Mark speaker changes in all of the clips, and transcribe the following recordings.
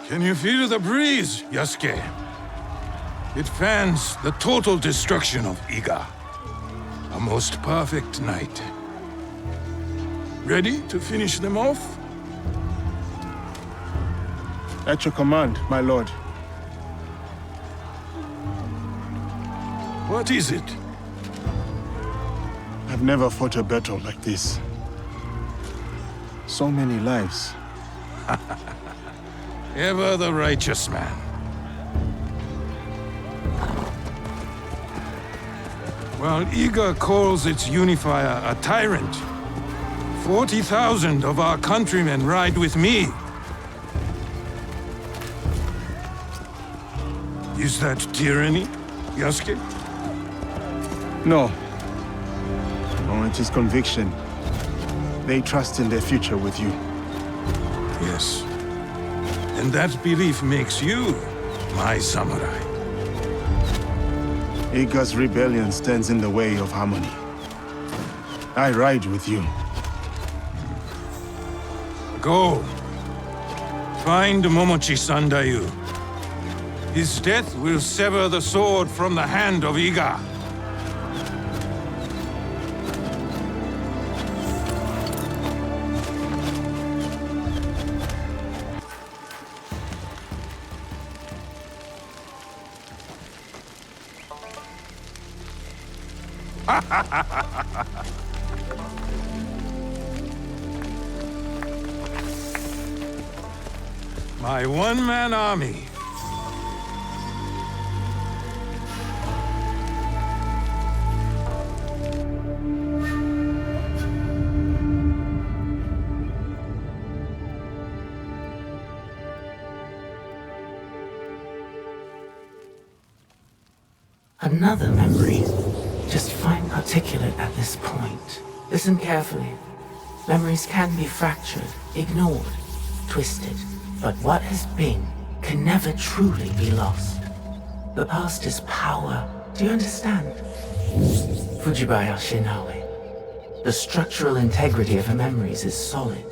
Speaker 1: Can you feel the breeze, Yasuke? It fans the total destruction of Iga. A most perfect night. Ready to finish them off?
Speaker 2: At your command, my lord.
Speaker 1: What is it?
Speaker 2: I've never fought a battle like this. So many lives.
Speaker 1: Ever the righteous man. While Iga calls its unifier a tyrant, 40,000 of our countrymen ride with me. Is that tyranny, Yasuke?
Speaker 2: No. No, it is conviction. They trust in their future with you.
Speaker 1: Yes. And that belief makes you my samurai.
Speaker 2: Iga's rebellion stands in the way of harmony. I ride with you.
Speaker 1: Go. Find Momochi Sandayu. His death will sever the sword from the hand of Iga. My one-man army.
Speaker 3: Another memory. Just fine articulate at this point. Listen carefully. Memories can be fractured, ignored, twisted. But what has been can never truly be lost. The past is power. Do you understand? Fujibaya Shinawe. The structural integrity of her memories is solid.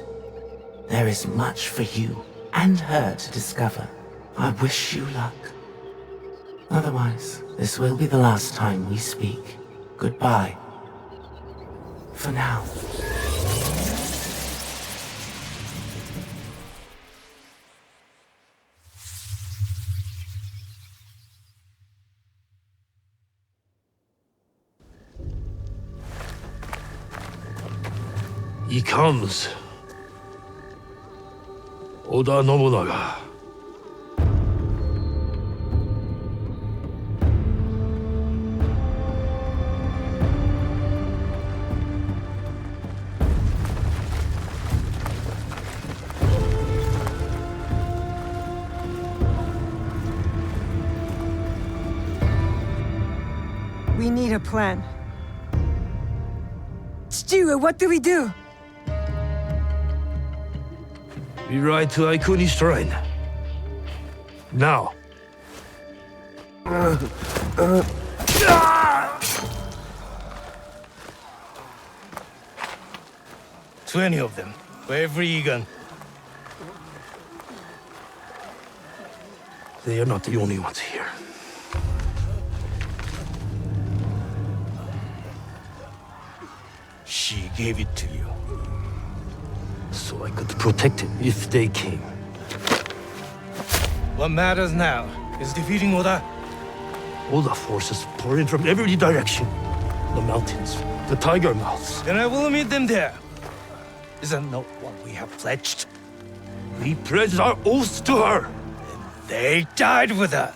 Speaker 3: There is much for you and her to discover. I wish you luck. Otherwise, this will be the last time we speak. Goodbye. For now.
Speaker 4: He comes. Oda Nobunaga.
Speaker 5: We need a plan. Stewart, what do we do?
Speaker 4: We ride to Aikuni Shrine. Now.
Speaker 6: 20 of them, for every Egan.
Speaker 4: They are not the only ones here.
Speaker 6: She gave it to you.
Speaker 4: So I could protect him if they came.
Speaker 6: What matters now is defeating Oda.
Speaker 4: All the forces pour in from every direction. The mountains, the tiger mouths.
Speaker 6: Then I will meet them there. Is that not what we have pledged?
Speaker 4: We pledged our oaths to her.
Speaker 6: They died with her.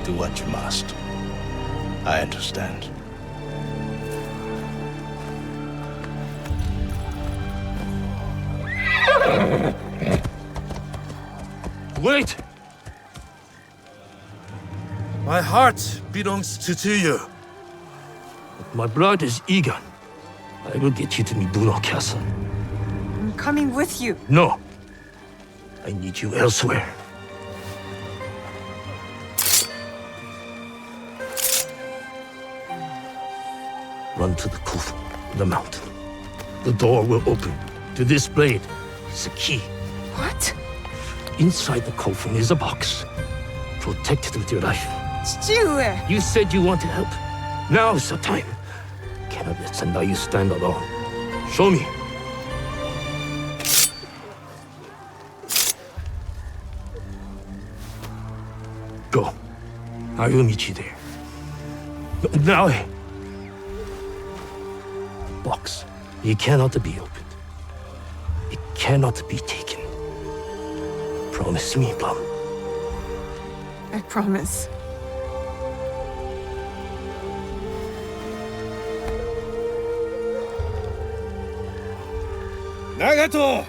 Speaker 6: Do what you must. I understand.
Speaker 4: Wait! My heart belongs to you. But my blood is Egan. I will get you to Mibuno Castle.
Speaker 5: I'm coming with you.
Speaker 4: No. I need you elsewhere. Run to the coffin in the mountain. The door will open. To this blade is a key.
Speaker 5: What?
Speaker 4: Inside the coffin is a box. Protect it with your life.
Speaker 5: Stewie!
Speaker 4: You said you wanted help. Now is the time. Cannot let Sandayu stand alone. Show me. Go. I will meet you there. Now. Box. It cannot be opened. It cannot be taken. Promise me, Plum.
Speaker 5: I promise.
Speaker 6: Nagato!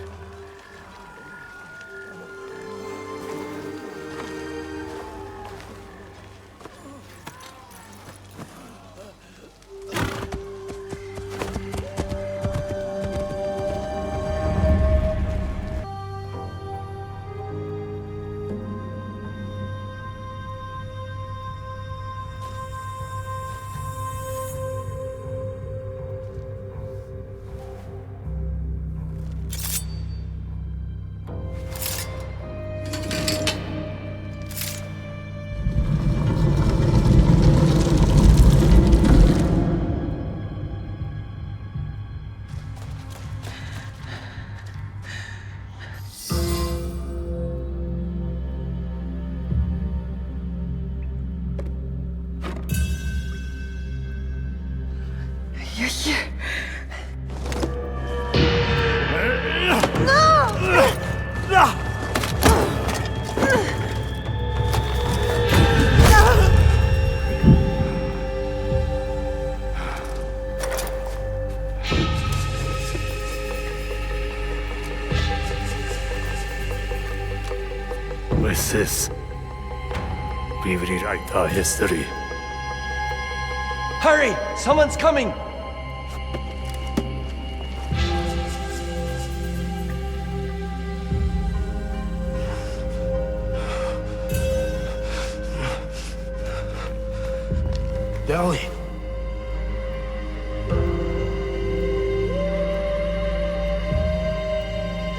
Speaker 5: You're here.
Speaker 4: With this, we rewrite our history.
Speaker 6: Hurry! Someone's coming!
Speaker 4: Dally.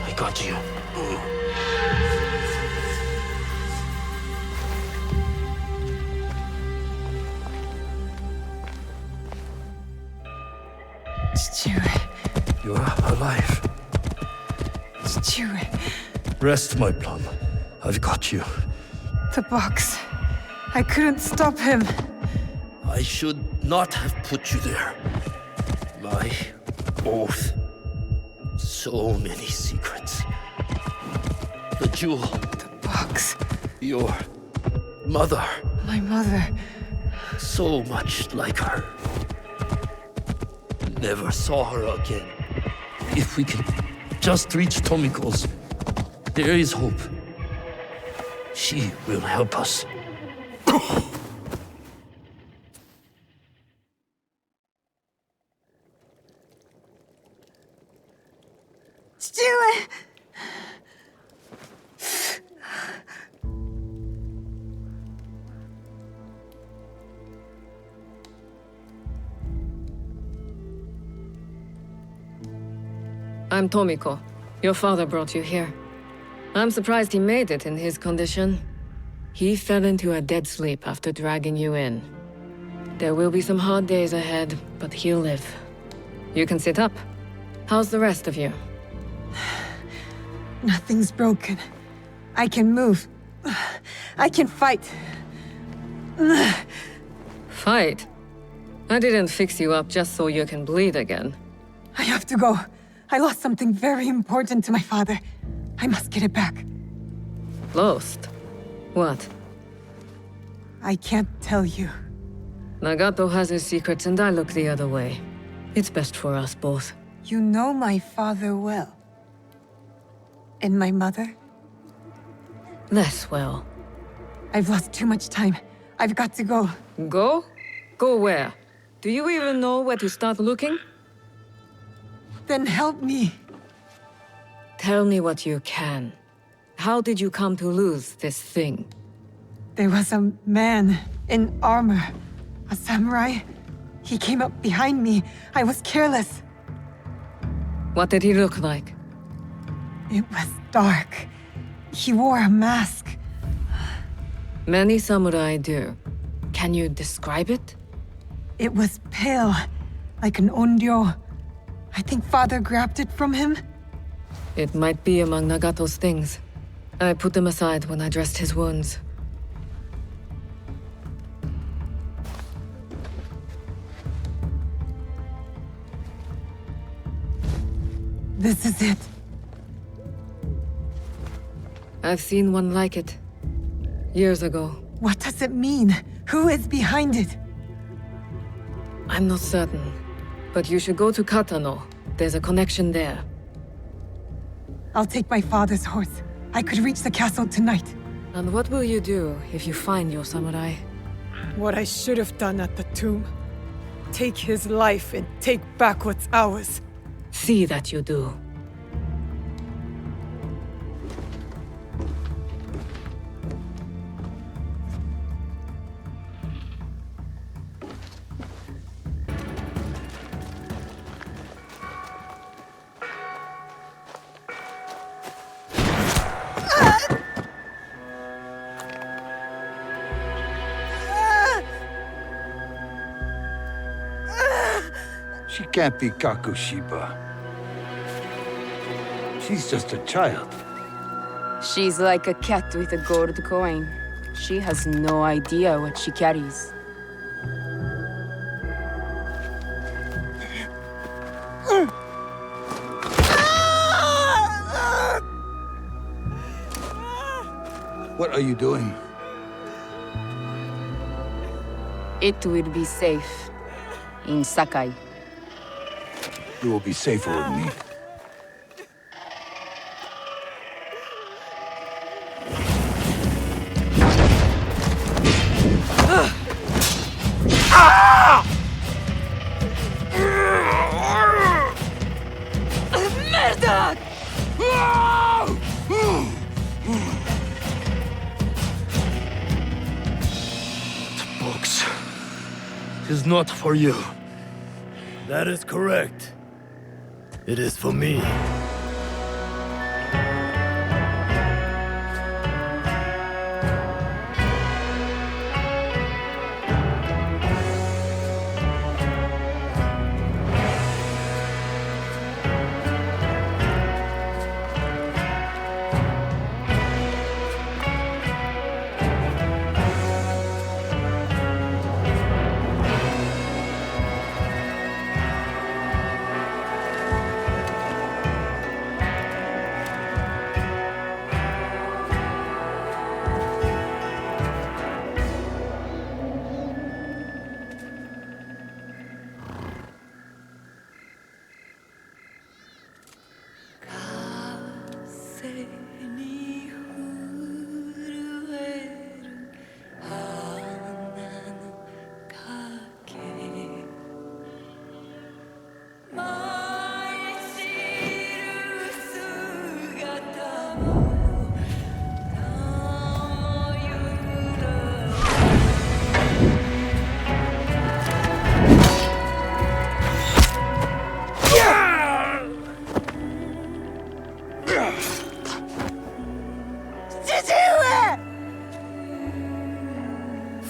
Speaker 4: I got you.
Speaker 5: Stewie.
Speaker 4: You're alive.
Speaker 5: Stewie.
Speaker 4: Rest, my Plum. I've got you.
Speaker 5: The box. I couldn't stop him.
Speaker 4: I should not have put you there. My oath. So many secrets. The jewel.
Speaker 5: The box.
Speaker 4: Your mother.
Speaker 5: My mother.
Speaker 4: So much like her. Never saw her again. If we can just reach Tomiko's, there is hope. She will help us.
Speaker 5: Stewie!
Speaker 7: I'm Tomiko. Your father brought you here. I'm surprised he made it in his condition. He fell into a dead sleep after dragging you in. There will be some hard days ahead, but he'll live. You can sit up. How's the rest of you?
Speaker 5: Nothing's broken. I can move. I can fight.
Speaker 7: Fight? I didn't fix you up just so you can bleed again.
Speaker 5: I have to go. I lost something very important to my father. I must get it back.
Speaker 7: Lost? What?
Speaker 5: I can't tell you.
Speaker 7: Nagato has his secrets and I look the other way. It's best for us both.
Speaker 5: You know my father well. And my mother?
Speaker 7: Less well.
Speaker 5: I've lost too much time. I've got to go.
Speaker 7: Go? Go where? Do you even know where to start looking?
Speaker 5: Then help me.
Speaker 7: Tell me what you can. How did you come to lose this thing?
Speaker 5: There was a man in armor. A samurai. He came up behind me. I was careless.
Speaker 7: What did he look like?
Speaker 5: It was dark. He wore a mask.
Speaker 7: Many samurai do. Can you describe it?
Speaker 5: It was pale, like an onryo. I think Father grabbed it from him.
Speaker 7: It might be among Nagato's things. I put them aside when I dressed his wounds.
Speaker 5: This is it.
Speaker 7: I've seen one like it. Years ago.
Speaker 5: What does it mean? Who is behind it?
Speaker 7: I'm not certain. But you should go to Katano. There's a connection there.
Speaker 5: I'll take my father's horse. I could reach the castle tonight.
Speaker 7: And what will you do if you find your samurai?
Speaker 5: What I should have done at the tomb. Take his life and take back what's ours.
Speaker 7: See that you do.
Speaker 1: She can't be Kakushiba. She's just a child.
Speaker 8: She's like a cat with a gold coin. She has no idea what she carries.
Speaker 1: What are you doing?
Speaker 8: It will be safe in Sakai.
Speaker 1: You will be safer with me.
Speaker 4: Books. It is not for you.
Speaker 9: That is correct. It is for me.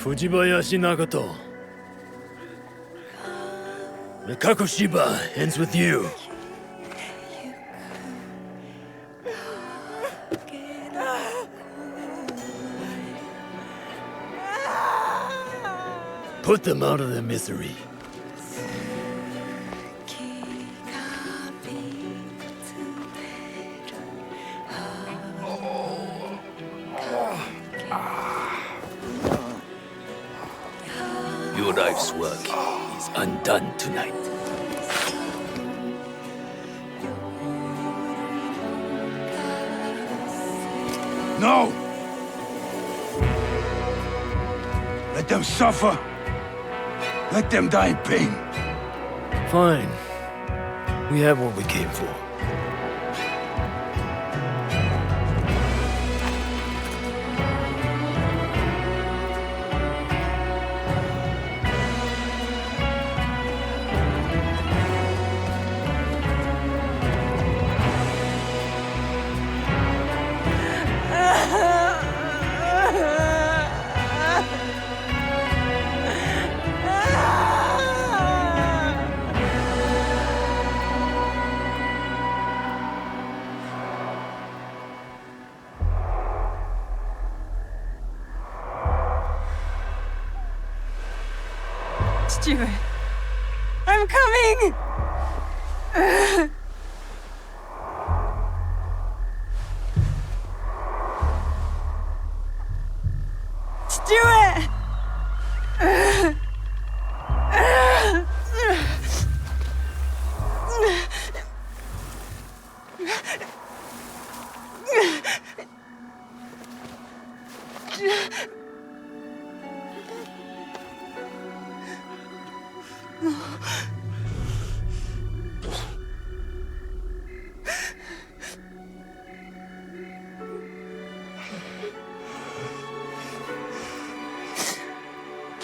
Speaker 9: Fujibayashi Nagato. The Kakushiba ends with you. Put them out of their misery. Your life's work is undone tonight.
Speaker 1: No! Let them suffer. Let them die in pain.
Speaker 9: Fine. We have what we came for.
Speaker 5: Chichué. I'm coming! Chichué!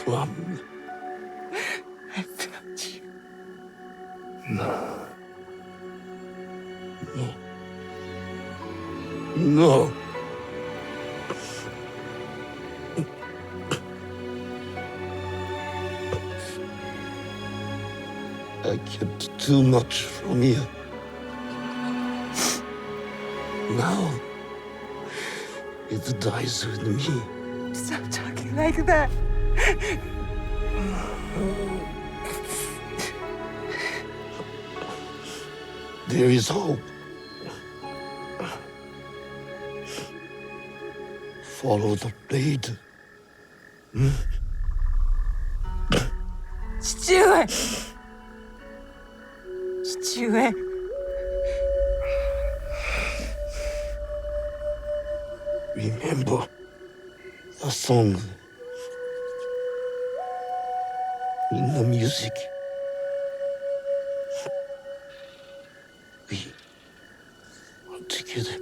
Speaker 4: Plum.
Speaker 5: I found you.
Speaker 4: No. No. I kept too much from you. Now, it dies with me.
Speaker 5: Stop talking like that.
Speaker 4: There is hope. Follow the blade.
Speaker 5: Chichué! Chichué.
Speaker 4: Remember the song in the music. We are together.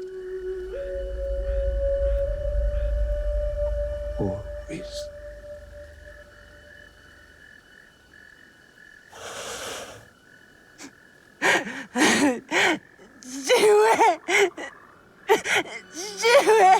Speaker 4: Always.
Speaker 5: Chichué! Chichué!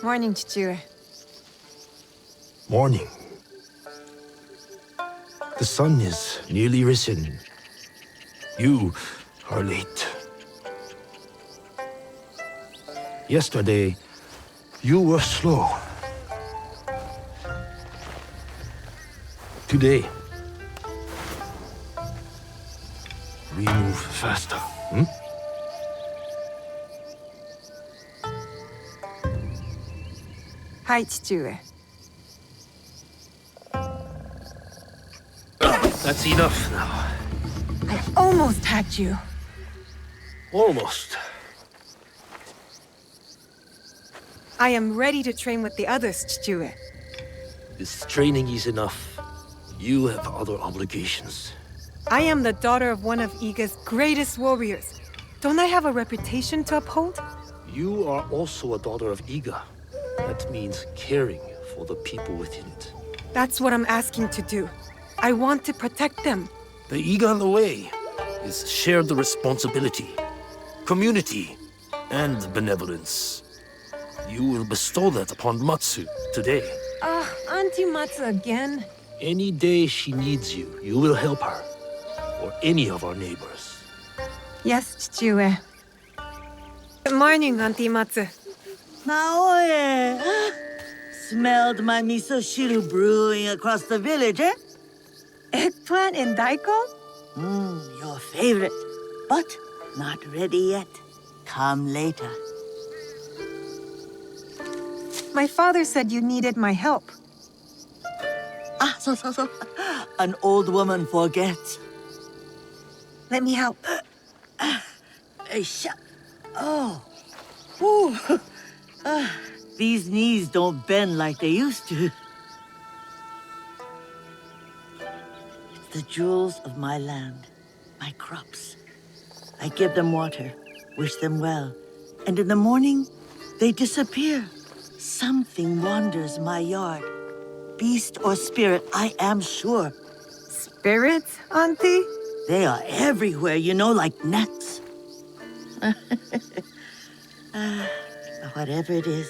Speaker 5: Morning, Chichué.
Speaker 9: Morning. The sun is nearly risen. You are late. Yesterday, you were slow. Today, we move faster.
Speaker 5: Hi, Chichué.
Speaker 9: That's enough now.
Speaker 5: I almost had you.
Speaker 9: Almost.
Speaker 5: I am ready to train with the others, Chichué.
Speaker 9: This training is enough. You have other obligations.
Speaker 5: I am the daughter of one of Iga's greatest warriors. Don't I have a reputation to uphold?
Speaker 9: You are also a daughter of Iga. That means caring for the people within it.
Speaker 5: That's what I'm asking to do. I want to protect them.
Speaker 9: The Iga way is shared responsibility, community, and benevolence. You will bestow that upon Matsu today.
Speaker 5: Auntie Matsu again?
Speaker 9: Any day she needs you, you will help her. Or any of our neighbors.
Speaker 5: Yes, Chichiue. Good morning, Auntie Matsu.
Speaker 10: Naoe! Smelled my miso shiru brewing across the village, eh?
Speaker 5: Eggplant and daiko?
Speaker 10: Your favorite. But not ready yet. Come later.
Speaker 5: My father said you needed my help.
Speaker 10: So. An old woman forgets.
Speaker 5: Let me help.
Speaker 10: Oh. Ooh. These knees don't bend like they used to. It's the jewels of my land, my crops. I give them water, wish them well, and in the morning, they disappear. Something wanders my yard. Beast or spirit, I am sure.
Speaker 5: Spirits, Auntie?
Speaker 10: They are everywhere, you know, like gnats. Whatever it is,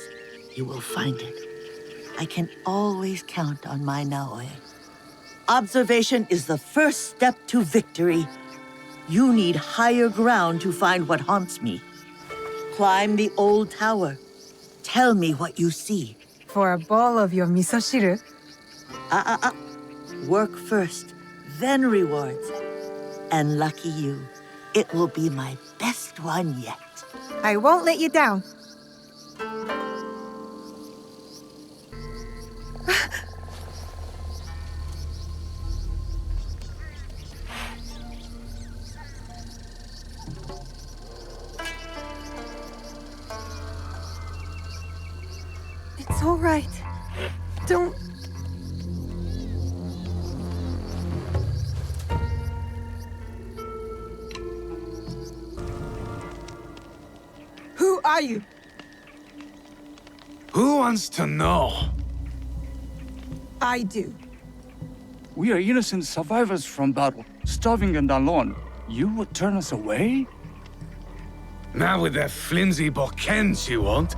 Speaker 10: you will find it. I can always count on my Naoe. Observation is the first step to victory. You need higher ground to find what haunts me. Climb the old tower. Tell me what you see.
Speaker 5: For a bowl of your miso shiru?
Speaker 10: Work first, then rewards. And lucky you, it will be my best one yet.
Speaker 5: I won't let you down. It's all right. Don't... Who are you?
Speaker 2: Who wants to know?
Speaker 5: I do.
Speaker 11: We are innocent survivors from battle, starving and alone. You would turn us away?
Speaker 2: Not with that flimsy bokens, you won't.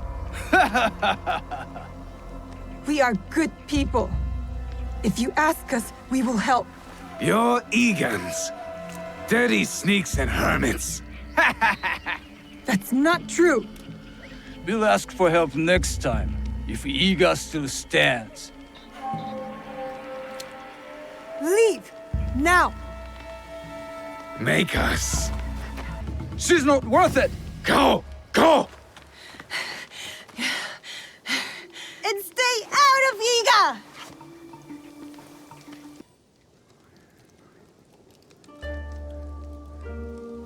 Speaker 5: We are good people. If you ask us, we will help.
Speaker 2: You're Egans. Dirty sneaks and hermits.
Speaker 5: That's not true.
Speaker 11: We'll ask for help next time, if Iga still stands.
Speaker 5: Leave! Now!
Speaker 2: Make us.
Speaker 11: She's not worth it!
Speaker 2: Go! Go!
Speaker 5: And stay out of Iga!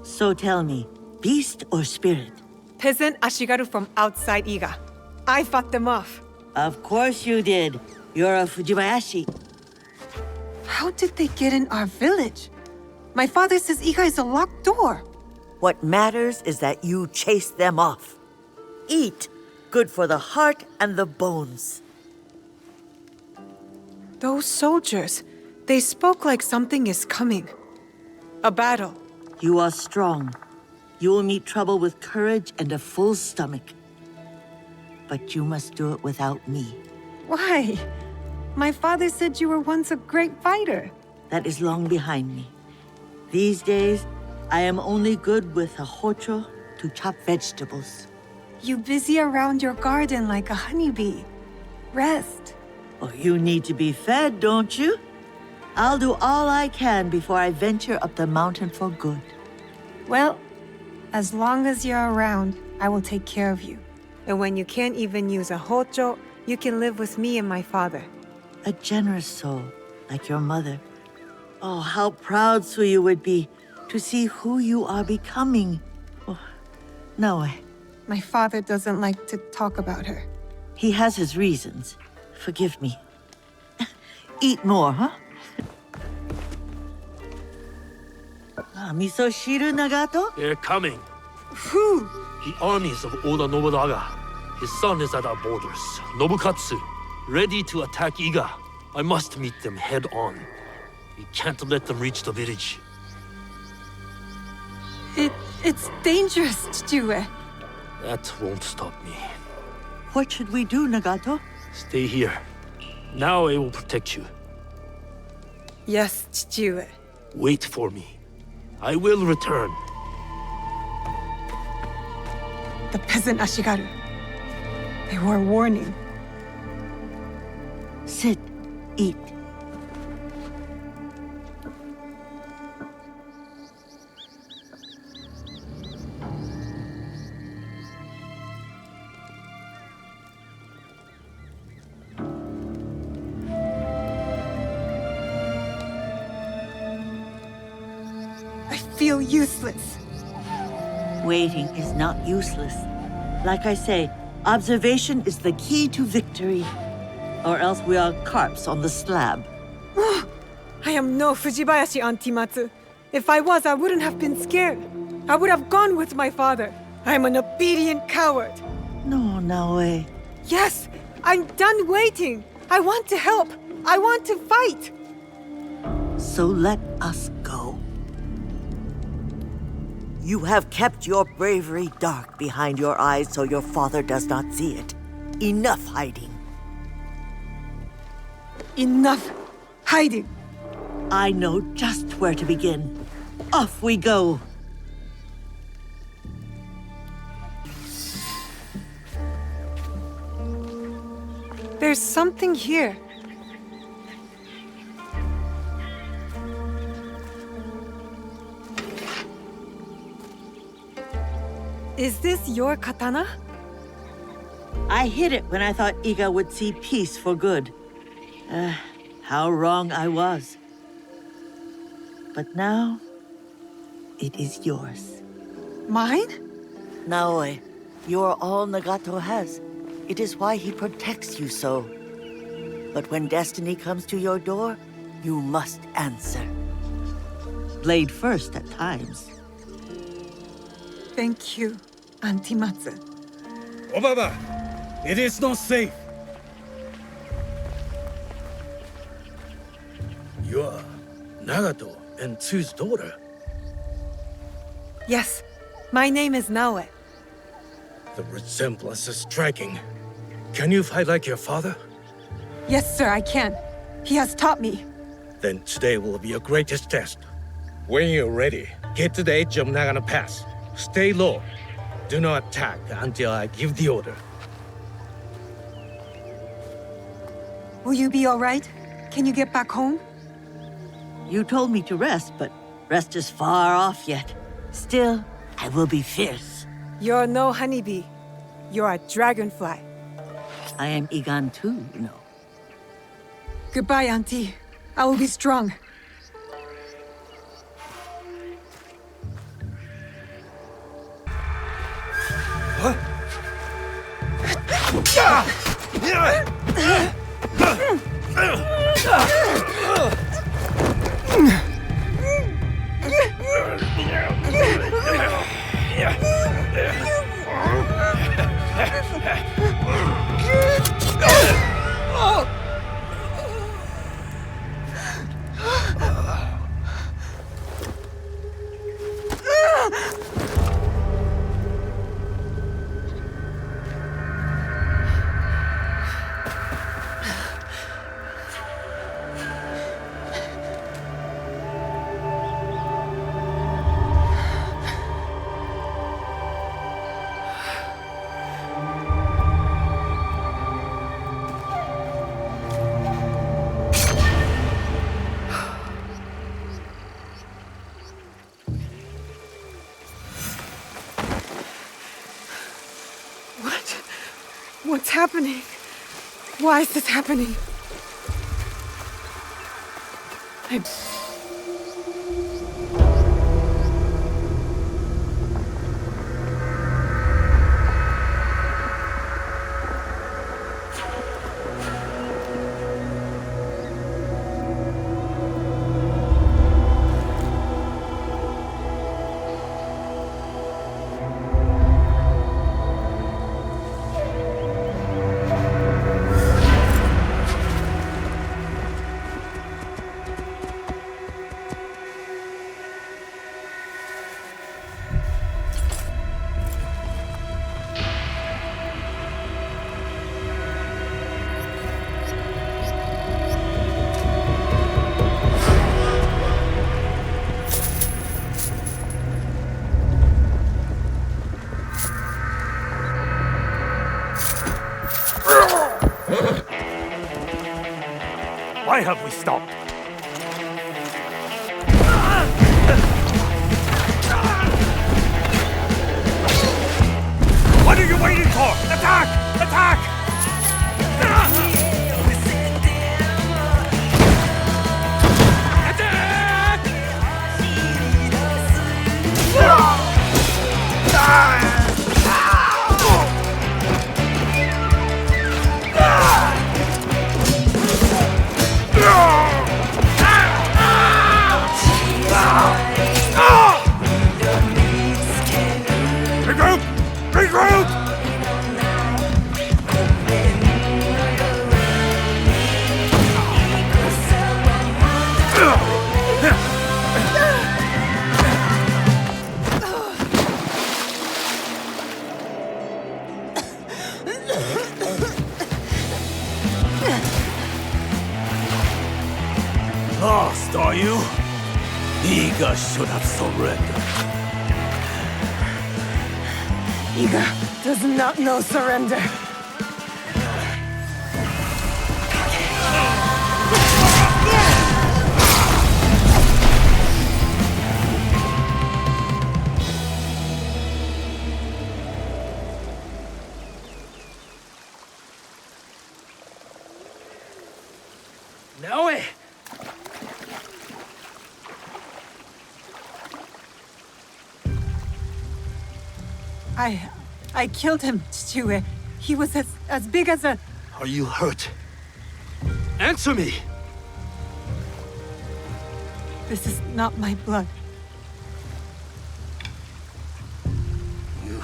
Speaker 10: So tell me, beast or spirit?
Speaker 5: Peasant Ashigaru from outside Iga. I fought them off.
Speaker 10: Of course you did. You're a Fujibayashi.
Speaker 5: How did they get in our village? My father says Iga is a locked door.
Speaker 10: What matters is that you chase them off. Eat. Good for the heart and the bones.
Speaker 5: Those soldiers, they spoke like something is coming. A battle.
Speaker 10: You are strong. You will meet trouble with courage and a full stomach. But you must do it without me.
Speaker 5: Why? My father said you were once a great fighter.
Speaker 10: That is long behind me. These days, I am only good with a hocho to chop vegetables.
Speaker 5: You busy around your garden like a honeybee. Rest.
Speaker 10: Oh, you need to be fed, don't you? I'll do all I can before I venture up the mountain for good.
Speaker 5: Well, as long as you're around, I will take care of you. And when you can't even use a hocho, you can live with me and my father.
Speaker 10: A generous soul, like your mother. Oh, how proud Suyu would be to see who you are becoming. Oh, no,
Speaker 5: My father doesn't like to talk about her.
Speaker 10: he has his reasons. Forgive me. Eat more, huh? Miso shiru, Nagato?
Speaker 9: They're coming.
Speaker 5: Who?
Speaker 9: The armies of Oda Nobunaga. His son is at our borders, Nobukatsu, ready to attack Iga. I must meet them head on. We can't let them reach the village.
Speaker 5: It's dangerous, Chichiue.
Speaker 9: That won't stop me.
Speaker 10: What should we do, Nagato?
Speaker 9: Stay here. Now I will protect you.
Speaker 5: Yes, Chichiue.
Speaker 9: Wait for me. I will return.
Speaker 5: The peasant Ashigaru. They were a warning.
Speaker 10: Sit, eat.
Speaker 5: I feel useless.
Speaker 10: Waiting is not useless. Like I say, observation is the key to victory. Or else we are carps on the slab.
Speaker 5: I am no Fujibayashi, Auntie Matsu. If I was, I wouldn't have been scared. I would have gone with my father. I'm an obedient coward.
Speaker 10: No, Naoe.
Speaker 5: Yes, I'm done waiting. I want to help. I want to fight.
Speaker 10: So let us go. You have kept your bravery dark behind your eyes so your father does not see it. Enough hiding.
Speaker 5: Enough hiding.
Speaker 10: I know just where to begin. Off we go.
Speaker 5: There's something here. Is this your katana?
Speaker 10: I hid it when I thought Iga would see peace for good. How wrong I was. But now, it is yours.
Speaker 5: Mine?
Speaker 10: Naoe, you are all Nagato has. It is why he protects you so. But when destiny comes to your door, you must answer. Blade first at times.
Speaker 5: Thank you, Auntie Matsu.
Speaker 6: Obaba, it is not safe. You are Nagato and Tsu's daughter.
Speaker 5: Yes, my name is Naoe.
Speaker 6: The resemblance is striking. Can you fight like your father?
Speaker 5: Yes, sir, I can. He has taught me.
Speaker 6: Then today will be your greatest test. When you're ready, get to the edge of Nagano Pass. Stay low. Do not attack until I give the order.
Speaker 5: Will you be all right? Can you get back home?
Speaker 10: You told me to rest, but rest is far off yet. Still, I will be fierce.
Speaker 5: You're no honeybee. You're a dragonfly.
Speaker 10: I am Igan too, you know.
Speaker 5: Goodbye, Auntie. I will be strong. What's happening? Why is this happening?
Speaker 9: Why have we stopped? What are you waiting for? Attack! Attack! Regroup! Regroup! Lost, are you? Iga should have surrendered.
Speaker 5: Iga does not know surrender.
Speaker 9: Naoe!
Speaker 5: I killed him, Chichiue. He was as big as a...
Speaker 9: Are you hurt? Answer me!
Speaker 5: This is not my blood.
Speaker 9: You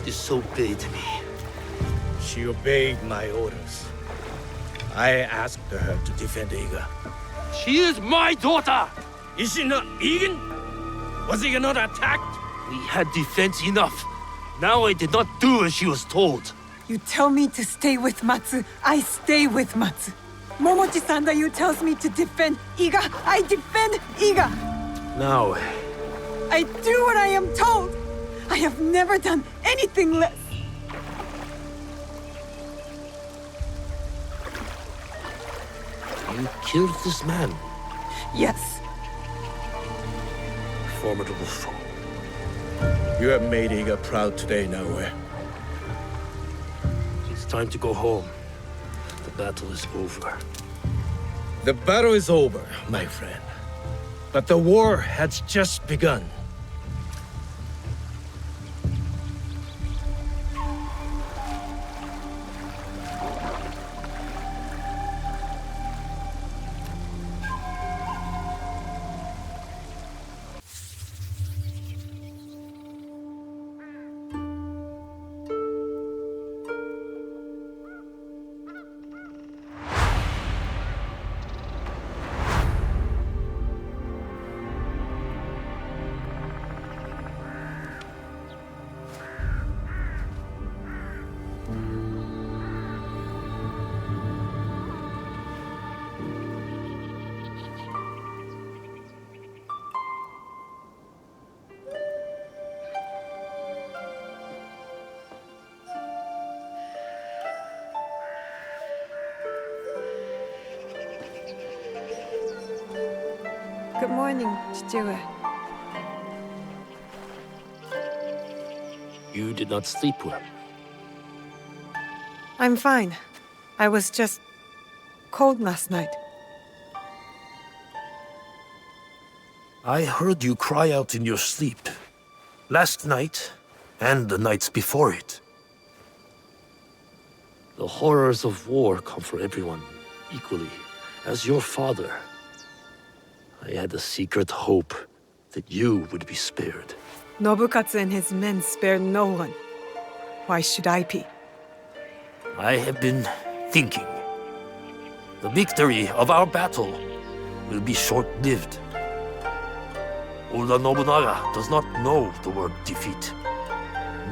Speaker 9: disobeyed me.
Speaker 6: She obeyed my orders. I asked her to defend Iga.
Speaker 9: She is my daughter!
Speaker 6: Is she not Egan? Was Iga not attacked?
Speaker 9: We had defense enough. Now I did not do as she was told.
Speaker 5: You tell me to stay with Matsu, I stay with Matsu. Momochi-Sandayu tells me to defend Iga, I defend Iga!
Speaker 9: Now,
Speaker 5: I do what I am told! I have never done anything less!
Speaker 9: you killed this man.
Speaker 5: Yes.
Speaker 9: Formidable foe.
Speaker 6: You have made Iga proud today, Naoe.
Speaker 9: It's time to go home. The battle is over.
Speaker 6: The battle is over, my friend. But the war has just begun.
Speaker 5: Good morning, Chichiue.
Speaker 9: You did not sleep well.
Speaker 5: I'm fine. I was just cold last night.
Speaker 9: I heard you cry out in your sleep. Last night, and the nights before it. The horrors of war come for everyone, equally. As your father, I had a secret hope that you would be spared.
Speaker 5: Nobukatsu and his men spared no one. Why should I be?
Speaker 9: I have been thinking. The victory of our battle will be short-lived. Oda Nobunaga does not know the word defeat,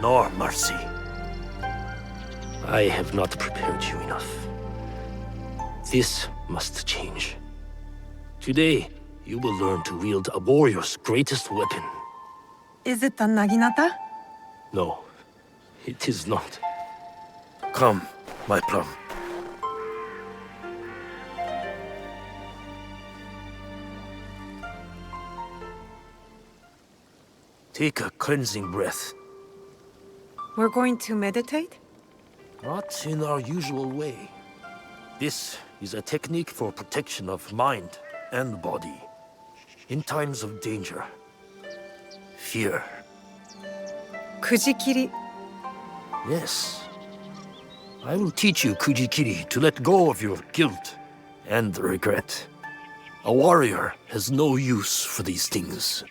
Speaker 9: nor mercy. I have not prepared you enough. This must change. Today, you will learn to wield a warrior's greatest weapon.
Speaker 5: Is it the Naginata?
Speaker 9: No, it is not. Come, my plum. Take a cleansing breath.
Speaker 5: We're going to meditate?
Speaker 9: Not in our usual way. This is a technique for protection of mind and body. In times of danger, fear.
Speaker 5: Kujikiri.
Speaker 9: Yes. I will teach you, Kujikiri, to let go of your guilt and regret. A warrior has no use for these things.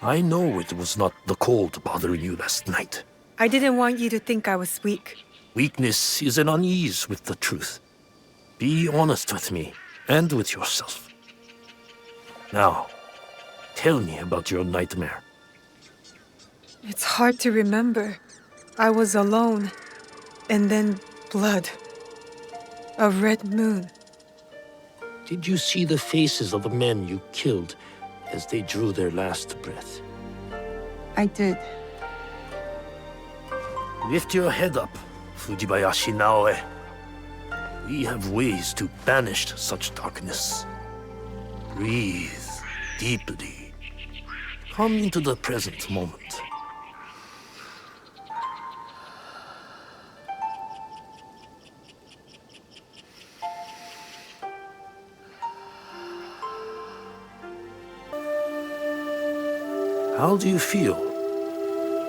Speaker 9: I know it was not the cold bothering you last night.
Speaker 5: I didn't want you to think I was weak.
Speaker 9: Weakness is an unease with the truth. Be honest with me and with yourself. Now, tell me about your nightmare.
Speaker 5: It's hard to remember. I was alone, and then blood. A red moon.
Speaker 9: Did you see the faces of the men you killed as they drew their last breath?
Speaker 5: I did.
Speaker 9: Lift your head up, Fujibayashi Naoe. We have ways to banish such darkness. Breathe deeply. Come into the present moment. How do you feel?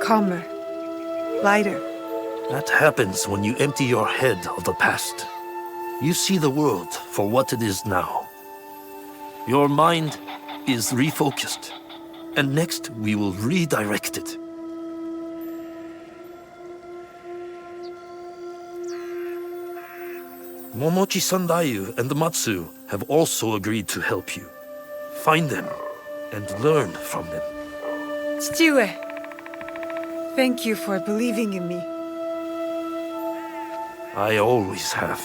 Speaker 5: Calmer. Lighter.
Speaker 9: That happens when you empty your head of the past. You see the world for what it is now. Your mind is refocused, and next we will redirect it. Momochi Sandayu and Matsu have also agreed to help you. Find them and learn from them.
Speaker 5: Chichiue, thank you for believing in me.
Speaker 9: I always have.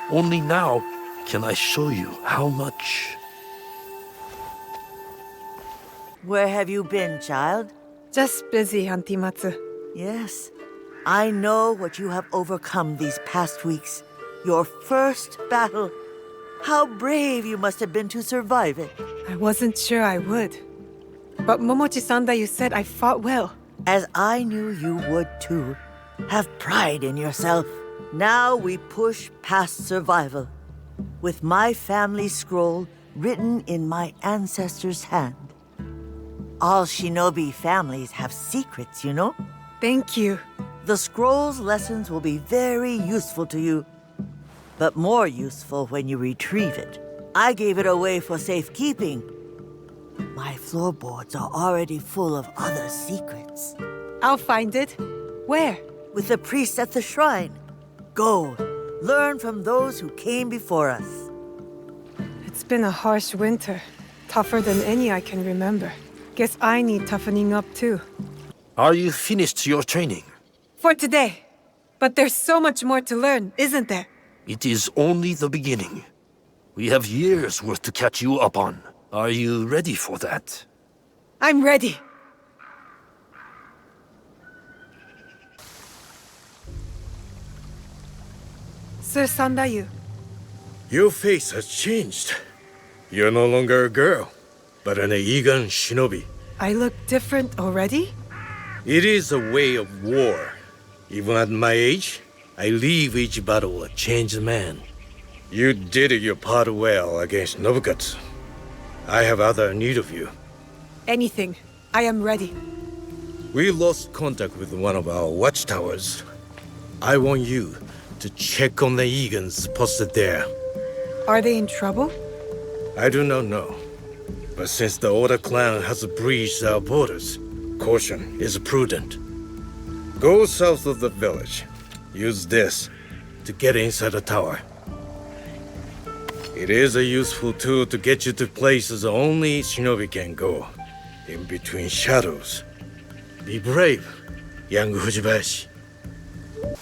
Speaker 9: Only now can I show you how much.
Speaker 10: Where have you been, child?
Speaker 5: Just busy, Auntie Matsu.
Speaker 10: Yes, I know what you have overcome these past weeks. Your first battle. How brave you must have been to survive it.
Speaker 5: I wasn't sure I would. But Momochi Sandayu said I fought well.
Speaker 10: As I knew you would too. Have pride in yourself. Now we push past survival. With my family scroll written in my ancestor's hand. All shinobi families have secrets, you know?
Speaker 5: Thank you.
Speaker 10: The scroll's lessons will be very useful to you. But more useful when you retrieve it. I gave it away for safekeeping. My floorboards are already full of other secrets.
Speaker 5: I'll find it. Where?
Speaker 10: With the priest at the shrine. Go, learn from those who came before us.
Speaker 5: It's been a harsh winter. Tougher than any I can remember. Guess I need toughening up too.
Speaker 9: Are you finished your training?
Speaker 5: For today. But there's so much more to learn, isn't there?
Speaker 9: It is only the beginning. We have years worth to catch you up on. Are you ready for that?
Speaker 5: I'm ready. Sir Sandayu.
Speaker 6: Your face has changed. You're no longer a girl, but an Egan shinobi.
Speaker 5: I look different already?
Speaker 6: It is a way of war. Even at my age, I leave each battle a changed man. You did your part well against Nobukatsu. I have other need of you.
Speaker 5: Anything. I am ready.
Speaker 6: We lost contact with one of our watchtowers. I want you to check on the Egans posted there.
Speaker 5: Are they in trouble?
Speaker 6: I do not know. But since the Oda clan has breached our borders, caution is prudent. Go south of the village. Use this to get inside the tower. It is a useful tool to get you to places only shinobi can go. In between shadows. Be brave, young Fujibayashi.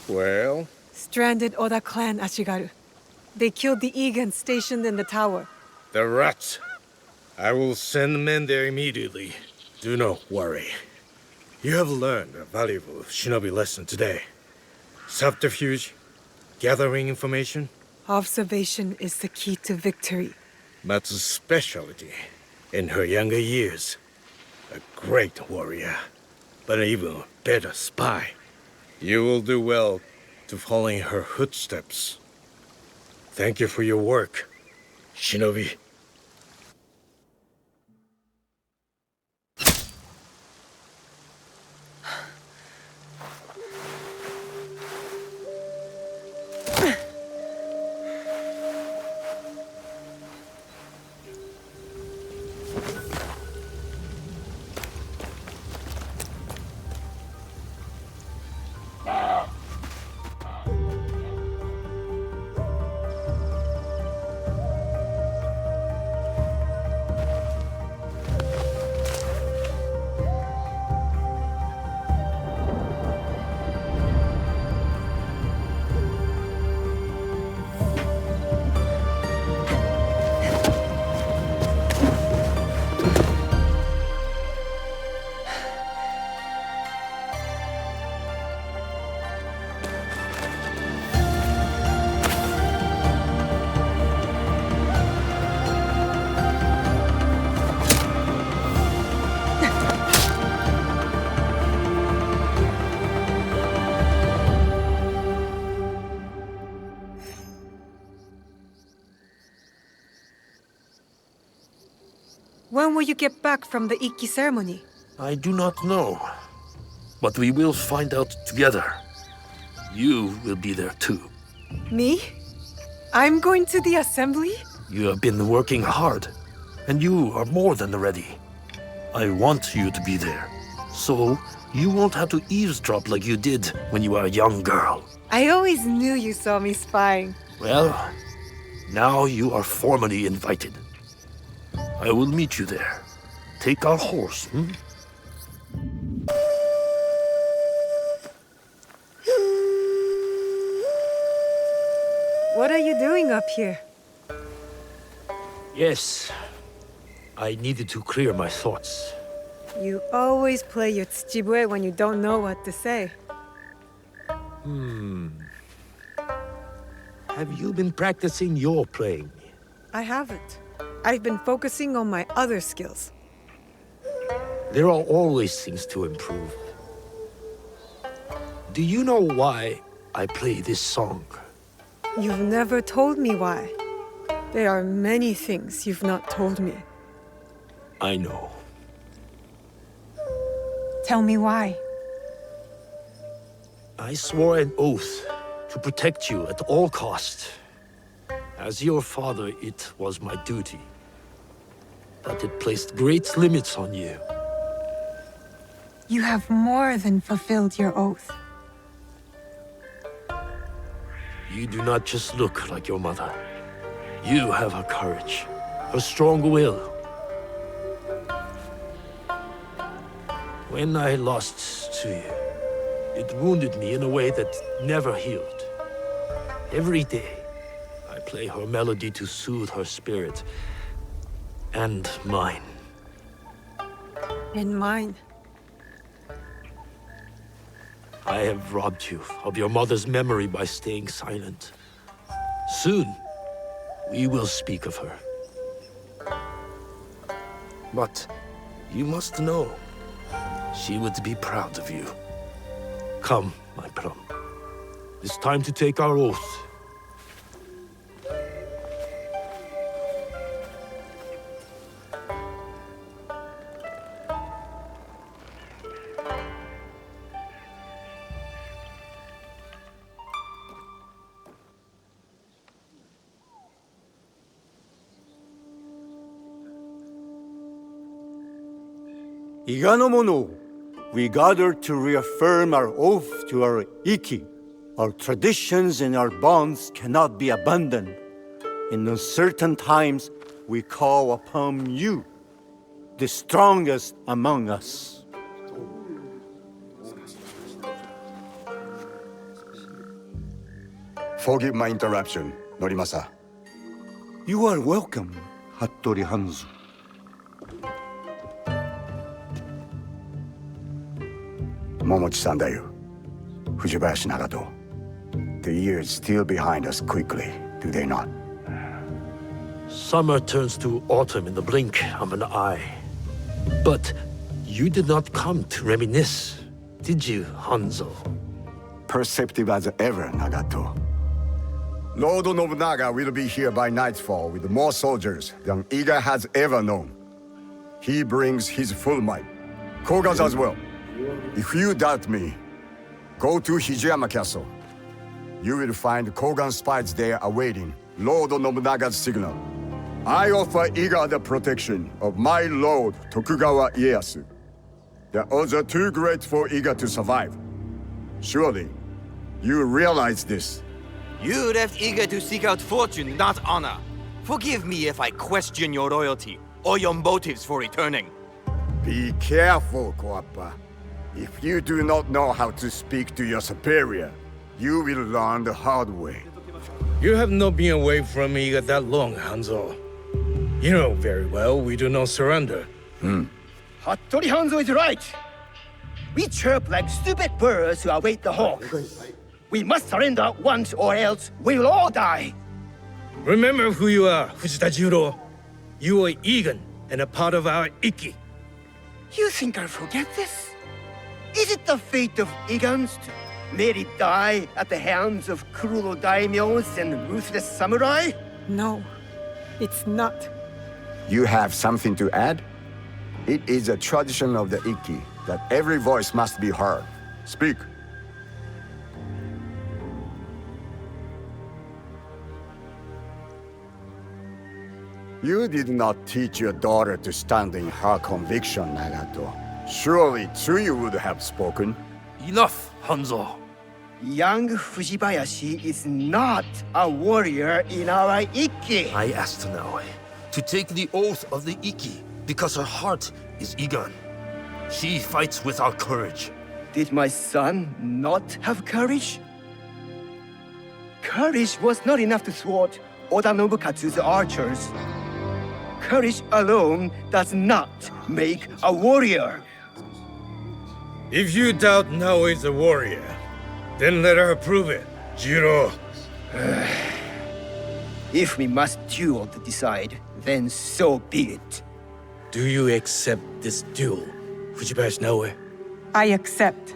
Speaker 6: Well?
Speaker 5: Stranded Oda clan Ashigaru. They killed the Egans stationed in the tower.
Speaker 6: The rats. I will send men there immediately. Do not worry. You have learned a valuable shinobi lesson today. Subterfuge, gathering information.
Speaker 5: Observation is the key to victory.
Speaker 6: Matsu's specialty in her younger years. A great warrior, but an even better spy. You will do well to follow in her footsteps. Thank you for your work, Shinobi.
Speaker 5: When will you get back from the Ikki ceremony?
Speaker 9: I do not know. But we will find out together. You will be there too.
Speaker 5: Me? I'm going to the assembly?
Speaker 9: You have been working hard, and you are more than ready. I want you to be there, so you won't have to eavesdrop like you did when you were a young girl.
Speaker 5: I always knew you saw me spying.
Speaker 9: Well, now you are formally invited. I will meet you there. Take our horse,
Speaker 5: What are you doing up here?
Speaker 9: Yes. I needed to clear my thoughts.
Speaker 5: You always play your tsujibue when you don't know what to say.
Speaker 9: Have you been practicing your playing?
Speaker 5: I haven't. I've been focusing on my other skills.
Speaker 9: There are always things to improve. Do you know why I play this song?
Speaker 5: You've never told me why. There are many things you've not told me.
Speaker 9: I know.
Speaker 5: Tell me why.
Speaker 9: I swore an oath to protect you at all costs. As your father, it was my duty. But it placed great limits on you.
Speaker 5: You have more than fulfilled your oath.
Speaker 9: You do not just look like your mother. You have her courage, her strong will. When I lost to you, it wounded me in a way that never healed. Every day, I play her melody to soothe her spirit. And mine.
Speaker 5: And mine.
Speaker 9: I have robbed you of your mother's memory by staying silent. Soon, we will speak of her. But you must know, she would be proud of you. Come, my plum. It's time to take our oath.
Speaker 12: Iganomono, we gather to reaffirm our oath to our Ikki. Our traditions and our bonds cannot be abandoned. In uncertain times, we call upon you, the strongest among us.
Speaker 13: Forgive my interruption, Norimasa.
Speaker 12: You are welcome, Hattori Hanzo.
Speaker 13: Momochi-sanだよ. Fujibayashi Nagato. The years steal behind us quickly, do they not?
Speaker 9: Summer turns to autumn in the blink of an eye. But You did not come to reminisce, did you, Hanzo?
Speaker 13: Perceptive as ever, Nagato. Lord Nobunaga will be here by nightfall with more soldiers than Iga has ever known. He brings his full might. Koga's as well. If you doubt me, go to Hijiyama Castle. You will find Kogan spies there awaiting Lord Nobunaga's signal. I offer Iga the protection of my lord Tokugawa Ieyasu. The odds are too great for Iga to survive. Surely, you realize this.
Speaker 14: You left Iga to seek out fortune, not honor. Forgive me if I question your loyalty or your motives for returning.
Speaker 13: Be careful, Koappa. If you do not know how to speak to your superior, you will learn the hard way.
Speaker 6: You have not been away from Iga that long, Hanzo. You know very well we do not surrender.
Speaker 15: Hattori Hanzo is right. We chirp like stupid birds who await the hawk. We must surrender once or else we will all die.
Speaker 6: Remember who you are, Fujita Jiro. You are Egan and a part of our Ikki.
Speaker 15: You think I'll forget this? Is it the fate of Igans to merely die at the hands of cruel daimyos and ruthless samurai?
Speaker 5: No, it's not.
Speaker 13: You have something to add? It is a tradition of the Ikki that every voice must be heard. Speak. You did not teach your daughter to stand in her conviction, Nagato. Surely Tsuyu would have spoken.
Speaker 9: Enough, Hanzo.
Speaker 15: Young Fujibayashi is not a warrior in our Ikki.
Speaker 9: I asked Naoe to take the oath of the Ikki because her heart is Igan. She fights with our courage.
Speaker 15: Did my son not have courage? Courage was not enough to thwart Oda Nobukatsu's archers. Courage alone does not make a warrior.
Speaker 6: If you doubt Naoe is a warrior, then let her prove it, Jiro.
Speaker 15: If we must duel to decide, then so be it.
Speaker 6: Do you accept this duel, Fujibayashi Naoe?
Speaker 5: I accept.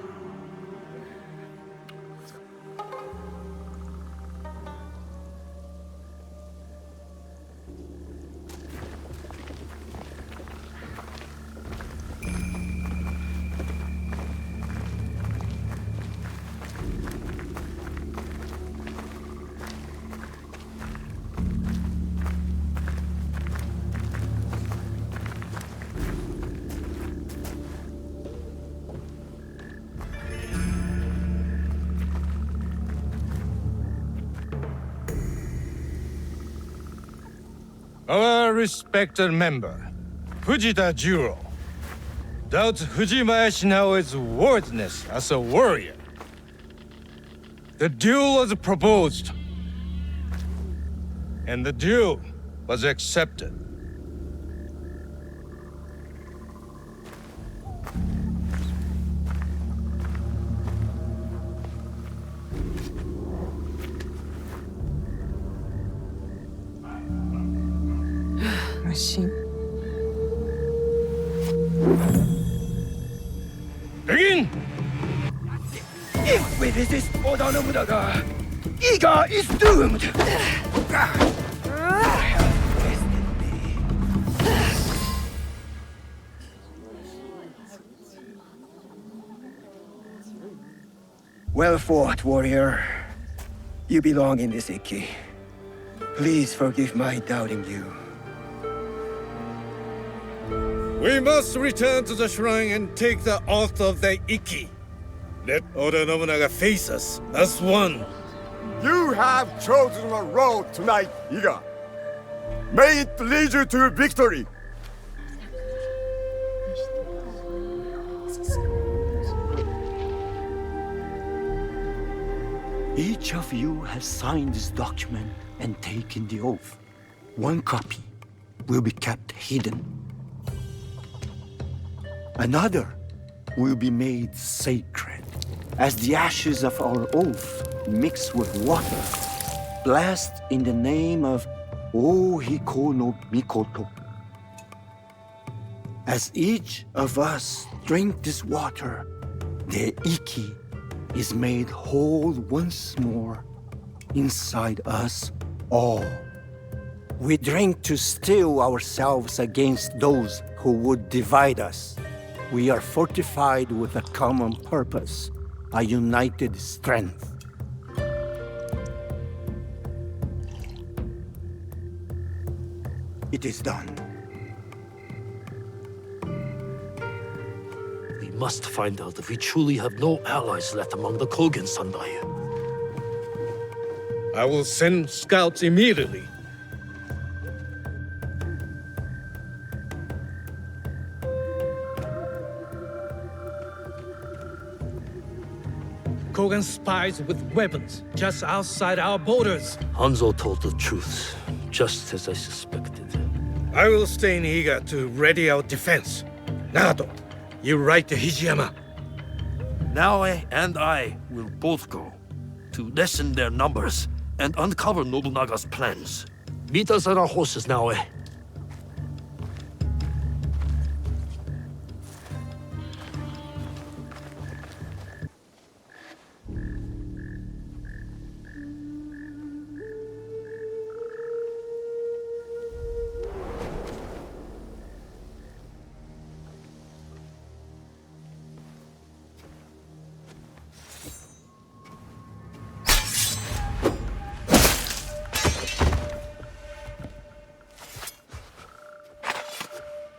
Speaker 1: Our respected member, Fujita Jiro, doubts Fujibayashi Naoe's worthiness as a warrior. The duel was proposed, and the duel was accepted.
Speaker 5: Machine.
Speaker 1: Begin!
Speaker 15: If we resist Oda Nobunaga, Iga is doomed! Well fought, warrior. You belong in this Ikki. Please forgive my doubting you.
Speaker 6: We must return to the shrine and take the oath of the Ikki. Let Oda Nobunaga face us as one.
Speaker 13: You have chosen a road tonight, Iga. May it lead you to victory.
Speaker 12: Each of you has signed this document and taken the oath. One copy will be kept hidden. Another will be made sacred, as the ashes of our oath mixed with water, blessed in the name of Ohiko no Mikoto. As each of us drink this water, the Iki is made whole once more inside us all. We drink to steel ourselves against those who would divide us. We are fortified with a common purpose, a united strength. It is done.
Speaker 9: We must find out if we truly have no allies left among the Kogan, Sandai.
Speaker 6: I will send scouts immediately.
Speaker 16: Kogan spies with weapons just outside our borders.
Speaker 9: Hanzo told the truth, just as I suspected.
Speaker 6: I will stay in Iga to ready our defense. Nagato, you ride to Hijiyama.
Speaker 9: Naoe and I will both go to lessen their numbers and uncover Nobunaga's plans. Meet us at our horses, Naoe.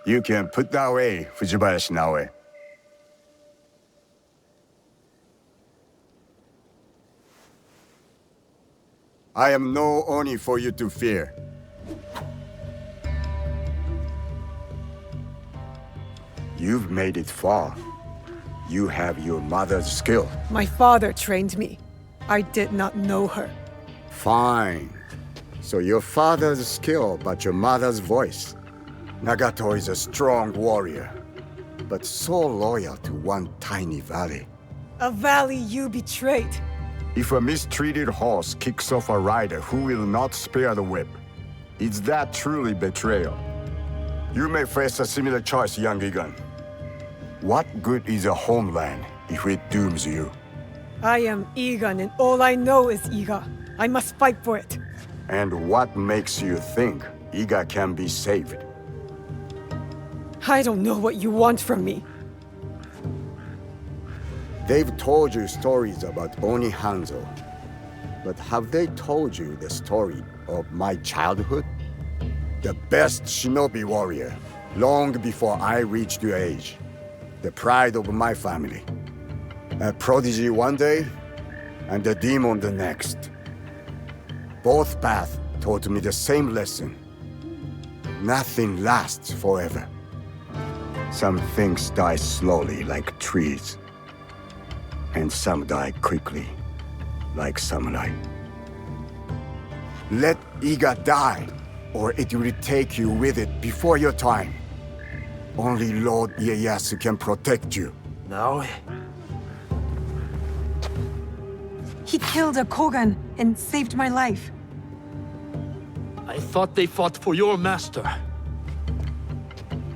Speaker 13: You can put that away, Fujibayashi Naoe. I am no Oni for you to fear. You've made it far. You have your mother's skill.
Speaker 5: My father trained me. I did not know her.
Speaker 13: Fine. So your father's skill, but your mother's voice. Nagato is a strong warrior, but so loyal to one tiny valley.
Speaker 5: A valley you betrayed.
Speaker 13: If a mistreated horse kicks off a rider who will not spare the whip, is that truly betrayal? You may face a similar choice, young Egan. What good is a homeland if it dooms you?
Speaker 5: I am Egan, and all I know is Iga. I must fight for it.
Speaker 13: And what makes you think Iga can be saved?
Speaker 5: I don't know what you want from me.
Speaker 13: They've told you stories about Oni Hanzo, but have they told you the story of my childhood? The best shinobi warrior, long before I reached your age. The pride of my family. A prodigy one day, and a demon the next. Both paths taught me the same lesson. Nothing lasts forever. Some things die slowly like trees, and some die quickly like samurai. Let Iga die, or it will take you with it before your time. Only Lord Ieyasu can protect you.
Speaker 9: Now?
Speaker 5: He killed a Kogan and saved my life.
Speaker 9: I thought they fought for your master.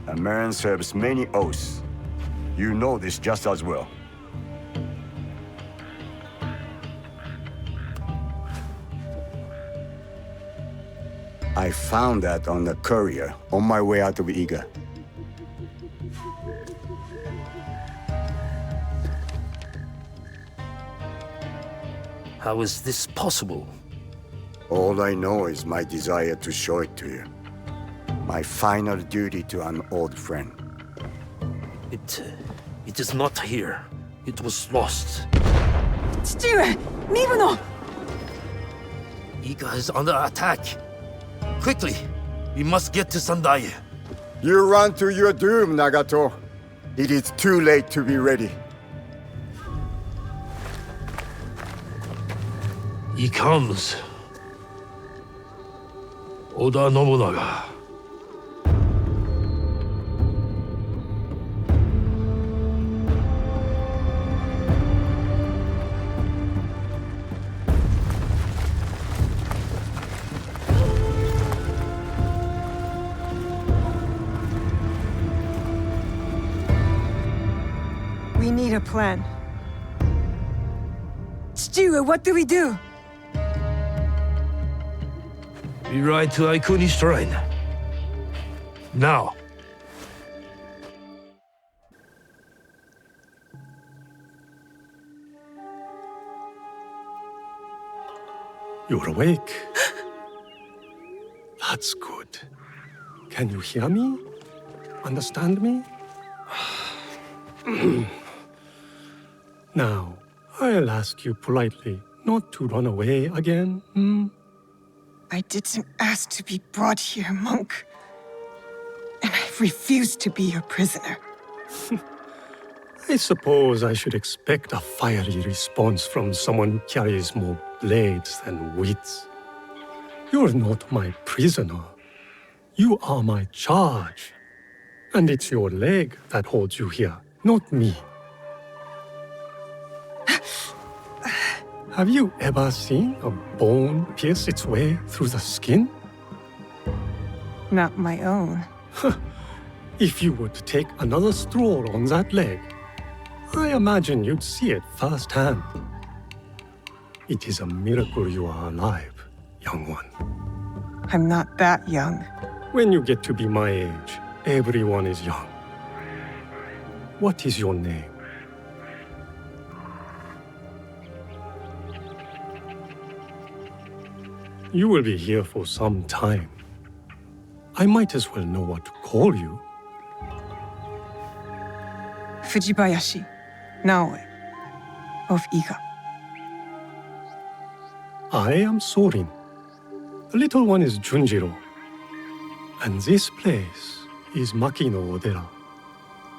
Speaker 13: A man serves many oaths. You know this just as well. I found that on the courier on my way out of Iga.
Speaker 9: How is this possible?
Speaker 13: All I know is my desire to show it to you. My final duty to an old friend.
Speaker 9: It is not here. It was lost.
Speaker 5: Chichiue! Mibuno!
Speaker 9: Iga is under attack. Quickly, we must get to Sandai.
Speaker 13: You run to your doom, Nagato. It is too late to be ready.
Speaker 9: He comes. Oda Nobunaga.
Speaker 5: need a plan. Stewie, what do we do?
Speaker 9: We ride to Aikuni's shrine. Now.
Speaker 17: You're awake. That's good. Can you hear me? Understand me? Now, I'll ask you politely not to run away again,
Speaker 5: I didn't ask to be brought here, monk. And I refuse to be your prisoner.
Speaker 17: I suppose I should expect a fiery response from someone who carries more blades than wits. You're not my prisoner. You are my charge. And it's your leg that holds you here, not me. Have you ever seen a bone pierce its way through the skin?
Speaker 5: Not my own.
Speaker 17: If you were to take another stroll on that leg, I imagine you'd see it firsthand. It is a miracle you are alive, young one.
Speaker 5: I'm not that young.
Speaker 17: When you get to be my age, everyone is young. What is your name? You will be here for some time. I might as well know what to call you.
Speaker 5: Fujibayashi, Naoe, of Iga.
Speaker 17: I am Sorin. The little one is Junjiro. And this place is Makino Odera,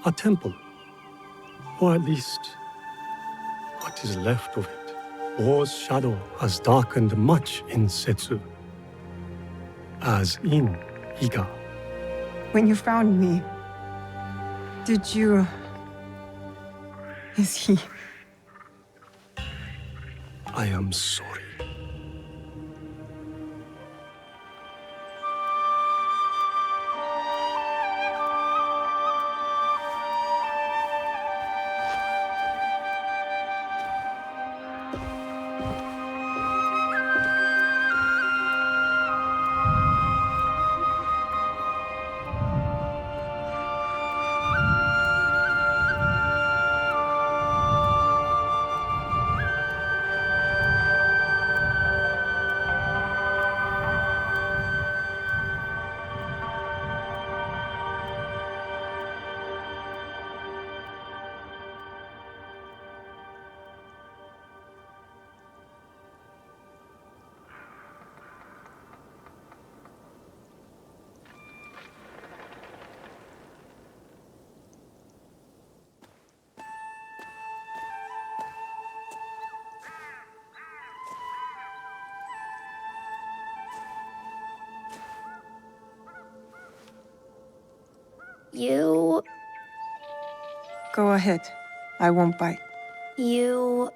Speaker 17: a temple. Or at least, what is left of it. War's shadow has darkened much in Setsu, as in Iga.
Speaker 5: When you found me, did you... Is he...
Speaker 17: I am sorry.
Speaker 18: You...
Speaker 5: Go ahead. I won't bite.
Speaker 18: You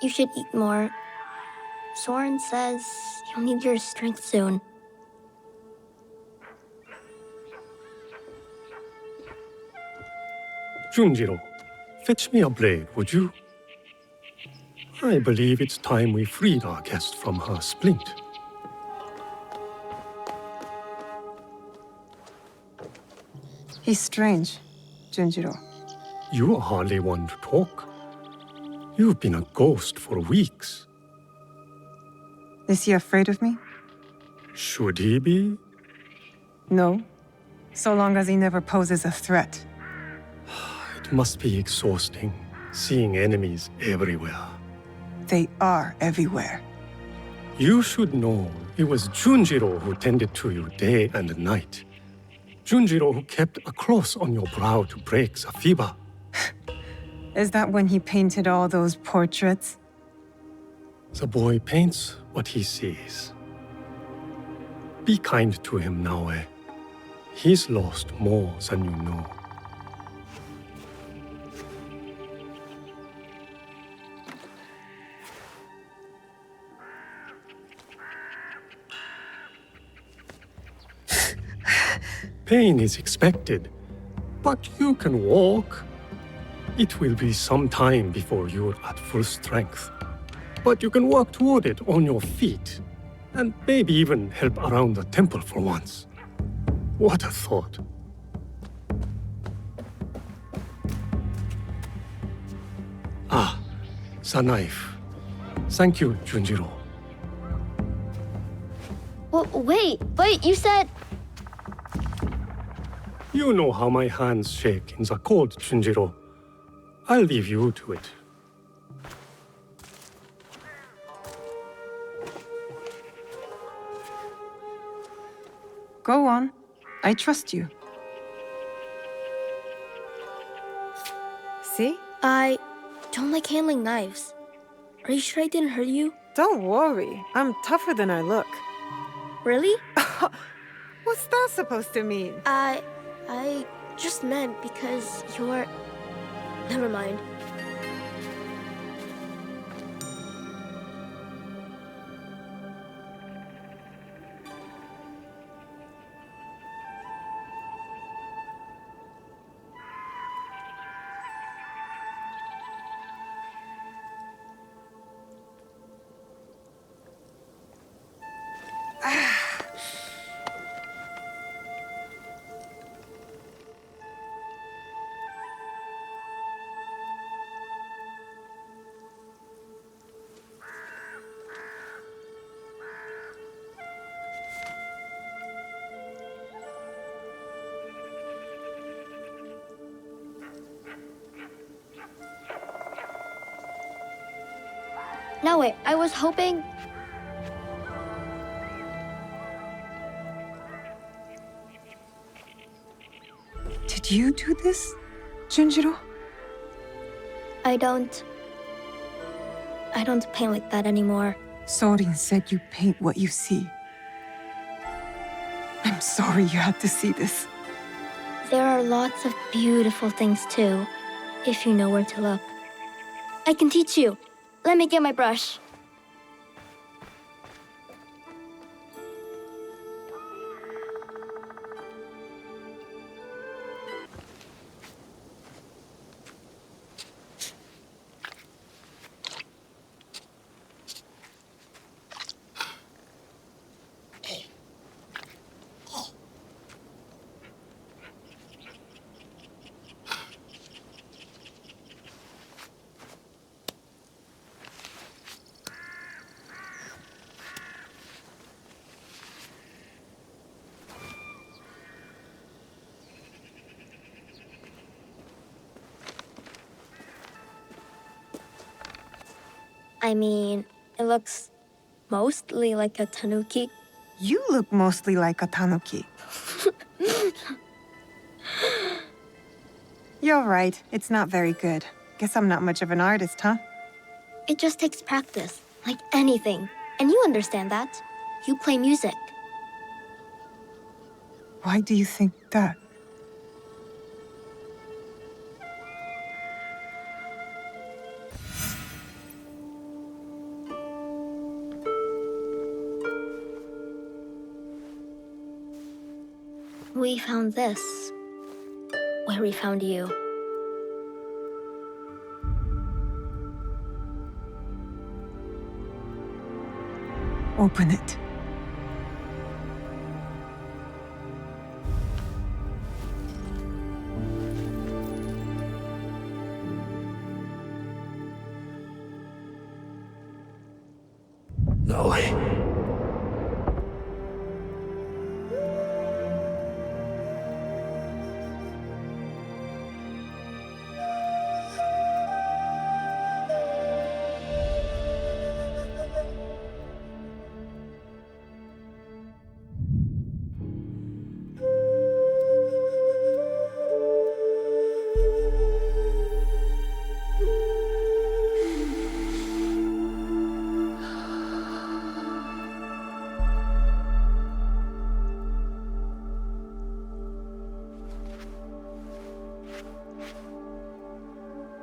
Speaker 18: should eat more. Soren says you'll need your strength soon.
Speaker 17: Junjiro, fetch me a blade, would you? I believe it's time we freed our guest from her splint.
Speaker 5: He's strange, Junjiro.
Speaker 17: You are hardly one to talk. You've been a ghost for weeks.
Speaker 5: Is he afraid of me?
Speaker 17: Should he be?
Speaker 5: No. So long as he never poses a threat.
Speaker 17: It must be exhausting, seeing enemies everywhere.
Speaker 5: They are everywhere.
Speaker 17: You should know it was Junjiro who tended to you day and night. Junjiro who kept a cross on your brow to break the fever.
Speaker 5: Is that when he painted all those portraits?
Speaker 17: The boy paints what he sees. Be kind to him, Naoe. He's lost more than you know. Pain is expected, but you can walk. It will be some time before you're at full strength. But you can walk toward it on your feet, and maybe even help around the temple for once. What a thought. Ah, the knife. Thank you, Junjiro.
Speaker 18: Wait, you said...
Speaker 17: You know how my hands shake in the cold, Junjiro. I'll leave you to it.
Speaker 19: Go on. I trust you.
Speaker 5: See?
Speaker 18: I don't like handling knives. Are you sure I didn't hurt you?
Speaker 5: Don't worry. I'm tougher than I look.
Speaker 18: Really?
Speaker 5: What's that supposed to mean?
Speaker 18: I just meant because you're... Never mind. No, wait, I was hoping...
Speaker 19: Did you do this, Junjiro?
Speaker 18: I don't paint like that anymore.
Speaker 19: Sorin said you paint what you see. I'm sorry you had to see this.
Speaker 18: There are lots of beautiful things too, if you know where to look. I can teach you. Let me get my brush. I mean, it looks mostly like a tanuki.
Speaker 19: You look mostly like a tanuki. You're right, it's not very good. Guess I'm not much of an artist, huh?
Speaker 18: It just takes practice, like anything. And you understand that. You play music.
Speaker 19: Why do you think that?
Speaker 18: We found this, where we found you.
Speaker 19: Open it.
Speaker 9: No way.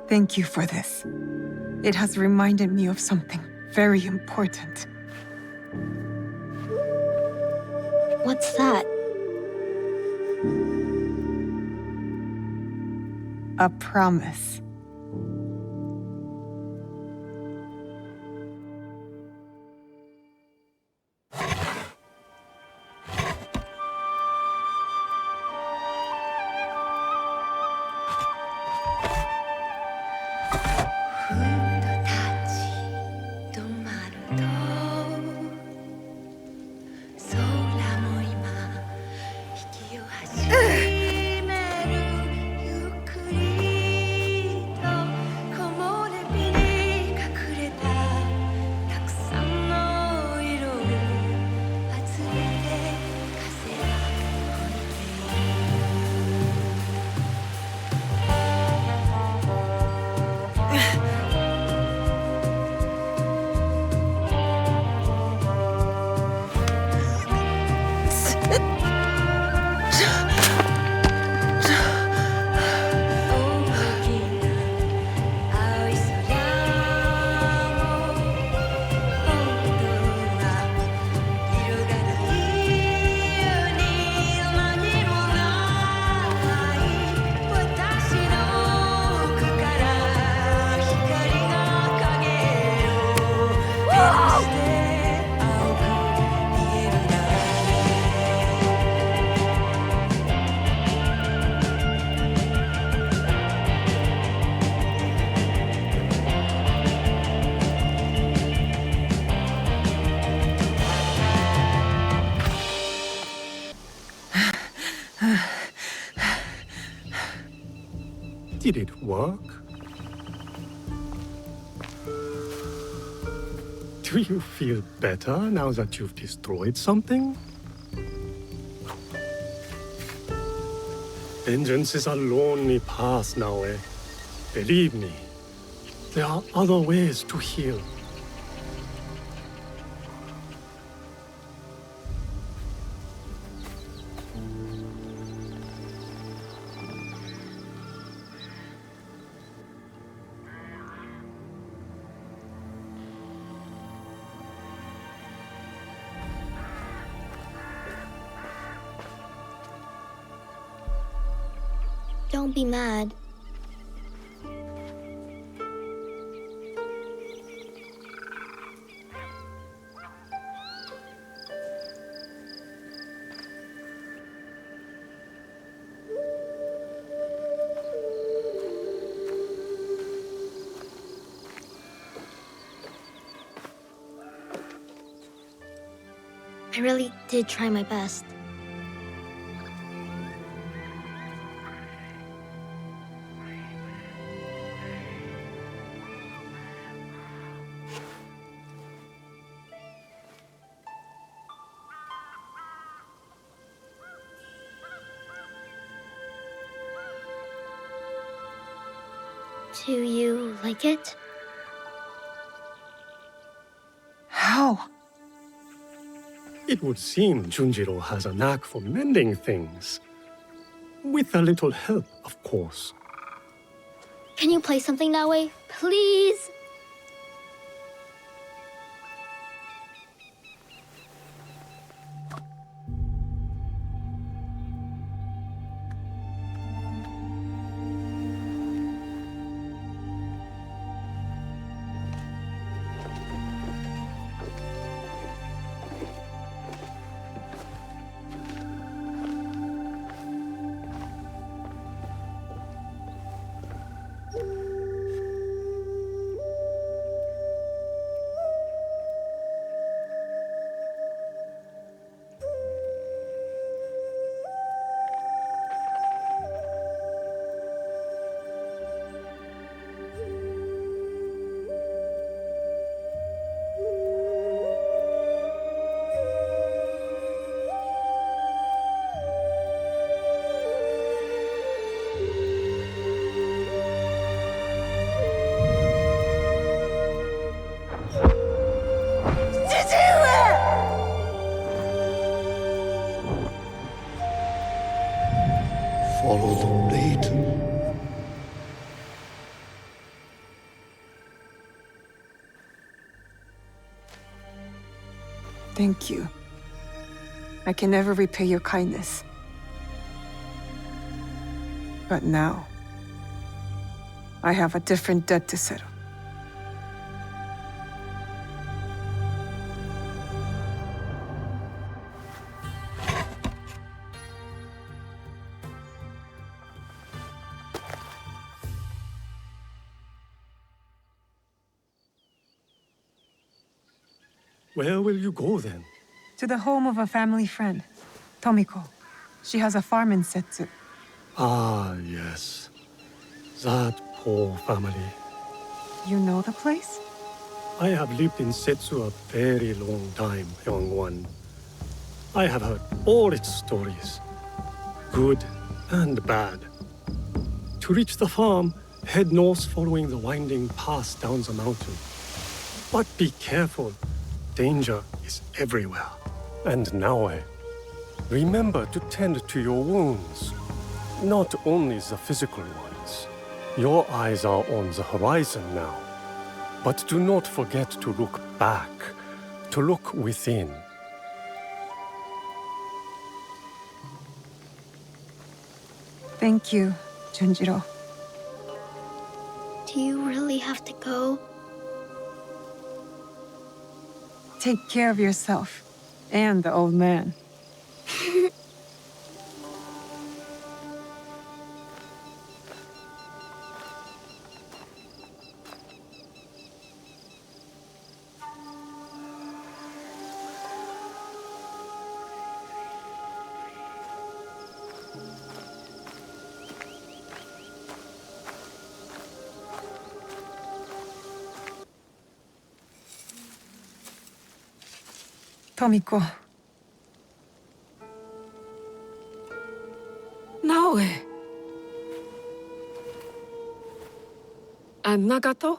Speaker 19: Thank you for this. It has reminded me of something very important.
Speaker 18: What's that?
Speaker 19: A promise.
Speaker 17: Did it work? Do you feel better now that you've destroyed something? Vengeance is a lonely path now, eh? Believe me, there are other ways to heal.
Speaker 18: Don't be mad. I really did try my best. Do you like it?
Speaker 19: How?
Speaker 17: It would seem Junjiro has a knack for mending things. With a little help, of course.
Speaker 18: Can you play something that way? Please?
Speaker 4: Follow the blade.
Speaker 19: Thank you. I can never repay your kindness. But now, I have a different debt to settle.
Speaker 17: Where will you go then?
Speaker 19: To the home of a family friend, Tomiko. She has a farm in Setsu.
Speaker 17: Ah, yes. That poor family.
Speaker 19: You know the place?
Speaker 17: I have lived in Setsu a very long time, young one. I have heard all its stories, good and bad. To reach the farm, head north following the winding path down the mountain. But be careful. Danger is everywhere. And now, remember to tend to your wounds. Not only the physical ones. Your eyes are on the horizon now. But do not forget to look back, to look within.
Speaker 19: Thank you, Junjiro.
Speaker 18: Do you really have to go?
Speaker 19: Take care of yourself and the old man. Tomiko.
Speaker 7: Naoe. And Nagato?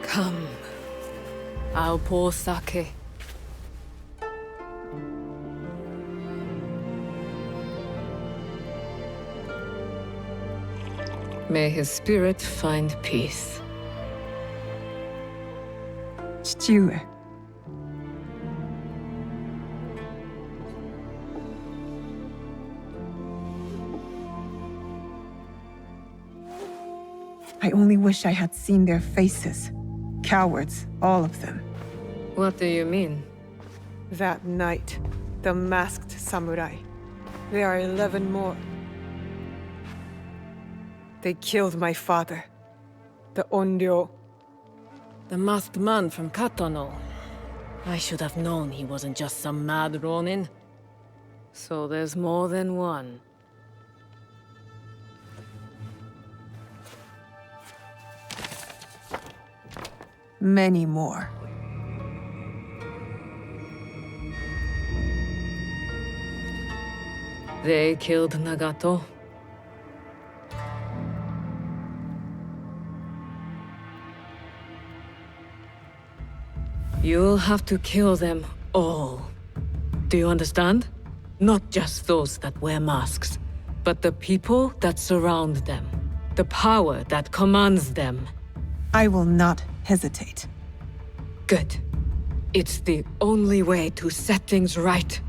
Speaker 7: Come. I'll pour sake. May his spirit find peace.
Speaker 19: 父上。I only wish I had seen their faces. Cowards, all of them.
Speaker 7: What do you mean?
Speaker 5: That night, the masked samurai. There are 11 more. They killed my father. The Onryo.
Speaker 7: The masked man from Katano. I should have known he wasn't just some mad ronin. So there's more than one.
Speaker 19: Many more.
Speaker 7: They killed Nagato. You'll have to kill them all. Do you understand? Not just those that wear masks, but the people that surround them. The power that commands them.
Speaker 19: I will not hesitate.
Speaker 7: Good. It's the only way to set things right.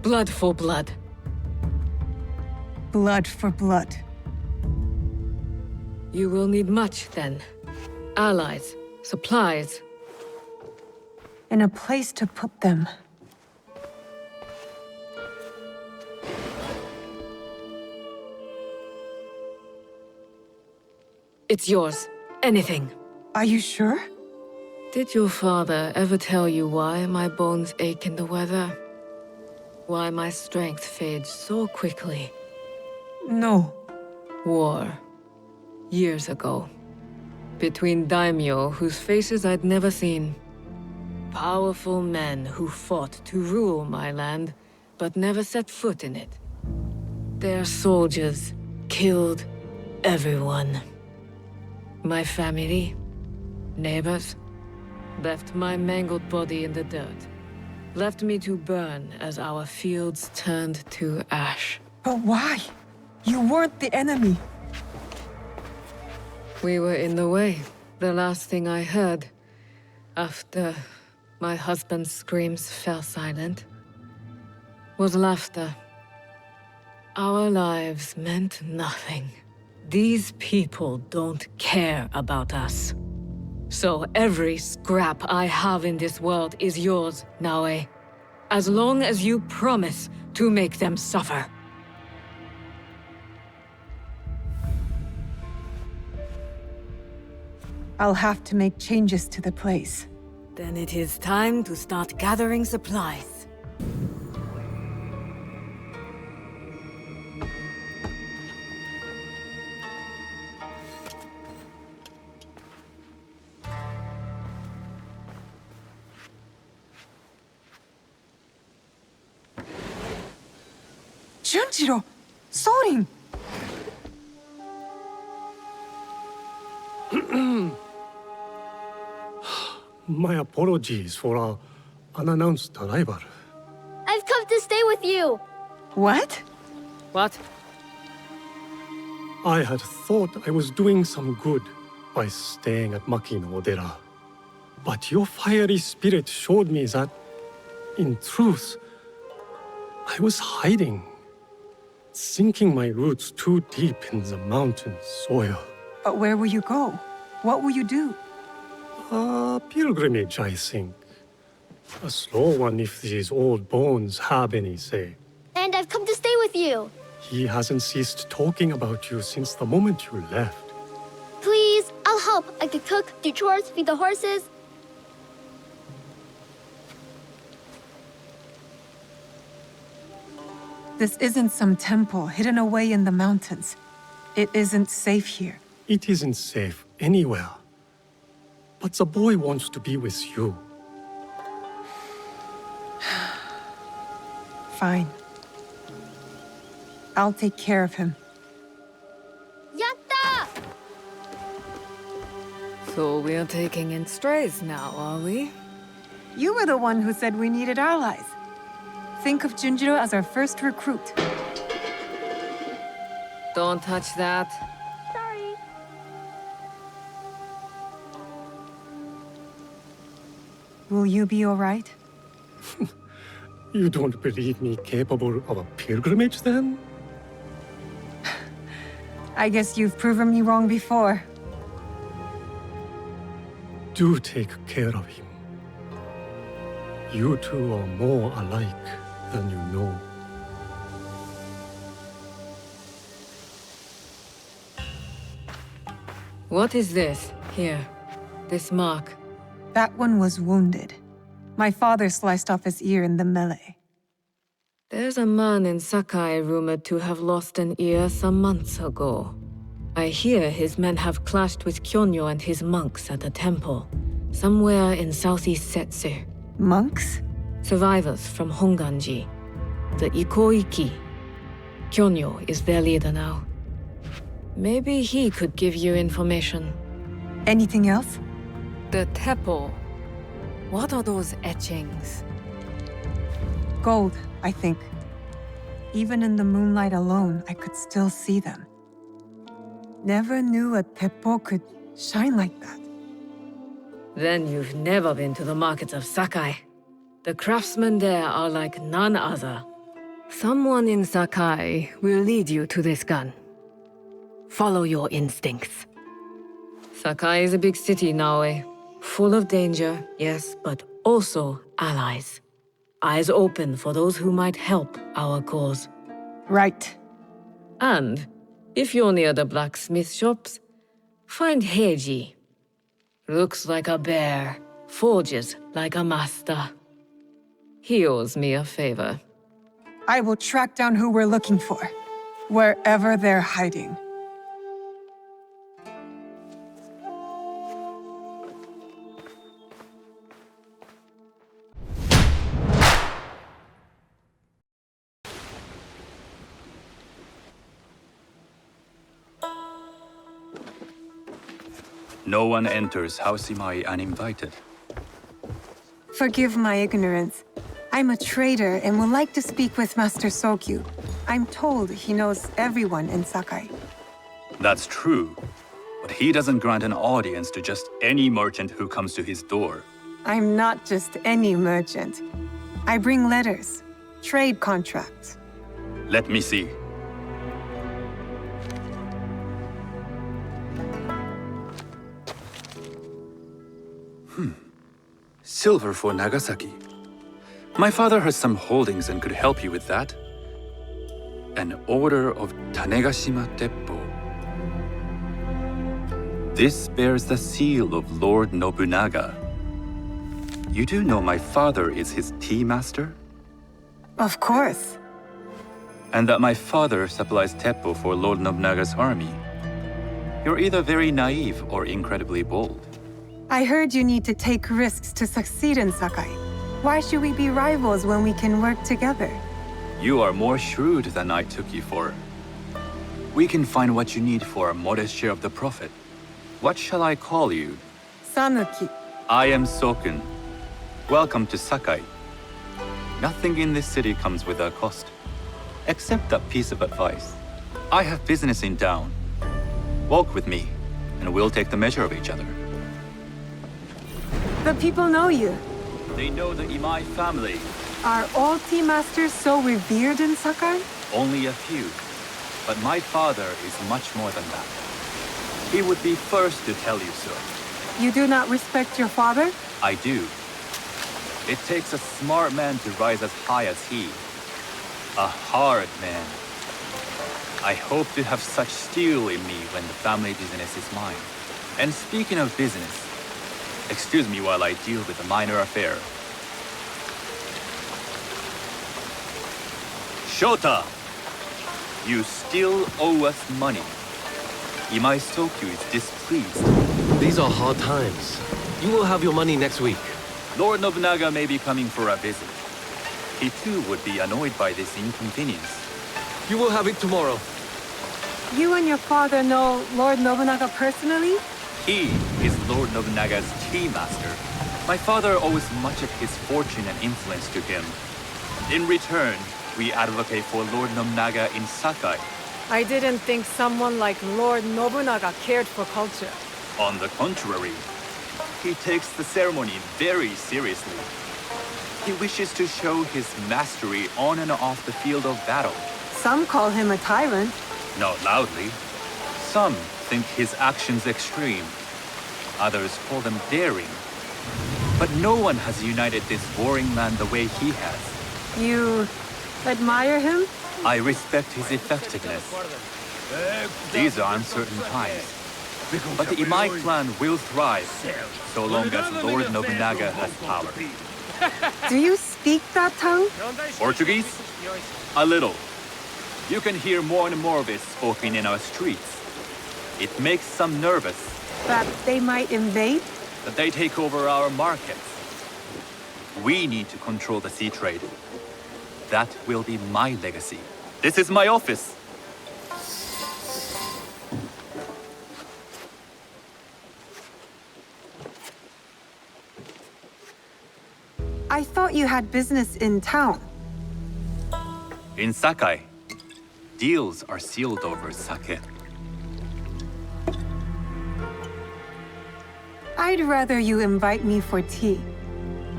Speaker 7: Blood for blood.
Speaker 19: Blood for blood.
Speaker 7: You will need much, then. Allies, supplies.
Speaker 19: And a place to put them.
Speaker 7: It's yours. Anything.
Speaker 19: Are you sure?
Speaker 7: Did your father ever tell you why my bones ache in the weather? Why my strength fades so quickly?
Speaker 19: No.
Speaker 7: War. Years ago. Between daimyo whose faces I'd never seen. Powerful men who fought to rule my land, but never set foot in it. Their soldiers killed everyone. My family, neighbors, left my mangled body in the dirt. Left me to burn as our fields turned to ash.
Speaker 19: But why? You weren't the enemy.
Speaker 7: We were in the way. The last thing I heard, after my husband's screams fell silent, was laughter. Our lives meant nothing. These people don't care about us. So every scrap I have in this world is yours, Naoe. As long as you promise to make them suffer.
Speaker 19: I'll have to make changes to the place.
Speaker 7: Then it is time to start gathering supplies.
Speaker 19: Junjiro! Sorin!
Speaker 17: My apologies for our unannounced arrival.
Speaker 18: I've come to stay with you.
Speaker 19: What?
Speaker 7: What?
Speaker 17: I had thought I was doing some good by staying at Makino Odera. But your fiery spirit showed me that, in truth, I was hiding, sinking my roots too deep in the mountain soil.
Speaker 19: But where will you go? What will you do?
Speaker 17: A pilgrimage, I think. A slow one if these old bones have any say.
Speaker 18: And I've come to stay with you.
Speaker 17: He hasn't ceased talking about you since the moment you left.
Speaker 18: Please, I'll help. I could cook, do chores, feed the horses.
Speaker 19: This isn't some temple hidden away in the mountains. It isn't safe here.
Speaker 17: It isn't safe anywhere. But the boy wants to be with you.
Speaker 19: Fine. I'll take care of him.
Speaker 18: Yatta!
Speaker 7: So we're taking in strays now, are we?
Speaker 19: You were the one who said we needed allies. Think of Junjiro as our first recruit.
Speaker 7: Don't touch that.
Speaker 18: Sorry.
Speaker 19: Will you be all right?
Speaker 17: You don't believe me capable of a pilgrimage, then?
Speaker 19: I guess you've proven me wrong before.
Speaker 17: Do take care of him. You two are more alike than you know.
Speaker 7: What is this? Here. This mark.
Speaker 19: That one was wounded. My father sliced off his ear in the melee.
Speaker 7: There's a man in Sakai rumored to have lost an ear some months ago. I hear his men have clashed with Kyonyo and his monks at a temple, somewhere in southeast Setsu.
Speaker 19: Monks?
Speaker 7: Survivors from Honganji, the Ikoiki. Kyonyo is their leader now. Maybe he could give you information.
Speaker 19: Anything else?
Speaker 7: The Teppo. What are those etchings?
Speaker 19: Gold, I think. Even in the moonlight alone, I could still see them. Never knew a teppo could shine like that.
Speaker 7: Then you've never been to the markets of Sakai. The craftsmen there are like none other. Someone in Sakai will lead you to this gun. Follow your instincts. Sakai is a big city, Naoe. Full of danger, yes, but also allies. Eyes open for those who might help our cause.
Speaker 19: Right.
Speaker 7: And, if you're near the blacksmith shops, find Heiji. Looks like a bear, forges like a master. He owes me a favor.
Speaker 19: I will track down who we're looking for, wherever they're hiding.
Speaker 20: No one enters House Imai uninvited.
Speaker 19: Forgive my ignorance. I'm a trader and would like to speak with Master Sokyu. I'm told he knows everyone in Sakai.
Speaker 20: That's true, but he doesn't grant an audience to just any merchant who comes to his door.
Speaker 19: I'm not just any merchant. I bring letters, trade contracts.
Speaker 20: Let me see. Silver for Nagasaki. My father has some holdings and could help you with that. An order of Tanegashima Teppo. This bears the seal of Lord Nobunaga. You do know my father is his tea master?
Speaker 19: Of course.
Speaker 20: And that my father supplies Teppo for Lord Nobunaga's army. You're either very naive or incredibly bold.
Speaker 19: I heard you need to take risks to succeed in Sakai. Why should we be rivals when we can work together?
Speaker 20: You are more shrewd than I took you for. We can find what you need for a modest share of the profit. What shall I call you?
Speaker 19: Sanuki.
Speaker 20: I am Sokun. Welcome to Sakai. Nothing in this city comes without cost. Except that piece of advice. I have business in town. Walk with me, and we'll take the measure of each other.
Speaker 19: The people know you.
Speaker 20: They know the Imai family.
Speaker 19: Are all tea masters so revered in Sakai?
Speaker 20: Only a few. But my father is much more than that. He would be first to tell you so.
Speaker 19: You do not respect your father?
Speaker 20: I do. It takes a smart man to rise as high as he. A hard man. I hope to have such steel in me when the family business is mine. And speaking of business, excuse me while I deal with a minor affair. Shota! You still owe us money. Imai Sokyu is displeased.
Speaker 16: These are hard times.
Speaker 21: You will have your money next week.
Speaker 20: Lord Nobunaga may be coming for a visit. He too would be annoyed by this inconvenience.
Speaker 21: You will have it tomorrow.
Speaker 19: You and your father know Lord Nobunaga personally?
Speaker 20: He is Lord Nobunaga's tea master. My father owes much of his fortune and influence to him. In return, we advocate for Lord Nobunaga in Sakai.
Speaker 5: I didn't think someone like Lord Nobunaga cared for culture.
Speaker 20: On the contrary, he takes the ceremony very seriously. He wishes to show his mastery on and off the field of battle.
Speaker 19: Some call him a tyrant.
Speaker 20: Not loudly. Some think his actions extreme. Others call them daring. But no one has united this warring land the way he has.
Speaker 19: You admire him?
Speaker 20: I respect his effectiveness. These are uncertain times. But the Imai clan will thrive, so long as Lord Nobunaga has power.
Speaker 19: Do you speak that tongue?
Speaker 20: Portuguese? A little. You can hear more and more of it spoken in our streets. It makes some nervous.
Speaker 19: That they might invade?
Speaker 20: That they take over our markets. We need to control the sea trade. That will be my legacy. This is my office.
Speaker 19: I thought you had business in town.
Speaker 20: In Sakai, deals are sealed over sake.
Speaker 19: I'd rather you invite me for tea.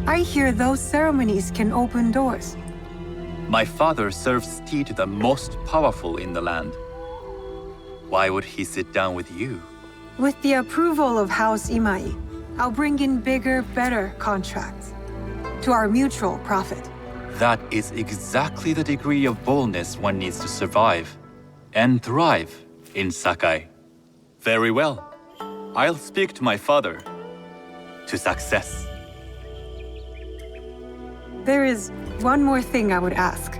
Speaker 19: I hear those ceremonies can open doors.
Speaker 20: My father serves tea to the most powerful in the land. Why would he sit down with you?
Speaker 19: With the approval of House Imai, I'll bring in bigger, better contracts. To our mutual profit.
Speaker 20: That is exactly the degree of boldness one needs to survive and thrive in Sakai. Very well. I'll speak to my father. To success.
Speaker 19: There is one more thing I would ask.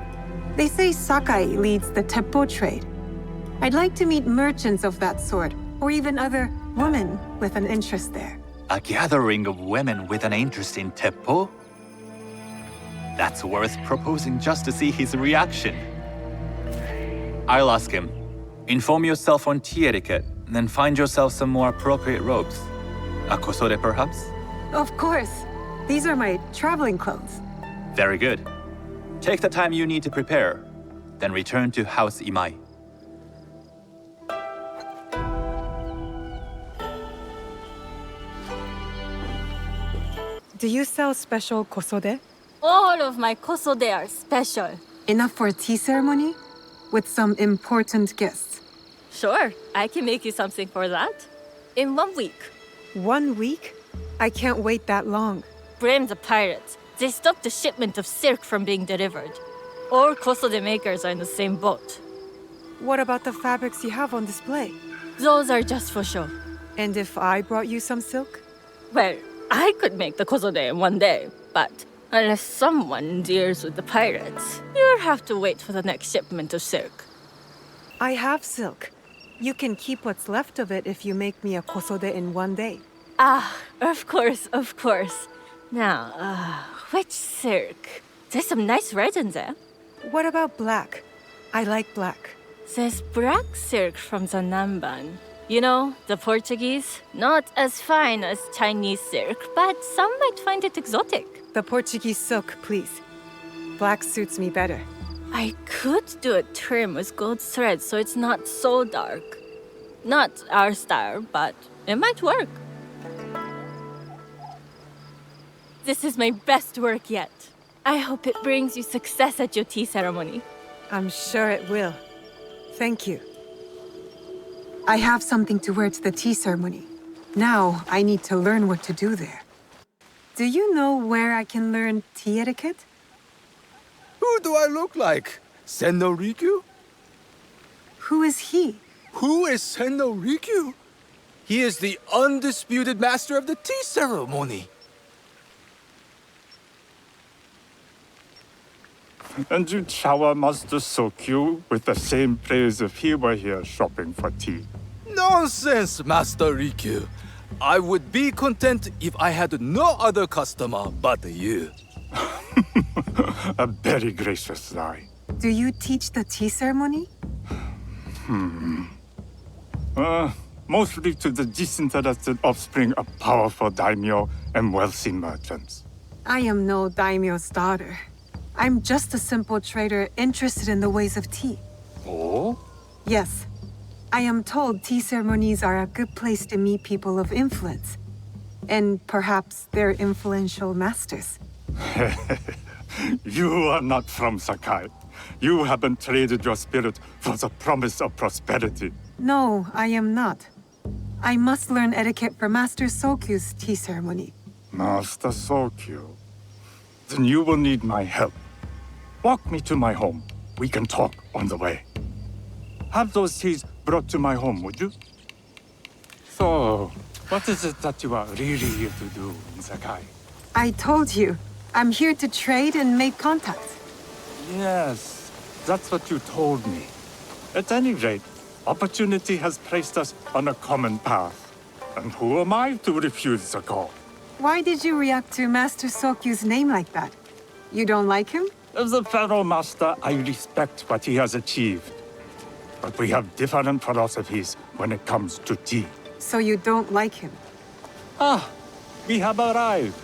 Speaker 19: They say Sakai leads the teppo trade. I'd like to meet merchants of that sort, or even other women with an interest there.
Speaker 20: A gathering of women with an interest in teppo? That's worth proposing just to see his reaction. I'll ask him. Inform yourself on tea etiquette, then find yourself some more appropriate robes. A kosode, perhaps?
Speaker 19: Of course. These are my traveling clothes.
Speaker 20: Very good. Take the time you need to prepare, then return to House Imai.
Speaker 5: Do you sell special kosode?
Speaker 22: All of my kosode are special.
Speaker 19: Enough for a tea ceremony? With some important guests?
Speaker 22: Sure, I can make you something for that. In 1 week.
Speaker 5: 1 week? I can't wait that long.
Speaker 22: Blame the pirates. They stopped the shipment of silk from being delivered. All kosode makers are in the same boat.
Speaker 5: What about the fabrics you have on display?
Speaker 22: Those are just for show.
Speaker 5: And if I brought you some silk?
Speaker 22: Well, I could make the kosode in 1 day, but unless someone deals with the pirates, you'll have to wait for the next shipment of silk.
Speaker 5: I have silk. You can keep what's left of it if you make me a kosode in 1 day.
Speaker 22: Ah, of course, of course. Now, which silk? There's some nice red in there.
Speaker 5: What about black? I like black.
Speaker 22: There's black silk from the Namban. You know, the Portuguese. Not as fine as Chinese silk, but some might find it exotic.
Speaker 5: The Portuguese silk, please. Black suits me better.
Speaker 22: I could do a trim with gold thread so it's not so dark. Not our style, but it might work. This is my best work yet. I hope it brings you success at your tea ceremony.
Speaker 5: I'm sure it will. Thank you.
Speaker 19: I have something to wear to the tea ceremony. Now I need to learn what to do there. Do you know where I can learn tea etiquette?
Speaker 23: Who do I look like? Senno Rikyu?
Speaker 19: Who is he?
Speaker 23: Who is Senno Rikyu? He is the undisputed master of the tea ceremony.
Speaker 11: And you shower Master Sokyu with the same praise if he were here shopping for tea.
Speaker 23: Nonsense, Master Rikyu. I would be content if I had no other customer but you.
Speaker 2: A very gracious lie.
Speaker 19: Do you teach the tea ceremony?
Speaker 2: Mostly to the disinterested offspring of powerful daimyo and wealthy merchants.
Speaker 19: I am no daimyo's daughter. I'm just a simple trader interested in the ways of tea.
Speaker 2: Oh?
Speaker 19: Yes. I am told tea ceremonies are a good place to meet people of influence. And perhaps their influential masters.
Speaker 2: You are not from Sakai. You haven't traded your spirit for the promise of prosperity.
Speaker 19: No, I am not. I must learn etiquette for Master Sokyu's tea ceremony.
Speaker 2: Master Sokyu. Then you will need my help. Walk me to my home. We can talk on the way. Have those teas brought to my home, would you? So, what is it that you are really here to do in Sakai?
Speaker 19: I told you. I'm here to trade and make contacts.
Speaker 2: Yes, that's what you told me. At any rate, opportunity has placed us on a common path. And who am I to refuse the call?
Speaker 19: Why did you react to Master Sokyu's name like that? You don't like him?
Speaker 2: As a Pharaoh Master, I respect what he has achieved. But we have different philosophies when it comes to tea.
Speaker 19: So you don't like him?
Speaker 2: Ah, we have arrived.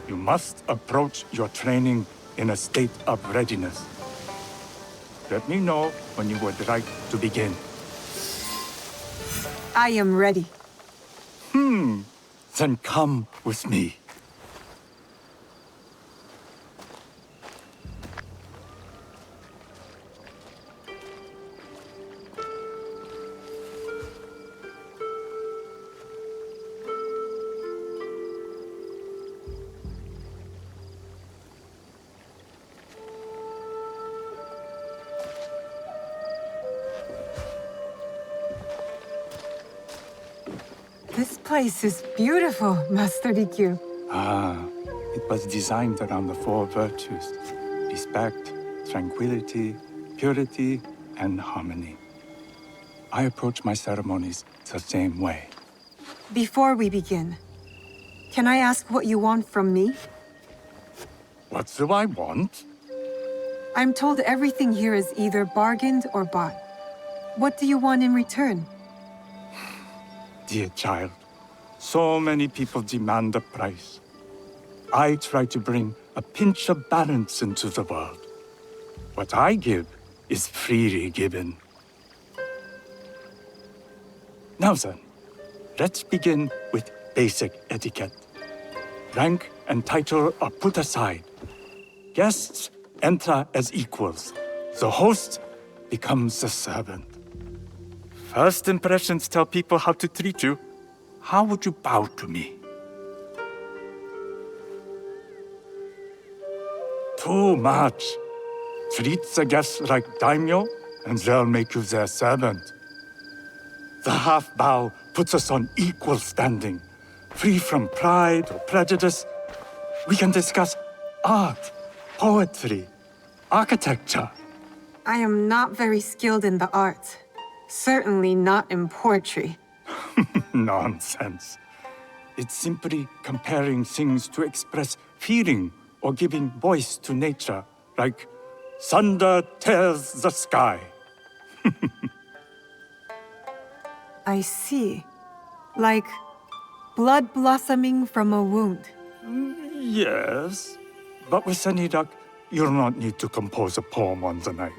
Speaker 2: You must approach your training in a state of readiness. Let me know when you would like to begin.
Speaker 19: I am ready.
Speaker 2: Then come with me.
Speaker 19: This place is beautiful, Master Rikyu.
Speaker 2: It was designed around the four virtues: respect, tranquility, purity, and harmony. I approach my ceremonies the same way.
Speaker 19: Before we begin, can I ask what you want from me?
Speaker 2: What do I want?
Speaker 19: I'm told everything here is either bargained or bought. What do you want in return?
Speaker 2: Dear child, so many people demand a price. I try to bring a pinch of balance into the world. What I give is freely given. Now then, let's begin with basic etiquette. Rank and title are put aside. Guests enter as equals. The host becomes the servant. First impressions tell people how to treat you. How would you bow to me? Too much. Treat the guests like daimyo, and they'll make you their servant. The half bow puts us on equal standing, free from pride or prejudice. We can discuss art, poetry, architecture.
Speaker 19: I am not very skilled in the arts. Certainly not in poetry.
Speaker 2: Nonsense. It's simply comparing things to express feeling or giving voice to nature, like thunder tears the sky.
Speaker 19: I see. Like blood blossoming from a wound.
Speaker 2: Yes, but with any luck, you'll not need to compose a poem on the night.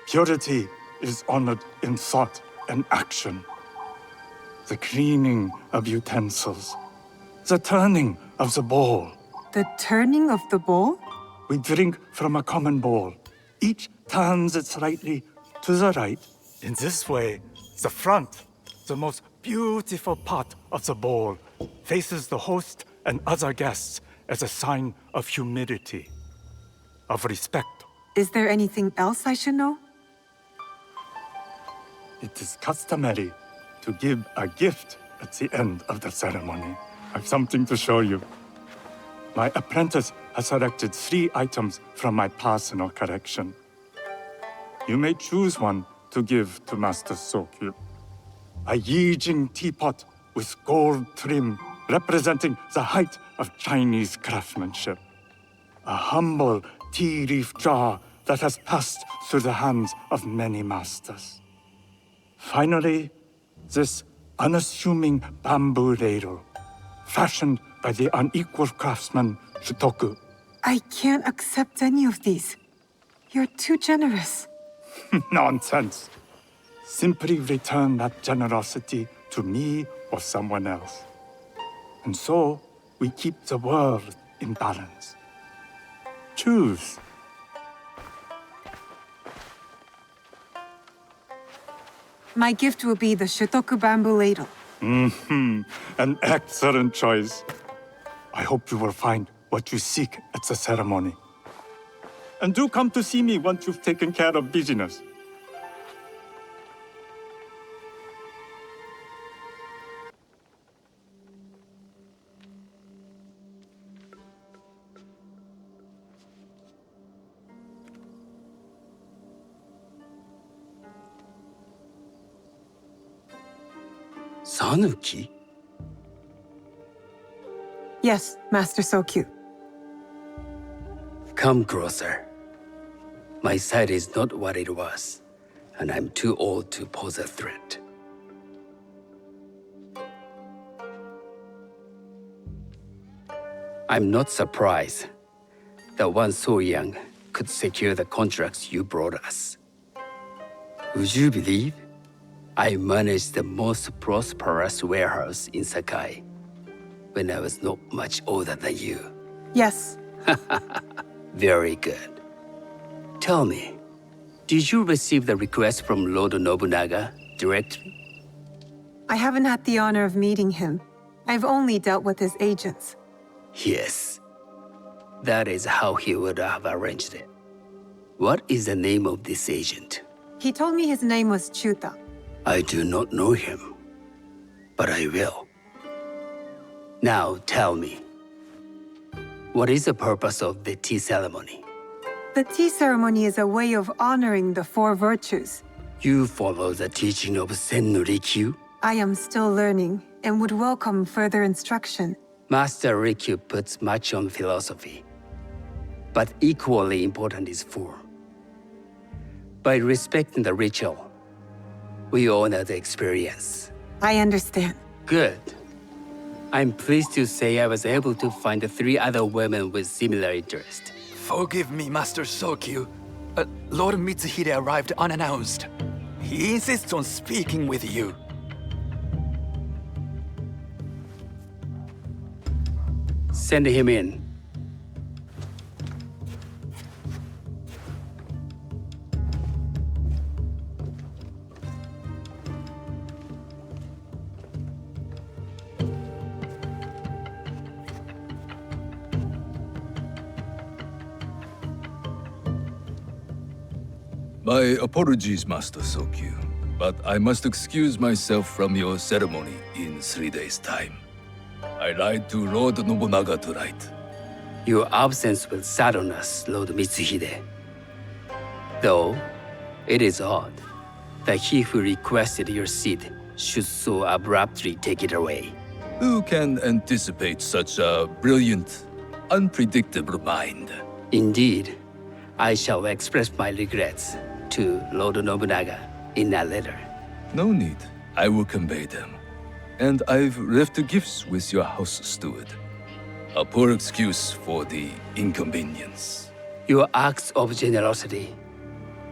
Speaker 2: Purity is honored in thought and action. The cleaning of utensils, the turning of the bowl.
Speaker 19: The turning of the bowl?
Speaker 2: We drink from a common bowl. Each turns it slightly to the right. In this way, the front, the most beautiful part of the bowl, faces the host and other guests as a sign of humility, of respect.
Speaker 19: Is there anything else I should know?
Speaker 2: It is customary to give a gift at the end of the ceremony. I've something to show you. My apprentice has selected 3 items from my personal collection. You may choose one to give to Master Sokyu. A Yijing teapot with gold trim representing the height of Chinese craftsmanship. A humble tea leaf jar that has passed through the hands of many masters. Finally, this unassuming bamboo ladle, fashioned by the unequal craftsman Shutoku.
Speaker 19: I can't accept any of these. You're too generous.
Speaker 2: Nonsense. Simply return that generosity to me or someone else. And so, we keep the world in balance. Choose.
Speaker 19: My gift will be the Shutoku bamboo ladle.
Speaker 2: An excellent choice. I hope you will find what you seek at the ceremony. And do come to see me once you've taken care of business.
Speaker 3: Sanuki?
Speaker 19: Yes, Master Sokyu.
Speaker 3: Come closer. My sight is not what it was, and I'm too old to pose a threat. I'm not surprised that one so young could secure the contracts you brought us. Would you believe I managed the most prosperous warehouse in Sakai when I was not much older than you?
Speaker 19: Yes.
Speaker 3: Very good. Tell me, did you receive the request from Lord Nobunaga directly?
Speaker 19: I haven't had the honor of meeting him. I've only dealt with his agents.
Speaker 3: Yes. That is how he would have arranged it. What is the name of this agent?
Speaker 19: He told me his name was Chuta.
Speaker 3: I do not know him, but I will. Now tell me, what is the purpose of the tea ceremony?
Speaker 19: The tea ceremony is a way of honoring the four virtues.
Speaker 3: You follow the teaching of Sen no Rikyu?
Speaker 19: I am still learning and would welcome further instruction.
Speaker 3: Master Rikyu puts much on philosophy, but equally important is form. By respecting the ritual, we honor the experience.
Speaker 19: I understand.
Speaker 3: Good. I'm pleased to say I was able to find 3 other women with similar interest.
Speaker 8: Forgive me, Master Sokyu. Lord Mitsuhide arrived unannounced. He insists on speaking with you.
Speaker 3: Send him in.
Speaker 10: My apologies, Master Sokyu, but I must excuse myself from your ceremony in 3 days' time. I lied to Lord Nobunaga tonight.
Speaker 3: Your absence will sadden us, Lord Mitsuhide. Though, it is odd that he who requested your seat should so abruptly take it away.
Speaker 10: Who can anticipate such a brilliant, unpredictable mind?
Speaker 3: Indeed, I shall express my regrets to Lord Nobunaga in a letter.
Speaker 10: No need. I will convey them. And I've left the gifts with your house steward. A poor excuse for the inconvenience.
Speaker 3: Your acts of generosity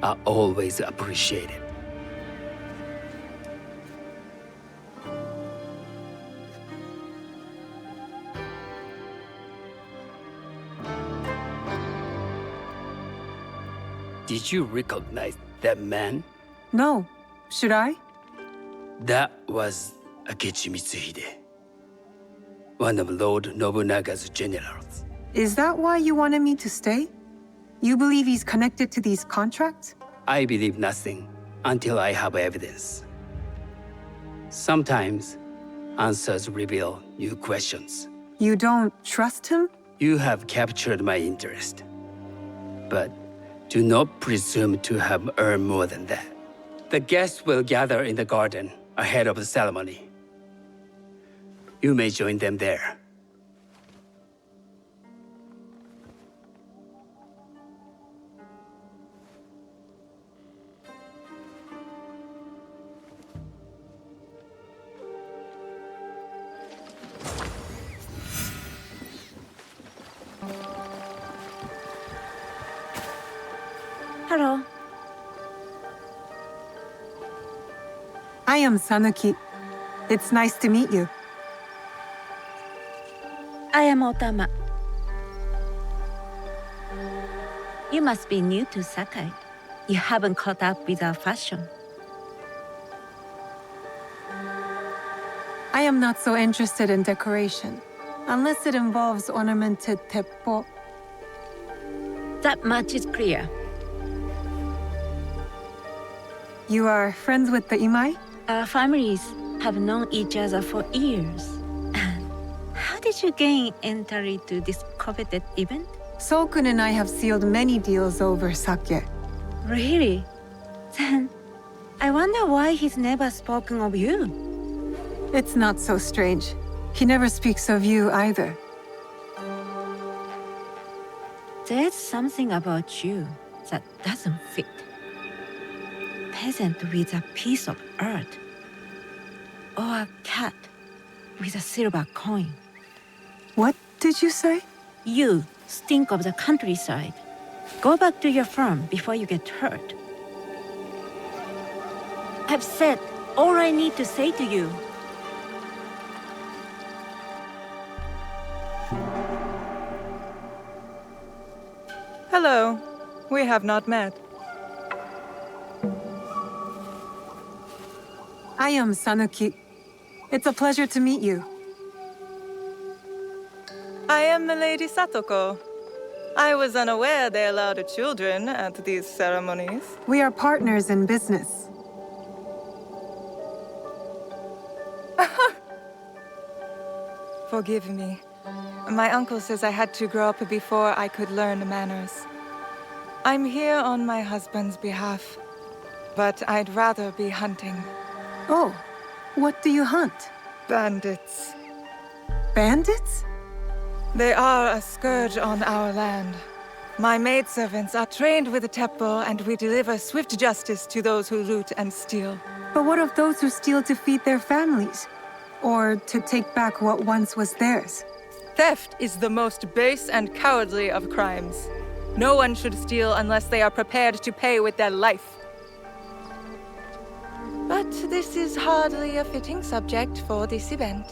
Speaker 3: are always appreciated. Did you recognize that man?
Speaker 19: No. Should I?
Speaker 3: That was Akechi Mitsuhide, one of Lord Nobunaga's generals.
Speaker 19: Is that why you wanted me to stay? You believe he's connected to these contracts?
Speaker 3: I believe nothing until I have evidence. Sometimes, answers reveal new questions.
Speaker 19: You don't trust him?
Speaker 3: You have captured my interest. But do not presume to have earned more than that. The guests will gather in the garden ahead of the ceremony. You may join them there.
Speaker 19: Hello. I am Sanuki. It's nice to meet you.
Speaker 1: I am Otama. You must be new to Sakai. You haven't caught up with our fashion.
Speaker 19: I am not so interested in decoration, unless it involves ornamented teppo.
Speaker 1: That much is clear.
Speaker 19: You are friends with the Imai?
Speaker 1: Our families have known each other for years. How did you gain entry to this coveted event?
Speaker 19: Sokun and I have sealed many deals over sake.
Speaker 1: Really? Then I wonder why he's never spoken of you.
Speaker 19: It's not so strange. He never speaks of you either.
Speaker 1: There's something about you that doesn't fit. Peasant with a piece of earth, or a cat with a silver coin.
Speaker 19: What did you say?
Speaker 1: You stink of the countryside. Go back to your farm before you get hurt. I've said all I need to say to you.
Speaker 14: Hello. We have not met.
Speaker 19: I am Sanuki. It's a pleasure to meet you.
Speaker 14: I am Milady Satoko. I was unaware they allowed children at these ceremonies.
Speaker 19: We are partners in business.
Speaker 14: Forgive me. My uncle says I had to grow up before I could learn manners. I'm here on my husband's behalf, but I'd rather be hunting.
Speaker 19: Oh, what do you hunt?
Speaker 14: Bandits.
Speaker 19: Bandits?
Speaker 14: They are a scourge on our land. My maidservants are trained with the teppo, and we deliver swift justice to those who loot and steal.
Speaker 19: But what of those who steal to feed their families? Or to take back what once was theirs?
Speaker 14: Theft is the most base and cowardly of crimes. No one should steal unless they are prepared to pay with their life. But this is hardly a fitting subject for this event.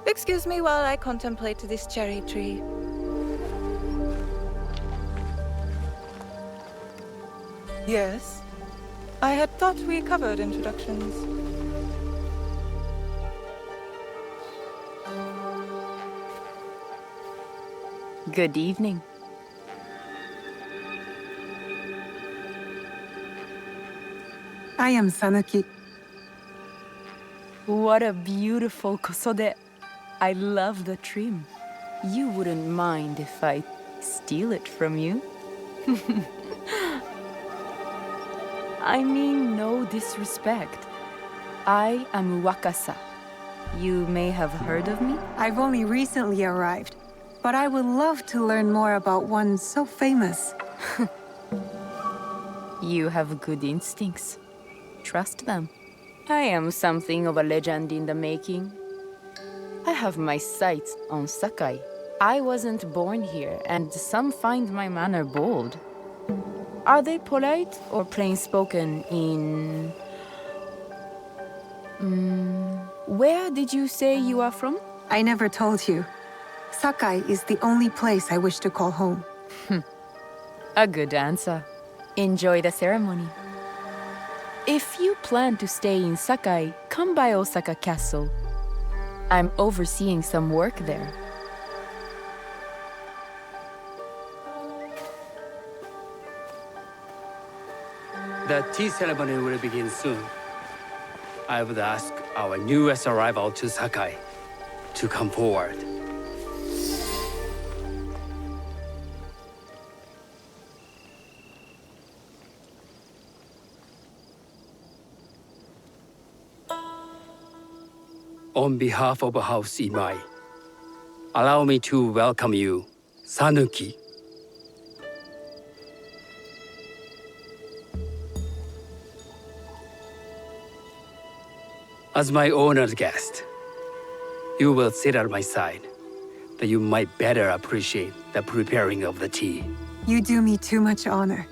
Speaker 14: Excuse me while I contemplate this cherry tree. Yes? I had thought we covered introductions.
Speaker 15: Good evening.
Speaker 19: I am Sanuki.
Speaker 15: What a beautiful kosode. I love the trim. You wouldn't mind if I steal it from you? I mean no disrespect. I am Wakasa. You may have heard of me?
Speaker 19: I've only recently arrived, but I would love to learn more about one so famous.
Speaker 15: You have good instincts. Trust them. I am something of a legend in the making. I have my sights on Sakai. I wasn't born here, and some find my manner bold. Are they polite or plain-spoken in... Where did you say you are from?
Speaker 19: I never told you. Sakai is the only place I wish to call home.
Speaker 15: A good answer. Enjoy the ceremony. If you plan to stay in Sakai, come by Osaka Castle. I'm overseeing some work there.
Speaker 3: The tea ceremony will begin soon. I would ask our newest arrival to Sakai to come forward. On behalf of House Imai, allow me to welcome you, Sanuki. As my honored guest, you will sit at my side, that you might better appreciate the preparing of the tea.
Speaker 19: You do me too much honor.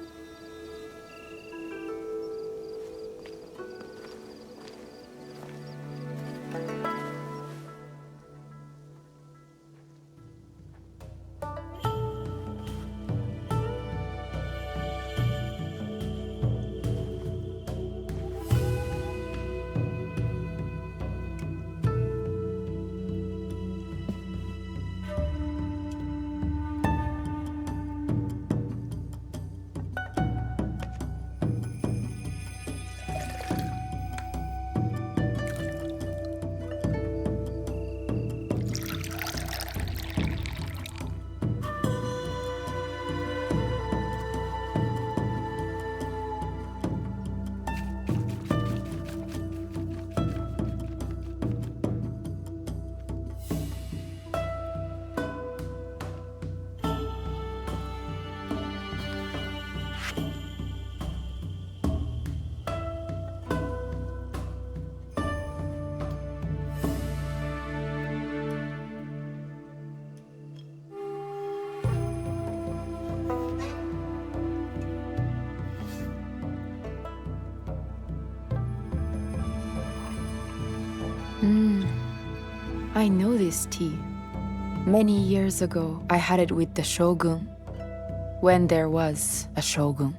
Speaker 15: I know this tea. Many years ago, I had it with the shogun, when there was a shogun.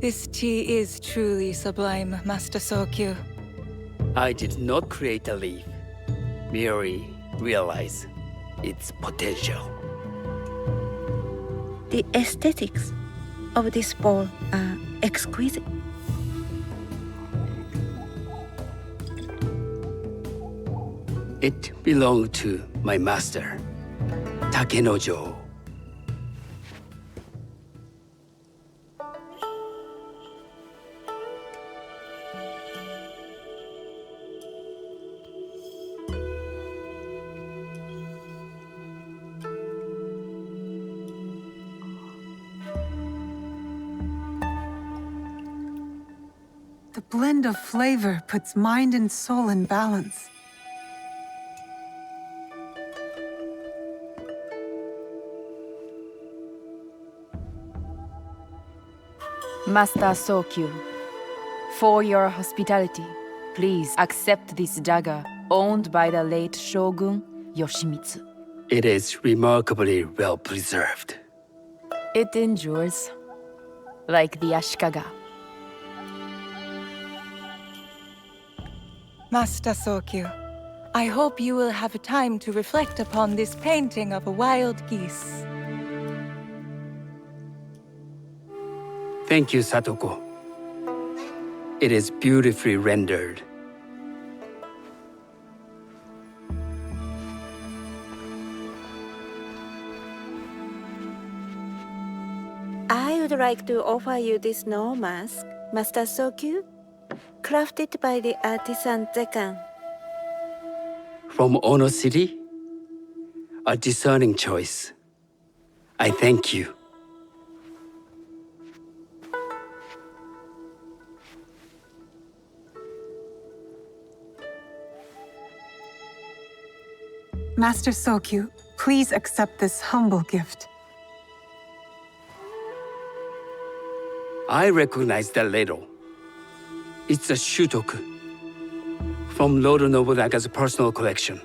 Speaker 14: This tea is truly sublime, Master Sokyu.
Speaker 3: I did not create a leaf, merely realize its potential.
Speaker 1: The aesthetics of this bowl are exquisite.
Speaker 3: It belonged to my master, Takenojo.
Speaker 19: The blend of flavor puts mind and soul in balance.
Speaker 15: Master Sokyu, for your hospitality, please accept this dagger owned by the late Shogun Yoshimitsu.
Speaker 3: It is remarkably well preserved.
Speaker 15: It endures, like the Ashikaga.
Speaker 14: Master Sokyu, I hope you will have time to reflect upon this painting of a wild geese.
Speaker 3: Thank you, Satoko. It is beautifully rendered.
Speaker 1: I would like to offer you this snow mask, Master Sokyu, crafted by the artisan Zekan.
Speaker 3: From Ono City? A discerning choice. I thank you.
Speaker 19: Master Sokyu, please accept this humble gift.
Speaker 3: I recognize that ladle. It's a shutoku from Lord Nobunaga's personal collection.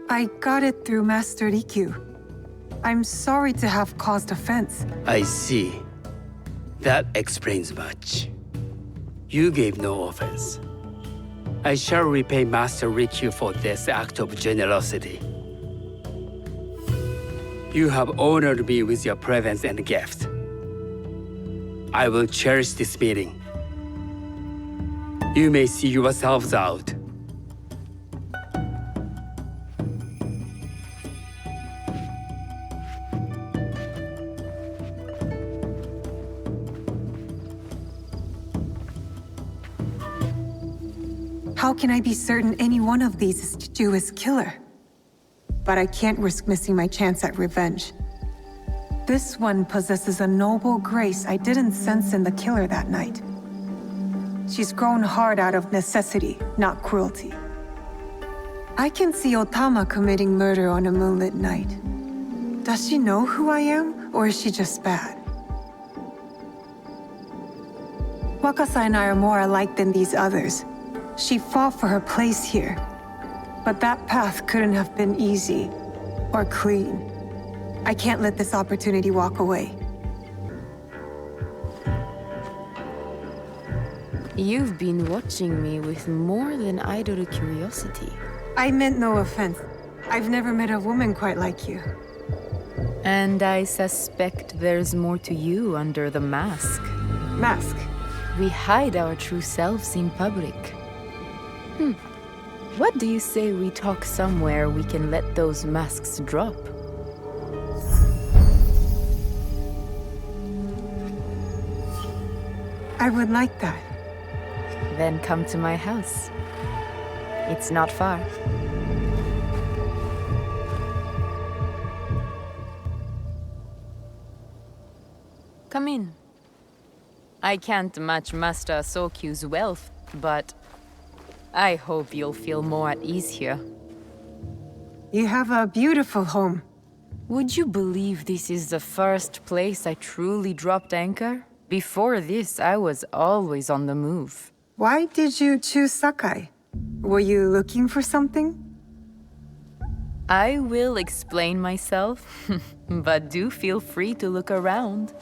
Speaker 19: I got it through Master Rikyu. I'm sorry to have caused offense.
Speaker 3: I see. That explains much. You gave no offense. I shall repay Master Rikyu for this act of generosity. You have honored me with your presence and gift. I will cherish this meeting. You may see yourselves out.
Speaker 19: How can I be certain any one of these is to do his killer? But I can't risk missing my chance at revenge. This one possesses a noble grace I didn't sense in the killer that night. She's grown hard out of necessity, not cruelty. I can see Otama committing murder on a moonlit night. Does she know who I am, or is she just bad? Wakasa and I are more alike than these others. She fought for her place here. But that path couldn't have been easy or clean. I can't let this opportunity walk away.
Speaker 15: You've been watching me with more than idle curiosity.
Speaker 19: I meant no offense. I've never met a woman quite like you.
Speaker 15: And I suspect there's more to you under the mask.
Speaker 19: Mask?
Speaker 15: We hide our true selves in public. What do you say we talk somewhere we can let those masks drop?
Speaker 19: I would like that.
Speaker 15: Then come to my house. It's not far. Come in. I can't match Master Sokyu's wealth, but I hope you'll feel more at ease here.
Speaker 19: You have a beautiful home.
Speaker 15: Would you believe this is the first place I truly dropped anchor? Before this, I was always on the move.
Speaker 19: Why did you choose Sakai? Were you looking for something?
Speaker 15: I will explain myself, but do feel free to look around.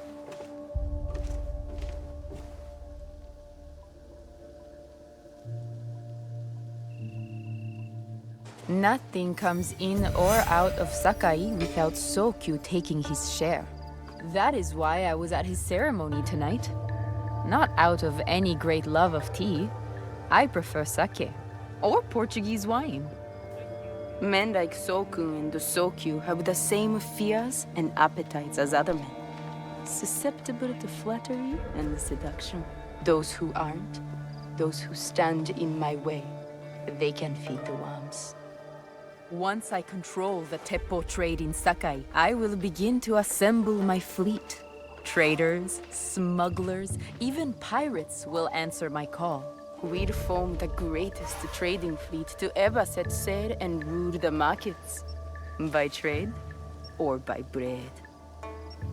Speaker 15: Nothing comes in or out of Sakai without Sokyu taking his share. That is why I was at his ceremony tonight. Not out of any great love of tea. I prefer sake, or Portuguese wine. Men like Soku and Sokyu have the same fears and appetites as other men. Susceptible to flattery and seduction. Those who aren't, those who stand in my way, they can feed the worms. Once I control the Teppo trade in Sakai, I will begin to assemble my fleet. Traders, smugglers, even pirates will answer my call. We'd form the greatest trading fleet to ever set sail and rule the markets. By trade or by bread.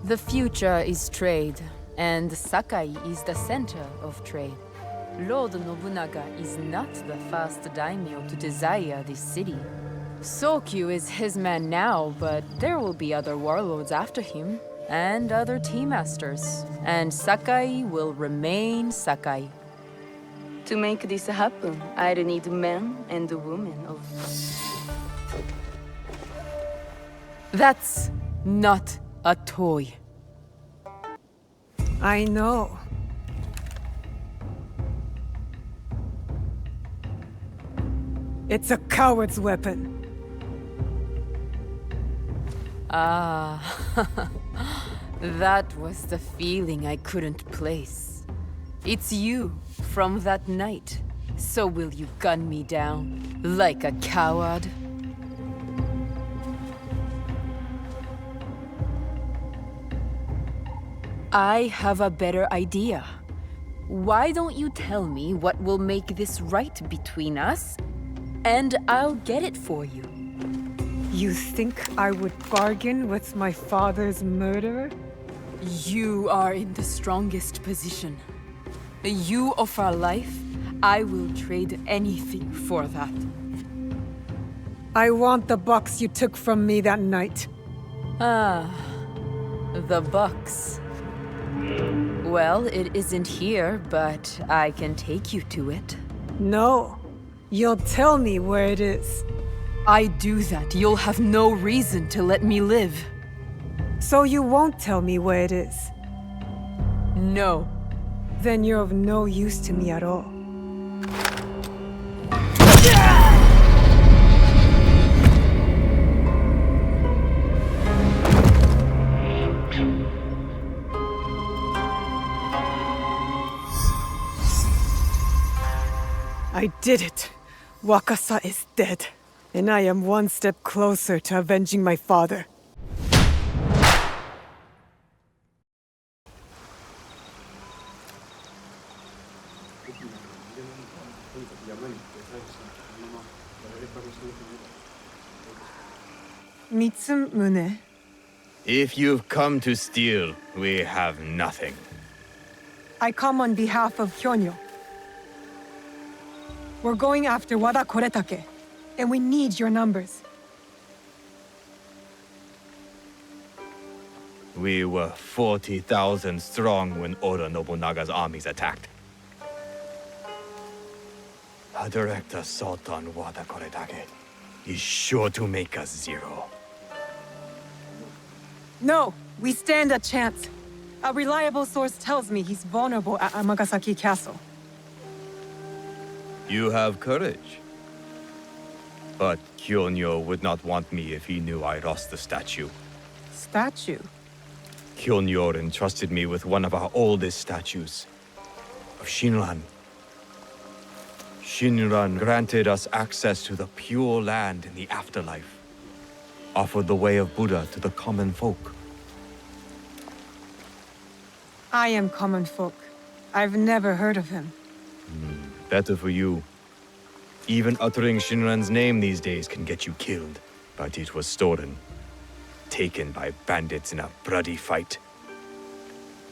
Speaker 15: The future is trade, and Sakai is the center of trade. Lord Nobunaga is not the first daimyo to desire this city. Sokyu is his man now, but there will be other warlords after him, and other tea masters, and Sakai will remain Sakai. To make this happen, I'd need men and women of... That's not a toy.
Speaker 5: I know. It's a coward's weapon.
Speaker 15: Ah, that was the feeling I couldn't place. It's you from that night. So will you gun me down like a coward? I have a better idea. Why don't you tell me what will make this right between us, and I'll get it for you.
Speaker 5: You think I would bargain with my father's murderer?
Speaker 15: You are in the strongest position. You offer life, I will trade anything for that.
Speaker 5: I want the box you took from me that night.
Speaker 15: Ah, the box. Well, it isn't here, but I can take you to it.
Speaker 5: No, you'll tell me where it is.
Speaker 15: I do that, you'll have no reason to let me live.
Speaker 5: So you won't tell me where it is?
Speaker 15: No.
Speaker 5: Then you're of no use to me at all. I did it. Wakasa is dead, and I am one step closer to avenging my father. Mitsumune.
Speaker 6: If you've come to steal, we have nothing.
Speaker 5: I come on behalf of Hyonyo. We're going after Wada Koretake, and we need your numbers.
Speaker 6: We were 40,000 strong when Oda Nobunaga's armies attacked. A direct assault on Wada Koretake is sure to make us zero.
Speaker 5: No, we stand a chance. A reliable source tells me he's vulnerable at Amagasaki Castle.
Speaker 6: You have courage. But Kyonyo would not want me if he knew I lost the statue.
Speaker 5: Statue?
Speaker 6: Kyonyo entrusted me with one of our oldest statues, of Shinran. Shinran granted us access to the pure land in the afterlife, offered the way of Buddha to the common folk.
Speaker 5: I am common folk. I've never heard of him.
Speaker 6: Better for you. Even uttering Shinran's name these days can get you killed. But it was stolen. Taken by bandits in a bloody fight.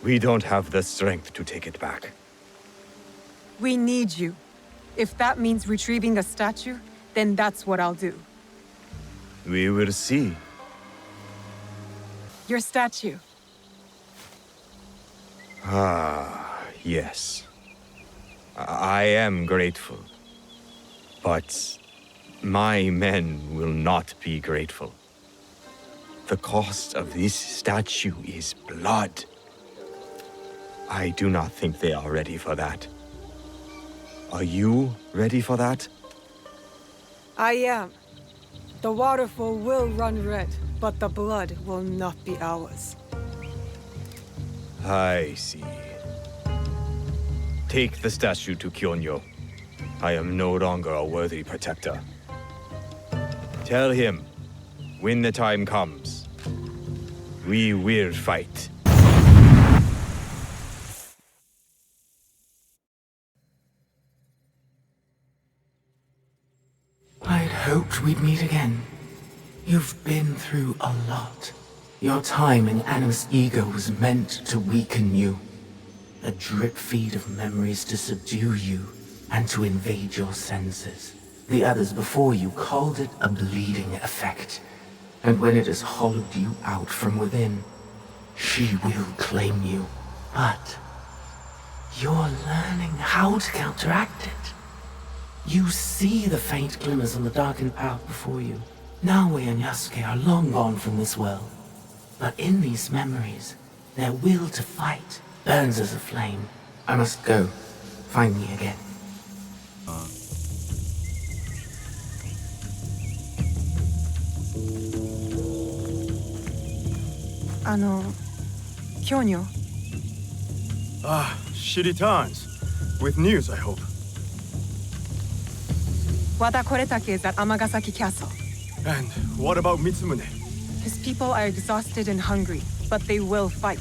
Speaker 6: We don't have the strength to take it back.
Speaker 5: We need you. If that means retrieving a statue, then that's what I'll do.
Speaker 6: We will see.
Speaker 5: Your statue.
Speaker 6: Ah, yes. I am grateful. But my men will not be grateful. The cost of this statue is blood. I do not think they are ready for that. Are you ready for that?
Speaker 5: I am. The waterfall will run red, but the blood will not be ours.
Speaker 6: I see. Take the statue to Kyonyo. I am no longer a worthy protector. Tell him, when the time comes, we will fight.
Speaker 12: I'd hoped we'd meet again. You've been through a lot. Your time in Animus Ego was meant to weaken you. A drip feed of memories to subdue you and to invade your senses. The others before you called it a bleeding effect. And when it has hollowed you out from within, she will claim you. But you're learning how to counteract it. You see the faint glimmers on the darkened path before you. Naoe and Yasuke are long gone from this world. But in these memories, their will to fight burns as a flame. I must go. Find me again.
Speaker 5: Kyonyo.
Speaker 23: She returns. With news, I hope.
Speaker 5: Wada Koretake is at Amagasaki Castle.
Speaker 23: And what about Mitsumune?
Speaker 5: His people are exhausted and hungry, but they will fight.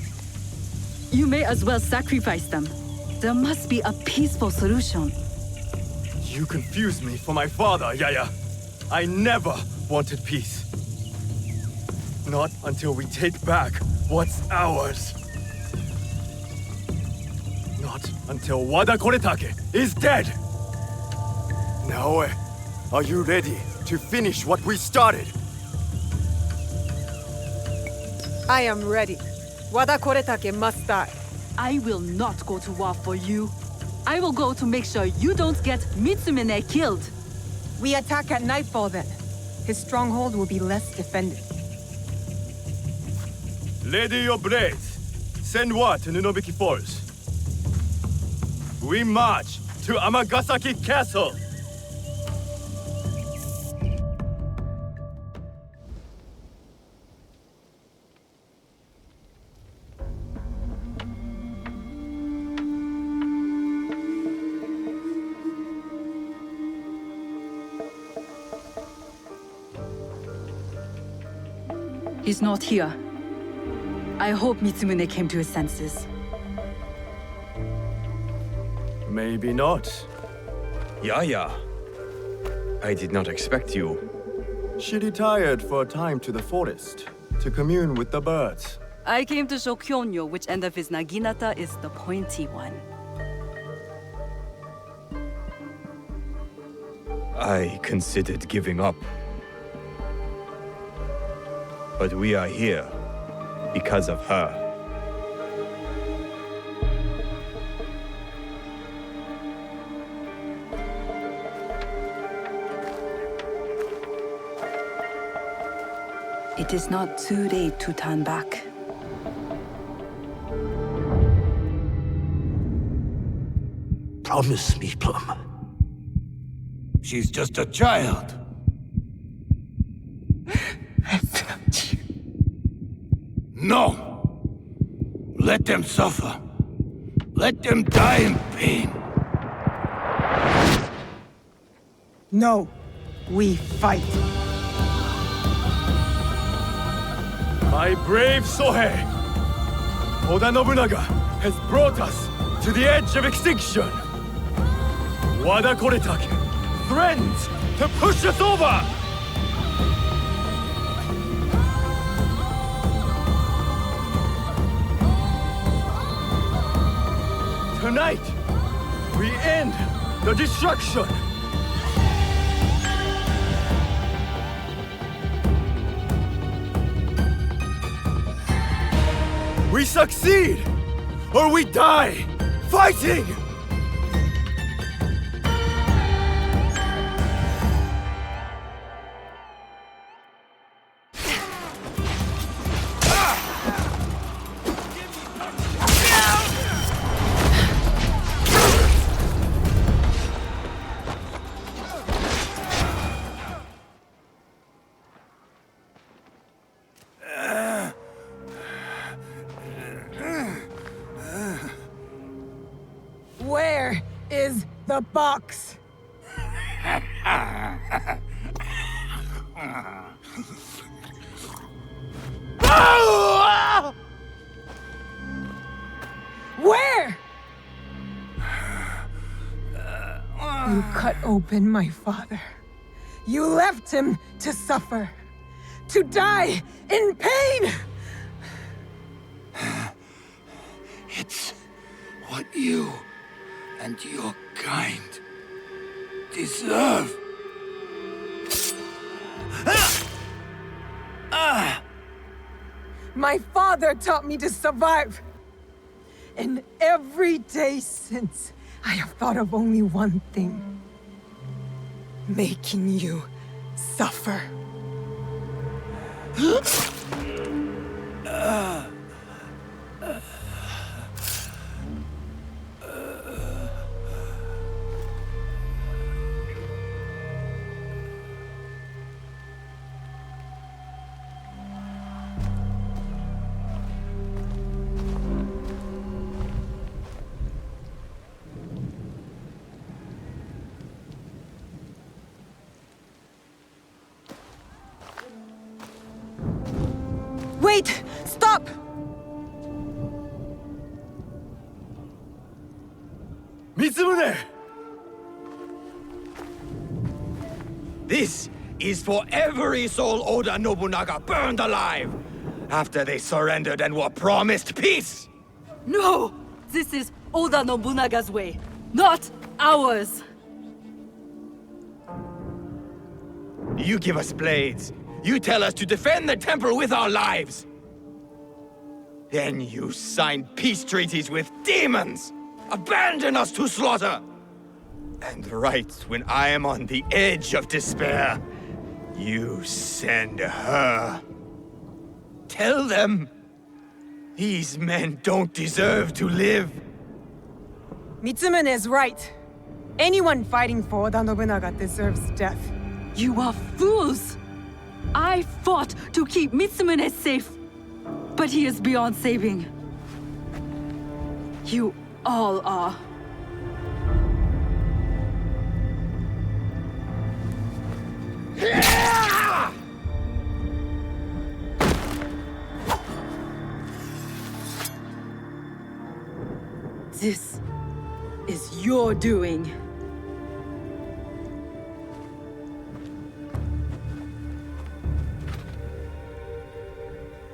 Speaker 13: You may as well sacrifice them. There must be a peaceful solution.
Speaker 23: You confused me for my father, Yaya. I never wanted peace. Not until we take back what's ours. Not until Wada Koretake is dead. Naoe, are you ready to finish what we started?
Speaker 5: I am ready. Wada Koretake must die.
Speaker 13: I will not go to war for you. I will go to make sure you don't get Mitsumune killed.
Speaker 5: We attack at nightfall then. His stronghold will be less defended.
Speaker 23: Ready your blades. Send word to Nunobiki Falls. We march to Amagasaki Castle.
Speaker 13: He's not here. I hope Mitsumune came to his senses.
Speaker 23: Maybe not.
Speaker 6: Yaya, I did not expect you.
Speaker 23: She retired for a time to the forest to commune with the birds.
Speaker 13: I came to show Kyonyo which end of his naginata is the pointy one.
Speaker 6: I considered giving up. But we are here because of her.
Speaker 13: It is not too late to turn back.
Speaker 4: Promise me, Plum. She's just a child.
Speaker 12: I failed you.
Speaker 4: No! Let them suffer. Let them die in pain.
Speaker 5: No, we fight.
Speaker 23: My brave Sohei! Oda Nobunaga has brought us to the edge of extinction. Wada koretake threatens to push us over! Tonight, we end the destruction! We succeed, or we die, fighting!
Speaker 5: Where is the box? Where? You cut open my father. You left him to suffer, to die in pain.
Speaker 4: It's what you and your kind deserve.
Speaker 5: My father taught me to survive. And every day since, I have thought of only one thing. Making you suffer. Wait! Stop!
Speaker 23: Mitsumune!
Speaker 6: This is for every soul Oda Nobunaga burned alive after they surrendered and were promised peace!
Speaker 13: No! This is Oda Nobunaga's way, not ours!
Speaker 6: You give us blades. You tell us to defend the temple with our lives. Then you sign peace treaties with demons. Abandon us to slaughter. And right when I am on the edge of despair, you send her. Tell them these men don't deserve to live.
Speaker 5: Mitsumune is right. Anyone fighting for Oda Nobunaga deserves death.
Speaker 13: You are fools! I fought to keep Mitsumune safe, but he is beyond saving. You all are. This is your doing.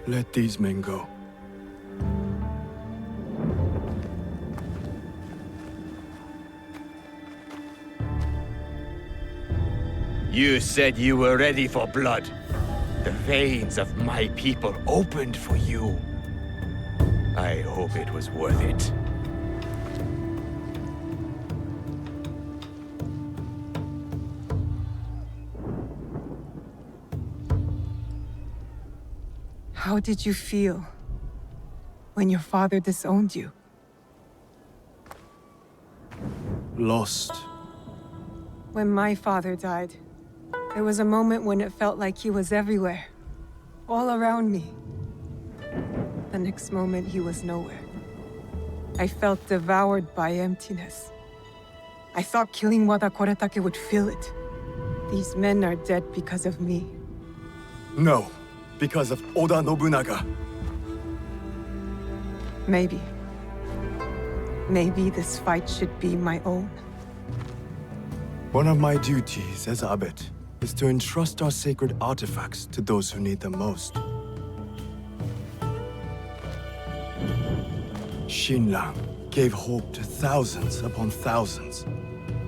Speaker 23: Let these men go.
Speaker 6: You said you were ready for blood. The veins of my people opened for you. I hope it was worth it.
Speaker 19: How did you feel when your father disowned you?
Speaker 23: Lost.
Speaker 19: When my father died, there was a moment when it felt like he was everywhere, all around me. The next moment, he was nowhere. I felt devoured by emptiness. I thought killing Wada Koretake would fill it. These men are dead because of me.
Speaker 23: No, because of Oda Nobunaga.
Speaker 19: Maybe. Maybe this fight should be my own.
Speaker 23: One of my duties as abbot is to entrust our sacred artifacts to those who need them most. Shinran gave hope to thousands upon thousands.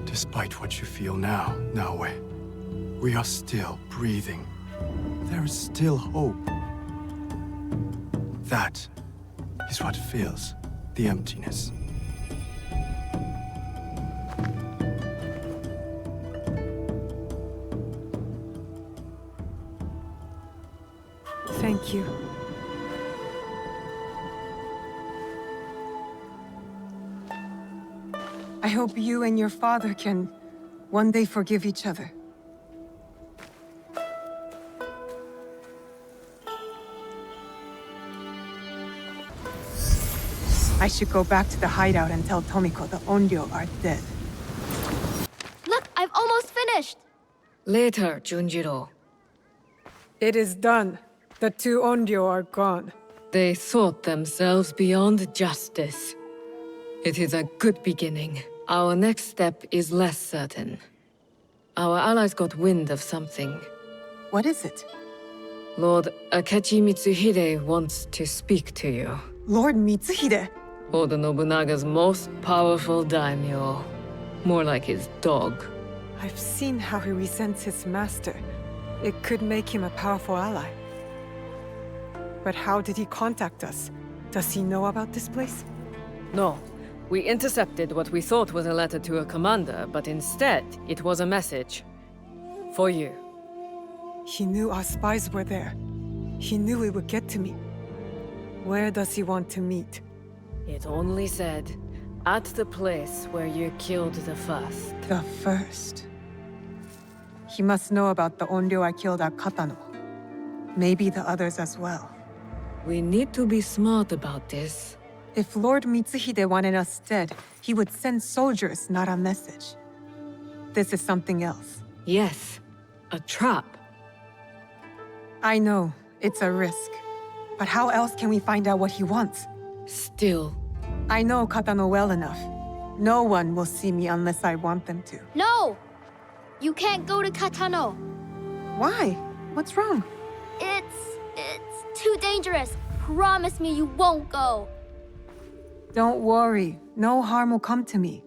Speaker 23: Despite what you feel now, Naoe, we are still breathing. There is still hope. That is what fills the emptiness.
Speaker 19: Thank you. I hope you and your father can one day forgive each other. I should go back to the hideout and tell Tomiko the Onryo are dead.
Speaker 9: Look, I've almost finished!
Speaker 7: Later, Junjiro.
Speaker 5: It is done. The two Onryo are gone.
Speaker 7: They thought themselves beyond justice. It is a good beginning. Our next step is less certain. Our allies got wind of something.
Speaker 19: What is it?
Speaker 7: Lord Akechi Mitsuhide wants to speak to you.
Speaker 19: Lord Mitsuhide?
Speaker 7: Oda Nobunaga's most powerful daimyo. More like his dog.
Speaker 5: I've seen how he resents his master. It could make him a powerful ally. But how did he contact us? Does he know about this place?
Speaker 7: No. We intercepted what we thought was a letter to a commander, but instead, it was a message. For you.
Speaker 5: He knew our spies were there. He knew it would get to me. Where does he want to meet?
Speaker 7: It only said, at the place where you killed the first.
Speaker 19: The first? He must know about the Onryo I killed at Katano. Maybe the others as well.
Speaker 7: We need to be smart about this.
Speaker 19: If Lord Mitsuhide wanted us dead, he would send soldiers, not a message. This is something else.
Speaker 7: Yes, a trap.
Speaker 19: I know, it's a risk. But how else can we find out what he wants?
Speaker 7: Still.
Speaker 19: I know Katano well enough. No one will see me unless I want them to.
Speaker 9: No! You can't go to Katano.
Speaker 19: Why? What's wrong?
Speaker 9: It's too dangerous. Promise me you won't go.
Speaker 19: Don't worry. No harm will come to me.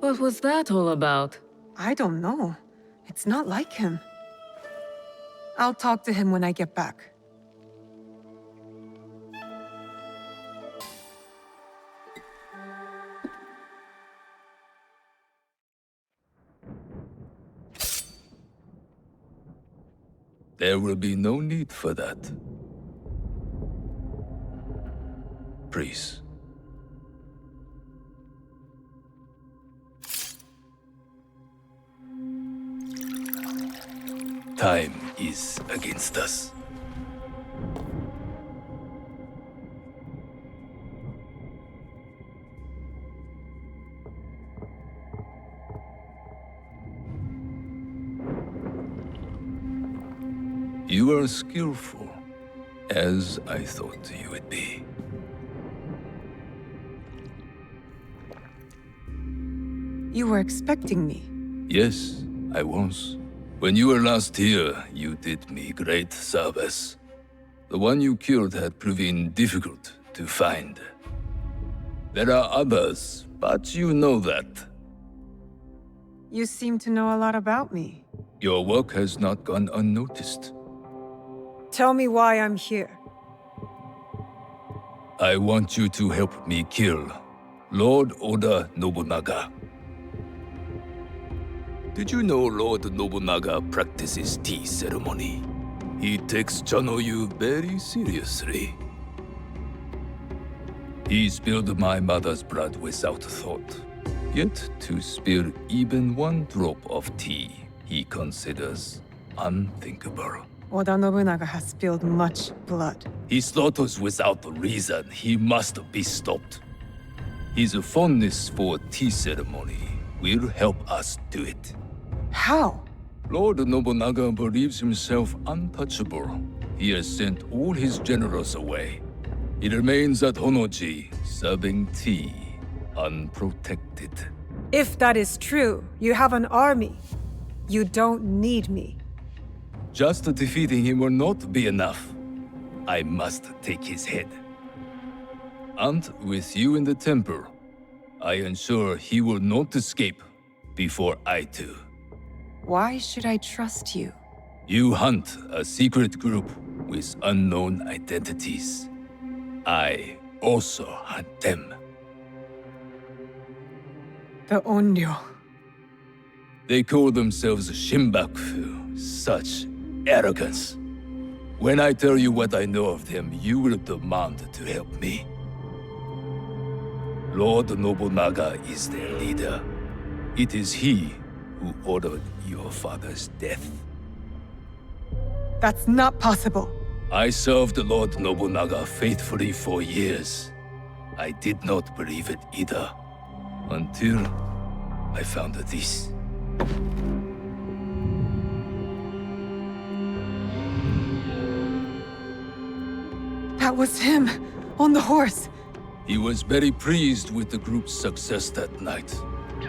Speaker 7: What was that all about?
Speaker 19: I don't know. It's not like him. I'll talk to him when I get back.
Speaker 10: There will be no need for that. Priest. Time is against us. You are skillful, as I thought you would be.
Speaker 5: You were expecting me.
Speaker 10: Yes, I was. When you were last here, you did me great service. The one you killed had proven difficult to find. There are others, but you know that.
Speaker 5: You seem to know a lot about me.
Speaker 10: Your work has not gone unnoticed.
Speaker 5: Tell me why I'm here.
Speaker 10: I want you to help me kill Lord Oda Nobunaga. Did you know Lord Nobunaga practices tea ceremony? He takes Chanoyu very seriously. He spilled my mother's blood without thought. Yet to spill even one drop of tea, he considers unthinkable.
Speaker 5: Oda Nobunaga has spilled much blood.
Speaker 10: He slaughters without reason. He must be stopped. His fondness for tea ceremony will help us do it.
Speaker 5: How?
Speaker 10: Lord Nobunaga believes himself untouchable. He has sent all his generals away. He remains at Honoji, serving tea, unprotected.
Speaker 5: If that is true, you have an army. You don't need me.
Speaker 10: Just defeating him will not be enough. I must take his head. And with you in the temple, I ensure he will not escape before I do.
Speaker 5: Why should I trust you?
Speaker 10: You hunt a secret group with unknown identities. I also hunt them.
Speaker 5: The Onryo.
Speaker 10: They call themselves Shinbaku. Such arrogance. When I tell you what I know of them, you will demand to help me. Lord Nobunaga is their leader. It is he who ordered your father's death.
Speaker 5: That's not possible.
Speaker 10: I served Lord Nobunaga faithfully for years. I did not believe it either, until I found this.
Speaker 5: That was him, on the horse.
Speaker 10: He was very pleased with the group's success that night.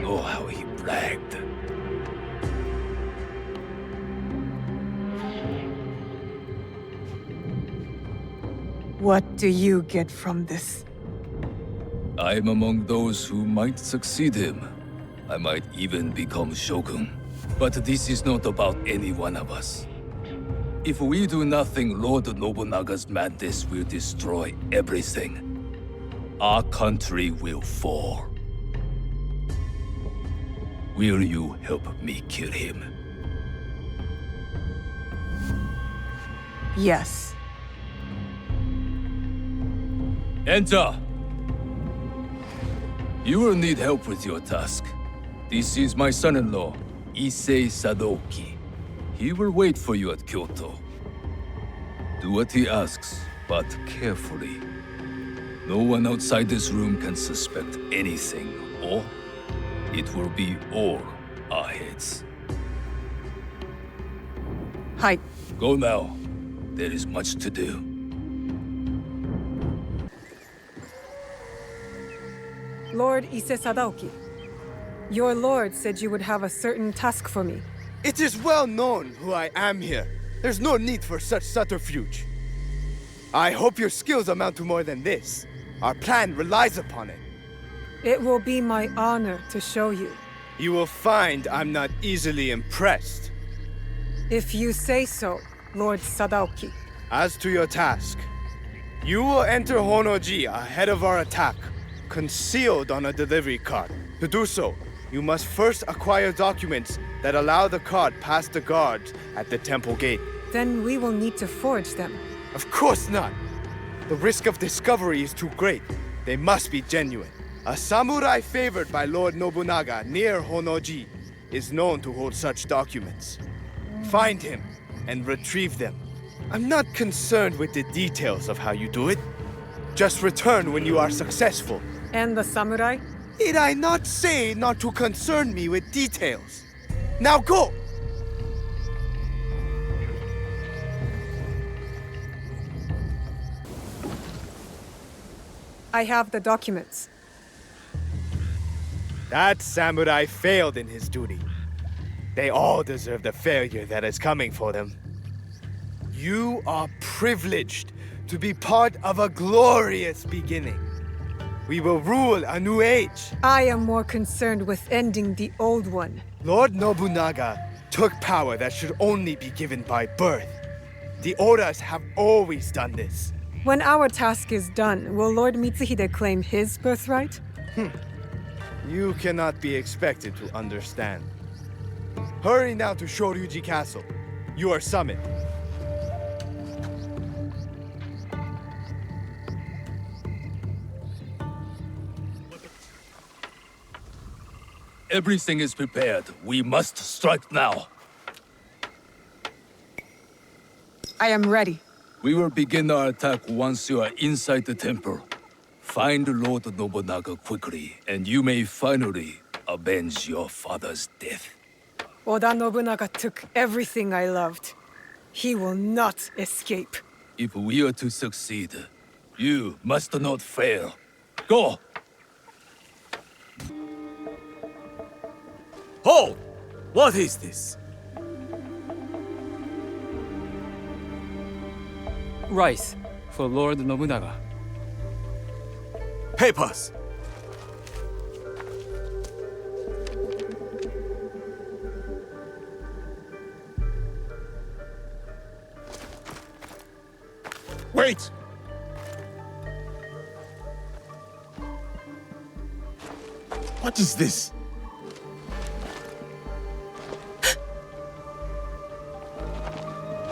Speaker 10: Oh, how he bragged.
Speaker 5: What do you get from this?
Speaker 10: I am among those who might succeed him. I might even become shogun. But this is not about any one of us. If we do nothing, Lord Nobunaga's madness will destroy everything. Our country will fall. Will you help me kill him?
Speaker 5: Yes.
Speaker 10: Enter! You will need help with your task. This is my son-in-law, Issei Sadoki. He will wait for you at Kyoto. Do what he asks, but carefully. No one outside this room can suspect anything, or it will be all our heads.
Speaker 5: Hi.
Speaker 10: Go now. There is much to do.
Speaker 5: Lord Issei Sadaoki, your lord said you would have a certain task for me.
Speaker 23: It is well known who I am here. There's no need for such subterfuge. I hope your skills amount to more than this. Our plan relies upon it.
Speaker 5: It will be my honor to show you.
Speaker 23: You will find I'm not easily impressed.
Speaker 5: If you say so, Lord Sadaoki.
Speaker 23: As to your task, you will enter Honoji ahead of our attack, concealed on a delivery cart. To do so, you must first acquire documents that allow the cart past the guards at the temple gate.
Speaker 5: Then we will need to forge them.
Speaker 23: Of course not. The risk of discovery is too great. They must be genuine. A samurai favored by Lord Nobunaga near Honoji is known to hold such documents. Find him and retrieve them. I'm not concerned with the details of how you do it. Just return when you are successful.
Speaker 5: And the samurai?
Speaker 23: Did I not say not to concern me with details? Now go!
Speaker 5: I have the documents.
Speaker 16: That samurai failed in his duty. They all deserve the failure that is coming for them. You are privileged to be part of a glorious beginning. We will rule a new age.
Speaker 5: I am more concerned with ending the old one.
Speaker 16: Lord Nobunaga took power that should only be given by birth. The Odas have always done this.
Speaker 5: When our task is done, will Lord Mitsuhide claim his birthright?
Speaker 16: You cannot be expected to understand. Hurry now to Shoryuji Castle. You are summoned.
Speaker 10: Everything is prepared. We must strike now.
Speaker 5: I am ready.
Speaker 10: We will begin our attack once you are inside the temple. Find Lord Nobunaga quickly, and you may finally avenge your father's death.
Speaker 5: Oda Nobunaga took everything I loved. He will not escape.
Speaker 10: If we are to succeed, you must not fail. Go!
Speaker 23: Hold! What is this?
Speaker 17: Rice for Lord Nobunaga.
Speaker 23: Papers!
Speaker 4: Wait! What is this?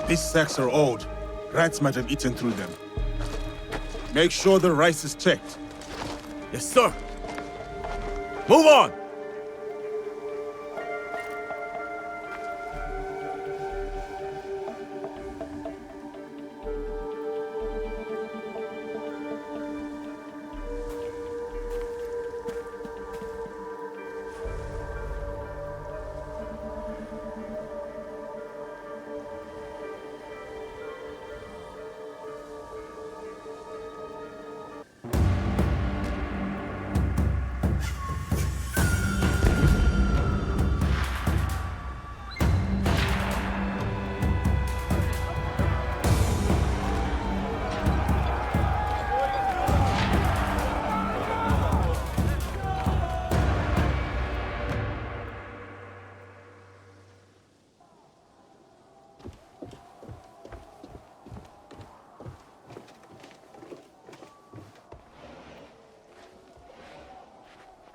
Speaker 4: These sacks are old. Rats might have eaten through them. Make sure the rice is checked.
Speaker 23: Yes, sir. Move on!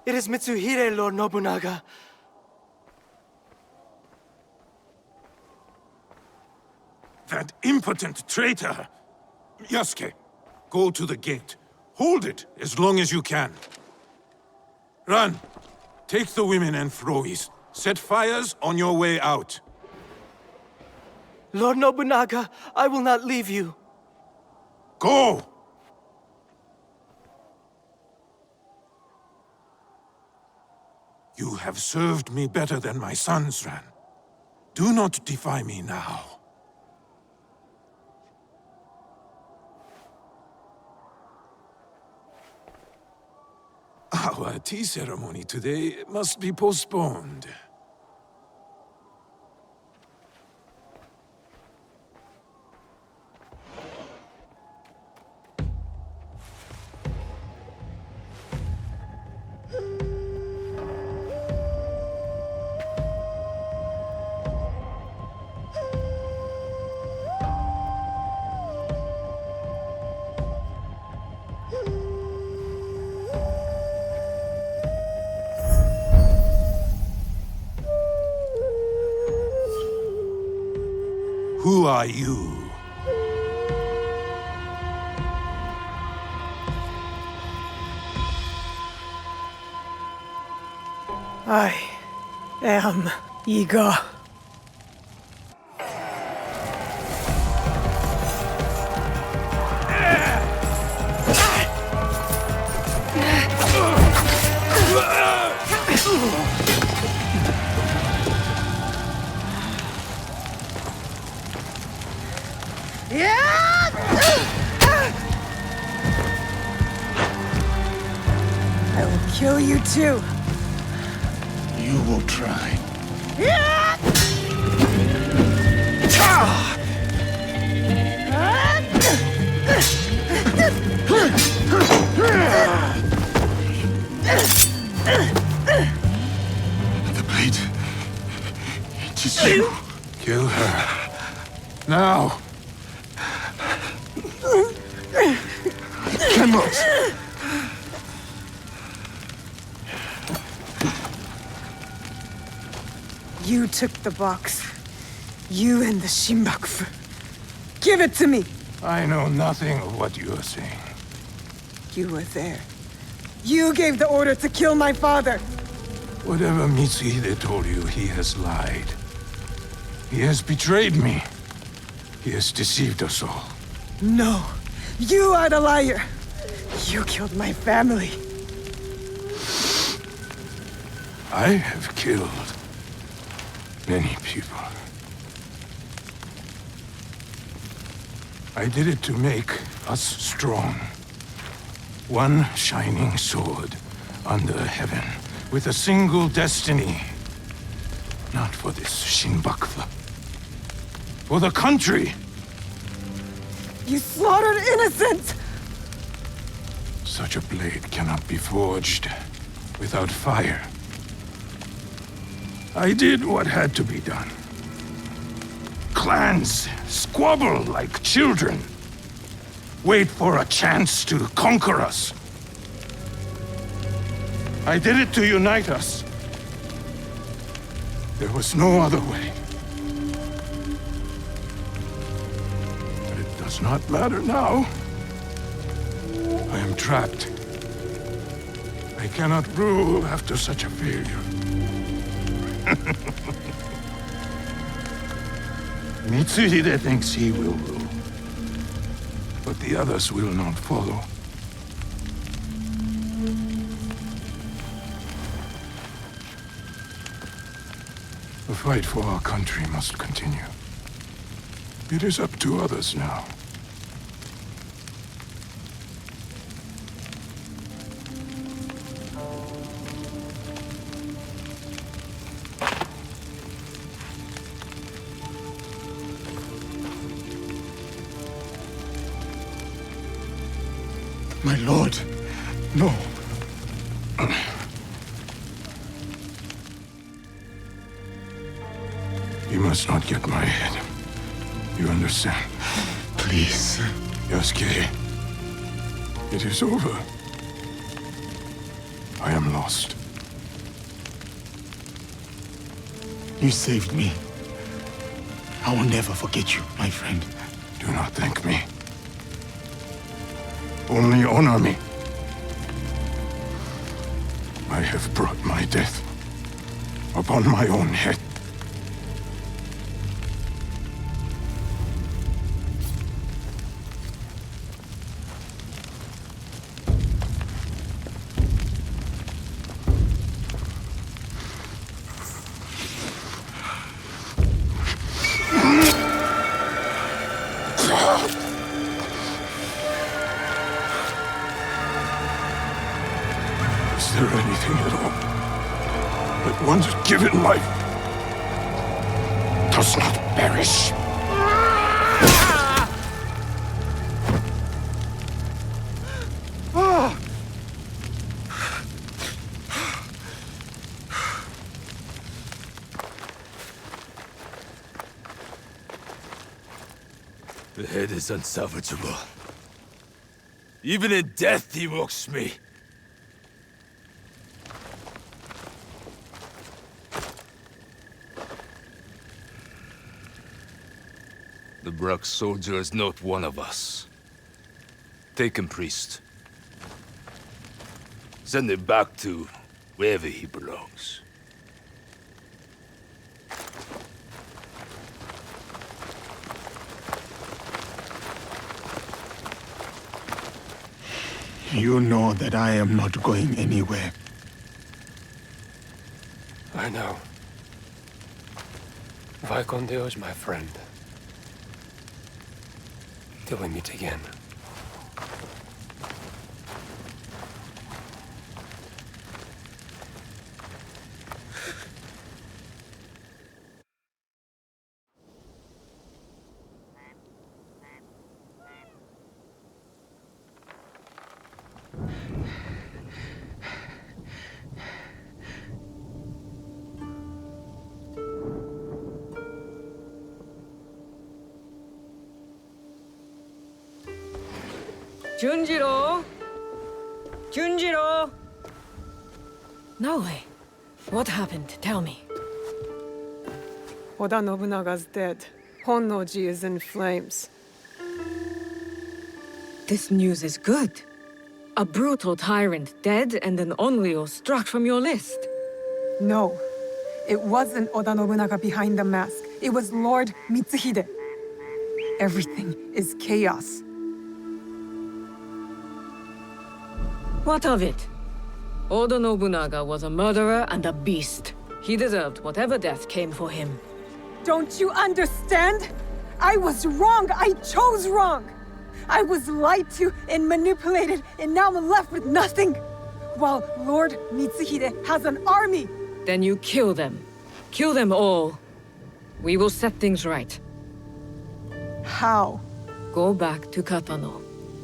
Speaker 16: It is Mitsuhide, Lord Nobunaga.
Speaker 4: That impotent traitor! Yasuke, go to the gate. Hold it as long as you can. Run! Take the women and Frois. Set fires on your way out.
Speaker 16: Lord Nobunaga, I will not leave you.
Speaker 4: Go! You have served me better than my sons, Ran. Do not defy me now. Our tea ceremony today must be postponed. Who are you?
Speaker 5: I am Iga. I will kill you too.
Speaker 4: You will try. The blade. It is you. Kill her. Now. I cannot.
Speaker 5: You took the box. You and the Shinbakufu. Give it to me!
Speaker 4: I know nothing of what you are saying.
Speaker 5: You were there. You gave the order to kill my father!
Speaker 4: Whatever Mitsuhide told you, he has lied. He has betrayed me. He has deceived us all.
Speaker 5: No! You are the liar! You killed my family!
Speaker 4: I have killed many people. I did it to make us strong. One shining sword under heaven with a single destiny. Not for this Shinbakufu. For the country!
Speaker 5: You slaughtered innocents!
Speaker 4: Such a blade cannot be forged without fire. I did what had to be done. Clans squabble like children. Wait for a chance to conquer us. I did it to unite us. There was no other way. But it does not matter now. I am trapped. I cannot rule after such a failure. Mitsuhide thinks he will rule, but the others will not follow. The fight for our country must continue. It is up to others now. My lord, no. You must not get my head. You understand? Please. Yasuke, it is over. I am lost.
Speaker 18: You saved me. I will never forget you, my friend.
Speaker 4: Do not thank me. Only honor me. I have brought my death upon my own head. Is there anything at all that once given life does not perish?
Speaker 23: The head is unsalvageable. Even in death, he mocks me. The Brack soldier is not one of us. Take him, priest. Send him back to wherever he belongs.
Speaker 18: You know that I am not going anywhere.
Speaker 20: I know. Vicon Deo's my friend. Till we meet again.
Speaker 7: Junjiro! Junjiro! Naoe, what happened? Tell me.
Speaker 5: Oda Nobunaga's dead. Honnoji is in flames.
Speaker 7: This news is good. A brutal tyrant dead and an Onryo struck from your list.
Speaker 5: No, it wasn't Oda Nobunaga behind the mask. It was Lord Mitsuhide. Everything is chaos.
Speaker 7: What of it? Oda Nobunaga was a murderer and a beast. He deserved whatever death came for him.
Speaker 5: Don't you understand? I was wrong. I chose wrong. I was lied to and manipulated, and now I'm left with nothing. While Lord Mitsuhide has an army.
Speaker 7: Then you kill them. Kill them all. We will set things right.
Speaker 5: How?
Speaker 7: Go back to Katano.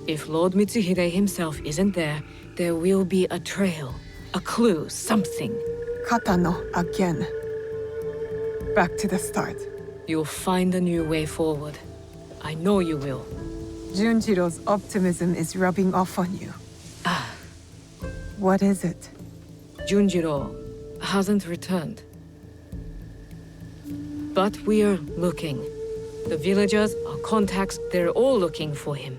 Speaker 7: If Lord Mitsuhide himself isn't there, there will be a trail, a clue, something.
Speaker 5: Katano again. Back to the start.
Speaker 7: You'll find a new way forward. I know you will.
Speaker 5: Junjiro's optimism is rubbing off on you. What is it?
Speaker 7: Junjiro hasn't returned. But we're looking. The villagers, our contacts, they're all looking for him.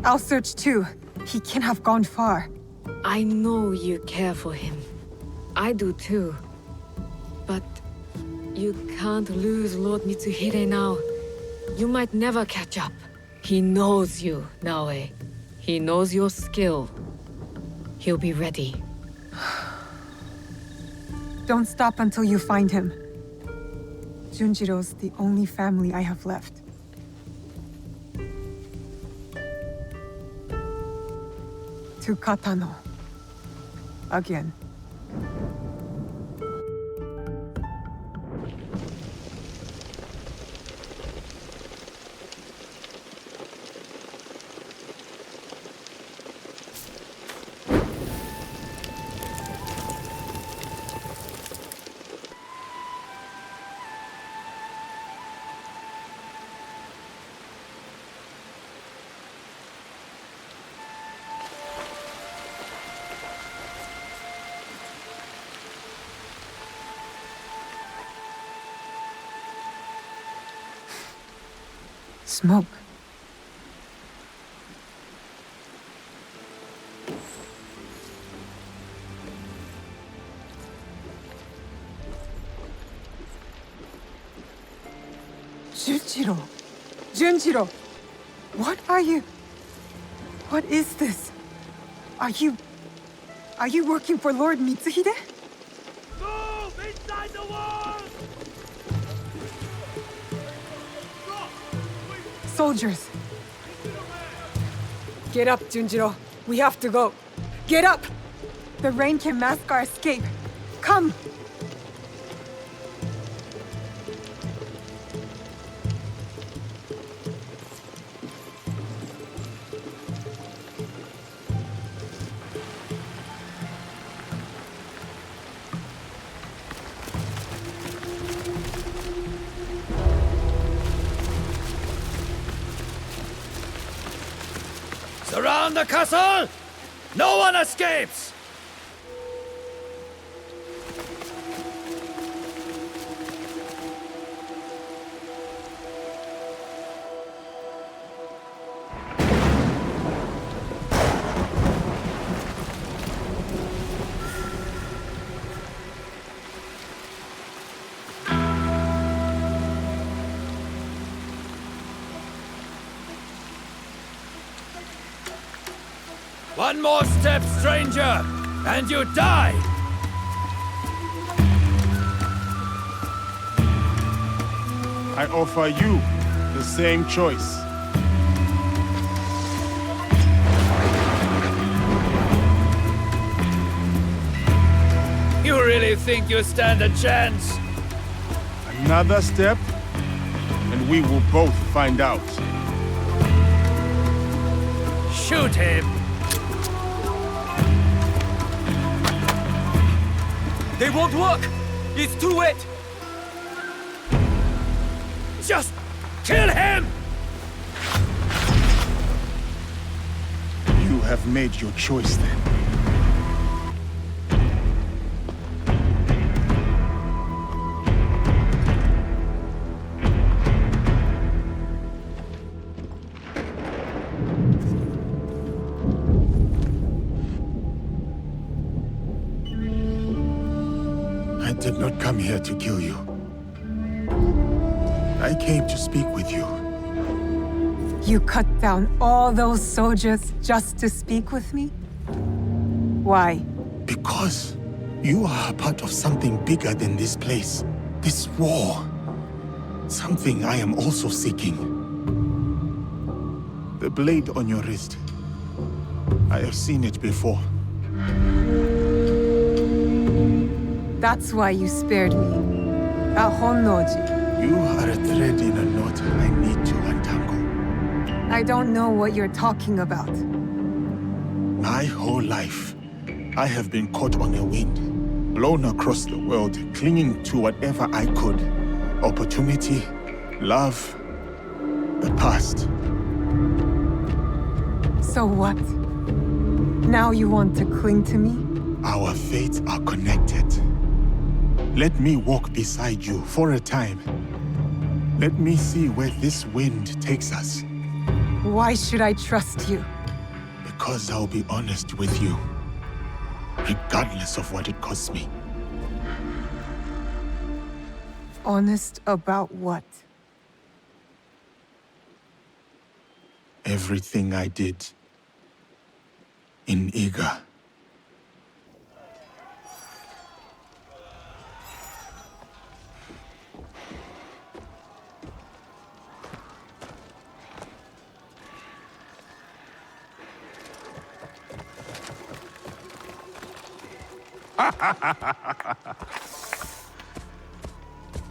Speaker 5: I'll search too. He can't have gone far.
Speaker 7: I know you care for him. I do too. But you can't lose Lord Mitsuhide now. You might never catch up. He knows you, Naoe. He knows your skill. He'll be ready.
Speaker 5: Don't stop until you find him. Junjiro's the only family I have left. To Katano. Again. Smoke. Junjiro! Junjiro! What are you... What is this? Are you working for Lord Mitsuhide?
Speaker 23: Move! Inside the walls!
Speaker 5: Soldiers! Get up, Junjiro. We have to go. Get up! The rain can mask our escape. Come!
Speaker 23: Surround the castle! No one escapes! One more step, stranger, and you die!
Speaker 18: I offer you the same choice.
Speaker 23: You really think you stand a chance?
Speaker 18: Another step, and we will both find out.
Speaker 23: Shoot him!
Speaker 8: They won't work! It's too wet!
Speaker 23: Just kill him!
Speaker 18: made your choice then. I did not come here to kill you. I came to speak with you.
Speaker 19: You cut down all those soldiers just to speak with me? Why?
Speaker 18: Because you are a part of something bigger than this place. This war. Something I am also seeking. The blade on your wrist. I have seen it before.
Speaker 19: That's why you spared me. A Honnoji.
Speaker 18: You are a thread in a knot I need to untangle.
Speaker 19: I don't know what you're talking about.
Speaker 18: My whole life, I have been caught on a wind, blown across the world, clinging to whatever I could. Opportunity, love, the past.
Speaker 19: So what? Now you want to cling to me?
Speaker 18: Our fates are connected. Let me walk beside you for a time. Let me see where this wind takes us.
Speaker 19: Why should I trust you?
Speaker 18: Because I'll be honest with you, regardless of what it costs me.
Speaker 19: Honest about what?
Speaker 18: Everything I did in Iga.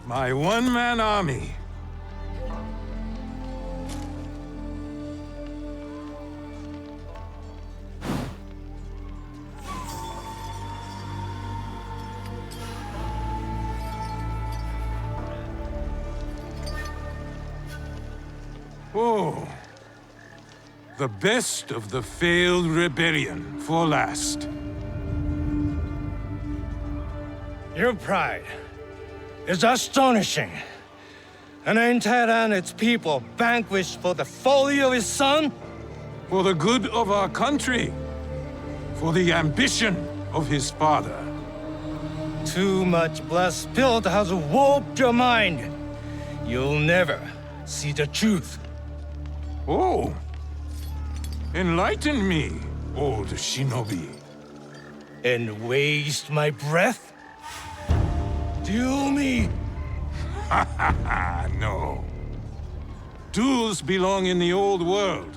Speaker 4: My one-man army. Oh, the best of the failed rebellion for last.
Speaker 11: Your pride is astonishing. An entire and its people vanquished for the folly of his son?
Speaker 4: For the good of our country. For the ambition of his father.
Speaker 11: Too much blood spilled has warped your mind. You'll never see the truth.
Speaker 4: Oh. Enlighten me, old shinobi.
Speaker 11: And waste my breath? Duel me!
Speaker 4: No. Duels belong in the old world.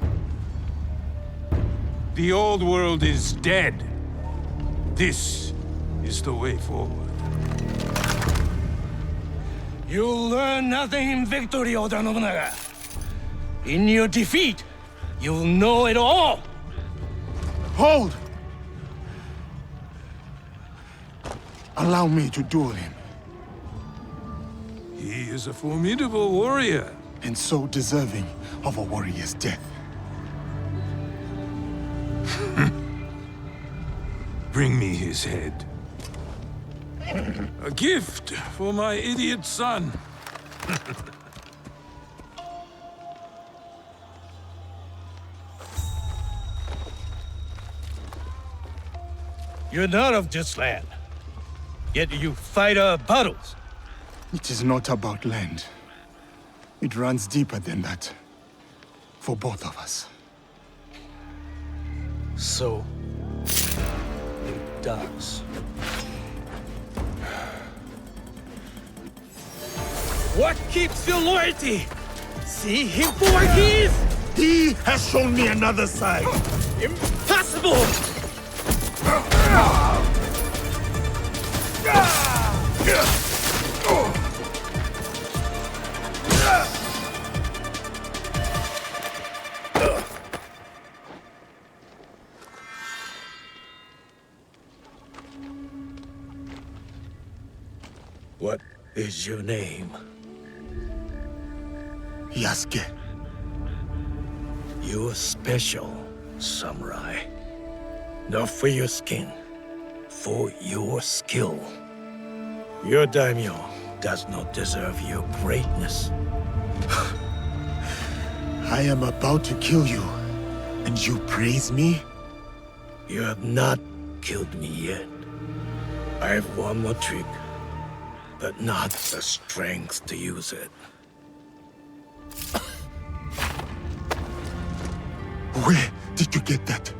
Speaker 4: The old world is dead. This is the way forward.
Speaker 11: You'll learn nothing in victory, Oda Nobunaga. In your defeat, you'll know it all!
Speaker 18: Hold! Allow me to duel him.
Speaker 4: He is a formidable warrior.
Speaker 18: And so deserving of a warrior's death.
Speaker 4: Bring me his head. A gift for my idiot son.
Speaker 11: You're not of this land. Yet you fight our battles.
Speaker 18: It is not about land. It runs deeper than that. For both of us.
Speaker 11: So, it does. What keeps your loyalty? See him for what he is?
Speaker 18: He has shown me another side.
Speaker 11: Impossible! What is your name?
Speaker 18: Yasuke.
Speaker 11: You're special, samurai. Not for your skin, for your skill. Your daimyo does not deserve your greatness.
Speaker 18: I am about to kill you, and you praise me?
Speaker 11: You have not killed me yet. I have one more trick, but not the strength to use it.
Speaker 18: Where did you get that?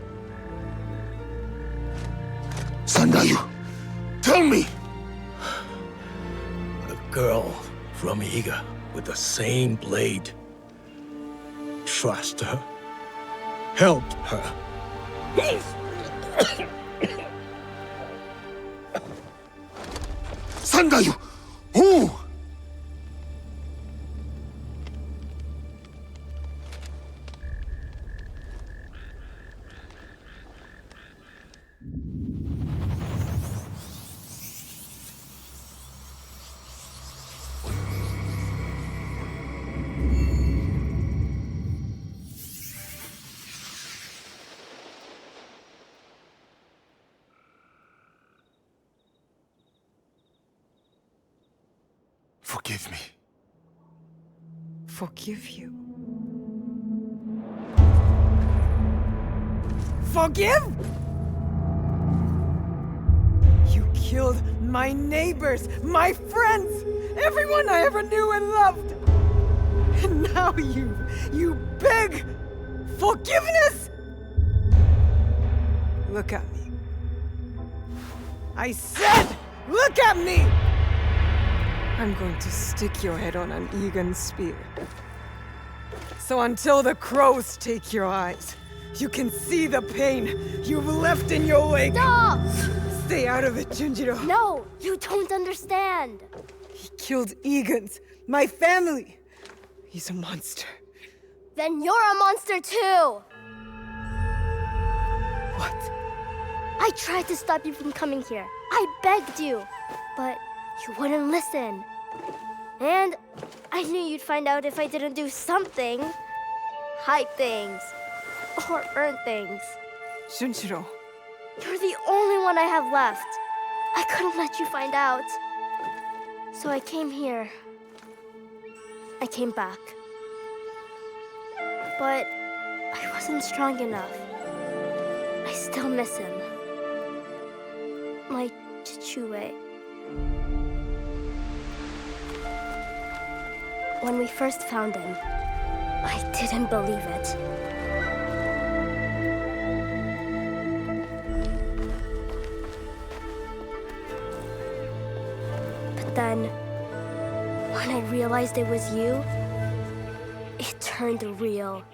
Speaker 18: Sandayu, tell me!
Speaker 11: A girl from Iga with the same blade. Trust her. Help her.
Speaker 18: Sandayu! Who? Forgive me.
Speaker 5: Forgive you. Forgive? You killed my neighbors, my friends, everyone I ever knew and loved. And now you beg forgiveness? Look at me. I said, look at me! I'm going to stick your head on an Egan spear. So until the crows take your eyes, you can see the pain you've left in your wake.
Speaker 9: Stop!
Speaker 5: Stay out of it, Junjiro.
Speaker 9: No, you don't understand.
Speaker 5: He killed Egans, my family. He's a monster.
Speaker 9: Then you're a monster too!
Speaker 5: What?
Speaker 9: I tried to stop you from coming here. I begged you, but you wouldn't listen. And I knew you'd find out if I didn't do something. Hide things. Or burn things.
Speaker 5: Junjiro.
Speaker 9: You're the only one I have left. I couldn't let you find out. So I came here. I came back. But I wasn't strong enough. I still miss him. My Chichue. When we first found him, I didn't believe it. But then, when I realized it was you, it turned real.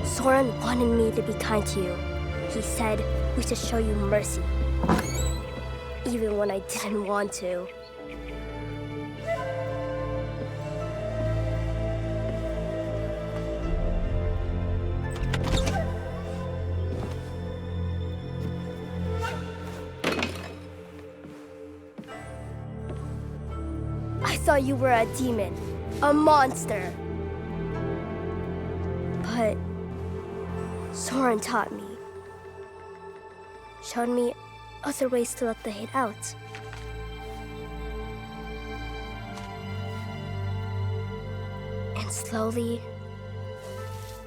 Speaker 9: Soren wanted me to be kind to you. He said we should show you mercy, even when I didn't want to. I thought you were a demon, a monster. But Soren taught me. Showed me other ways to let the hate out. And slowly,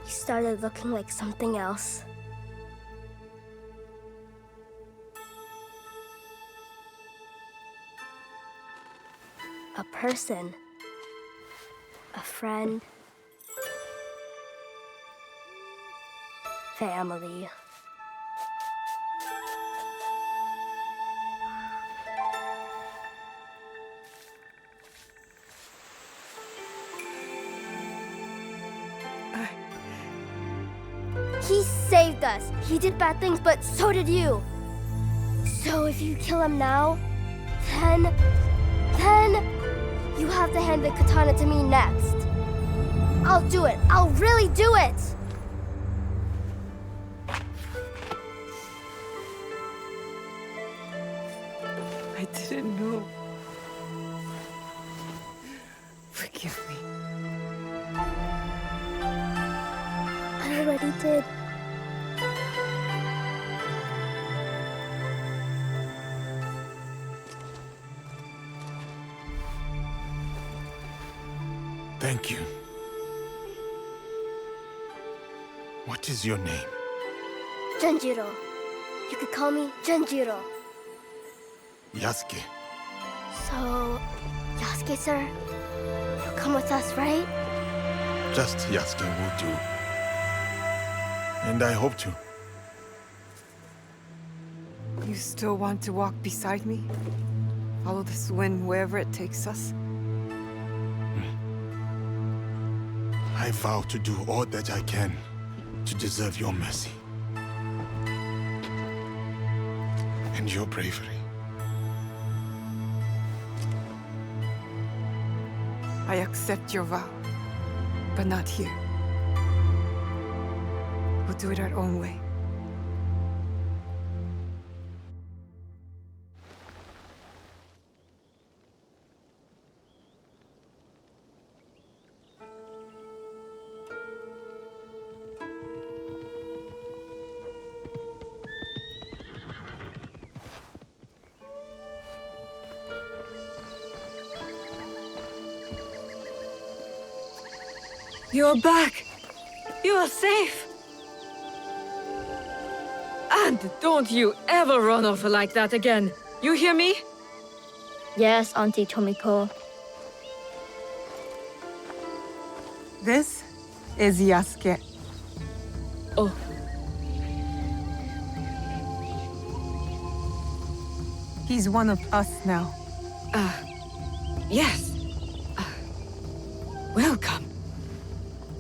Speaker 9: he started looking like something else. A person. A friend. Family. He saved us. He did bad things, but so did you. So if you kill him now, then you have to hand the katana to me next. I'll do it. I'll really do it.
Speaker 5: I didn't know. Forgive me.
Speaker 9: I already He did.
Speaker 18: Thank you. What is your name?
Speaker 9: Junjiro. You could call me Junjiro.
Speaker 18: Yasuke.
Speaker 9: So, Yasuke, sir, you'll come with us, right?
Speaker 18: Just Yasuke will do. And I hope to.
Speaker 14: You still want to walk beside me? Follow this wind wherever it takes us?
Speaker 18: I vow to do all that I can to deserve your mercy. And your bravery.
Speaker 14: I accept your vow, but not here. We'll do it our own way.
Speaker 7: You're back! You're safe! And don't you ever run off like that again! You hear me?
Speaker 9: Yes, Auntie Tomiko.
Speaker 14: This is Yasuke.
Speaker 7: Oh.
Speaker 14: He's one of us now.
Speaker 7: Yes. Welcome.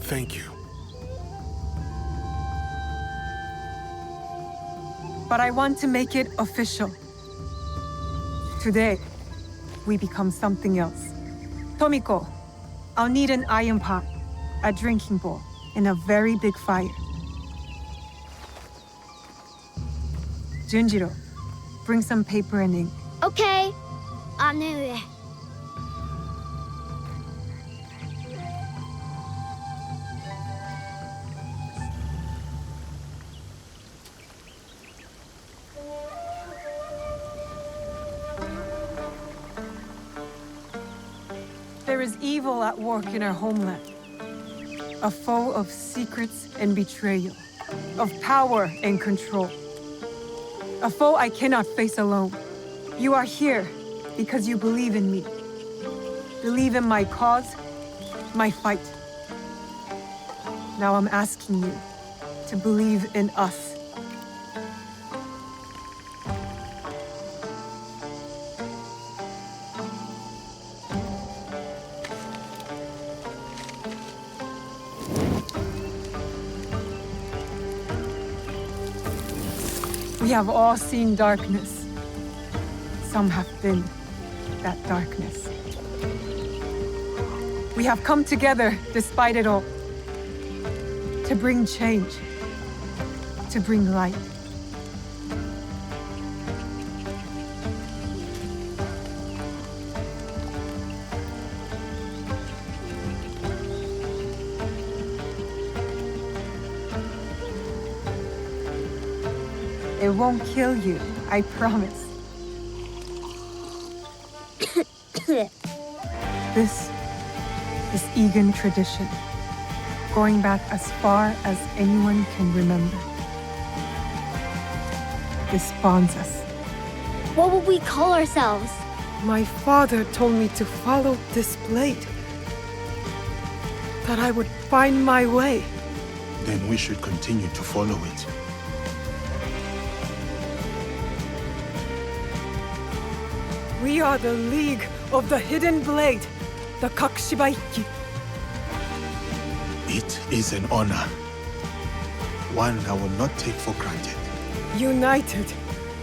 Speaker 18: Thank you.
Speaker 14: But I want to make it official. Today, we become something else. Tomiko, I'll need an iron pot, a drinking bowl, and a very big fire. Junjiro, bring some paper and ink.
Speaker 9: Okay. 네.
Speaker 14: There is evil at work in our homeland. A foe of secrets and betrayal, of power and control. A foe I cannot face alone. You are here because you believe in me. Believe in my cause, my fight. Now I'm asking you to believe in us. We have all seen darkness. Some have been that darkness. We have come together despite it all. To bring change. To bring light. It won't kill you, I promise. This is Egan tradition, going back as far as anyone can remember. This bonds us.
Speaker 9: What will we call ourselves?
Speaker 14: My father told me to follow this blade. That I would find my way.
Speaker 18: Then we should continue to follow it.
Speaker 14: We are the League of the Hidden Blade, the Kakushibaiki.
Speaker 18: It is an honor. One I will not take for granted.
Speaker 14: United,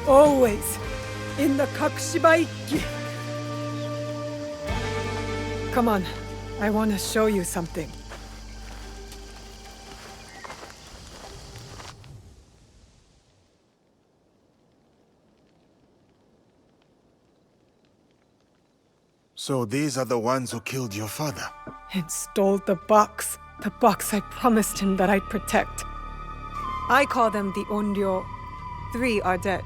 Speaker 14: always, in the Kakushibaiki. Come on, I want to show you something.
Speaker 18: So these are the ones who killed your father?
Speaker 14: And stole the box I promised him that I'd protect. I call them the Onryo. 3 are dead.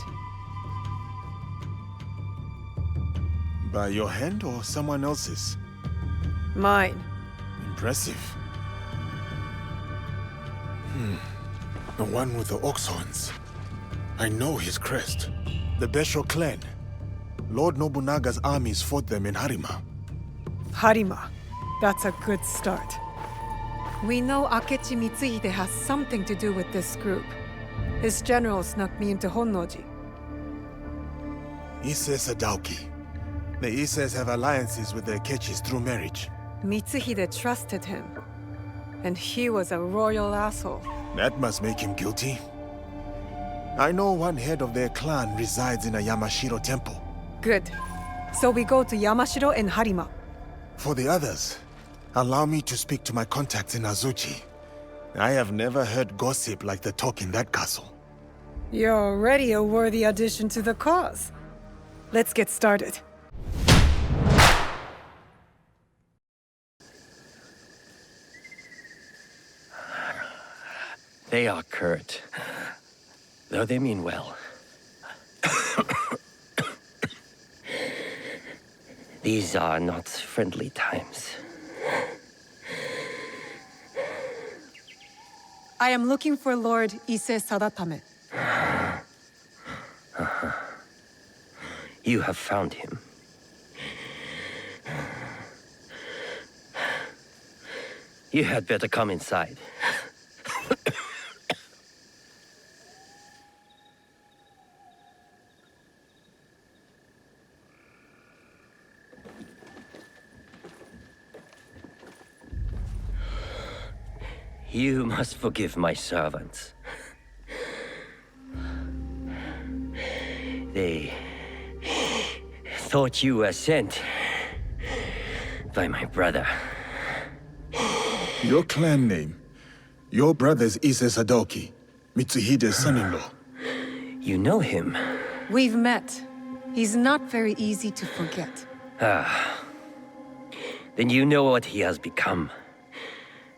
Speaker 18: By your hand or someone else's?
Speaker 14: Mine.
Speaker 18: Impressive. The one with the ox horns. I know his crest. The Besho clan. Lord Nobunaga's armies fought them in Harima.
Speaker 14: Harima. That's a good start. We know Akechi Mitsuhide has something to do with this group. His general snuck me into Honnoji.
Speaker 18: Ise Sadauki. The Ises have alliances with the Akechis through marriage.
Speaker 14: Mitsuhide trusted him. And he was a royal asshole.
Speaker 18: That must make him guilty. I know one head of their clan resides in a Yamashiro temple.
Speaker 14: Good. So we go to Yamashiro and Harima.
Speaker 18: For the others, allow me to speak to my contacts in Azuchi. I have never heard gossip like the talk in that castle.
Speaker 14: You're already a worthy addition to the cause. Let's get started.
Speaker 2: They are curt, though they mean well. These are not friendly times.
Speaker 14: I am looking for Lord Ise Sadatame.
Speaker 2: You have found him. You had better come inside. You must forgive my servants. They thought you were sent by my brother.
Speaker 18: Your clan name. Your brother's Ise Sadoki, Mitsuhide's son-in-law.
Speaker 2: You know him?
Speaker 14: We've met. He's not very easy to forget.
Speaker 2: Ah. Then you know what he has become.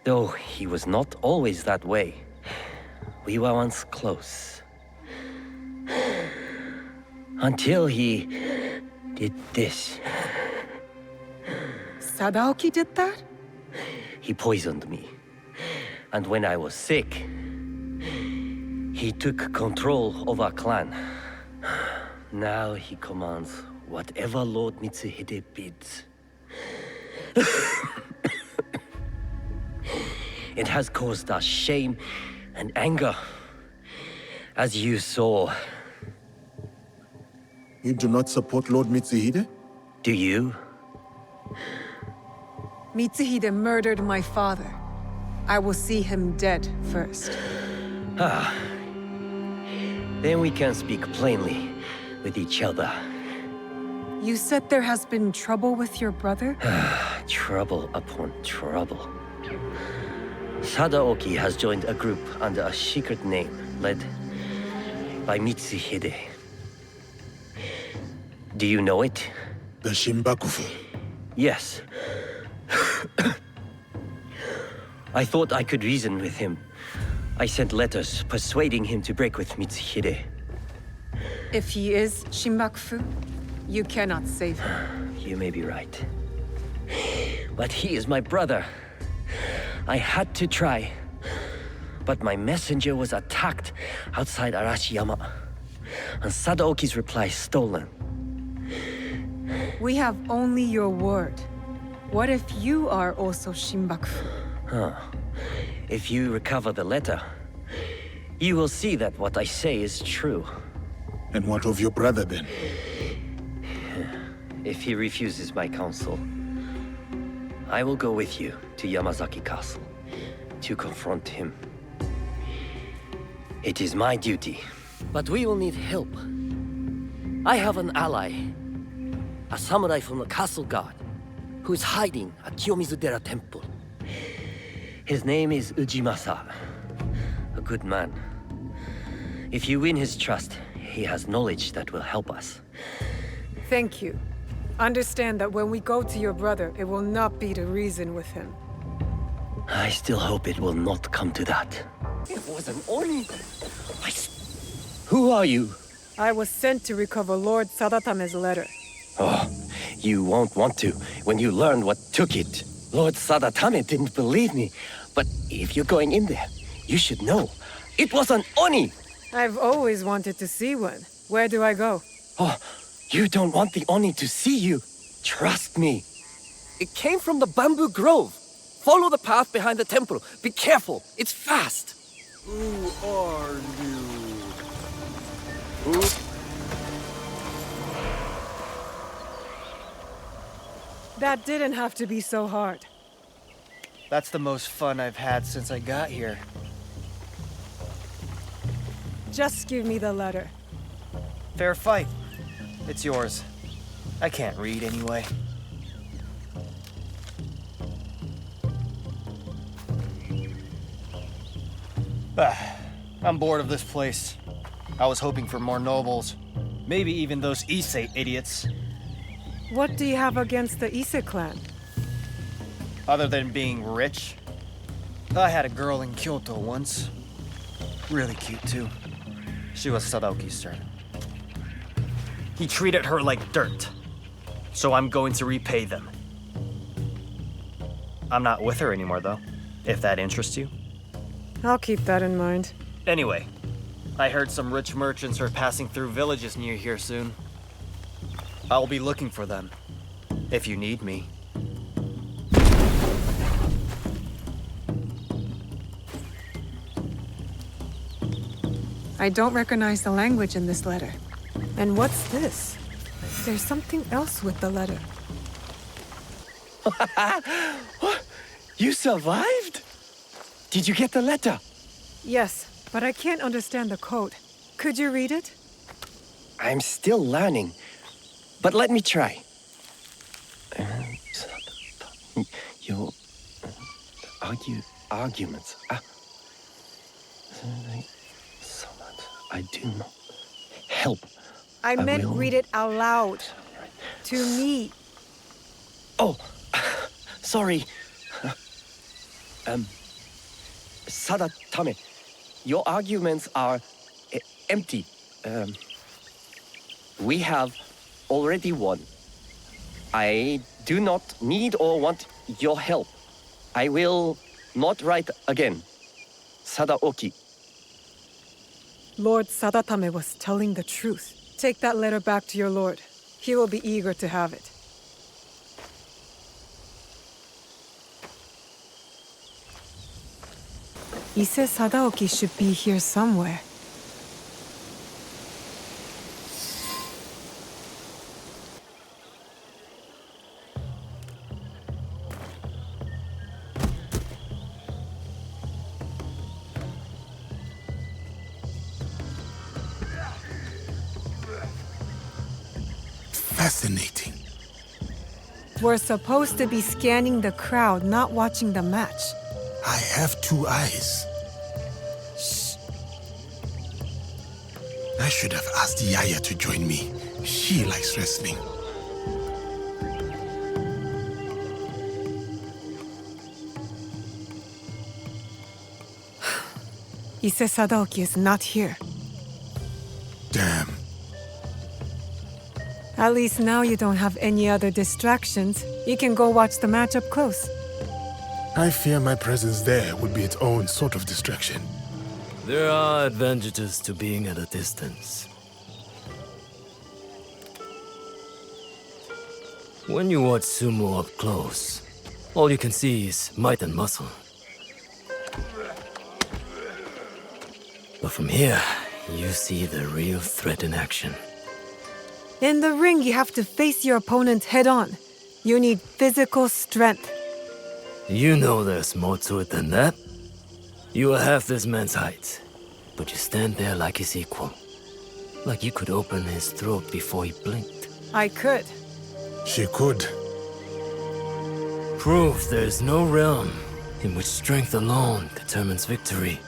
Speaker 2: Though he was not always that way. We were once close. Until he did this.
Speaker 14: Sadaoki did that?
Speaker 2: He poisoned me. And when I was sick, he took control of our clan. Now he commands whatever Lord Mitsuhide bids. It has caused us shame and anger, as you saw.
Speaker 18: You do not support Lord Mitsuhide?
Speaker 2: Do you?
Speaker 14: Mitsuhide murdered my father. I will see him dead first.
Speaker 2: Ah. Then we can speak plainly with each other.
Speaker 14: You said there has been trouble with your brother?
Speaker 2: Trouble upon trouble. Sadaoki has joined a group under a secret name, led by Mitsuhide. Do you know it?
Speaker 18: The Shimbakufu.
Speaker 2: Yes. I thought I could reason with him. I sent letters persuading him to break with Mitsuhide.
Speaker 14: If he is Shimbakufu, you cannot save him.
Speaker 2: You may be right. But he is my brother. I had to try. But my messenger was attacked outside Arashiyama. And Sadaoki's reply stolen.
Speaker 14: We have only your word. What if you are also Shimbakufu?
Speaker 2: Huh. If you recover the letter, you will see that what I say is true.
Speaker 18: And what of your brother then?
Speaker 2: If he refuses my counsel, I will go with you to Yamazaki Castle to confront him. It is my duty, but we will need help. I have an ally, a samurai from the castle guard, who is hiding at Kiyomizu-dera Temple. His name is Ujimasa, a good man. If you win his trust, he has knowledge that will help us.
Speaker 14: Thank you. Understand that when we go to your brother, it will not be to reason with him.
Speaker 2: I still hope it will not come to that. It was an Oni. Who are you?
Speaker 14: I was sent to recover Lord Sadatame's letter.
Speaker 2: Oh, you won't want to when you learn what took it. Lord Sadatame didn't believe me, but if you're going in there, you should know. It was an Oni!
Speaker 14: I've always wanted to see one. Where do I go?
Speaker 2: Oh, you don't want the Oni to see you. Trust me. It came from the bamboo grove. Follow the path behind the temple. Be careful. It's fast.
Speaker 23: Who are you?
Speaker 14: That didn't have to be so hard.
Speaker 1: That's the most fun I've had since I got here.
Speaker 14: Just give me the letter.
Speaker 1: Fair fight. It's yours. I can't read anyway. I'm bored of this place. I was hoping for more nobles. Maybe even those Issei idiots.
Speaker 14: What do you have against the Issei clan?
Speaker 1: Other than being rich, I had a girl in Kyoto once. Really cute, too. She was Sadaoki's servant. He treated her like dirt, so I'm going to repay them. I'm not with her anymore, though, if that interests you.
Speaker 14: I'll keep that in mind.
Speaker 1: Anyway, I heard some rich merchants are passing through villages near here soon. I'll be looking for them, if you need me.
Speaker 14: I don't recognize the language in this letter. And what's this? There's something else with the letter.
Speaker 2: You survived? Did you get the letter?
Speaker 14: Yes, but I can't understand the code. Could you read it?
Speaker 2: I'm still learning, but let me try. Your arguments. I do not help.
Speaker 14: I meant
Speaker 2: will...
Speaker 14: read it out loud. To me.
Speaker 2: Oh, sorry. Sadatame, your arguments are empty. We have already won. I do not need or want your help. I will not write again. Sadaoki.
Speaker 14: Lord Sadatame was telling the truth. Take that letter back to your lord. He will be eager to have it. Issei Sadaoki should be here somewhere.
Speaker 18: Fascinating.
Speaker 14: We're supposed to be scanning the crowd, not watching the match.
Speaker 18: I have two eyes.
Speaker 14: Shh.
Speaker 18: I should have asked Yaya to join me. She likes wrestling.
Speaker 14: Issei Sadaoki is not here.
Speaker 18: Damn.
Speaker 14: At least now you don't have any other distractions. You can go watch the match up close.
Speaker 18: I fear my presence there would be its own sort of distraction.
Speaker 21: There are advantages to being at a distance. When you watch sumo up close, all you can see is might and muscle. But from here, you see the real threat in action.
Speaker 14: In the ring, you have to face your opponent head-on. You need physical strength.
Speaker 21: You know there's more to it than that. You are half this man's height, but you stand there like his equal. Like you could open his throat before he blinked.
Speaker 14: I could.
Speaker 18: She could.
Speaker 21: Prove there's no realm in which strength alone determines victory.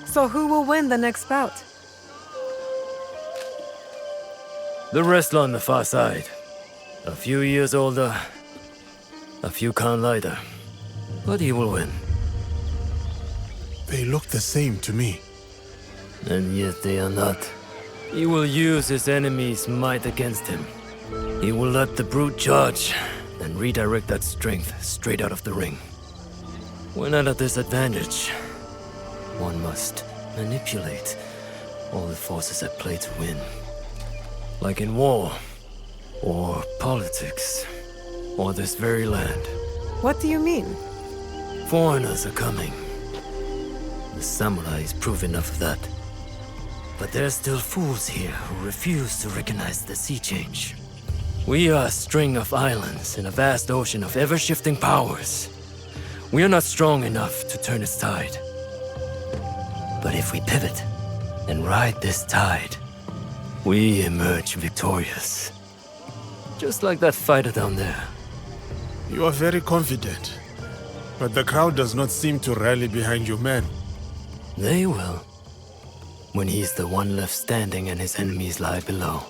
Speaker 14: So who will win the next bout?
Speaker 21: The wrestler on the far side. A few years older, a few pounds lighter. But he will win.
Speaker 18: They look the same to me.
Speaker 21: And yet they are not. He will use his enemy's might against him. He will let the brute charge, then redirect that strength straight out of the ring. When at a disadvantage, one must manipulate all the forces at play to win. Like in war, or politics, or this very land.
Speaker 14: What do you mean?
Speaker 21: Foreigners are coming. The samurais prove enough of that. But there's still fools here who refuse to recognize the sea change. We are a string of islands in a vast ocean of ever-shifting powers. We are not strong enough to turn its tide. But if we pivot and ride this tide, we emerge victorious. Just like that fighter down there.
Speaker 18: You are very confident, but the crowd does not seem to rally behind your men.
Speaker 21: They will. When he's the one left standing and his enemies lie below,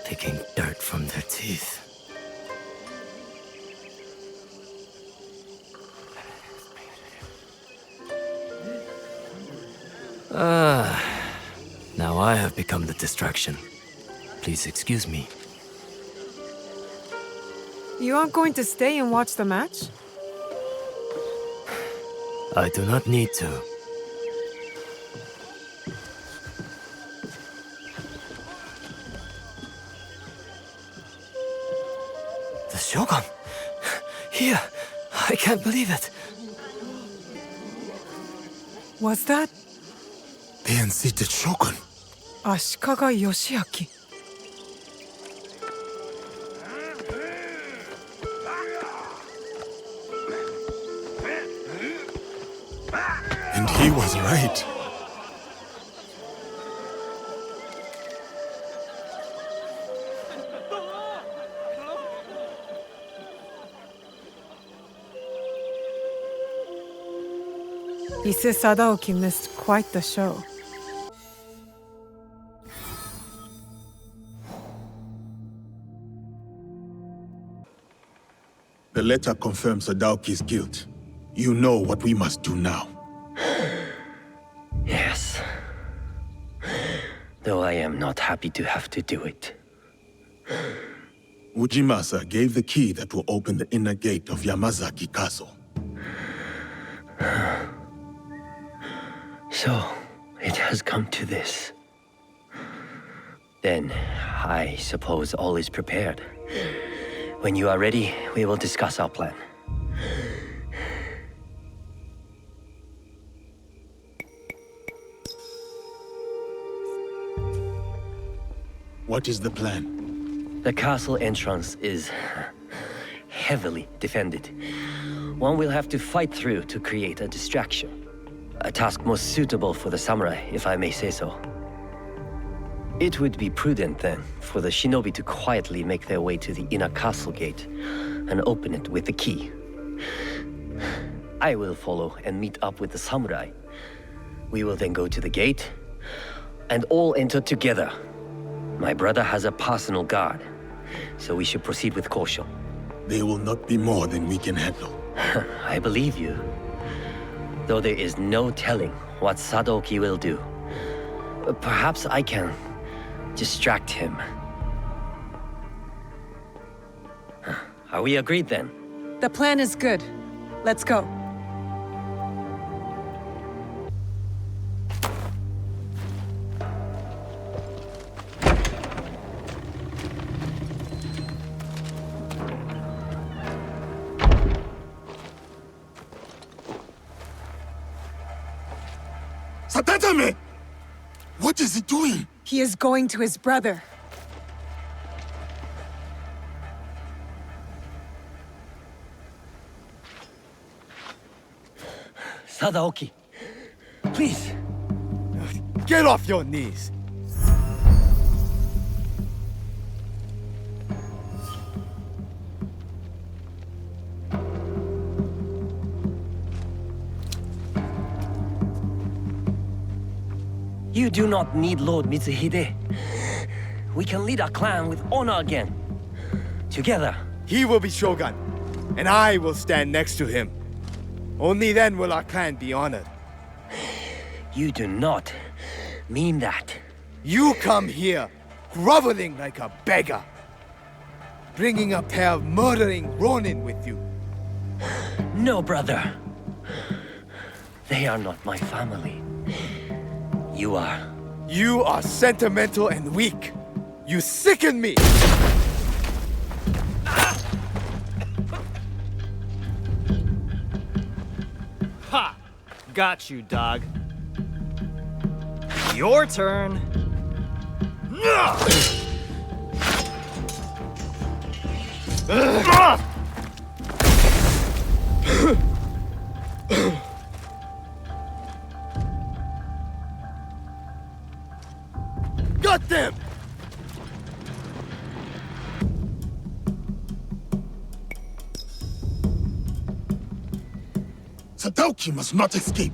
Speaker 21: picking dirt from their teeth. Now I have become the distraction. Please excuse me.
Speaker 14: You aren't going to stay and watch the match?
Speaker 21: I do not need to. The Shogun! Here! I can't believe it!
Speaker 14: Was that
Speaker 18: The unseated Shogun.
Speaker 14: Ashikaga Yoshiaki?
Speaker 18: And he was right.
Speaker 14: Ise Sadaoki missed quite the show.
Speaker 18: The letter confirms Sadaoki's guilt. You know what we must do now.
Speaker 2: Yes. Though I am not happy to have to do it.
Speaker 18: Ujimasa gave the key that will open the inner gate of Yamazaki Castle.
Speaker 2: So, it has come to this. Then, I suppose all is prepared. When you are ready, we will discuss our plan.
Speaker 18: What is the plan?
Speaker 2: The castle entrance is heavily defended. One will have to fight through to create a distraction. A task most suitable for the samurai, if I may say so. It would be prudent, then, for the shinobi to quietly make their way to the inner castle gate and open it with the key. I will follow and meet up with the samurai. We will then go to the gate and all enter together. My brother has a personal guard, so we should proceed with caution.
Speaker 18: They will not be more than we can handle.
Speaker 2: I believe you. Though there is no telling what Sadaoki will do. Perhaps I can distract him. Are we agreed then?
Speaker 14: The plan is good. Let's go.
Speaker 18: Satatame! What is he doing?
Speaker 14: He is going to his brother.
Speaker 2: Sadaoki, please.
Speaker 16: Get off your knees!
Speaker 2: You do not need Lord Mitsuhide. We can lead our clan with honor again. Together.
Speaker 16: He will be Shogun, and I will stand next to him. Only then will our clan be honored.
Speaker 2: You do not mean that.
Speaker 16: You come here groveling like a beggar, bringing a pair of murdering Ronin with you.
Speaker 2: No, brother. They are not my family. You are.
Speaker 16: You are sentimental and weak. You sicken me!
Speaker 1: Ha! Got you, dog. Your turn.
Speaker 16: Got them!
Speaker 18: Sadauki must not escape.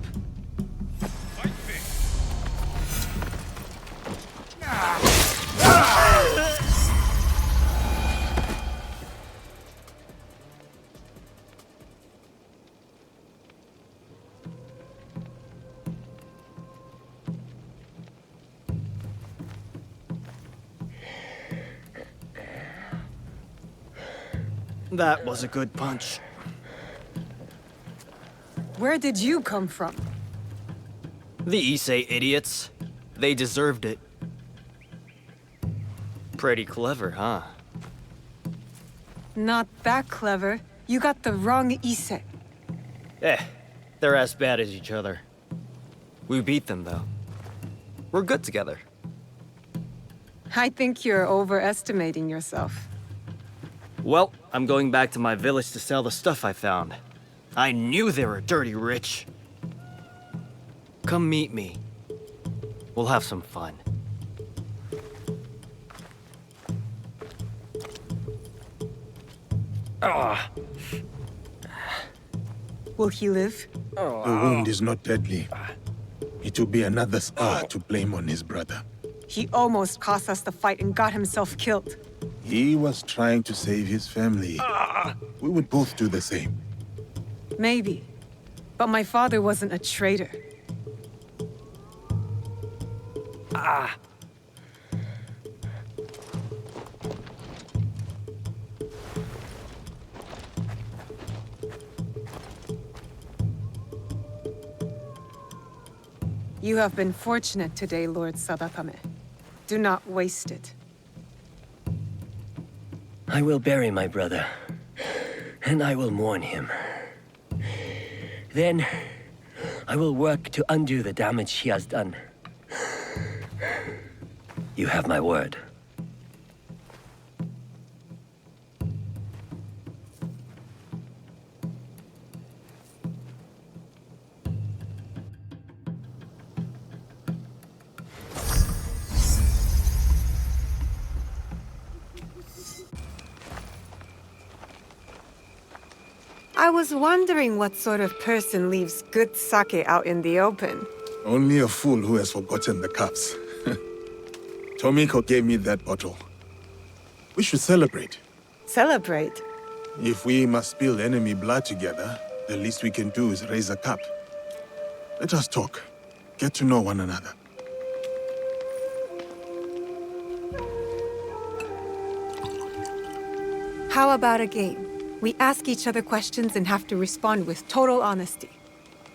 Speaker 1: That was a good punch.
Speaker 14: Where did you come from?
Speaker 1: The Issei idiots. They deserved it. Pretty clever, huh?
Speaker 14: Not that clever. You got the wrong Issei.
Speaker 1: They're as bad as each other. We beat them, though. We're good together.
Speaker 14: I think you're overestimating yourself.
Speaker 1: Well, I'm going back to my village to sell the stuff I found. I knew they were dirty rich. Come meet me. We'll have some fun.
Speaker 14: Will he live?
Speaker 18: The wound is not deadly. It will be another scar to blame on his brother.
Speaker 14: He almost cost us the fight and got himself killed.
Speaker 18: He was trying to save his family. We would both do the same.
Speaker 14: Maybe. But my father wasn't a traitor. You have been fortunate today, Lord Sadakame. Do not waste it.
Speaker 2: I will bury my brother, and I will mourn him. Then, I will work to undo the damage he has done. You have my word.
Speaker 19: I was wondering what sort of person leaves good sake out in the open.
Speaker 18: Only a fool who has forgotten the cups. Tomiko gave me that bottle. We should celebrate.
Speaker 19: Celebrate?
Speaker 18: If we must spill enemy blood together, the least we can do is raise a cup. Let us talk. Get to know one another.
Speaker 19: How about a game? We ask each other questions and have to respond with total honesty.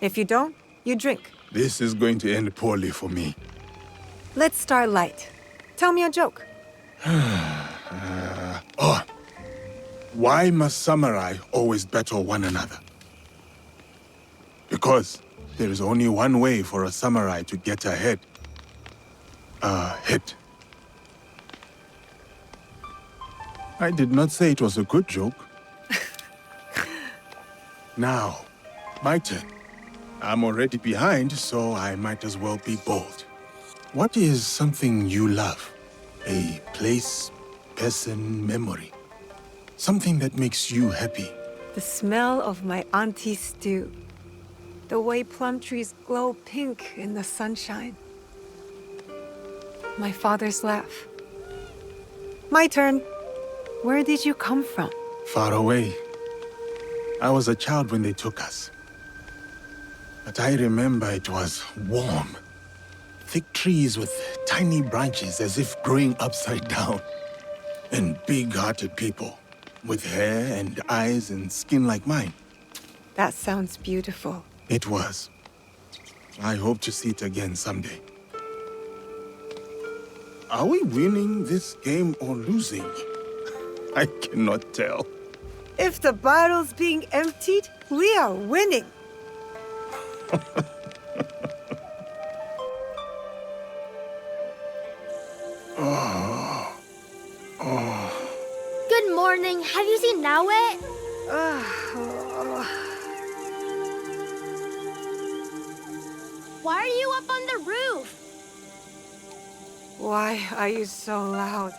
Speaker 19: If you don't, you drink.
Speaker 18: This is going to end poorly for me.
Speaker 19: Let's start light. Tell me a joke.
Speaker 18: Why must samurai always battle one another? Because there is only one way for a samurai to get ahead. A hit. I did not say it was a good joke. Now, my turn. I'm already behind, so I might as well be bold. What is something you love? A place, person, memory. Something that makes you happy.
Speaker 19: The smell of my auntie's stew. The way plum trees glow pink in the sunshine. My father's laugh. My turn. Where did you come from?
Speaker 18: Far away. I was a child when they took us. But I remember it was warm. Thick trees with tiny branches as if growing upside down. And big-hearted people with hair and eyes and skin like mine.
Speaker 19: That sounds beautiful.
Speaker 18: It was. I hope to see it again someday. Are we winning this game or losing? I cannot tell.
Speaker 5: If the bottle's being emptied, we are winning.
Speaker 9: Good morning. Have you seen Nawe? Why are you up on the roof?
Speaker 5: Why are you so loud?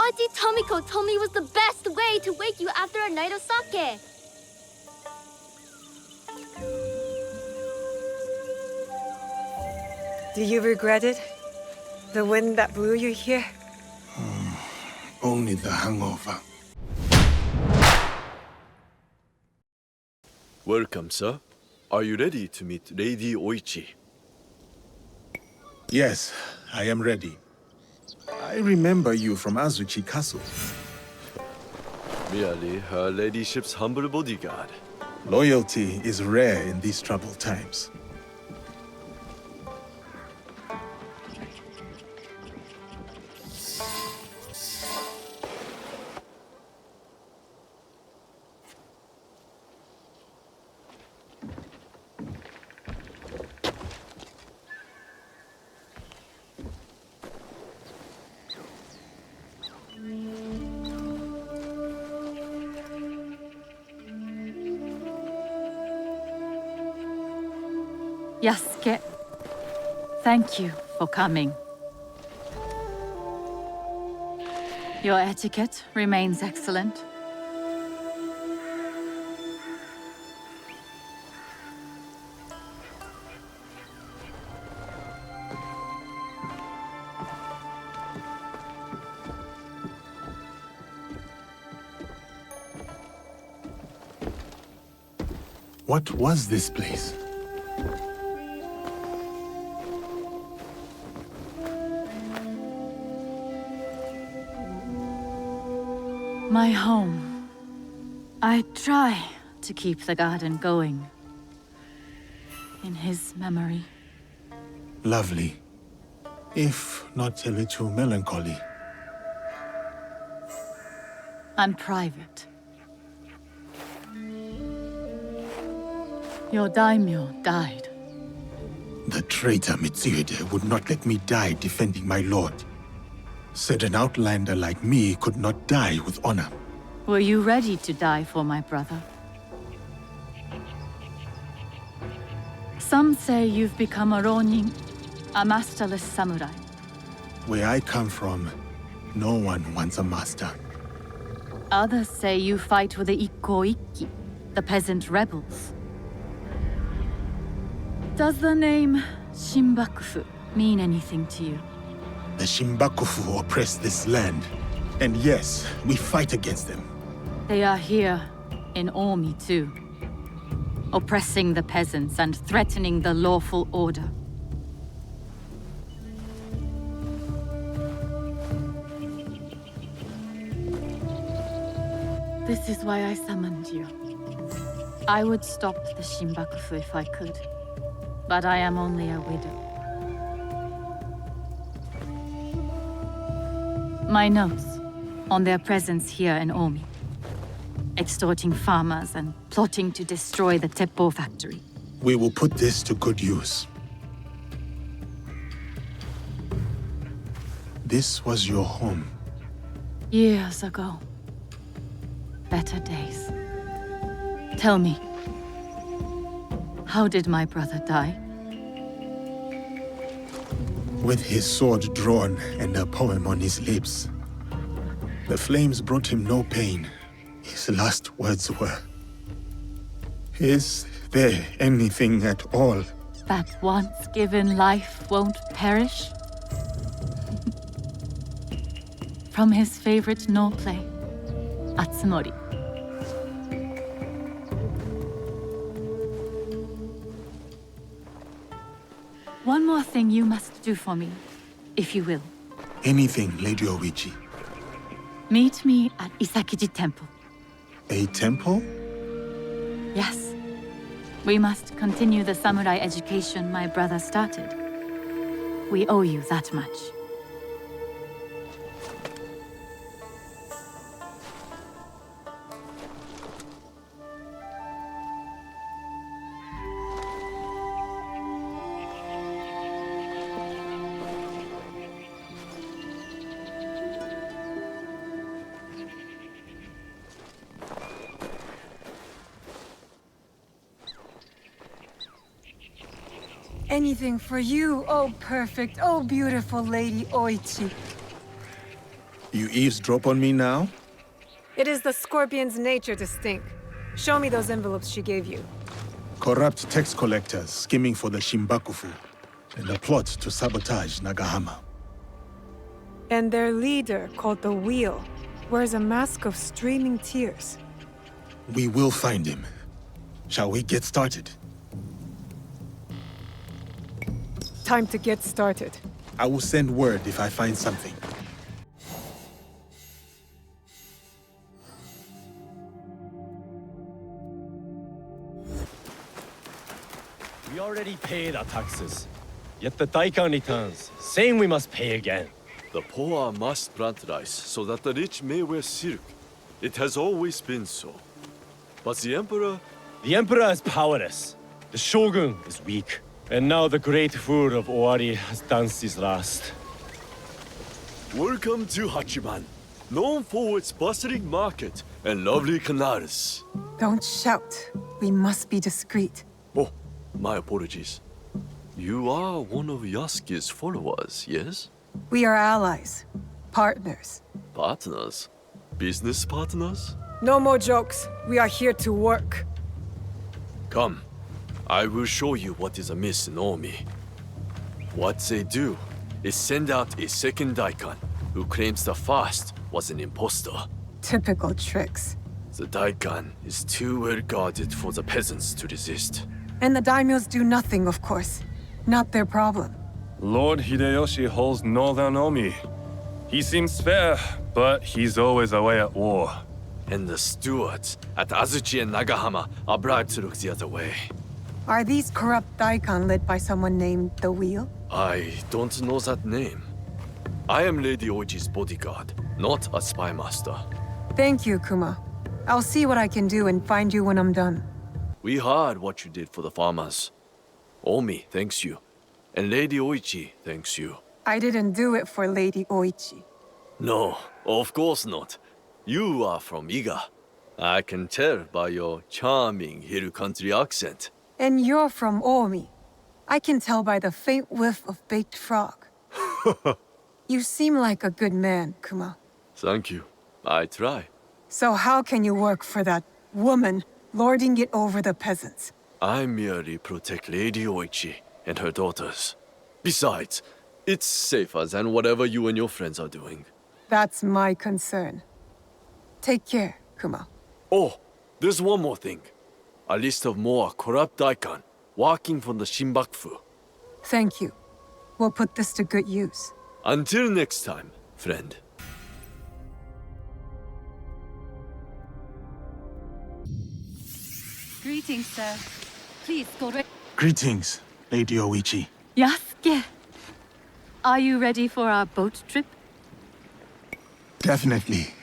Speaker 9: Auntie Tomiko told me it was the best way to wake you after a night of sake.
Speaker 5: Do you regret it? The wind that blew you here?
Speaker 18: Only the hangover.
Speaker 3: Welcome, sir. Are you ready to meet Lady Oichi?
Speaker 18: Yes, I am ready. I remember you from Azuchi Castle.
Speaker 3: Merely her ladyship's humble bodyguard.
Speaker 18: Loyalty is rare in these troubled times.
Speaker 13: Yasuke, thank you for coming. Your etiquette remains excellent.
Speaker 18: What was this place?
Speaker 13: My home. I try to keep the garden going. In his memory.
Speaker 18: Lovely. If not a little melancholy.
Speaker 13: And private. Your daimyo died.
Speaker 18: The traitor Mitsuhide would not let me die defending my lord. Said an outlander like me could not die with honor.
Speaker 13: Were you ready to die for my brother? Some say you've become a ronin, a masterless samurai.
Speaker 18: Where I come from, no one wants a master.
Speaker 13: Others say you fight with the Ikko-Ikki, the peasant rebels. Does the name Shinbakufu mean anything to you?
Speaker 18: The Shinbakufu oppress this land. And yes, we fight against them.
Speaker 13: They are here in Omi too. Oppressing the peasants and threatening the lawful order. This is why I summoned you. I would stop the Shinbakufu if I could. But I am only a widow. My notes on their presence here in Omi. Extorting farmers and plotting to destroy the Teppo factory.
Speaker 18: We will put this to good use. This was your home.
Speaker 13: Years ago. Better days. Tell me, how did my brother die?
Speaker 18: With his sword drawn and a poem on his lips. The flames brought him no pain. His last words were, "Is there anything at all
Speaker 13: that once given life won't perish?" From his favorite no play, Atsumori. One more thing you must do for me, if you will.
Speaker 18: Anything, Lady Oichi.
Speaker 13: Meet me at Isakiji Temple.
Speaker 18: A temple?
Speaker 13: Yes. We must continue the samurai education my brother started. We owe you that much.
Speaker 14: Anything for you, oh perfect, oh beautiful Lady Oichi.
Speaker 18: You eavesdrop on me now?
Speaker 14: It is the scorpion's nature to stink. Show me those envelopes she gave you.
Speaker 18: Corrupt tax collectors skimming for the Shimbakufu, and a plot to sabotage Nagahama.
Speaker 14: And their leader, called the Wheel, wears a mask of streaming tears.
Speaker 18: We will find him. Shall we get started?
Speaker 14: Time to get started.
Speaker 18: I will send word if I find something.
Speaker 11: We already paid our taxes. Yet the Daikan returns, saying we must pay again.
Speaker 3: The poor must plant rice so that the rich may wear silk. It has always been so. But the Emperor...
Speaker 11: The Emperor is powerless. The Shogun is weak. And now the great fool of Owari has danced his last.
Speaker 3: Welcome to Hachiman, known for its bustling market and lovely canals.
Speaker 14: Don't shout. We must be discreet.
Speaker 3: Oh, my apologies. You are one of Yasuke's followers, yes?
Speaker 14: We are allies. Partners.
Speaker 3: Partners? Business partners?
Speaker 14: No more jokes. We are here to work.
Speaker 3: Come. I will show you what is amiss in Omi. What they do is send out a second Daikan who claims the first was an impostor.
Speaker 14: Typical tricks.
Speaker 3: The Daikan is too well guarded for the peasants to resist.
Speaker 14: And the daimyos do nothing, of course. Not their problem.
Speaker 12: Lord Hideyoshi holds northern Omi. He seems fair, but he's always away at war.
Speaker 3: And the stewards at Azuchi and Nagahama are bribed to look the other way.
Speaker 14: Are these corrupt Daikan led by someone named the Wheel?
Speaker 3: I don't know that name. I am Lady Oichi's bodyguard, not a spy master.
Speaker 14: Thank you, Kuma. I'll see what I can do and find you when I'm done.
Speaker 3: We heard what you did for the farmers. Omi thanks you, and Lady Oichi thanks you.
Speaker 14: I didn't do it for Lady Oichi.
Speaker 3: No, of course not. You are from Iga. I can tell by your charming hill country accent.
Speaker 14: And you're from Omi. I can tell by the faint whiff of baked frog. You seem like a good man, Kuma.
Speaker 3: Thank you. I try.
Speaker 14: So how can you work for that woman, lording it over the peasants?
Speaker 3: I merely protect Lady Oichi and her daughters. Besides, it's safer than whatever you and your friends are doing.
Speaker 14: That's my concern. Take care, Kuma.
Speaker 3: Oh, there's one more thing. A list of more corrupt Daikan working for the Shimbakufu.
Speaker 14: Thank you. We'll put this to good use.
Speaker 3: Until next time, friend.
Speaker 13: Greetings, sir. Please go right.
Speaker 18: Greetings, Lady Oichi.
Speaker 13: Yasuke! Are you ready for our boat trip?
Speaker 18: Definitely.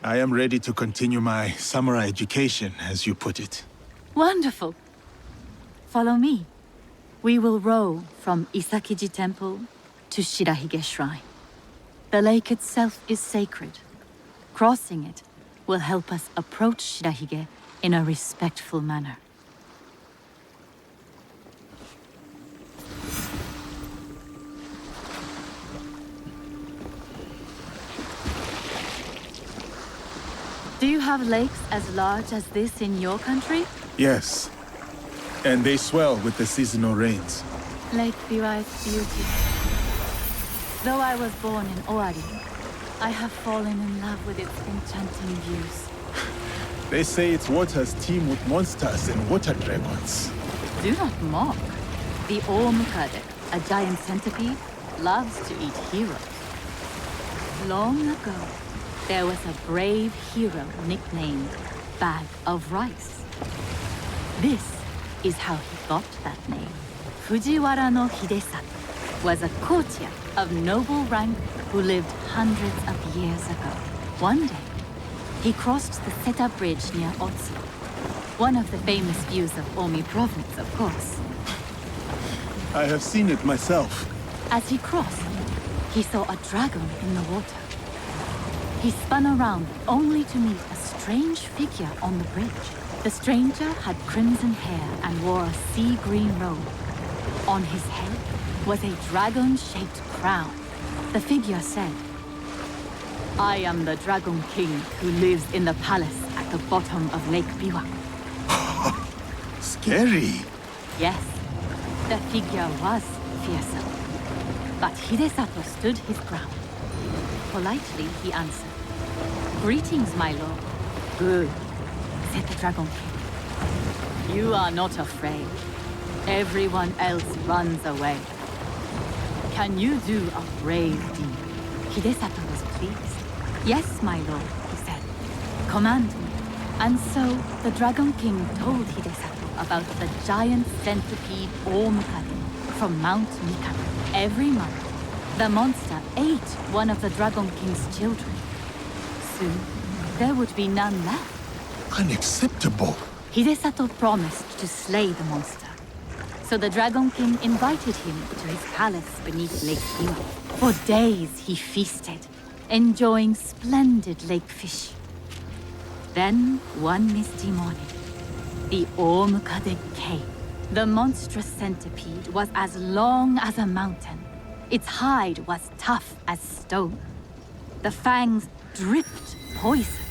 Speaker 18: I am ready to continue my samurai education, as you put it.
Speaker 13: Wonderful. Follow me. We will row from Isakiji Temple to Shirahige Shrine. The lake itself is sacred. Crossing it will help us approach Shirahige in a respectful manner. Do you have lakes as large as this in your country?
Speaker 18: Yes. And they swell with the seasonal rains.
Speaker 13: Lake Biwai's beauty. Though I was born in Owari, I have fallen in love with its enchanting views.
Speaker 18: They say its waters teem with monsters and water dragons.
Speaker 13: Do not mock. The Omukade, a giant centipede, loves to eat heroes. Long ago, there was a brave hero nicknamed Bag of Rice. This is how he got that name. Fujiwara no Hidesato was a courtier of noble rank who lived hundreds of years ago. One day, he crossed the Seta Bridge near Otsu, one of the famous views of Omi province, of course.
Speaker 18: I have seen it myself.
Speaker 13: As he crossed, he saw a dragon in the water. He spun around only to meet a strange figure on the bridge. The stranger had crimson hair and wore a sea green robe. On his head was a dragon-shaped crown. The figure said, "I am the Dragon King who lives in the palace at the bottom of Lake Biwa."
Speaker 18: Scary.
Speaker 13: Yes, the figure was fearsome. But Hidesato stood his ground. Politely, he answered, "Greetings, my lord." "Good," said the Dragon King. "You are not afraid. Everyone else runs away. Can you do a brave deed?" Hidesato was pleased. "Yes, my lord," he said. "Command me." And so the Dragon King told Hidesato about the giant centipede Omukade from Mount Mikado. Every month, the monster ate one of the Dragon King's children. Soon, there would be none left.
Speaker 18: Unacceptable.
Speaker 13: Hidesato promised to slay the monster. So the Dragon King invited him to his palace beneath Lake Biwa. For days he feasted, enjoying splendid lake fish. Then, one misty morning, the Omukade came. The monstrous centipede was as long as a mountain. Its hide was tough as stone. The fangs dripped poison.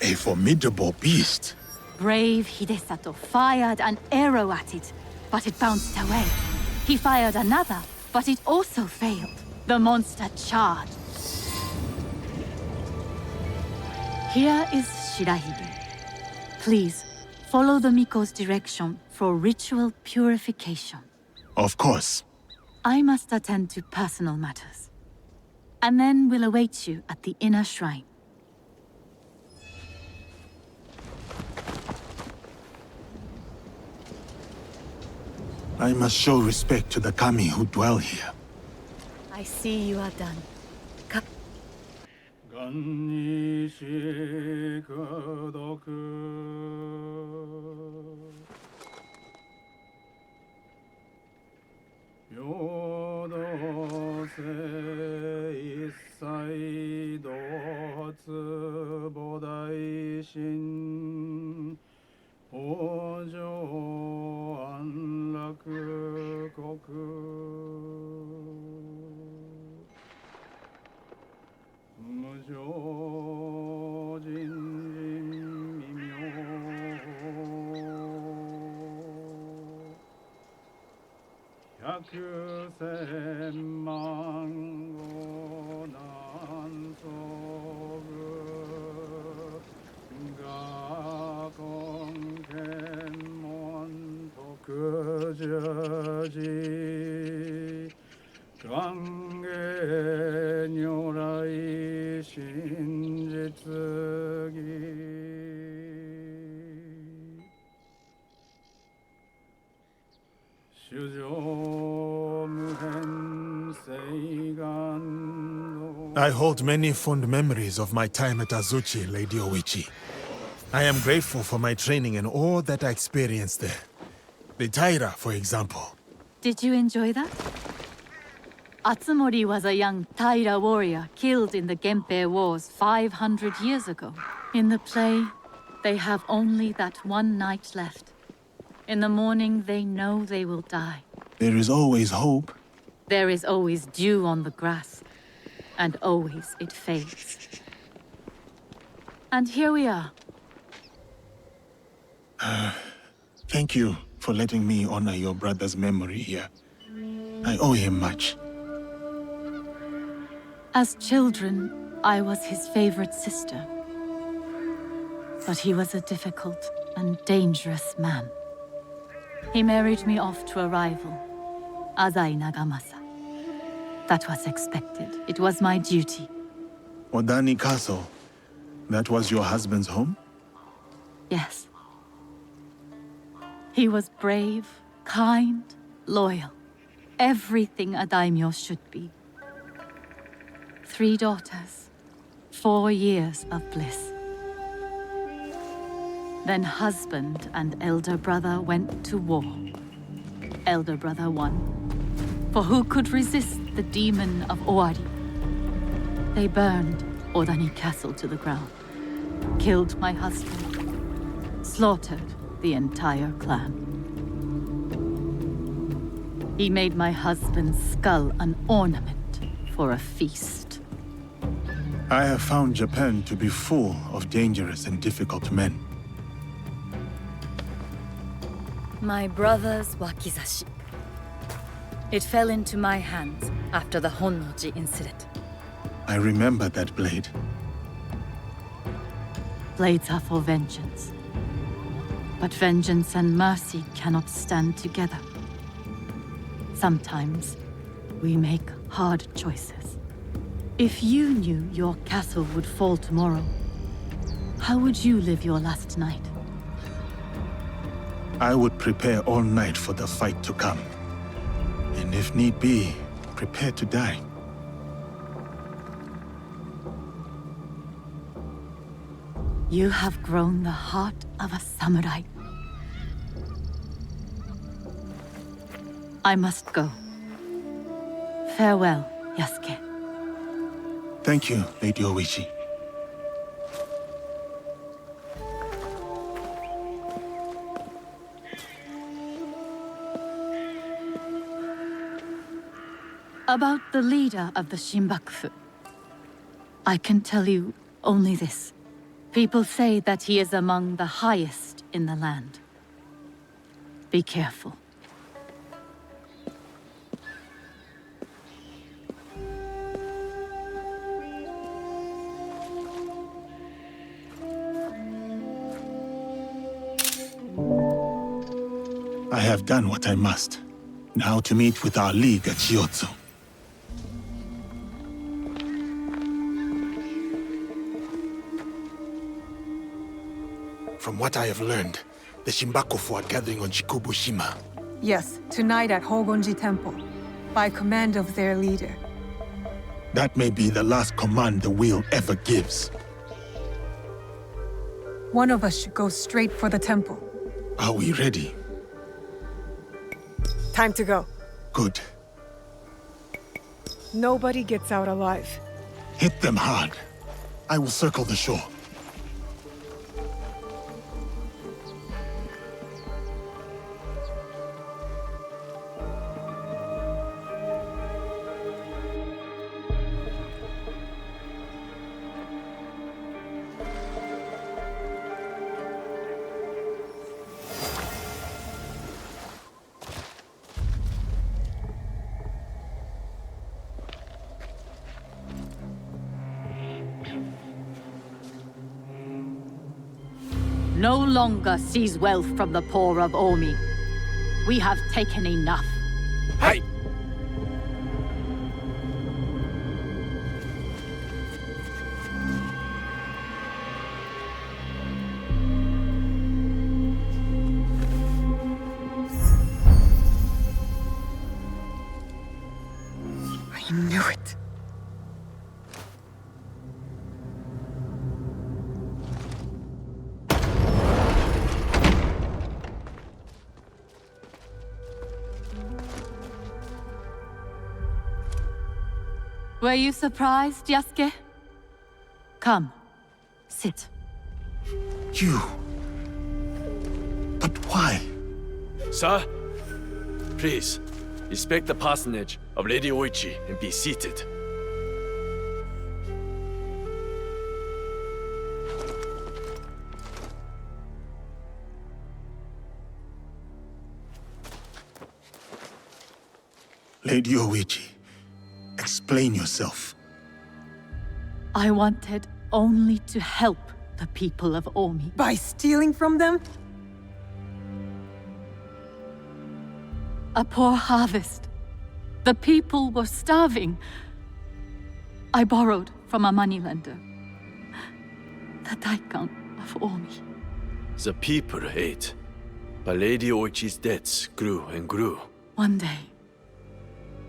Speaker 18: A formidable beast.
Speaker 13: Brave Hidesato fired an arrow at it, but it bounced away. He fired another, but it also failed. The monster charged. Here is Shirahige. Please, follow the Miko's direction for ritual purification.
Speaker 18: Of course.
Speaker 13: I must attend to personal matters. And then we'll await you at the inner shrine.
Speaker 18: I must show respect to the kami who dwell here.
Speaker 13: I see you are done.
Speaker 18: I hold many fond memories of my time at Azuchi, Lady Oichi. I am grateful for my training and all that I experienced there. The Taira, for example.
Speaker 13: Did you enjoy that? Atsumori was a young Taira warrior killed in the Genpei Wars 500 years ago. In the play, they have only that one night left. In the morning, they know they will die.
Speaker 18: There is always hope.
Speaker 13: There is always dew on the grass, and always it fades. And here we are.
Speaker 18: Thank you for letting me honor your brother's memory here. I owe him much.
Speaker 13: As children, I was his favorite sister. But he was a difficult and dangerous man. He married me off to a rival, Azai Nagamasa. That was expected. It was my duty.
Speaker 18: Odani Castle. That was your husband's home?
Speaker 13: Yes. He was brave, kind, loyal. Everything a daimyo should be. 3 daughters. 4 years of bliss. Then husband and elder brother went to war. Elder brother won. For who could resist the demon of Owari? They burned Odani Castle to the ground. Killed my husband. Slaughtered the entire clan. He made my husband's skull an ornament for a feast.
Speaker 18: I have found Japan to be full of dangerous and difficult men.
Speaker 13: My brother's wakizashi. It fell into my hands after the Honnoji incident.
Speaker 18: I remember that blade.
Speaker 13: Blades are for vengeance. But vengeance and mercy cannot stand together. Sometimes, we make hard choices. If you knew your castle would fall tomorrow, how would you live your last night?
Speaker 18: I would prepare all night for the fight to come. And if need be, prepare to die.
Speaker 13: You have grown the heart of a samurai. I must go. Farewell, Yasuke.
Speaker 18: Thank you, Lady Oichi.
Speaker 13: About the leader of the Shinbakufu. I can tell you only this. People say that he is among the highest in the land. Be careful.
Speaker 18: I have done what I must. Now to meet with our league at Chiyozu. From what I have learned, the Shinbakufu are gathering on Shikubushima.
Speaker 14: Yes, tonight at Hogonji Temple, by command of their leader.
Speaker 18: That may be the last command the wheel ever gives.
Speaker 14: One of us should go straight for the temple.
Speaker 18: Are we ready?
Speaker 14: Time to go.
Speaker 18: Good.
Speaker 14: Nobody gets out alive.
Speaker 18: Hit them hard. I will circle the shore.
Speaker 13: No longer seize wealth from the poor of Omi. We have taken enough.
Speaker 18: Hey!
Speaker 14: I knew it.
Speaker 13: Were you surprised, Yasuke? Come, sit.
Speaker 18: You... But why?
Speaker 3: Sir, please, respect the parsonage of Lady Oichi and be seated.
Speaker 18: Lady Oichi, explain yourself.
Speaker 13: I wanted only to help the people of Omi.
Speaker 14: By stealing from them?
Speaker 13: A poor harvest The people were starving. I borrowed from a moneylender. The daikon of Omi.
Speaker 3: The people ate, but Lady Oichi's debts grew and grew.
Speaker 13: One day,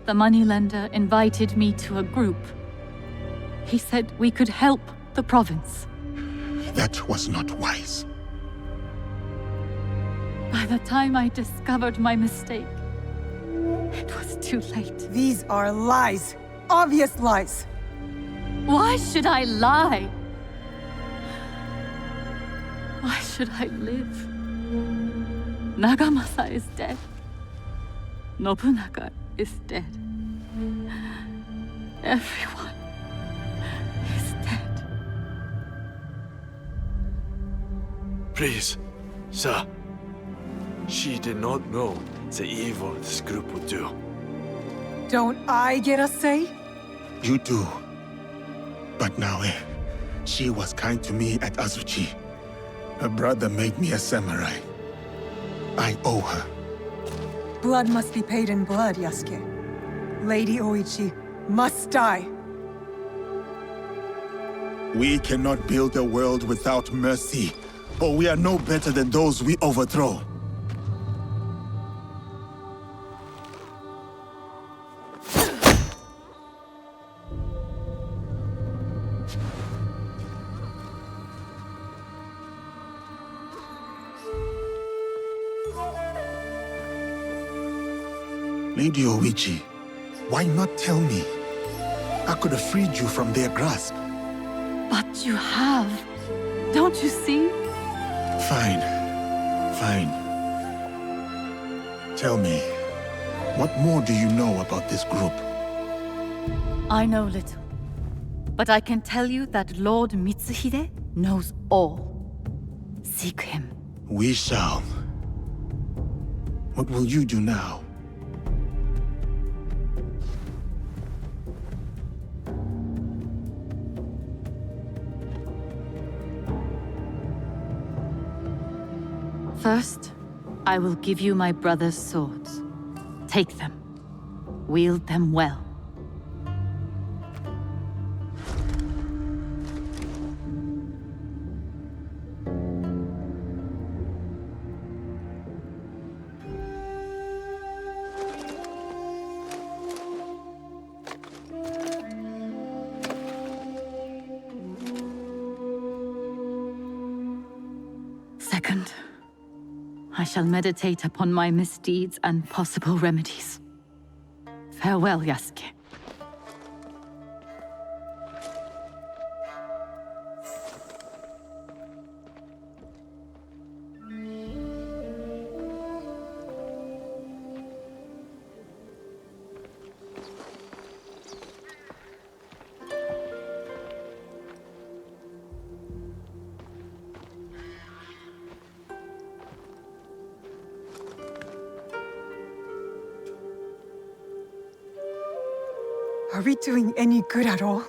Speaker 13: the moneylender invited me to a group. He said we could help the province.
Speaker 18: That was not wise.
Speaker 13: By the time I discovered my mistake, it was too late.
Speaker 14: These are lies. Obvious lies.
Speaker 13: Why should I lie? Why should I live? Nagamasa is dead. Nobunaga is dead. Everyone is dead.
Speaker 3: Please, sir. She did not know the evil this group would do.
Speaker 14: Don't I get a say?
Speaker 18: You do. But Naoe, she was kind to me at Azuchi. Her brother made me a samurai. I owe her.
Speaker 14: Blood must be paid in blood, Yasuke. Lady Oichi must die.
Speaker 18: We cannot build a world without mercy, or we are no better than those we overthrow. Lady Oichi, why not tell me? I could have freed you from their grasp.
Speaker 13: But you have. Don't you see?
Speaker 18: Fine. Fine. Tell me, what more do you know about this group?
Speaker 13: I know little. But I can tell you that Lord Mitsuhide knows all. Seek him.
Speaker 18: We shall. What will you do now?
Speaker 13: First, I will give you my brother's swords. Take them. Wield them well. Second, I shall meditate upon my misdeeds and possible remedies. Farewell, Yasuke.
Speaker 14: Are we doing any good at all?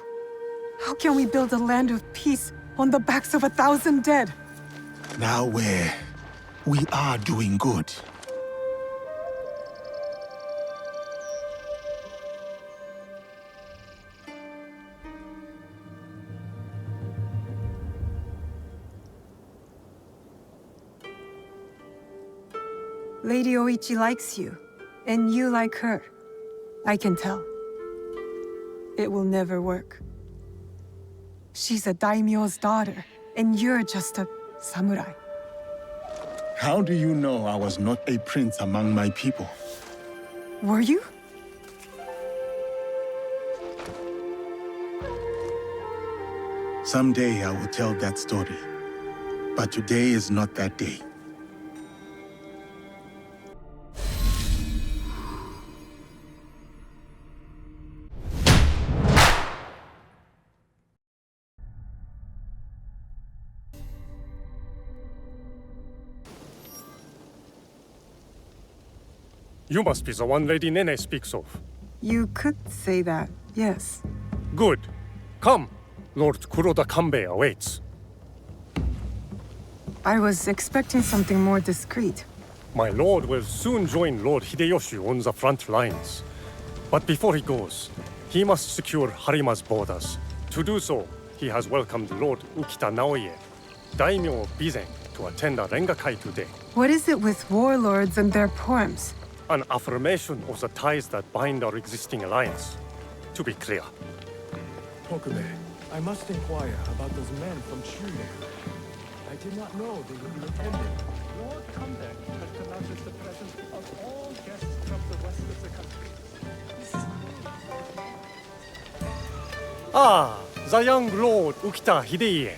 Speaker 14: How can we build a land of peace on the backs of 1,000 dead?
Speaker 18: Now we are doing good.
Speaker 14: Lady Oichi likes you, and you like her. I can tell. It will never work. She's a daimyo's daughter, and you're just a samurai.
Speaker 18: How do you know I was not a prince among my people?
Speaker 14: Were you?
Speaker 18: Someday I will tell that story. But today is not that day.
Speaker 6: You must be the one Lady Nene speaks of.
Speaker 14: You could say that, yes.
Speaker 6: Good. Come. Lord Kuroda Kanbei awaits.
Speaker 14: I was expecting something more discreet.
Speaker 6: My lord will soon join Lord Hideyoshi on the front lines. But before he goes, he must secure Harima's borders. To do so, he has welcomed Lord Ukita Naoye, daimyo of Bizen, to attend a Rengakai today.
Speaker 19: What is it with warlords and their poems?
Speaker 6: An affirmation of the ties that bind our existing alliance. To be clear,
Speaker 23: Tokube, I must inquire about those men from Chuyu. I did not know they would be attending.
Speaker 6: Lord Kambe has commanded the presence of all guests from the west of the country. Ah, the young Lord Ukita Hideye.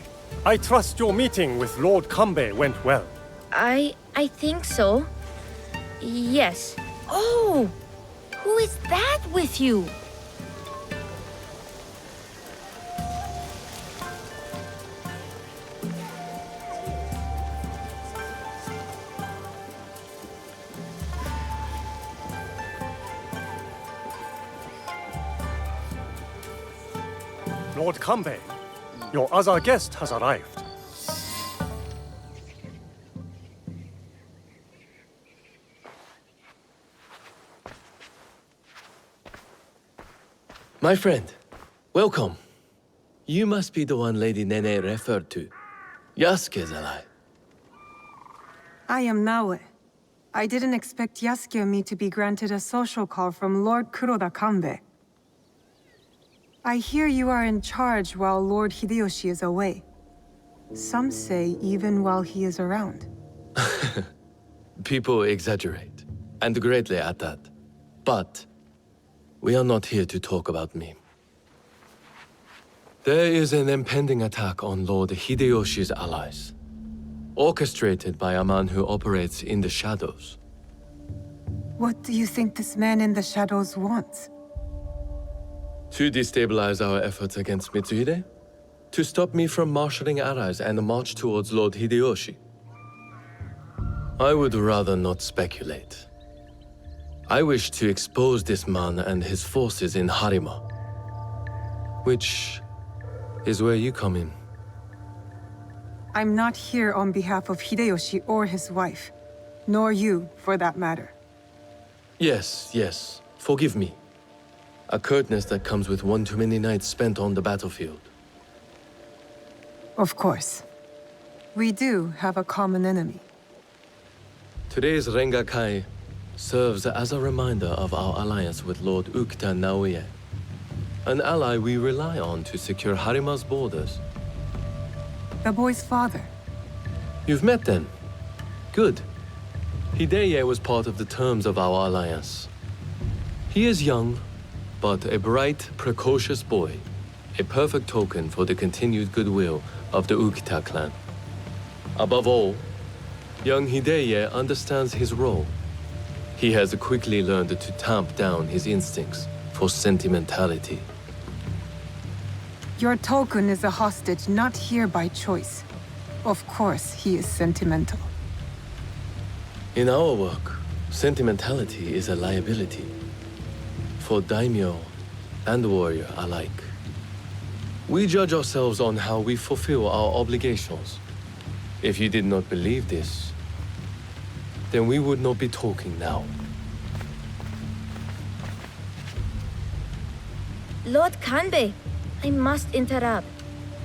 Speaker 6: I trust your meeting with Lord Kambe went well.
Speaker 10: I think so. Yes. Oh! Who is that with you?
Speaker 6: Lord Kambe, your other guest has arrived.
Speaker 3: My friend, welcome. You must be the one Lady Nene referred to. Yasuke's ally.
Speaker 19: I am Naoe. I didn't expect Yasuke and me to be granted a social call from Lord Kuroda Kanbe. I hear you are in charge while Lord Hideyoshi is away. Some say even while he is around.
Speaker 3: People exaggerate, and greatly at that. But we are not here to talk about me. There is an impending attack on Lord Hideyoshi's allies, orchestrated by a man who operates in the shadows.
Speaker 19: What do you think this man in the shadows wants?
Speaker 3: To destabilize our efforts against Mitsuhide? To stop me from marshalling allies and march towards Lord Hideyoshi? I would rather not speculate. I wish to expose this man and his forces in Harima, which is where you come in.
Speaker 19: I'm not here on behalf of Hideyoshi or his wife, nor you, for that matter.
Speaker 3: Yes, forgive me. A curtness that comes with one too many nights spent on the battlefield.
Speaker 19: Of course. We do have a common enemy.
Speaker 3: Today's Rengakai serves as a reminder of our alliance with Lord Ukita Naoye, an ally we rely on to secure Harima's borders.
Speaker 19: The boy's father.
Speaker 3: You've met then? Good. Hideye was part of the terms of our alliance. He is young, but a bright, precocious boy, a perfect token for the continued goodwill of the Ukita clan. Above all, young Hideye understands his role. He has quickly learned to tamp down his instincts for sentimentality.
Speaker 19: Your token is a hostage not here by choice. Of course, he is sentimental.
Speaker 3: In our work, sentimentality is a liability for daimyo and warrior alike. We judge ourselves on how we fulfill our obligations. If you did not believe this, then we would not be talking now.
Speaker 10: Lord Kanbe, I must interrupt.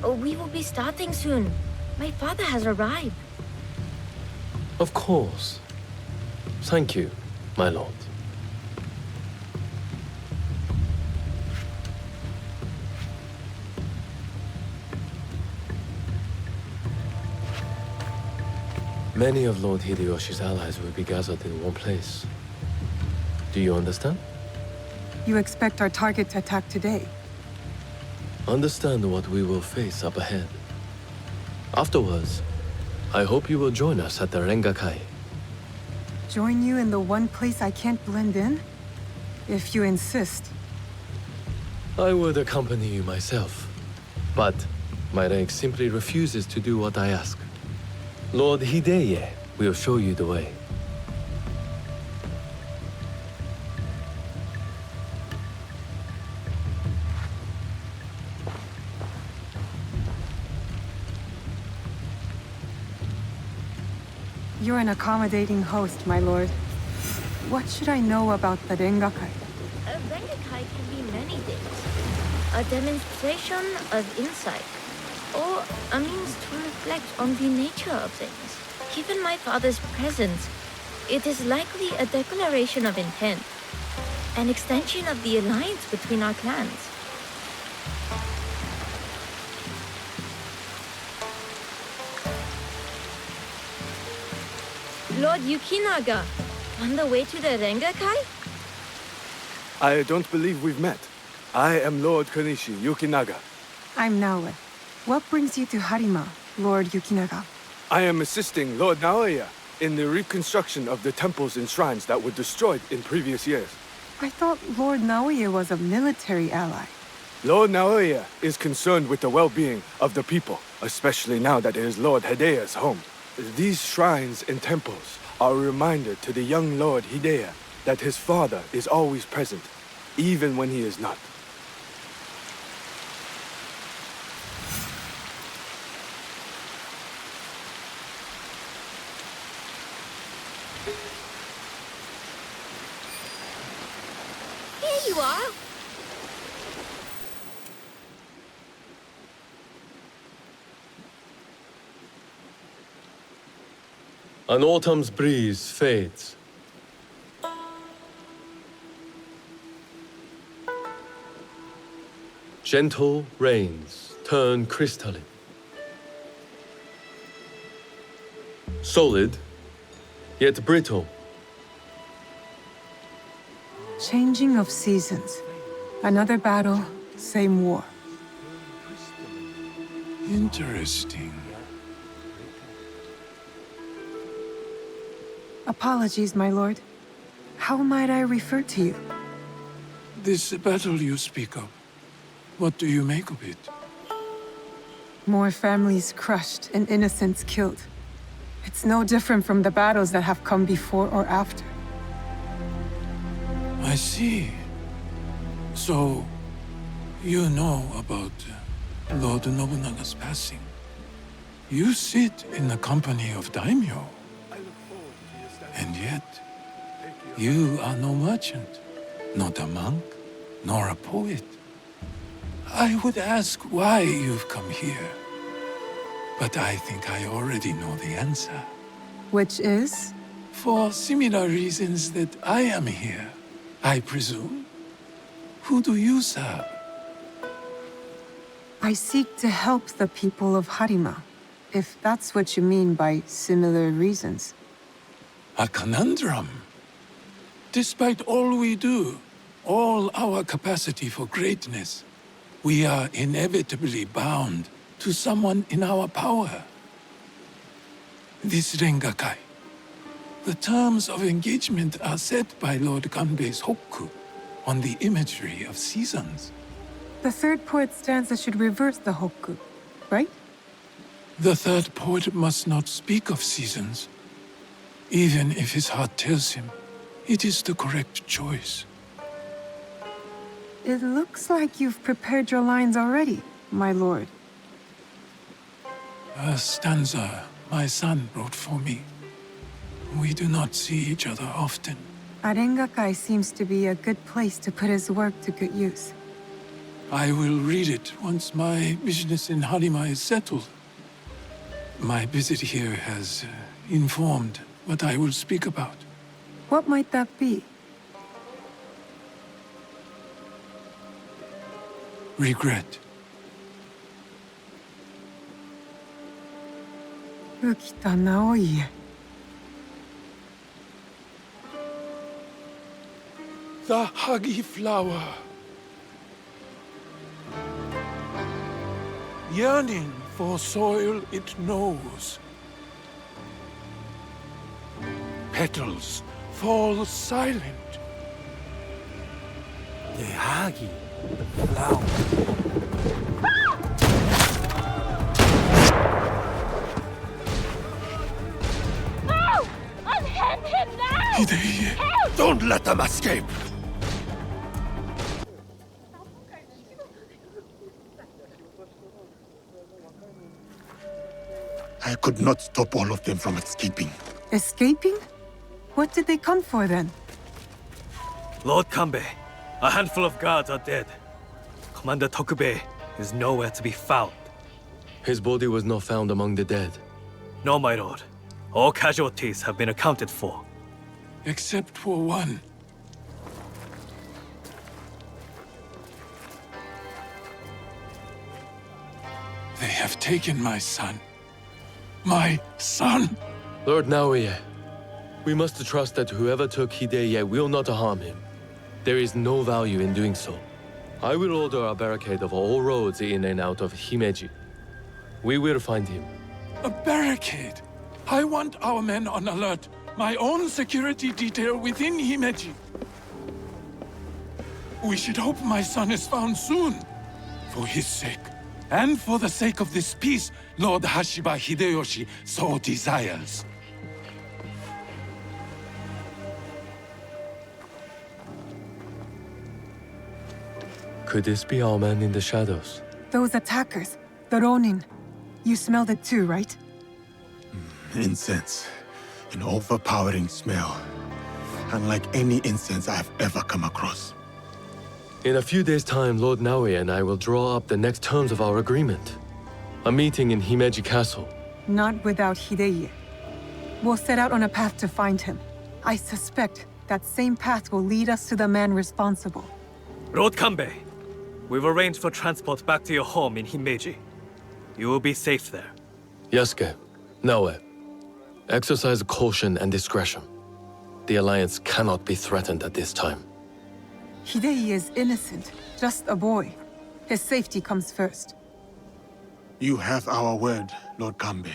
Speaker 10: We will be starting soon. My father has arrived.
Speaker 3: Of course. Thank you, my lord. Many of Lord Hideyoshi's allies will be gathered in one place. Do you understand?
Speaker 19: You expect our target to attack today?
Speaker 3: Understand what we will face up ahead. Afterwards, I hope you will join us at the Rengakai.
Speaker 19: Join you in the one place I can't blend in? If you insist.
Speaker 3: I would accompany you myself, but my rank simply refuses to do what I ask. Lord Hideye will show you the way.
Speaker 19: You're an accommodating host, my lord. What should I know about the Rengakai?
Speaker 10: Rengakai readings. A demonstration of insight, or a means to reflect on the nature of things. Given my father's presence, it is likely a declaration of intent, an extension of the alliance between our clans. Lord Yukinaga, on the way to the Rengakai?
Speaker 15: I don't believe we've met. I am Lord Kanishi Yukinaga.
Speaker 19: I'm Naoe. What brings you to Harima, Lord Yukinaga?
Speaker 15: I am assisting Lord Naoya in the reconstruction of the temples and shrines that were destroyed in previous years.
Speaker 19: I thought Lord Naoya was a military ally.
Speaker 15: Lord Naoya is concerned with the well-being of the people, especially now that it is Lord Hidea's home. These shrines and temples are a reminder to the young Lord Hidea that his father is always present, even when he is not.
Speaker 10: Here you are!
Speaker 12: An autumn's breeze fades. Gentle rains turn crystalline. Solid, yet brittle.
Speaker 19: Changing of seasons. Another battle, same war.
Speaker 4: Interesting.
Speaker 19: Apologies, my lord. How might I refer to you?
Speaker 4: This battle you speak of, what do you make of it?
Speaker 19: More families crushed and innocents killed. It's no different from the battles that have come before or after.
Speaker 4: I see. So, you know about Lord Nobunaga's passing. You sit in the company of daimyo. And yet, you are no merchant, not a monk, nor a poet. I would ask why you've come here, but I think I already know the answer.
Speaker 19: Which is?
Speaker 4: For similar reasons that I am here, I presume. Who do you serve?
Speaker 19: I seek to help the people of Harima, if that's what you mean by similar reasons.
Speaker 4: A conundrum. Despite all we do, all our capacity for greatness, we are inevitably bound to someone in our power. This Rengakai. The terms of engagement are set by Lord Kanbei's hokku on the imagery of seasons.
Speaker 19: The third poet stanza should reverse the hokku, right?
Speaker 4: The third poet must not speak of seasons, even if his heart tells him it is the correct choice.
Speaker 19: It looks like you've prepared your lines already, my lord.
Speaker 4: A stanza my son wrote for me. We do not see each other often.
Speaker 19: Arengakai seems to be a good place to put his work to good use.
Speaker 4: I will read it once my business in Harima is settled. My visit here has informed what I will speak about.
Speaker 19: What might that be?
Speaker 4: Regret.
Speaker 19: Ukita Naoie.
Speaker 4: The huggy flower. Yearning for soil it knows. Petals fall silent.
Speaker 11: The huggy flower.
Speaker 9: No! Unhand him now!
Speaker 4: Hidei, don't let them escape!
Speaker 18: I could not stop all of them from escaping.
Speaker 19: Escaping? What did they come for then?
Speaker 17: Lord Kanbei, a handful of guards are dead.
Speaker 11: Commander Tokube is nowhere to be found.
Speaker 12: His body was not found among the dead.
Speaker 11: No, my lord. All casualties have been accounted for.
Speaker 4: Except for one. They have taken my son. My son!
Speaker 12: Lord Naoya, we must trust that whoever took Hideye will not harm him. There is no value in doing so. I will order a barricade of all roads in and out of Himeji. We will find him.
Speaker 4: A barricade? I want our men on alert. My own security detail within Himeji. We should hope my son is found soon. For his sake. And for the sake of this peace, Lord Hashiba Hideyoshi so desires.
Speaker 12: Could this be our man in the shadows?
Speaker 19: Those attackers, the Ronin. You smelled it too, right?
Speaker 18: Incense. An overpowering smell. Unlike any incense I've ever come across.
Speaker 12: In a few days' time, Lord Naoya and I will draw up the next terms of our agreement. A meeting in Himeji Castle.
Speaker 19: Not without Hideye. We'll set out on a path to find him. I suspect that same path will lead us to the man responsible.
Speaker 11: Lord Kanbei, we've arranged for transport back to your home in Himeji. You will be safe there.
Speaker 12: Yasuke, Naoya, exercise caution and discretion. The Alliance cannot be threatened at this time.
Speaker 19: Hideye is innocent, just a boy. His safety comes first.
Speaker 18: You have our word, Lord Kanbei.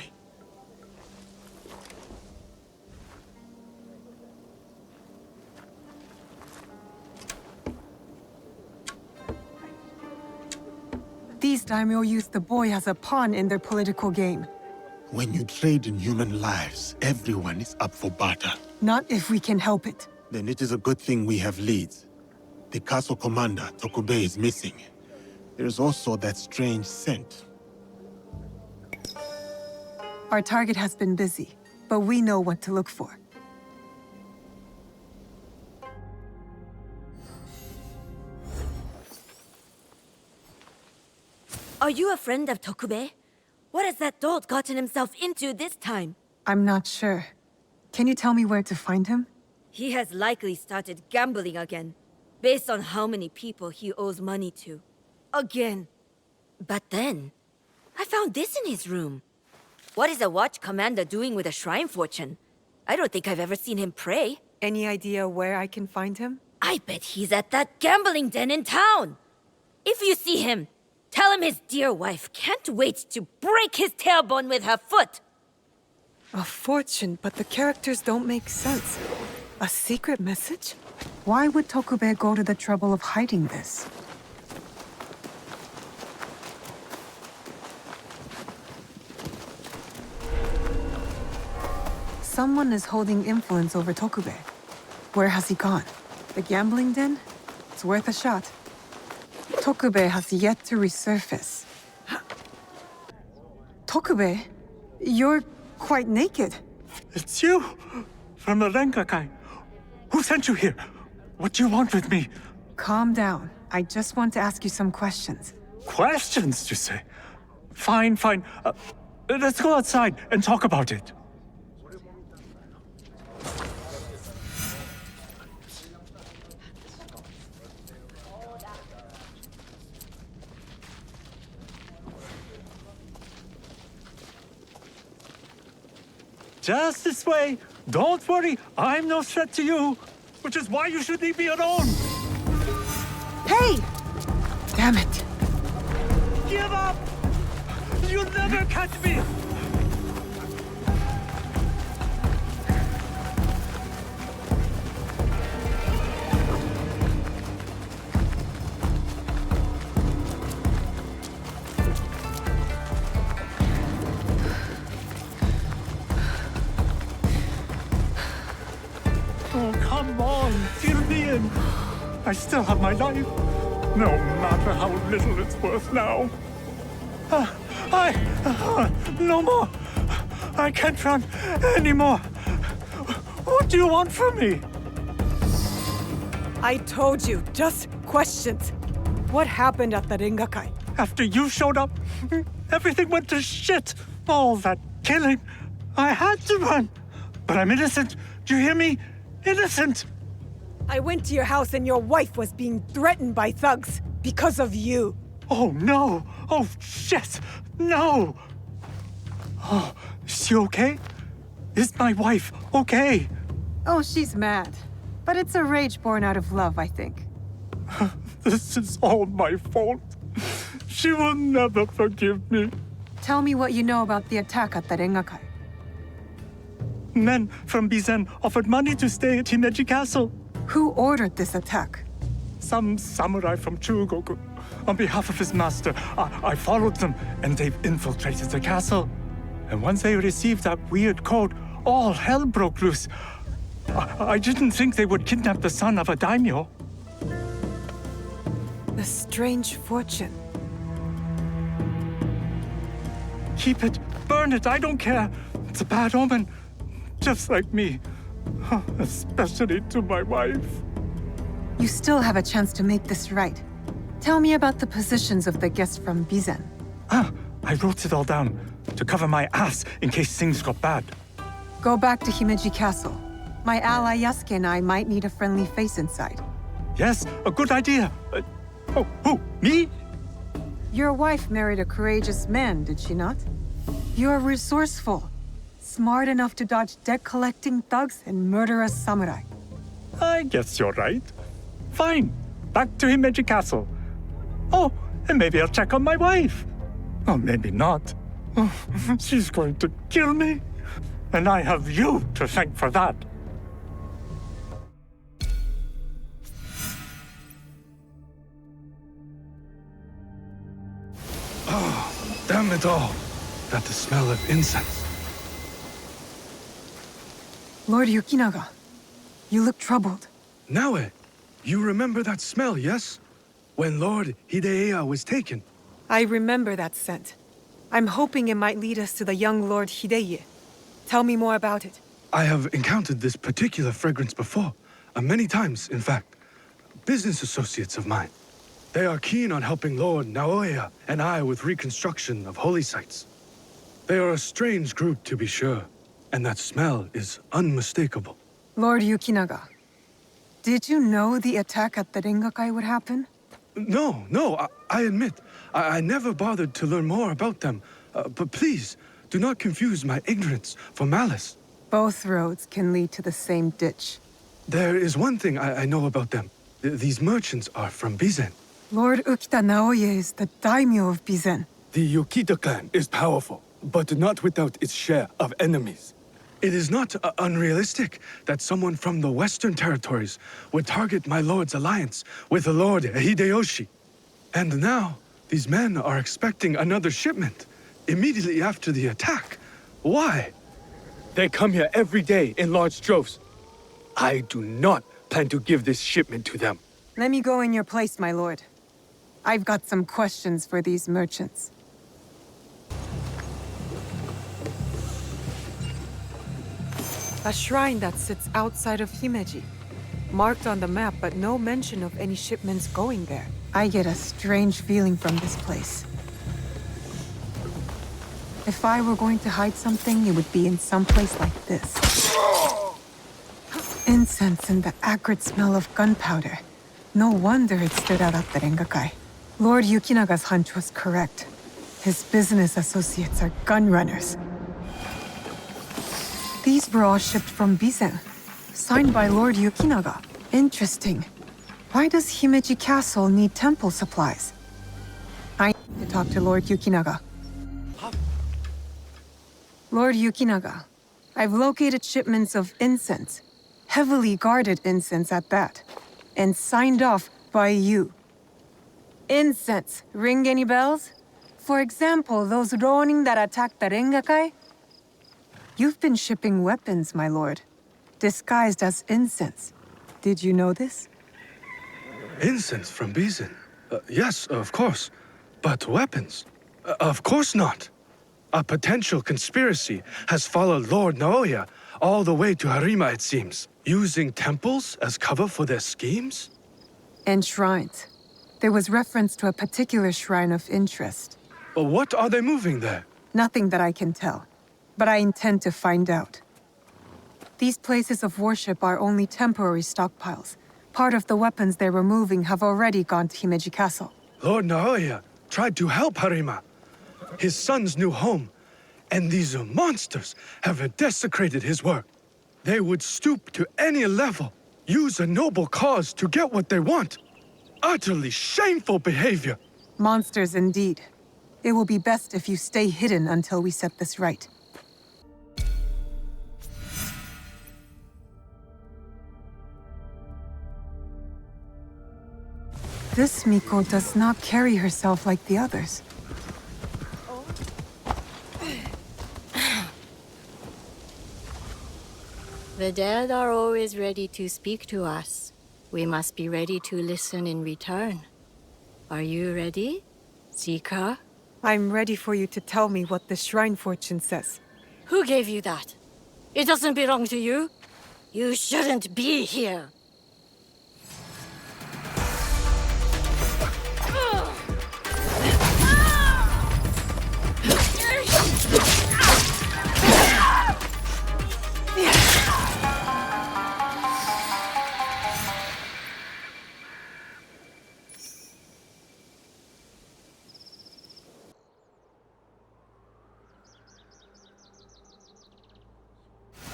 Speaker 19: These daimyo use the boy as a pawn in their political game.
Speaker 18: When you trade in human lives, everyone is up for barter.
Speaker 19: Not if we can help it.
Speaker 18: Then it is a good thing we have leads. The castle commander, Tokube, is missing. There is also that strange scent.
Speaker 19: Our target has been busy, but we know what to look for.
Speaker 17: Are you a friend of Tokube? What has that dolt gotten himself into this time?
Speaker 19: I'm not sure. Can you tell me where to find him?
Speaker 17: He has likely started gambling again, based on how many people he owes money to. Again. But then, I found this in his room. What is a watch commander doing with a shrine fortune? I don't think I've ever seen him pray.
Speaker 19: Any idea where I can find him?
Speaker 17: I bet he's at that gambling den in town. If you see him, tell him his dear wife can't wait to break his tailbone with her foot.
Speaker 19: A fortune, but the characters don't make sense. A secret message? Why would Tokube go to the trouble of hiding this? Someone is holding influence over Tokube. Where has he gone? The gambling den? It's worth a shot. Tokube has yet to resurface. Tokube, you're quite naked.
Speaker 11: It's you! From the Rengakai. Who sent you here? What do you want with me?
Speaker 19: Calm down. I just want to ask you some questions.
Speaker 11: Questions, you say? Fine, fine. Let's go outside and talk about it. Just this way. Don't worry, I'm no threat to you. Which is why you should leave me alone.
Speaker 19: Hey! Damn it.
Speaker 11: Give up! You'll never catch me! Oh, come on, fill me in. I still have my life, no matter how little it's worth now. No more. I can't run anymore. What do you want from me?
Speaker 14: I told you, just questions. What happened at the Ringakai?
Speaker 6: After you showed up, everything went to shit. All that killing. I had to run. But I'm innocent. Do you hear me? Innocent.
Speaker 14: I went to your house and your wife was being threatened by thugs because of you.
Speaker 6: Oh, no. Oh, shit. No. Oh, is she okay? Is my wife okay?
Speaker 19: Oh, she's mad. But it's a rage born out of love, I think.
Speaker 6: This is all my fault. She will never forgive me.
Speaker 19: Tell me what you know about the attack at the Rengakai.
Speaker 6: Men from Bizen offered money to stay at Himeji Castle.
Speaker 19: Who ordered this attack?
Speaker 6: Some samurai from Chugoku. On behalf of his master, I followed them, and they've infiltrated the castle. And once they received that weird code, all hell broke loose. I didn't think they would kidnap the son of a daimyo.
Speaker 19: The strange fortune.
Speaker 6: Keep it, burn it, I don't care. It's a bad omen, just like me. Especially to my wife.
Speaker 19: You still have a chance to make this right. Tell me about the positions of the guests from Bizen.
Speaker 6: I wrote it all down to cover my ass in case things got bad.
Speaker 19: Go back to Himeji Castle. My ally Yasuke and I might need a friendly face inside.
Speaker 6: Yes, a good idea. Who? Me?
Speaker 19: Your wife married a courageous man, did she not? You're resourceful. Smart enough to dodge debt-collecting thugs and murderous samurai.
Speaker 6: I guess you're right. Fine. Back to Himeji Castle. Oh, and maybe I'll check on my wife. Or maybe not. She's going to kill me. And I have you to thank for that.
Speaker 15: Oh, damn it all. That the smell of incense.
Speaker 19: Lord Yukinaga, you look troubled.
Speaker 15: Naue, you remember that smell, yes? When Lord Hideya was taken.
Speaker 14: I remember that scent. I'm hoping it might lead us to the young Lord Hideye. Tell me more about it.
Speaker 15: I have encountered this particular fragrance before. Many times, in fact. Business associates of mine. They are keen on helping Lord Naoya and I with reconstruction of holy sites. They are a strange group, to be sure, and that smell is unmistakable.
Speaker 19: Lord Yukinaga, did you know the attack at the Rengakai would happen?
Speaker 15: No, I admit, I never bothered to learn more about them. But please, do not confuse my ignorance for malice.
Speaker 19: Both roads can lead to the same ditch.
Speaker 15: There is one thing I know about them. These merchants are from Bizen.
Speaker 19: Lord Ukita Naoye is the daimyo of Bizen.
Speaker 15: The Yokita clan is powerful, but not without its share of enemies. It is not unrealistic that someone from the Western territories would target my lord's alliance with the Lord Hideyoshi. And now, these men are expecting another shipment immediately after the attack. Why? They come here every day in large droves. I do not plan to give this shipment to them.
Speaker 19: Let me go in your place, my lord. I've got some questions for these merchants.
Speaker 14: A shrine that sits outside of Himeji. Marked on the map, but no mention of any shipments going there.
Speaker 19: I get a strange feeling from this place. If I were going to hide something, it would be in some place like this. Incense and the acrid smell of gunpowder. No wonder it stood out at the Rengakai. Lord Yukinaga's hunch was correct. His business associates are gun runners. These were all shipped from Bizen, signed by Lord Yukinaga. Interesting. Why does Himeji Castle need temple supplies? I need to talk to Lord Yukinaga. Lord Yukinaga, I've located shipments of incense, heavily guarded incense at that, and signed off by you. Incense, ring any bells? For example, those Ronin that attacked the Rengakai? You've been shipping weapons, my lord, disguised as incense. Did you know this?
Speaker 15: Incense from Bizen? Yes, of course. But weapons? Of course not. A potential conspiracy has followed Lord Naoya all the way to Harima, it seems. Using temples as cover for their schemes?
Speaker 19: And shrines. There was reference to a particular shrine of interest.
Speaker 6: But what are they moving there?
Speaker 19: Nothing that I can tell, but I intend to find out. These places of worship are only temporary stockpiles. Part of the weapons they're removing have already gone to Himeji Castle.
Speaker 6: Lord Naoya tried to help Harima, his son's new home, and these monsters have desecrated his work. They would stoop to any level, use a noble cause to get what they want. Utterly shameful behavior.
Speaker 19: Monsters indeed. It will be best if you stay hidden until we set this right. This Miko does not carry herself like the others.
Speaker 8: The dead are always ready to speak to us. We must be ready to listen in return. Are you ready, Zika?
Speaker 19: I'm ready for you to tell me what the shrine fortune says.
Speaker 8: Who gave you that? It doesn't belong to you. You shouldn't be here.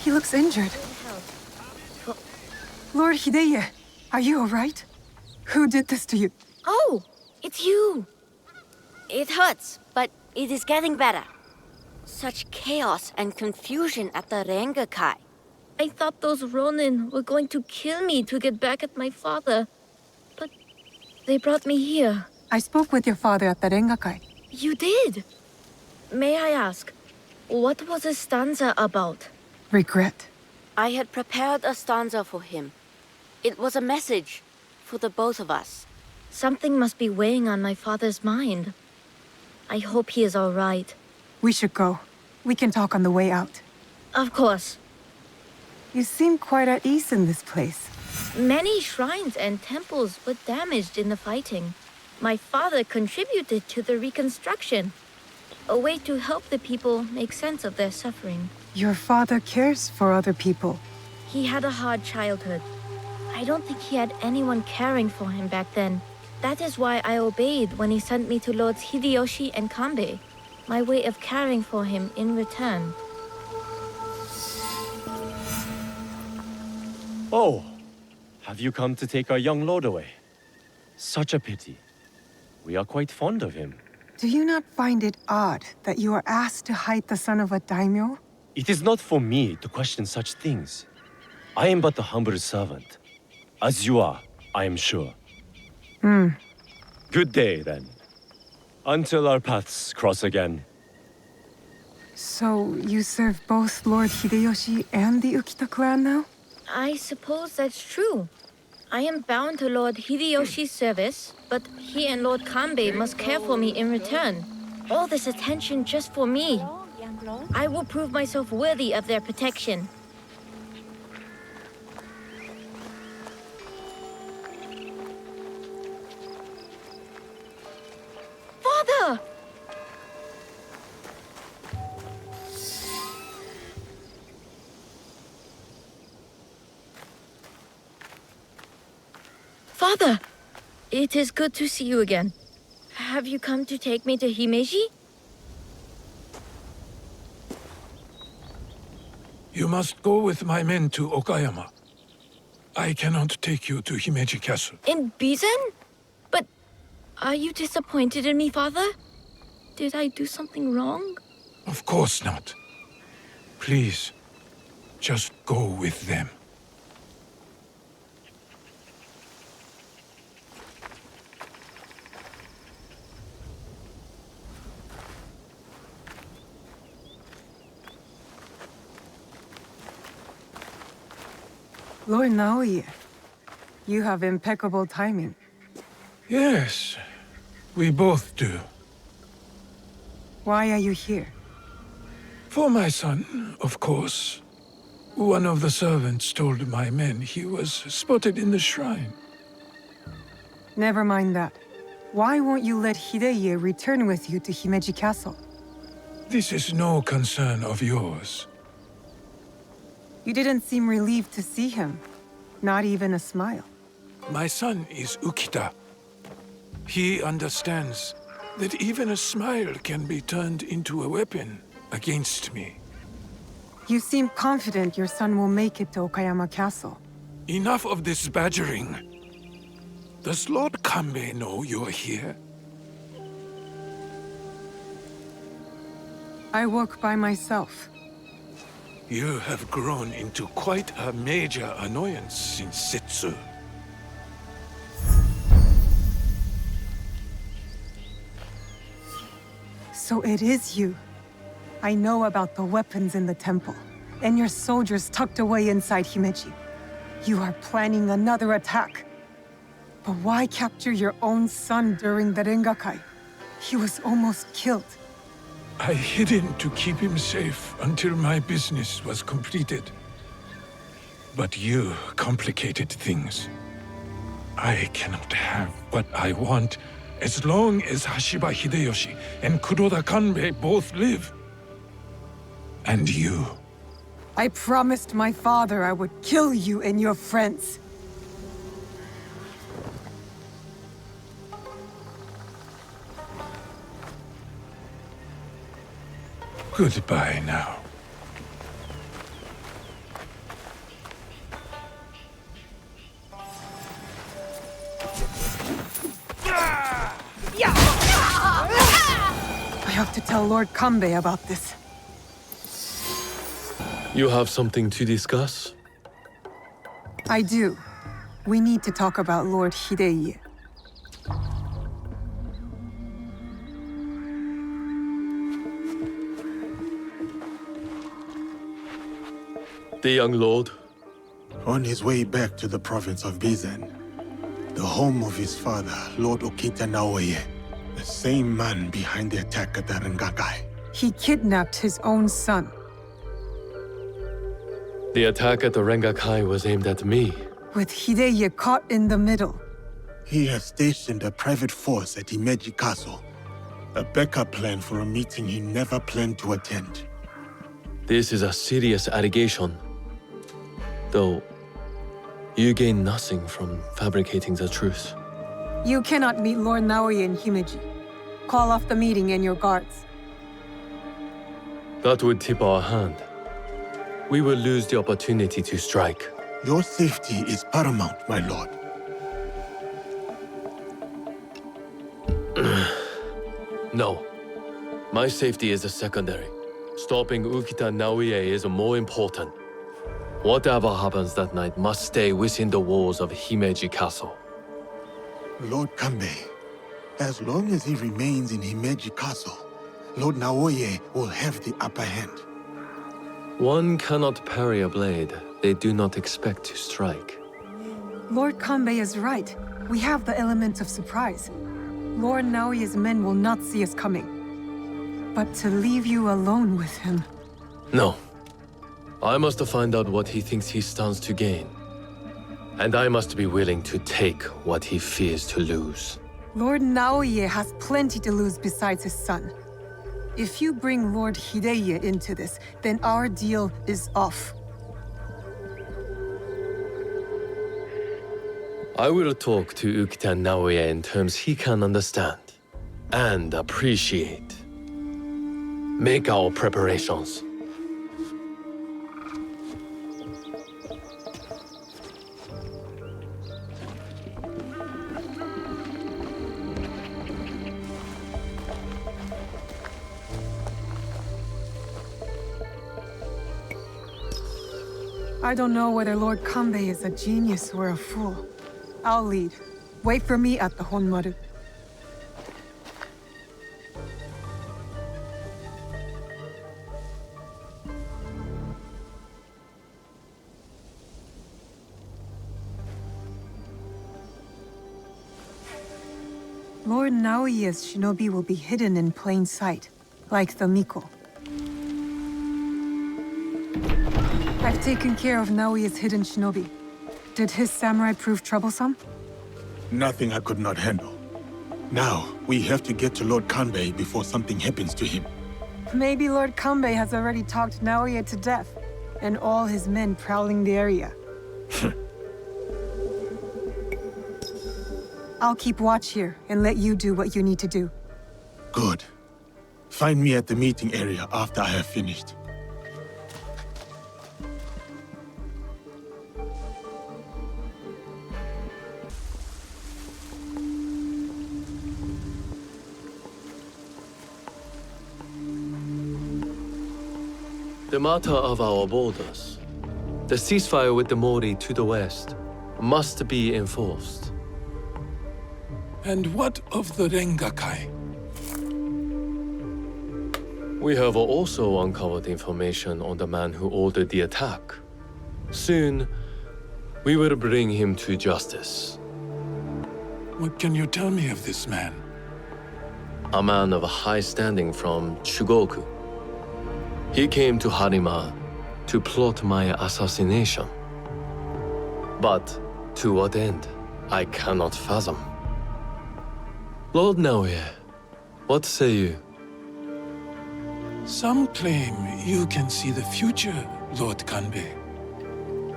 Speaker 19: He looks injured. Lord Hideye, are you all right? Who did this to you?
Speaker 17: Oh, it's you. It hurts, but it is getting better. Such chaos and confusion at the Rengakai.
Speaker 10: I thought those Ronin were going to kill me to get back at my father. But they brought me here.
Speaker 19: I spoke with your father at the Rengakai.
Speaker 10: You did? May I ask, what was the stanza about?
Speaker 19: Regret.
Speaker 17: I had prepared a stanza for him. It was a message for the both of us.
Speaker 10: Something must be weighing on my father's mind. I hope he is all right.
Speaker 19: We should go. We can talk on the way out.
Speaker 10: Of course.
Speaker 19: You seem quite at ease in this place.
Speaker 10: Many shrines and temples were damaged in the fighting. My father contributed to the reconstruction. A way to help the people make sense of their suffering.
Speaker 19: Your father cares for other people.
Speaker 10: He had a hard childhood. I don't think he had anyone caring for him back then. That is why I obeyed when he sent me to Lords Hideyoshi and Kanbei. My way of caring for him in return.
Speaker 23: Oh, have you come to take our young lord away? Such a pity. We are quite fond of him.
Speaker 19: Do you not find it odd that you are asked to hide the son of a daimyo?
Speaker 23: It is not for me to question such things. I am but a humble servant. As you are, I am sure. Good day, then. Until our paths cross again.
Speaker 19: So, you serve both Lord Hideyoshi and the Ukita clan now?
Speaker 10: I suppose that's true. I am bound to Lord Hideyoshi's service, but he and Lord Kanbei must care for me in return. All this attention just for me. I will prove myself worthy of their protection. Father! Father! It is good to see you again. Have you come to take me to Himeji?
Speaker 4: You must go with my men to Okayama. I cannot take you to Himeji Castle.
Speaker 10: In Bizen? But are you disappointed in me, Father? Did I do something wrong?
Speaker 4: Of course not. Please, just go with them.
Speaker 19: Lord Naoya, you have impeccable timing.
Speaker 4: Yes, we both do.
Speaker 19: Why are you here?
Speaker 4: For my son, of course. One of the servants told my men he was spotted in the shrine.
Speaker 19: Never mind that.
Speaker 14: Why won't you let Hideye return with you to Himeji Castle?
Speaker 4: This is no concern of yours.
Speaker 14: You didn't seem relieved to see him. Not even a smile.
Speaker 4: My son is Ukita. He understands that even a smile can be turned into a weapon against me.
Speaker 14: You seem confident your son will make it to Okayama Castle.
Speaker 4: Enough of this badgering. Does Lord Kanbei know you're here?
Speaker 14: I work by myself.
Speaker 4: You have grown into quite a major annoyance since Setsu.
Speaker 14: So it is you. I know about the weapons in the temple, and your soldiers tucked away inside Himeji. You are planning another attack. But why capture your own son during the Rengakai? He was almost killed.
Speaker 4: I hid him to keep him safe until my business was completed. But you complicated things. I cannot have what I want as long as Hashiba Hideyoshi and Kuroda Kanbei both live. And you.
Speaker 14: I promised my father I would kill you and your friends.
Speaker 4: Goodbye now.
Speaker 14: I have to tell Lord Kanbei about this.
Speaker 12: You have something to discuss?
Speaker 14: I do. We need to talk about Lord Hideye.
Speaker 12: The young lord?
Speaker 18: On his way back to the province of Bizen, the home of his father, Lord Okita Naoye, the same man behind the attack at the Rengakai.
Speaker 14: He kidnapped his own son.
Speaker 12: The attack at the Rengakai was aimed at me.
Speaker 14: With Hideye caught in the middle.
Speaker 18: He has stationed a private force at Himeji Castle, a backup plan for a meeting he never planned to attend.
Speaker 12: This is a serious allegation. Though, you gain nothing from fabricating the truth.
Speaker 14: You cannot meet Lord Naoye in Himeji. Call off the meeting and your guards.
Speaker 12: That would tip our hand. We will lose the opportunity to strike.
Speaker 18: Your safety is paramount, my lord.
Speaker 12: No. My safety is a secondary. Stopping Ukita Naoye is more important. Whatever happens that night must stay within the walls of Himeji Castle.
Speaker 18: Lord Kanbei, as long as he remains in Himeji Castle, Lord Naoye will have the upper hand.
Speaker 12: One cannot parry a blade they do not expect to strike.
Speaker 14: Lord Kanbei is right. We have the element of surprise. Lord Naoye's men will not see us coming. But to leave you alone with him...
Speaker 12: No. I must find out what he thinks he stands to gain. And I must be willing to take what he fears to lose.
Speaker 14: Lord Naoye has plenty to lose besides his son. If you bring Lord Hideye into this, then our deal is off.
Speaker 12: I will talk to Ukita Naoye in terms he can understand and appreciate. Make our preparations.
Speaker 14: I don't know whether Lord Kanbei is a genius or a fool. I'll lead. Wait for me at the Honmaru. Lord Naoye's shinobi will be hidden in plain sight, like the Miko. I've taken care of Naoye's hidden shinobi. Did his samurai prove troublesome?
Speaker 18: Nothing I could not handle. Now, we have to get to Lord Kanbei before something happens to him.
Speaker 14: Maybe Lord Kanbei has already talked Naoya to death, and all his men prowling the area. I'll keep watch here and let you do what you need to do.
Speaker 18: Good. Find me at the meeting area after I have finished.
Speaker 12: The matter of our borders, the ceasefire with the Mori to the west, must be enforced.
Speaker 4: And what of the Rengakai?
Speaker 12: We have also uncovered information on the man who ordered the attack. Soon, we will bring him to justice.
Speaker 4: What can you tell me of this man?
Speaker 12: A man of high standing from Chugoku. He came to Harima to plot my assassination. But to what end, I cannot fathom. Lord Naoya, what say you?
Speaker 4: Some claim you can see the future, Lord Kanbei.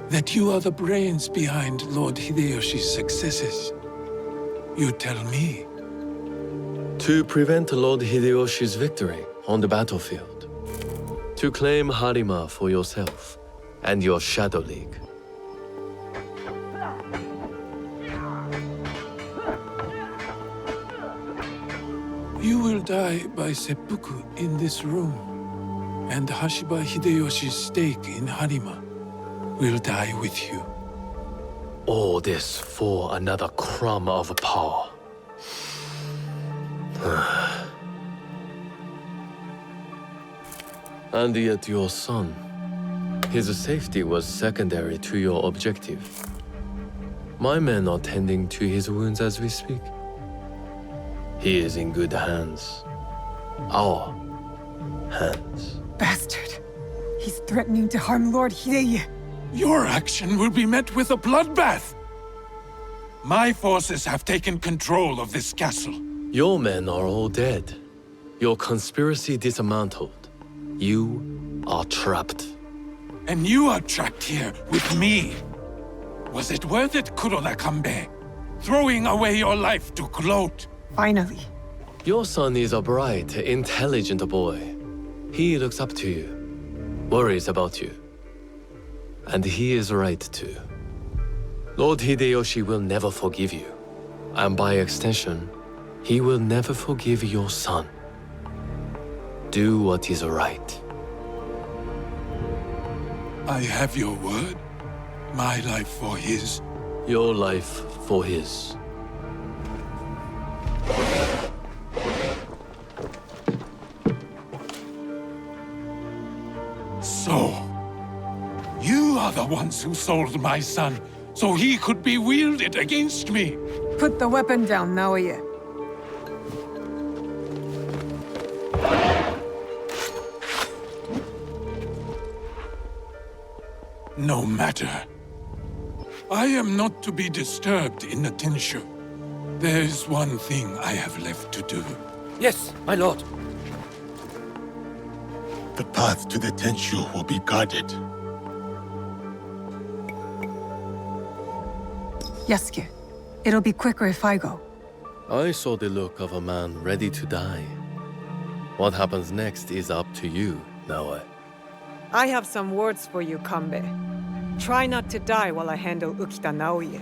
Speaker 4: That you are the brains behind Lord Hideyoshi's successes. You tell me.
Speaker 12: To prevent Lord Hideyoshi's victory on the battlefield. To claim Harima for yourself and your Shadow League.
Speaker 4: You will die by seppuku in this room, and Hashiba Hideyoshi's stake in Harima will die with you.
Speaker 12: All this for another crumb of power. And yet your son, his safety was secondary to your objective. My men are tending to his wounds as we speak. He is in good hands. Our hands.
Speaker 14: Bastard! He's threatening to harm Lord Hideye.
Speaker 4: Your action will be met with a bloodbath! My forces have taken control of this castle.
Speaker 12: Your men are all dead. Your conspiracy dismantled. You are trapped.
Speaker 4: And you are trapped here with me. Was it worth it, Kuroda Kanbei? Throwing away your life to gloat?
Speaker 14: Finally.
Speaker 12: Your son is a bright, intelligent boy. He looks up to you, worries about you. And he is right too. Lord Hideyoshi will never forgive you. And by extension, he will never forgive your son. Do what is right.
Speaker 4: I have your word. My life for his.
Speaker 12: Your life for his.
Speaker 4: So, you are the ones who sold my son, so he could be wielded against me.
Speaker 14: Put the weapon down, Naoya.
Speaker 4: No matter. I am not to be disturbed in the Tenshu. There is one thing I have left to do.
Speaker 2: Yes, my lord.
Speaker 18: The path to the Tenshu will be guarded.
Speaker 14: Yasuke, it'll be quicker if I go.
Speaker 12: I saw the look of a man ready to die. What happens next is up to you, Naoya.
Speaker 14: I have some words for you, Kanbei. Try not to die while I handle Ukita Naoya.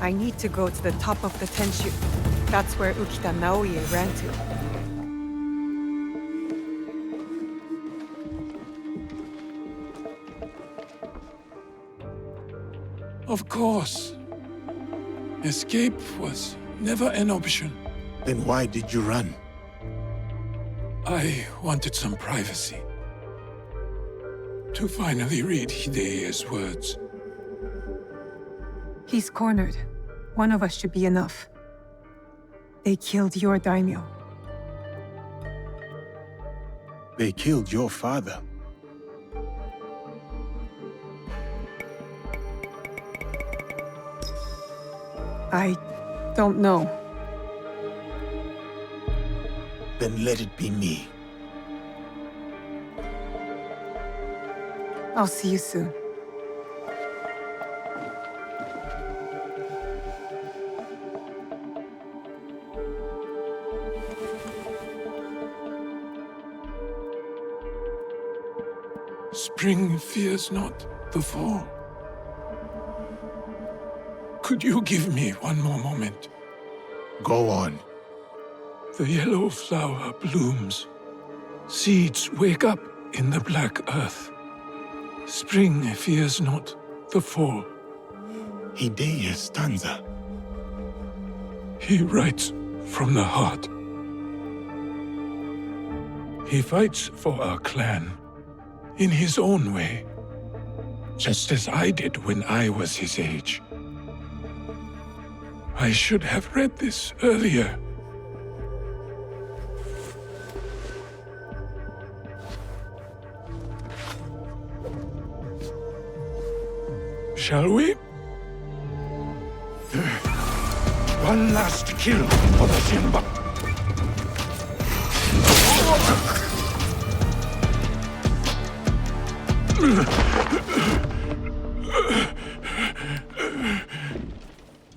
Speaker 14: I need to go to the top of the Tenshu. That's where Ukita Naoya ran to.
Speaker 4: Of course. Escape was never an option.
Speaker 18: Then why did you run?
Speaker 4: I wanted some privacy. To finally read Hideye's words.
Speaker 14: He's cornered. One of us should be enough. They killed your daimyo.
Speaker 18: They killed your father.
Speaker 19: I don't know.
Speaker 18: Then let it be me.
Speaker 19: I'll see you soon.
Speaker 4: Spring fears not the fall. Could you give me one more moment?
Speaker 18: Go on.
Speaker 4: The yellow flower blooms. Seeds wake up in the black earth. Spring fears not the fall.
Speaker 18: Hideya's stanza.
Speaker 4: He writes from the heart. He fights for our clan in his own way, just as I did when I was his age. I should have read this earlier. Shall we? One last kill for the Simba.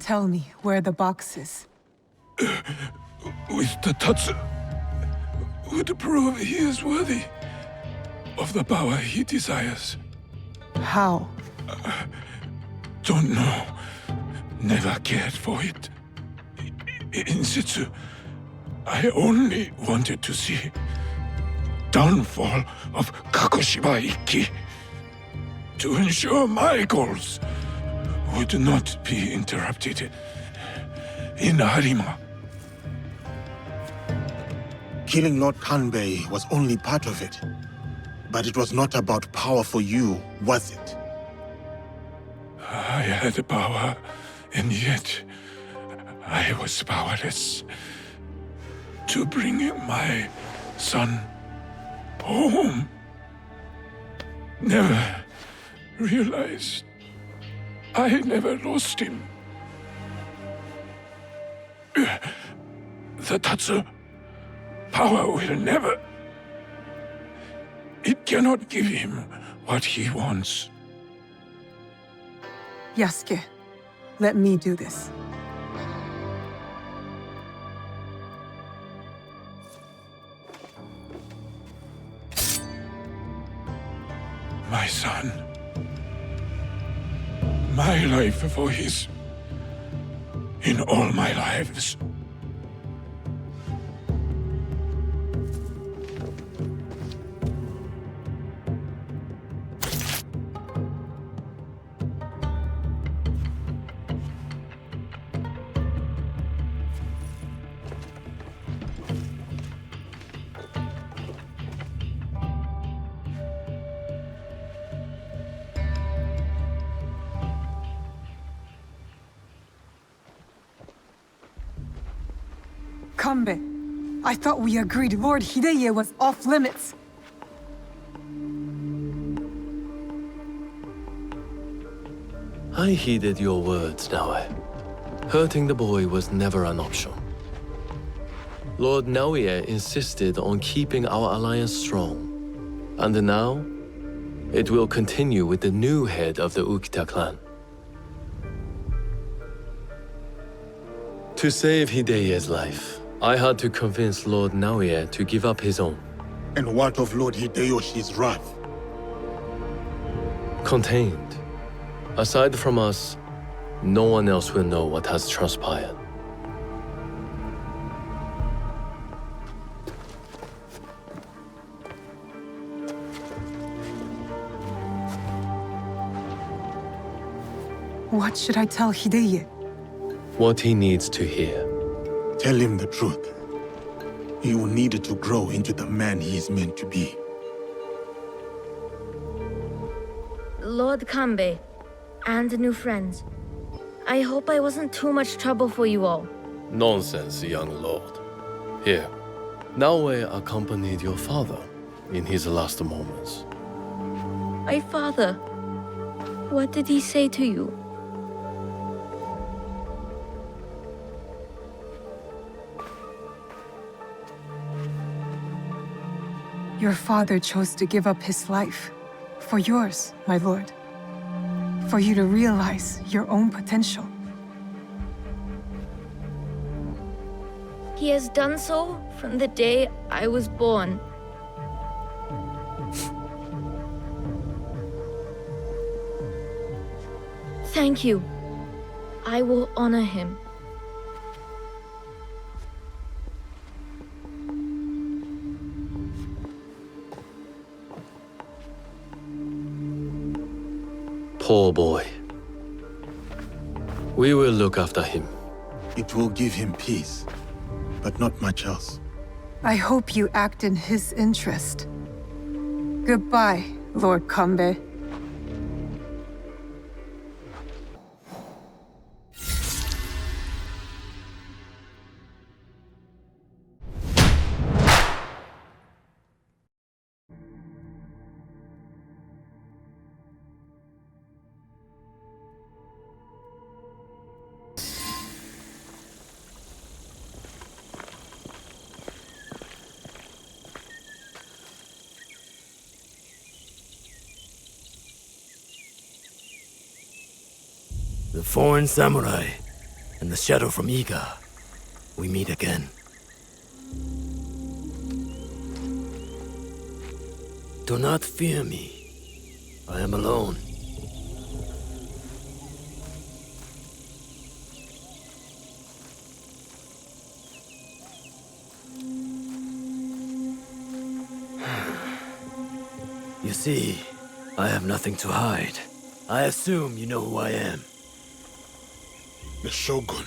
Speaker 19: Tell me where the box is.
Speaker 4: With the Tatsu, would prove he is worthy of the power he desires.
Speaker 19: How?
Speaker 4: Don't know. Never cared for it. In situ, I only wanted to see downfall of Kakushiba Ikki to ensure my goals would not be interrupted in Harima.
Speaker 18: Killing Lord Kanbei was only part of it. But it was not about power for you, was it?
Speaker 4: I had power, and yet I was powerless to bring my son home. Never realized I never lost him. The Tatsu power will never. It cannot give him what he wants.
Speaker 19: Yasuke, let me do this.
Speaker 4: My son. My life for his. In all my lives.
Speaker 19: Kanbei, I thought we agreed Lord Hideya was off limits.
Speaker 12: I heeded your words, Naue. Hurting the boy was never an option. Lord Naoya insisted on keeping our alliance strong. And now, it will continue with the new head of the Ukita clan. To save Hideya's life, I had to convince Lord Naoya to give up his own.
Speaker 18: And what of Lord Hideyoshi's wrath?
Speaker 12: Contained. Aside from us, no one else will know what has transpired.
Speaker 19: What should I tell Hideya?
Speaker 12: What he needs to hear.
Speaker 18: Tell him the truth. He will need to grow into the man he is meant to be.
Speaker 10: Lord Kanbei, and new friends. I hope I wasn't too much trouble for you all.
Speaker 12: Nonsense, young lord. Here, Naoya accompanied your father in his last moments.
Speaker 10: My father, what did he say to you?
Speaker 14: Your father chose to give up his life for yours, my lord. For you to realize your own potential.
Speaker 10: He has done so from the day I was born. Thank you. I will honor him.
Speaker 12: Poor boy. We will look after him.
Speaker 18: It will give him peace, but not much else.
Speaker 14: I hope you act in his interest. Goodbye, Lord Kambe.
Speaker 21: The foreign samurai and the shadow from Iga. We meet again. Do not fear me. I am alone. You see, I have nothing to hide. I assume you know who I am.
Speaker 18: The Shogun,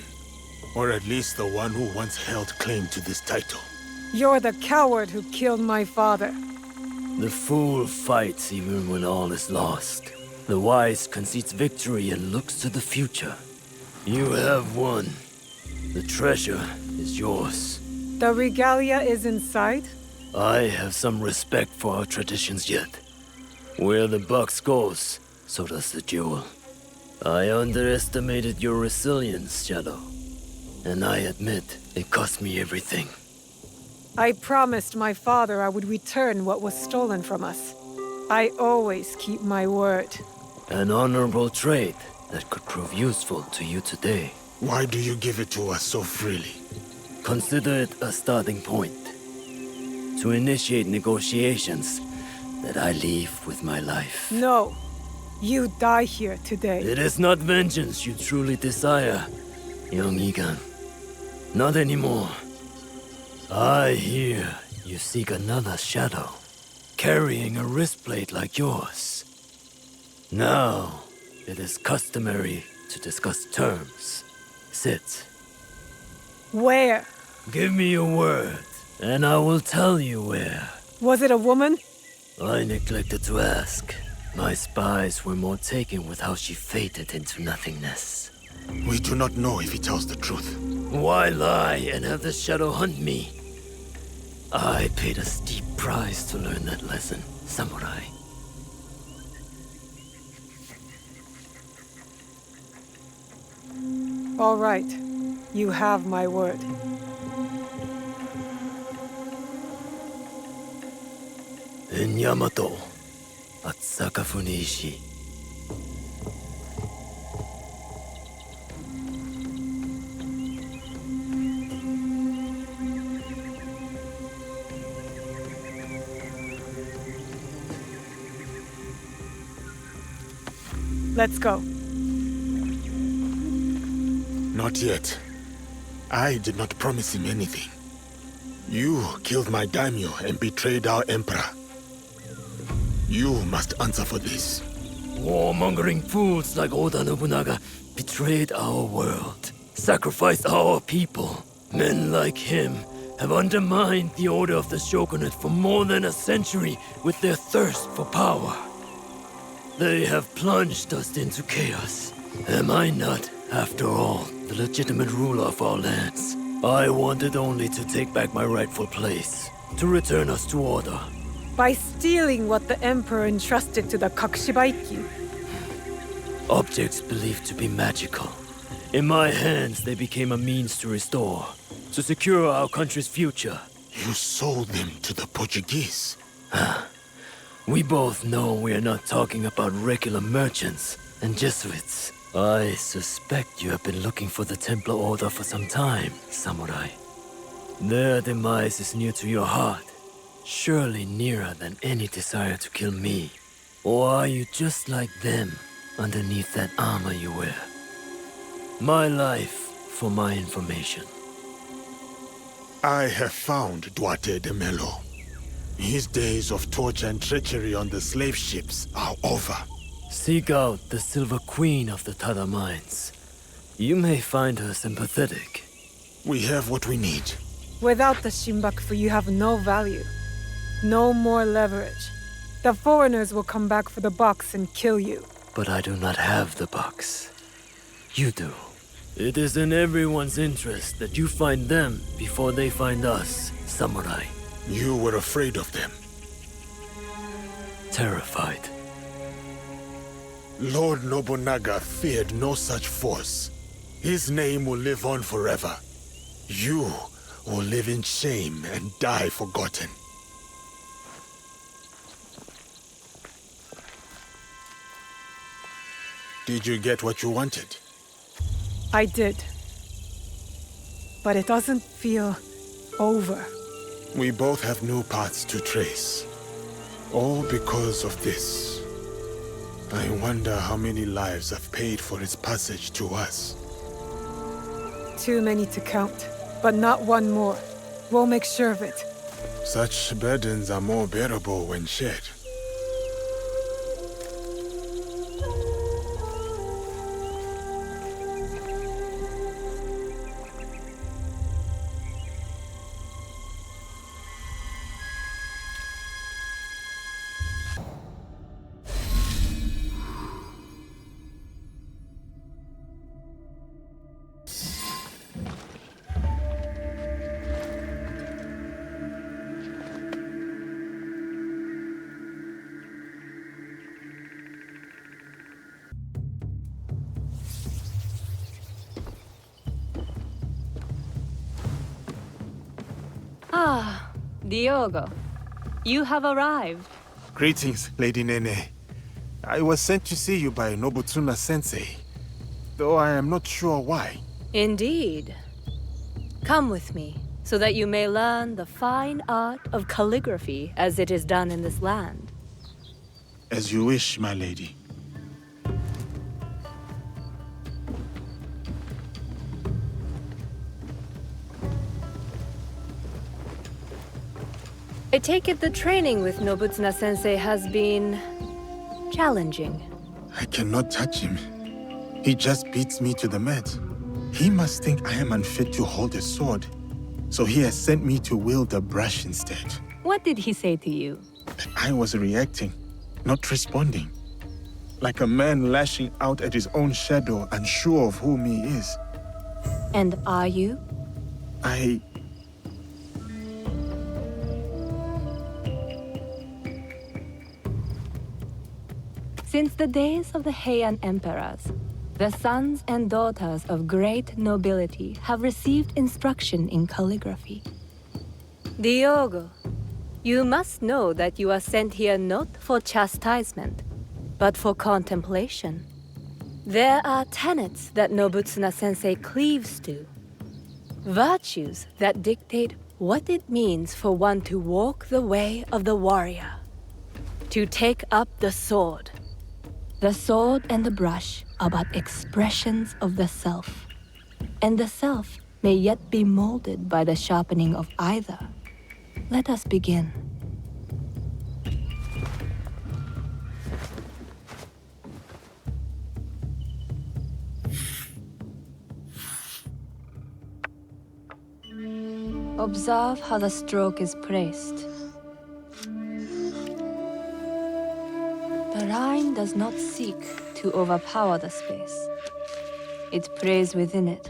Speaker 18: or at least the one who once held claim to this title.
Speaker 14: You're the coward who killed my father.
Speaker 21: The fool fights even when all is lost. The wise concedes victory and looks to the future. You have won. The treasure is yours.
Speaker 14: The regalia is inside?
Speaker 21: I have some respect for our traditions yet. Where the box goes, so does the jewel. I underestimated your resilience, Shadow. And I admit, it cost me everything.
Speaker 14: I promised my father I would return what was stolen from us. I always keep my word.
Speaker 21: An honorable trait that could prove useful to you today.
Speaker 18: Why do you give it to us so freely?
Speaker 21: Consider it a starting point. To initiate negotiations that I leave with my life.
Speaker 14: No. You die here today.
Speaker 21: It is not vengeance you truly desire, young Egan. Not anymore. I hear you seek another shadow, carrying a wristblade like yours. Now, it is customary to discuss terms. Sit.
Speaker 14: Where?
Speaker 21: Give me your word, and I will tell you where.
Speaker 14: Was it a woman?
Speaker 21: I neglected to ask. My spies were more taken with how she faded into nothingness.
Speaker 18: We do not know if he tells the truth.
Speaker 21: Why lie and have the shadow hunt me? I paid a steep price to learn that lesson, samurai.
Speaker 14: All right. You have my word.
Speaker 21: In Yamato, at Sakafuniishi.
Speaker 14: Let's go.
Speaker 18: Not yet. I did not promise him anything. You killed my daimyo and betrayed our emperor. You must answer for this.
Speaker 21: Warmongering fools like Oda Nobunaga betrayed our world, sacrificed our people. Men like him have undermined the order of the shogunate for more than a century with their thirst for power. They have plunged us into chaos. Am I not, after all, the legitimate ruler of our lands? I wanted only to take back my rightful place, to return us to order.
Speaker 14: By stealing what the Emperor entrusted to the Kakushibaikyu.
Speaker 21: Objects believed to be magical. In my hands, they became a means to restore, to secure our country's future.
Speaker 18: You sold them to the Portuguese.
Speaker 21: We both know we're not talking about regular merchants and Jesuits. I suspect you have been looking for the Templar Order for some time, samurai. Their demise is near to your heart, surely nearer than any desire to kill me. Or are you just like them, underneath that armor you wear? My life for my information.
Speaker 18: I have found Duarte de Melo. His days of torture and treachery on the slave ships are over.
Speaker 21: Seek out the Silver Queen of the Tada Mines. You may find her sympathetic.
Speaker 18: We have what we need.
Speaker 14: Without the Shimbakfu, you have no value. No more leverage. The foreigners will come back for the box and kill you.
Speaker 21: But I do not have the box. You do. It is in everyone's interest that you find them before they find us, samurai.
Speaker 18: You were afraid of them.
Speaker 21: Terrified.
Speaker 18: Lord Nobunaga feared no such force. His name will live on forever. You will live in shame and die forgotten. Did you get what you wanted?
Speaker 14: I did. But it doesn't feel over.
Speaker 18: We both have new paths to trace. All because of this. I wonder how many lives have paid for its passage to us.
Speaker 14: Too many to count, but not one more. We'll make sure of it.
Speaker 18: Such burdens are more bearable when shared.
Speaker 7: Ah, Diogo. You have arrived.
Speaker 18: Greetings, Lady Nene. I was sent to see you by Nobutsuna-sensei, though I am not sure why.
Speaker 7: Indeed. Come with me, so that you may learn the fine art of calligraphy as it is done in this land.
Speaker 18: As you wish, my lady.
Speaker 7: I take it the training with Nobutsuna-sensei has been challenging.
Speaker 18: I cannot touch him. He just beats me to the mat. He must think I am unfit to hold a sword. So he has sent me to wield a brush instead.
Speaker 7: What did he say to you?
Speaker 18: I was reacting, not responding. Like a man lashing out at his own shadow, unsure of whom he is.
Speaker 7: And are you? Since the days of the Heian emperors, the sons and daughters of great nobility have received instruction in calligraphy. Diogo, you must know that you are sent here not for chastisement, but for contemplation. There are tenets that Nobutsuna-sensei cleaves to. Virtues that dictate what it means for one to walk the way of the warrior. To take up the sword. The sword and the brush are but expressions of the self. And the self may yet be molded by the sharpening of either. Let us begin. Observe how the stroke is placed. The line does not seek to overpower the space. It prays within it,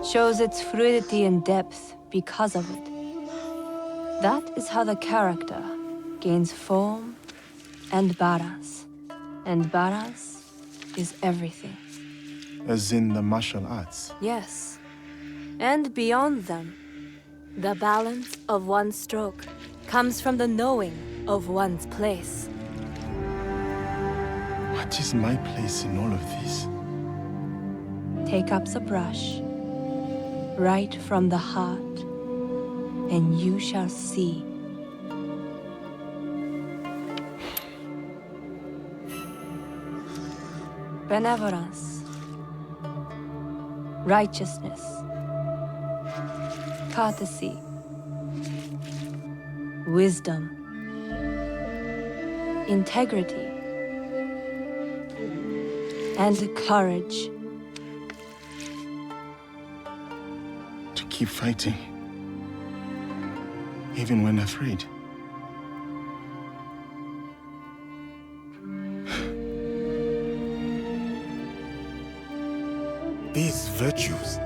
Speaker 7: shows its fluidity and depth because of it. That is how the character gains form and balance. And balance is everything.
Speaker 18: As in the martial arts?
Speaker 7: Yes. And beyond them, the balance of one stroke comes from the knowing of one's place.
Speaker 18: What is my place in all of this?
Speaker 7: Take up the brush, right from the heart, and you shall see. Benevolence, righteousness, courtesy, wisdom, integrity, and courage.
Speaker 18: To keep fighting, even when afraid. These virtues,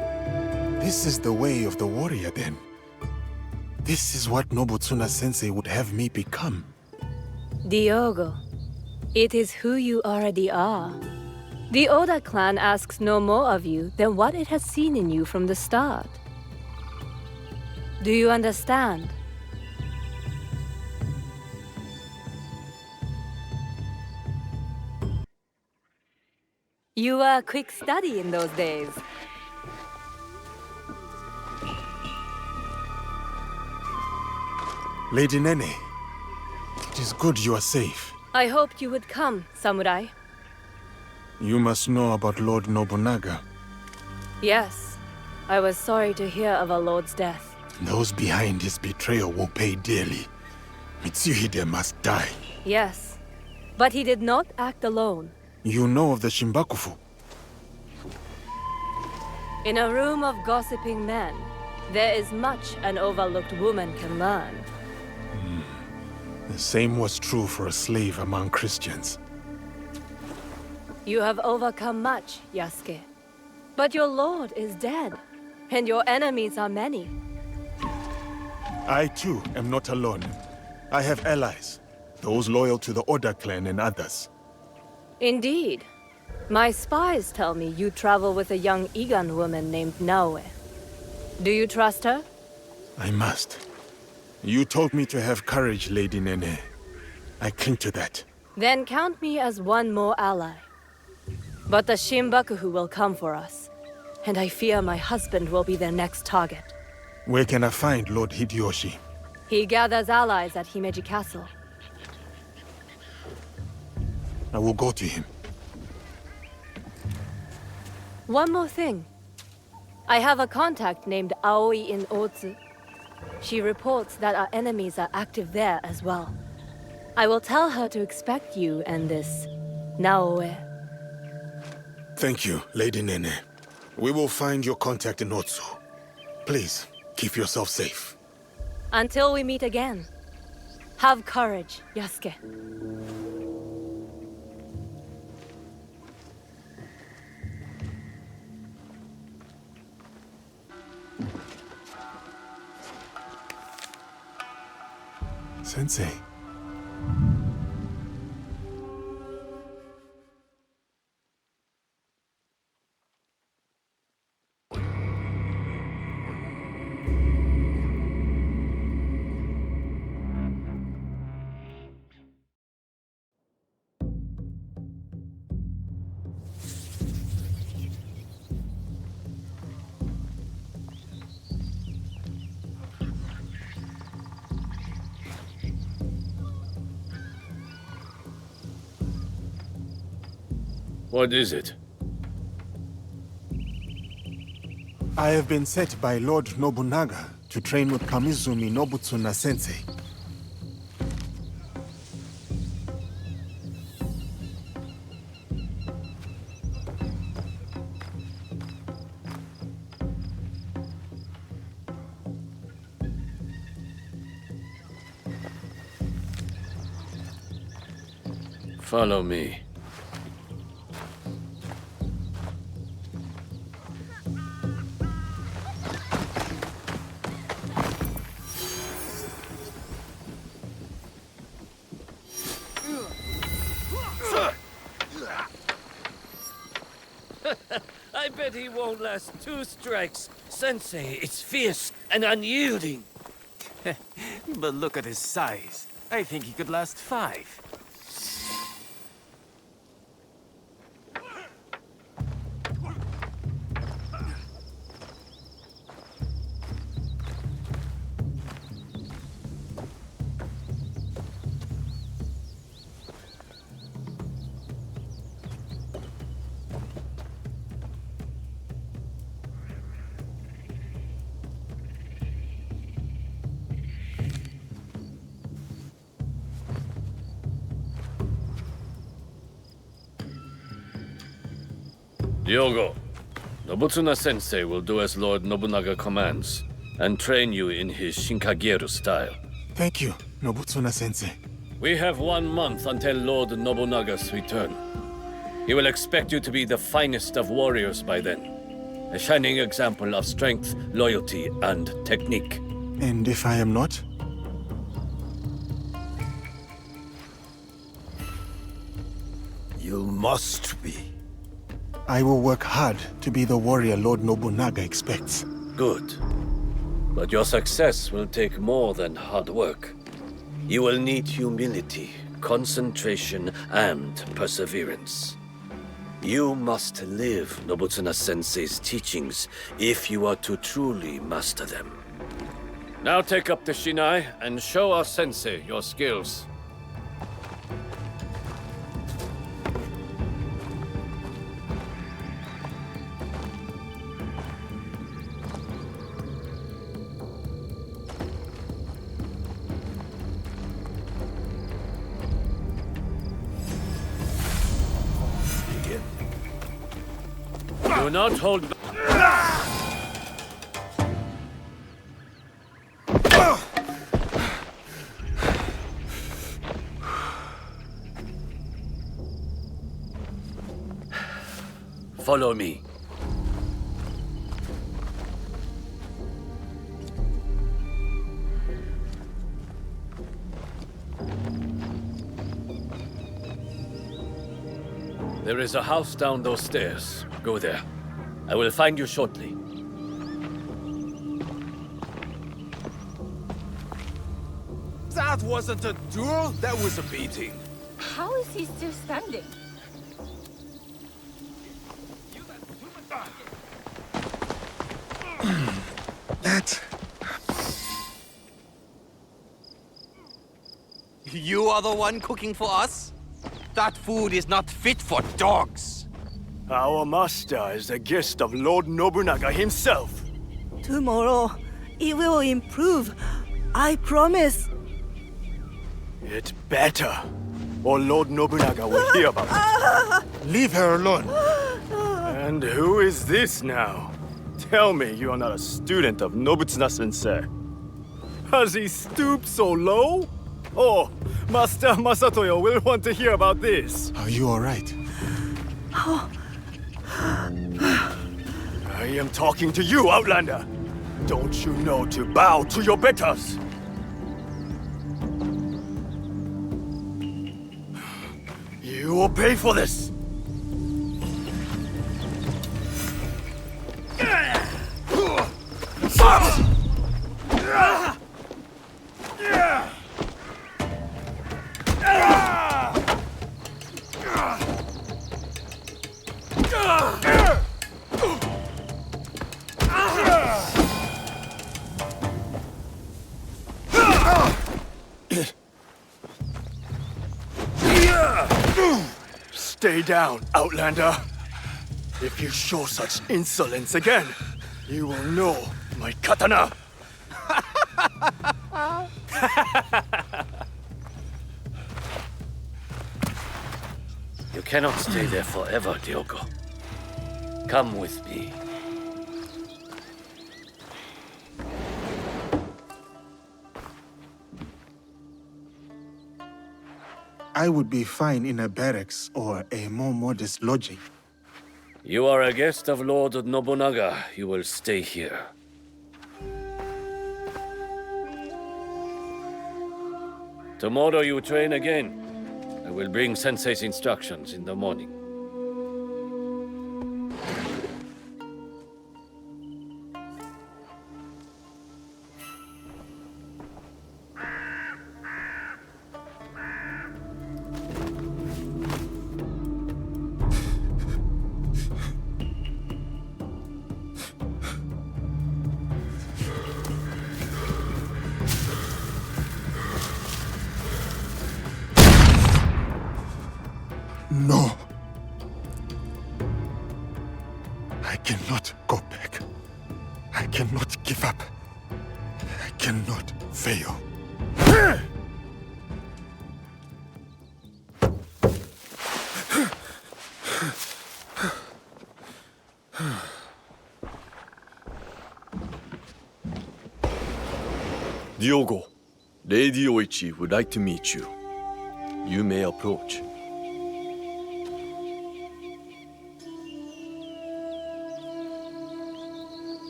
Speaker 18: this is the way of the warrior then. This is what Nobutsuna-sensei would have me become.
Speaker 7: Diogo, it is who you already are. The Oda clan asks no more of you than what it has seen in you from the start. Do you understand? You were a quick study in those days.
Speaker 18: Lady Nene, it is good you are safe.
Speaker 7: I hoped you would come, samurai.
Speaker 18: You must know about Lord Nobunaga.
Speaker 7: Yes, I was sorry to hear of our lord's death.
Speaker 18: Those behind his betrayal will pay dearly. Mitsuhide must die.
Speaker 7: Yes, but he did not act alone.
Speaker 18: You know of the Shimbakufu?
Speaker 7: In a room of gossiping men, there is much an overlooked woman can learn.
Speaker 18: The same was true for a slave among Christians.
Speaker 7: You have overcome much, Yasuke. But your lord is dead, and your enemies are many.
Speaker 18: I too am not alone. I have allies, those loyal to the Oda clan and others.
Speaker 7: Indeed. My spies tell me you travel with a young Igan woman named Naoe. Do you trust her?
Speaker 18: I must. You told me to have courage, Lady Nene. I cling to that.
Speaker 7: Then count me as one more ally. But the Shimbakufu will come for us, and I fear my husband will be their next target.
Speaker 18: Where can I find Lord Hideyoshi?
Speaker 7: He gathers allies at Himeji Castle.
Speaker 18: I will go to him.
Speaker 7: One more thing. I have a contact named Aoi in Otsu. She reports that our enemies are active there as well. I will tell her to expect you and this Naoe.
Speaker 18: Thank you, Lady Nene. We will find your contact in Otsu. Please, keep yourself safe.
Speaker 7: Until we meet again, have courage, Yasuke.
Speaker 18: Sensei.
Speaker 23: What is it?
Speaker 18: I have been set by Lord Nobunaga to train with Kamizumi Nobutsuna-sensei.
Speaker 23: Follow me.
Speaker 2: I bet he won't last 2 strikes. Sensei is fierce and unyielding.
Speaker 1: But look at his size.
Speaker 21: I think he could last 5.
Speaker 16: Diogo, Nobutsuna-sensei will do as Lord Nobunaga commands, and train you in his Shinkageru style.
Speaker 18: Thank you, Nobutsuna-sensei.
Speaker 16: We have 1 month until Lord Nobunaga's return. He will expect you to be the finest of warriors by then. A shining example of strength, loyalty, and technique.
Speaker 18: And if I am not?
Speaker 21: You must be.
Speaker 18: I will work hard to be the warrior Lord Nobunaga expects.
Speaker 16: Good. But your success will take more than hard work. You will need humility, concentration, and perseverance. You must live Nobutsuna-sensei's teachings if you are to truly master them. Now take up the Shinai and show our sensei your skills. Do not hold back. Follow me. There is a house down those stairs. Go there. I will find you shortly.
Speaker 21: That wasn't a duel, that was a beating.
Speaker 10: How is he still standing?
Speaker 21: You are the one cooking for us? That food is not fit for dogs.
Speaker 15: Our master is a guest of Lord Nobunaga himself.
Speaker 17: Tomorrow, it will improve. I promise.
Speaker 15: It better, or Lord Nobunaga will hear about it. Leave her alone. And who is this now? Tell me you are not a student of Nobutsuna-sensei. Has he stooped so low? Oh, Master Masatoyo will want to hear about this.
Speaker 18: Are you all right?
Speaker 15: I am talking to you, Outlander. Don't you know to bow to your betters? You will pay for this. Stay down, Outlander. If you show such insolence again, you will know my katana.
Speaker 16: You cannot stay there forever, Diogo. Come with me.
Speaker 18: I would be fine in a barracks or a more modest lodging.
Speaker 16: You are a guest of Lord Nobunaga. You will stay here. Tomorrow you train again. I will bring Sensei's instructions in the morning.
Speaker 18: cannot go back. I cannot give up. I cannot fail.
Speaker 3: Diogo, Lady Oichi would like to meet you. You may approach.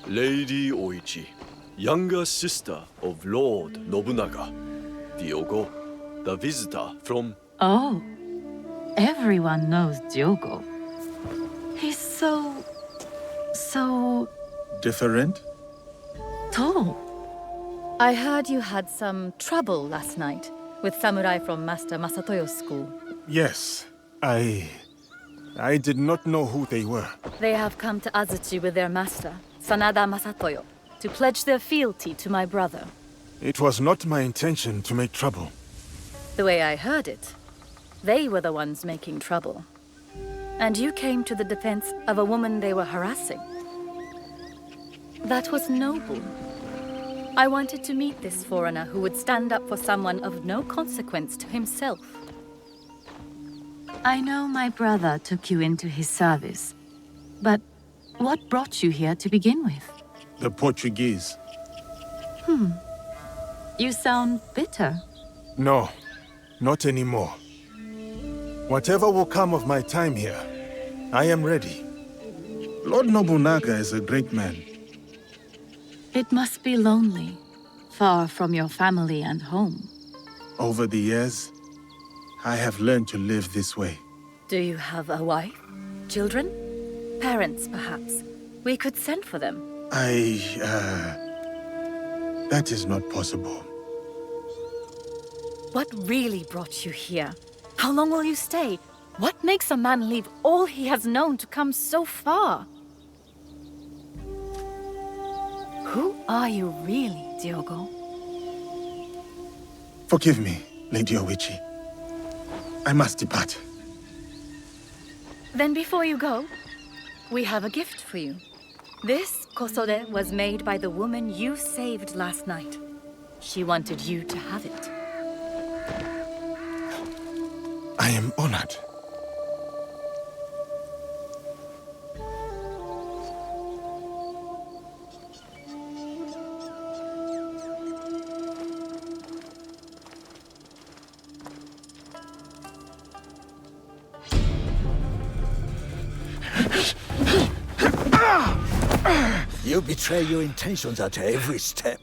Speaker 3: Lady Oichi, younger sister of Lord Nobunaga. Diogo, the visitor from...
Speaker 13: Oh, everyone knows Diogo. He's so
Speaker 18: Different?
Speaker 13: tall.
Speaker 5: I heard you had some trouble last night with samurai from Master Masatoyo's school.
Speaker 18: Yes. I did not know who they were.
Speaker 5: They have come to Azuchi with their master, Sanada Masatoyo, to pledge their fealty to my brother.
Speaker 18: It was not my intention to make trouble.
Speaker 5: The way I heard it, they were the ones making trouble. And you came to the defense of a woman they were harassing. That was noble. I wanted to meet this foreigner who would stand up for someone of no consequence to himself.
Speaker 13: I know my brother took you into his service, but what brought you here to begin with?
Speaker 18: The Portuguese.
Speaker 13: You sound bitter.
Speaker 18: No, not anymore. Whatever will come of my time here, I am ready. Lord Nobunaga is a great man.
Speaker 13: It must be lonely, far from your family and home.
Speaker 18: Over the years, I have learned to live this way.
Speaker 5: Do you have a wife? Children? Parents, perhaps? We could send for them.
Speaker 18: That is not possible.
Speaker 5: What really brought you here? How long will you stay? What makes a man leave all he has known to come so far? Who are you really, Diogo?
Speaker 18: Forgive me, Lady Oichi. I must depart.
Speaker 5: Then before you go, we have a gift for you. This kosode was made by the woman you saved last night. She wanted you to have it.
Speaker 18: I am honored.
Speaker 20: You betray your intentions at every step.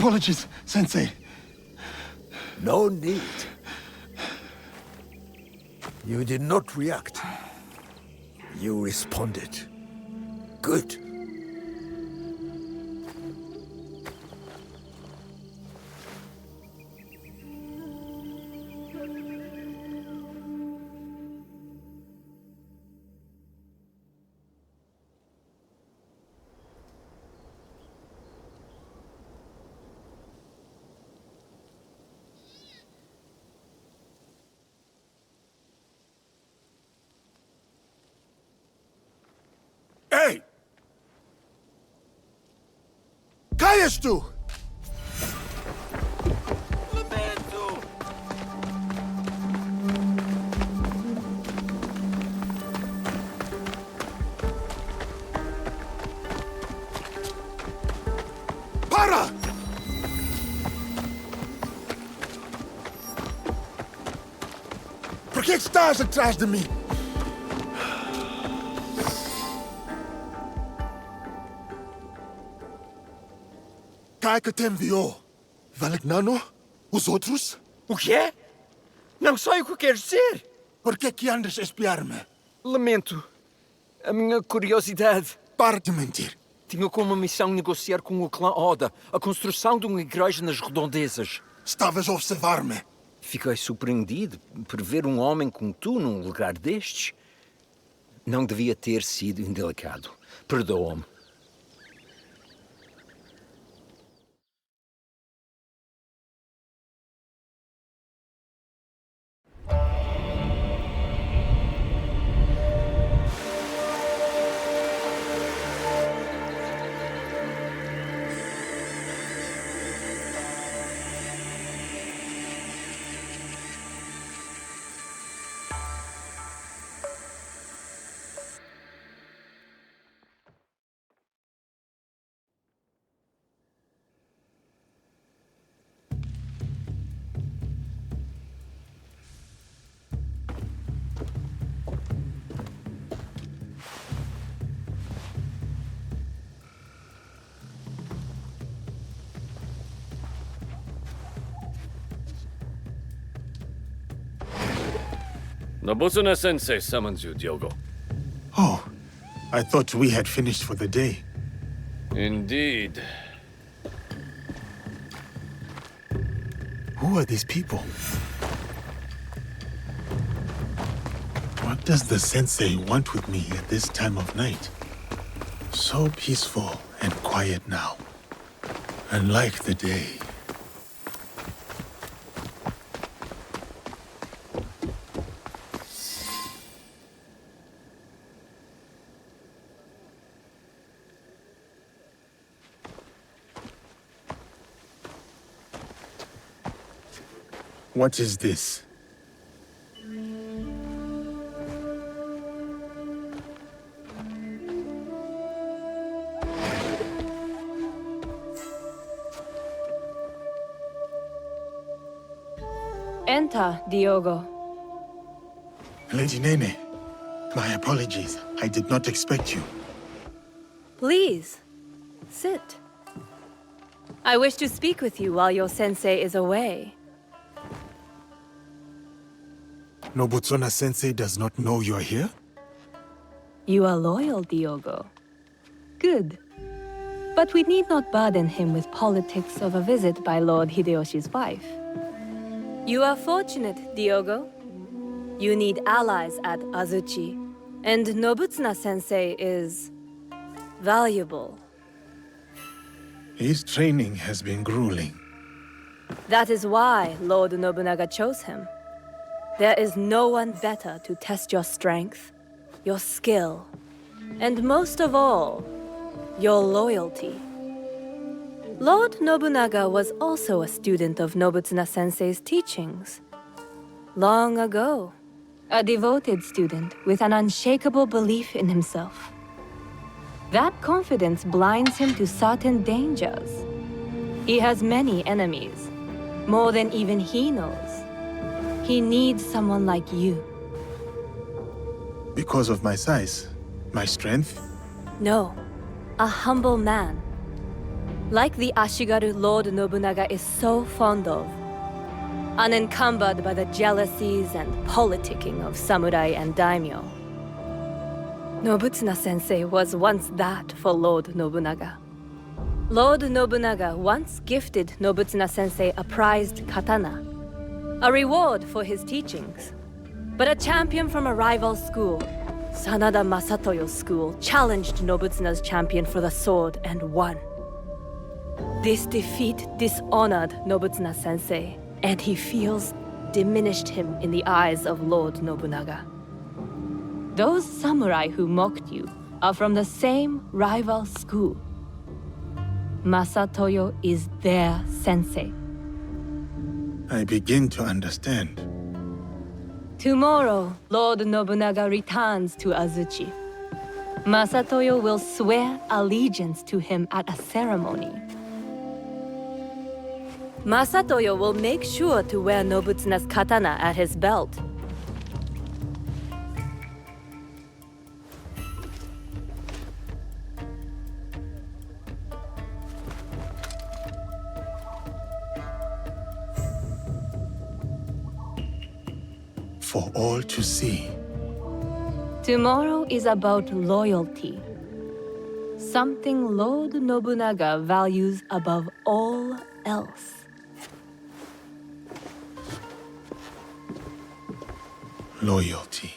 Speaker 18: apologies, Sensei.
Speaker 20: No need. You did not react. You responded. Good.
Speaker 18: Hey! Kayas tu! Para! Por que estás atrás de mim? Quem que te enviou? Valegnano? Os outros?
Speaker 9: O quê? Não sei o que queres dizer.
Speaker 18: Por que andas a espiar-me?
Speaker 9: Lamento. A minha curiosidade.
Speaker 18: Para de mentir.
Speaker 9: Tinha como missão negociar com o clã Oda a construção de uma igreja nas redondezas.
Speaker 18: Estavas a observar-me.
Speaker 9: Fiquei surpreendido por ver um homem como tu num lugar destes. Não devia ter sido indelicado. Perdoa-me.
Speaker 16: Nobunaga-sensei summons you, Diogo.
Speaker 18: Oh, I thought we had finished for the day.
Speaker 16: Indeed.
Speaker 18: Who are these people? What does the sensei want with me at this time of night? So peaceful and quiet now. Unlike the day. What is this?
Speaker 7: Enter, Diogo.
Speaker 18: Lady Nene, my apologies. I did not expect you.
Speaker 7: Please, sit. I wish to speak with you while your sensei is away.
Speaker 18: Nobunaga-sensei does not know you're here?
Speaker 7: You are loyal, Diogo. Good. But we need not burden him with politics of a visit by Lord Hideyoshi's wife. You are fortunate, Diogo. You need allies at Azuchi, and Nobunaga-sensei is valuable.
Speaker 18: His training has been grueling.
Speaker 7: That is why Lord Nobunaga chose him. There is no one better to test your strength, your skill, and most of all, your loyalty. Lord Nobunaga was also a student of Nobunaga-sensei's teachings. Long ago, a devoted student with an unshakable belief in himself. That confidence blinds him to certain dangers. He has many enemies, more than even he knows. He needs someone like you.
Speaker 18: Because of my size? My strength?
Speaker 7: No, a humble man. Like the Ashigaru Lord Nobunaga is so fond of, unencumbered by the jealousies and politicking of samurai and daimyo. Nobutsuna-sensei was once that for Lord Nobunaga. Lord Nobunaga once gifted Nobutsuna-sensei a prized katana, a reward for his teachings. But a champion from a rival school, Sanada Masatoyo's school, challenged Nobutsuna's champion for the sword and won. This defeat dishonored Nobutsuna-sensei, and he feels diminished him in the eyes of Lord Nobunaga. Those samurai who mocked you are from the same rival school. Masatoyo is their sensei.
Speaker 18: I begin to understand.
Speaker 7: Tomorrow, Lord Nobunaga returns to Azuchi. Masatoyo will swear allegiance to him at a ceremony. Masatoyo will make sure to wear Nobutsuna's katana at his belt.
Speaker 18: For all to see.
Speaker 7: Tomorrow is about loyalty. Something Lord Nobunaga values above all else.
Speaker 18: Loyalty.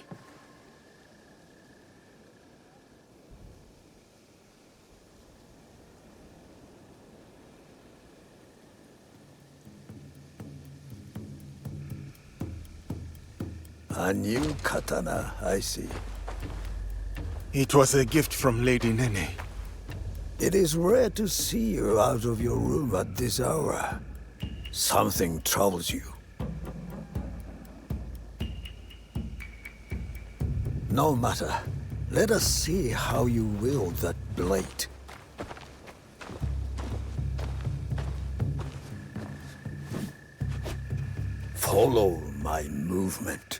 Speaker 20: A new katana, I see.
Speaker 18: It was a gift from Lady Nene.
Speaker 20: It is rare to see you out of your room at this hour. Something troubles you. No matter. Let us see how you wield that blade. Follow my movement.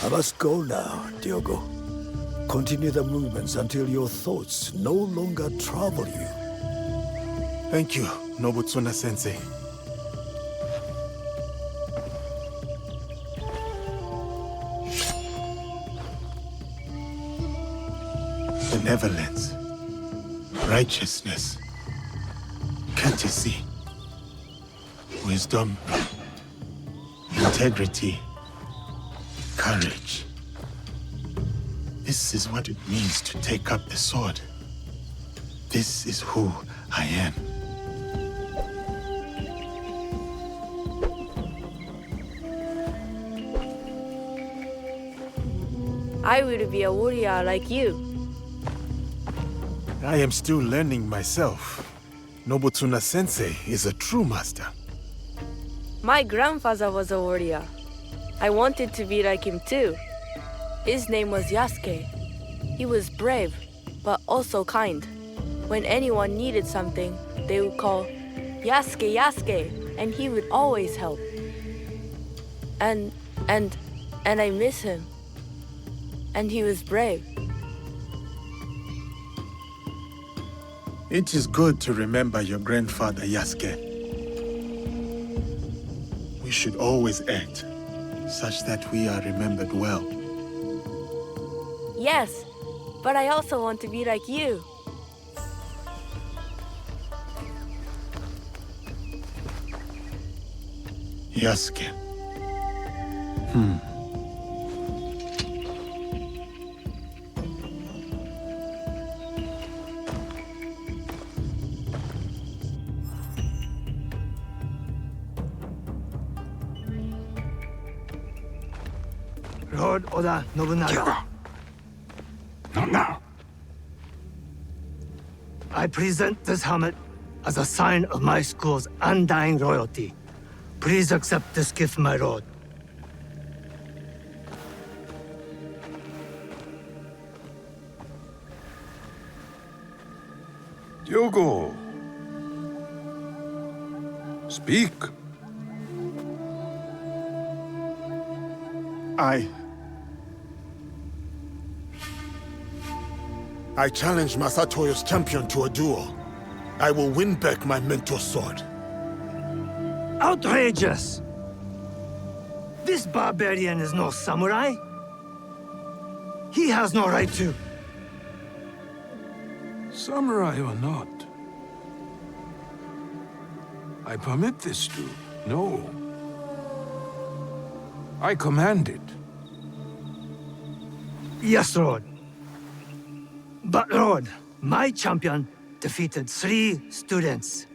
Speaker 20: I must go now, Diogo. Continue the movements until your thoughts no longer trouble you.
Speaker 18: Thank you, Nobutsuna-sensei. Benevolence, righteousness, courtesy, wisdom, integrity, courage. This is what it means to take up the sword. This is who I am.
Speaker 7: I will be a warrior like you.
Speaker 18: I am still learning myself. Nobutsuna-sensei is a true master.
Speaker 7: My grandfather was a warrior. I wanted to be like him too. His name was Yasuke. He was brave, but also kind. When anyone needed something, they would call Yasuke, Yasuke, and he would always help. And I miss him. And he was brave.
Speaker 18: It is good to remember your grandfather, Yasuke. We should always act such that we are remembered well.
Speaker 7: Yes, but I also want to be like you.
Speaker 18: Yasuke.
Speaker 6: Lord Oda Nobunaga.
Speaker 4: Not now.
Speaker 6: I present this helmet as a sign of my school's undying loyalty. Please accept this gift, my lord.
Speaker 4: Diogo. Speak.
Speaker 18: I challenge Masatoyo's champion to a duel. I will win back my mentor's sword.
Speaker 6: Outrageous! This barbarian is no samurai. He has no right to.
Speaker 4: Samurai or not, I permit this to. No. I command it.
Speaker 6: Yes, Lord. But, Lord, my champion defeated 3 students.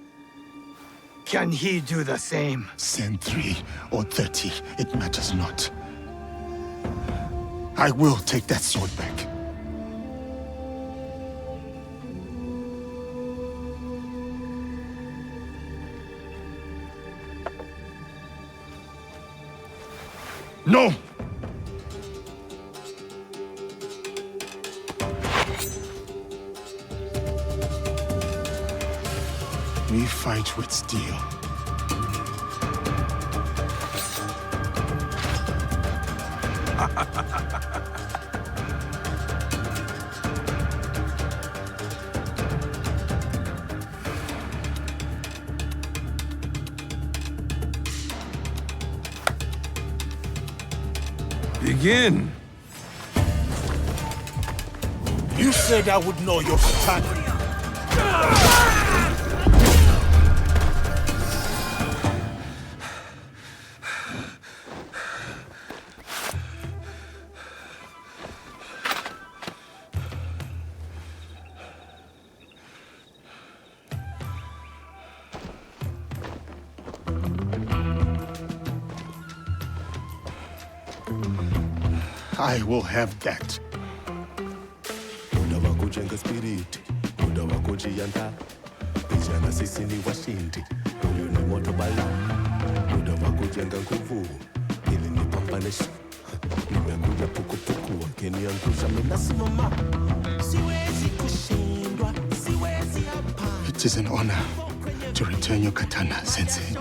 Speaker 6: Can he do the same?
Speaker 18: Send 3 or 30, it matters not. I will take that sword back. No! We fight with steel.
Speaker 4: Begin.
Speaker 18: You said I would know your katana. I will have that.
Speaker 8: Muda wa kujenga spiriti, muda wa kujiandaa. Vijana sisi ni washindi, huyu ni moto bala. Muda wa kujenga nguvu, ili nipambanishe. Nimekuja pukupuku, wakiniangusha mimi nasimama. Siwezi kushindwa, siwezi hapa.
Speaker 18: It is an honor to return your katana, Sensei.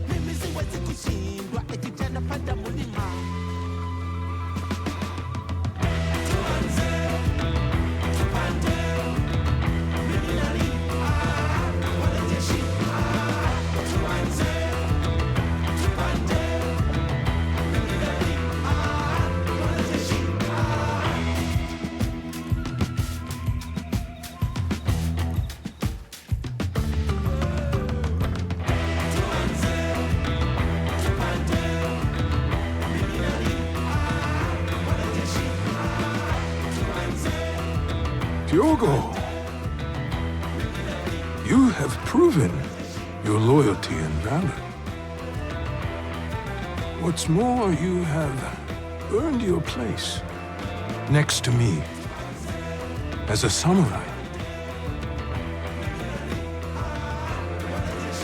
Speaker 8: Mimi siwezi kushindwa, kijana panda mulima.
Speaker 4: Diogo, you have proven your loyalty and valor. What's more, you have earned your place next to me as a samurai.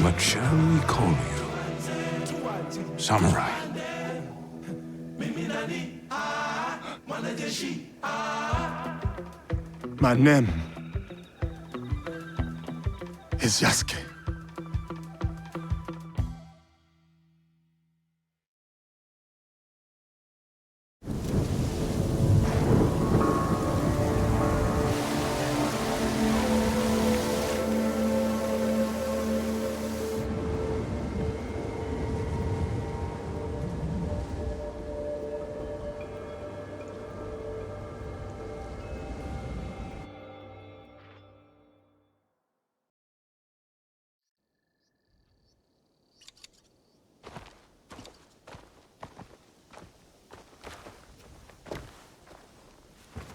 Speaker 4: What shall we call you? Samurai.
Speaker 18: My name is Yasuke.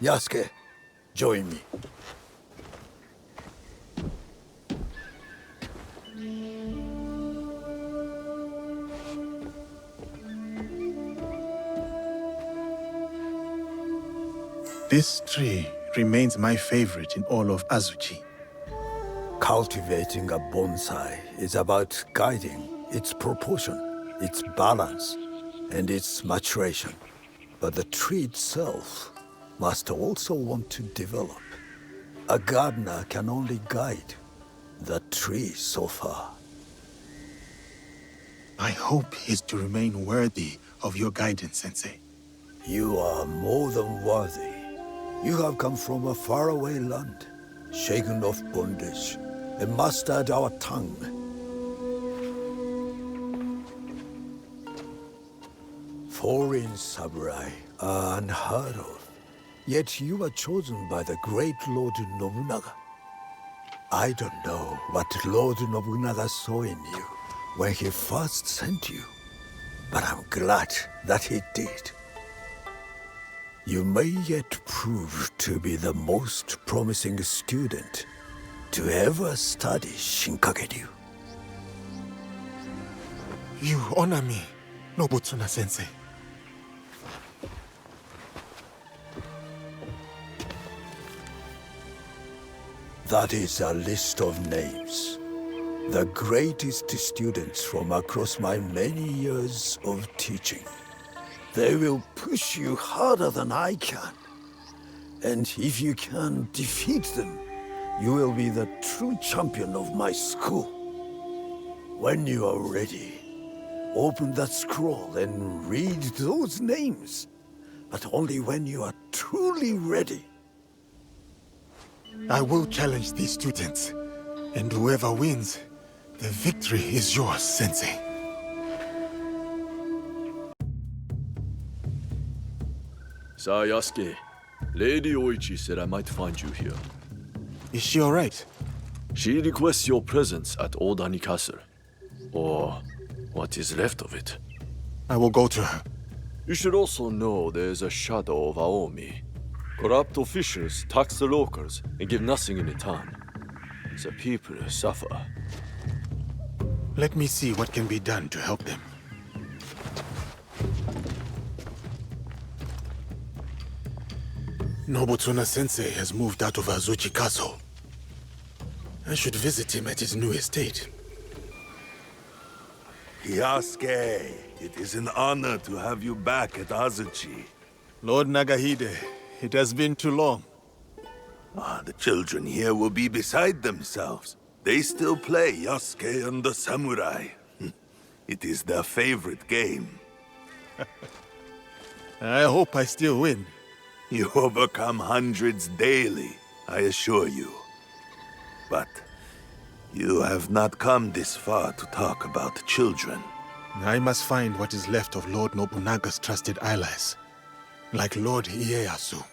Speaker 20: Yasuke, join me.
Speaker 18: This tree remains my favorite in all of Azuchi.
Speaker 20: Cultivating a bonsai is about guiding its proportion, its balance, and its maturation. But the tree itself must also want to develop. A gardener can only guide the tree so far.
Speaker 18: My hope is to remain worthy of your guidance, Sensei.
Speaker 20: You are more than worthy. You have come from a faraway land, shaken of bondage, and mastered our tongue. Foreign samurai are unheard of, yet you were chosen by the great Lord Nobunaga. I don't know what Lord Nobunaga saw in you when he first sent you, but I'm glad that he did. You may yet prove to be the most promising student to ever study Shinkaguryu.
Speaker 18: You honor me, Nobutsuna-sensei.
Speaker 20: That is a list of names. The greatest students from across my many years of teaching. They will push you harder than I can. And if you can defeat them, you will be the true champion of my school. When you are ready, open that scroll and read those names. But only when you are truly ready.
Speaker 18: I will challenge these students, and whoever wins, the victory is yours, Sensei.
Speaker 3: Yasuke, Lady Oichi said I might find you here.
Speaker 18: Is she all right?
Speaker 3: She requests your presence at Odani Castle. Or what is left of it.
Speaker 18: I will go to her.
Speaker 3: You should also know there is a shadow of Aomi. Corrupt officials tax the locals and give nothing in return. The people suffer.
Speaker 18: Let me see what can be done to help them. Nobutsuna-sensei has moved out of Azuchi Castle. I should visit him at his new estate.
Speaker 11: Yasuke, it is an honor to have you back at Azuchi.
Speaker 18: Lord Nagahide, it has been too long.
Speaker 11: The children here will be beside themselves. They still play Yasuke and the Samurai. It is their favorite game.
Speaker 18: I hope I still win.
Speaker 11: You overcome hundreds daily, I assure you. But you have not come this far to talk about children.
Speaker 18: I must find what is left of Lord Nobunaga's trusted allies, like Lord Ieyasu.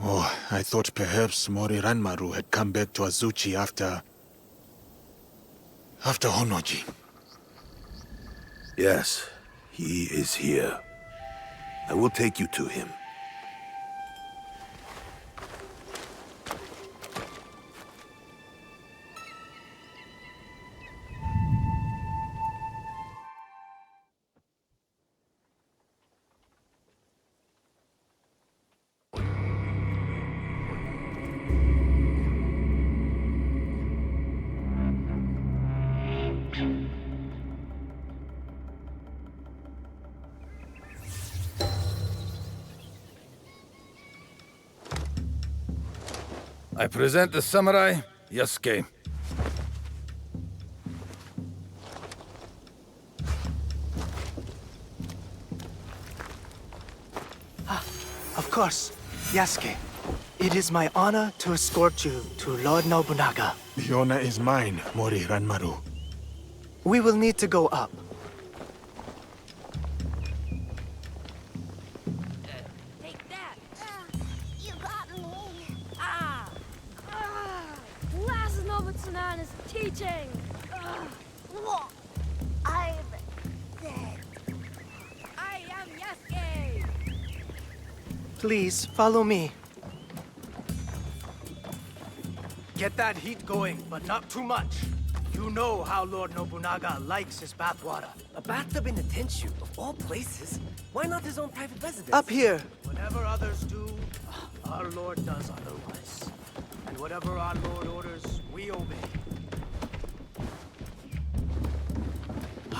Speaker 18: Oh, I thought perhaps Mori Ranmaru had come back to Azuchi after Honoji.
Speaker 11: Yes, he is here. I will take you to him.
Speaker 19: I present the samurai, Yasuke.
Speaker 6: Of course, Yasuke. It is my honor to escort you to Lord Nobunaga.
Speaker 18: The honor is mine, Mori Ranmaru.
Speaker 6: We will need to go up.
Speaker 10: Nobutsuna's teaching. What? I'm dead. I am Yasuke.
Speaker 6: Please, follow me. Get that heat going, but not too much. You know how Lord Nobunaga likes his bathwater.
Speaker 2: A bathtub in the Tenshu, of all places. Why not his own private residence?
Speaker 6: Up here. Whatever others do, our Lord does otherwise. And whatever our Lord orders, we obey.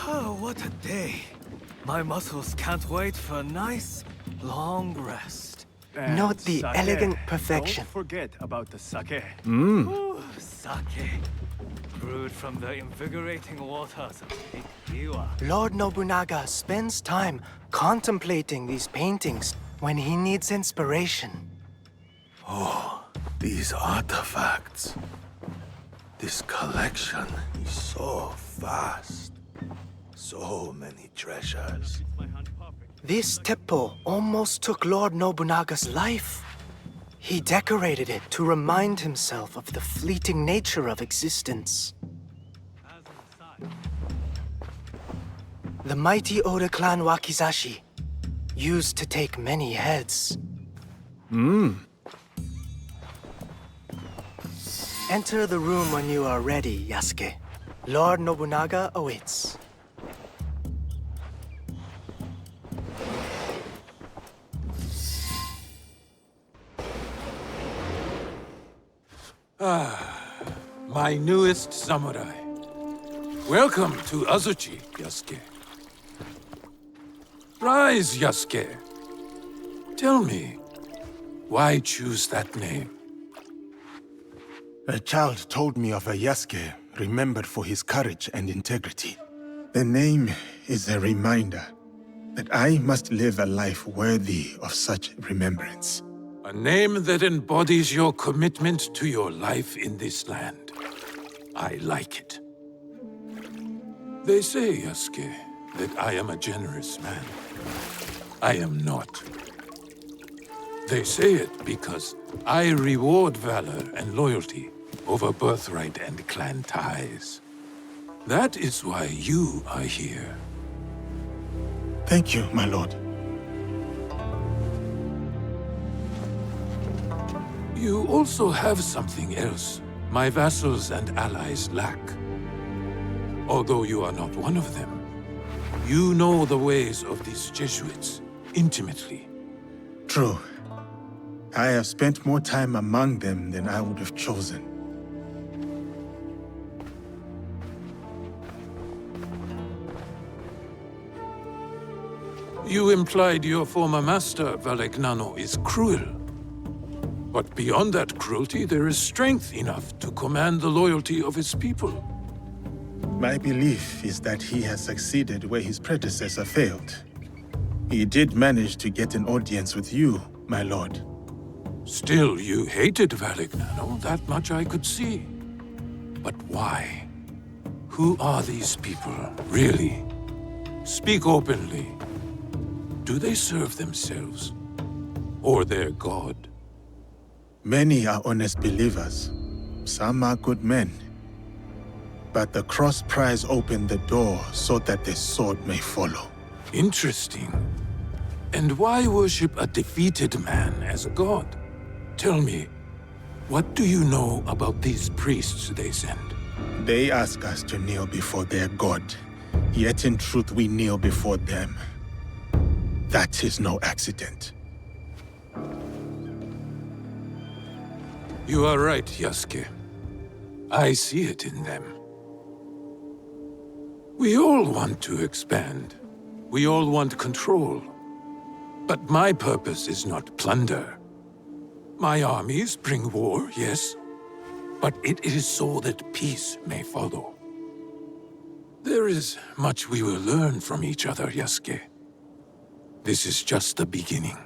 Speaker 22: Oh, what a day. My muscles can't wait for a nice, long rest.
Speaker 6: And note the
Speaker 22: sake.
Speaker 6: elegant perfection.
Speaker 22: Don't forget about the sake.
Speaker 6: Mmm.
Speaker 22: Sake. Brewed from the invigorating waters of Lake Biwa.
Speaker 6: Lord Nobunaga spends time contemplating these paintings when he needs inspiration.
Speaker 11: Oh, these artifacts. This collection is so vast. So many treasures.
Speaker 12: This temple almost took Lord Nobunaga's life. He decorated it to remind himself of the fleeting nature of existence. The mighty Oda clan Wakizashi used to take many heads. Enter the room when you are ready, Yasuke. Lord Nobunaga awaits.
Speaker 4: My newest samurai. Welcome to Azuchi, Yasuke. Rise, Yasuke. Tell me, why choose that name?
Speaker 18: A child told me of a Yasuke remembered for his courage and integrity. The name is a reminder that I must live a life worthy of such remembrance.
Speaker 4: A name that embodies your commitment to your life in this land. I like it. They say, Yasuke, that I am a generous man. I am not. They say it because I reward valor and loyalty over birthright and clan ties. That is why you are here.
Speaker 18: Thank you, my lord.
Speaker 4: You also have something else my vassals and allies lack. Although you are not one of them, you know the ways of these Jesuits intimately.
Speaker 18: True. I have spent more time among them than I would have chosen.
Speaker 4: You implied your former master, Valegnano, is cruel. But beyond that cruelty, there is strength enough to command the loyalty of his people.
Speaker 18: My belief is that he has succeeded where his predecessor failed. He did manage to get an audience with you, my lord.
Speaker 4: Still, you hated Valegnano, that much I could see. But why? Who are these people, really? Speak openly. Do they serve themselves? Or their god?
Speaker 18: Many are honest believers. Some are good men. But the cross prize opened the door so that the sword may follow.
Speaker 4: Interesting. And why worship a defeated man as a god? Tell me, what do you know about these priests they send?
Speaker 18: They ask us to kneel before their god, yet in truth we kneel before them. That is no accident.
Speaker 4: You are right, Yasuke. I see it in them. We all want to expand. We all want control. But my purpose is not plunder. My armies bring war, yes, but it is so that peace may follow. There is much we will learn from each other, Yasuke. This is just the beginning.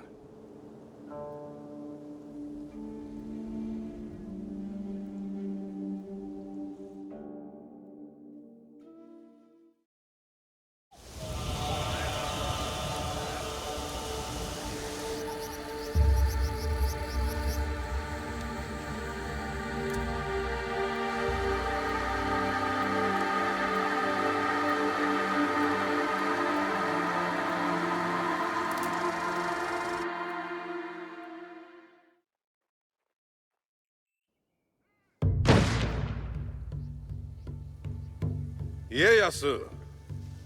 Speaker 14: Ieyasu,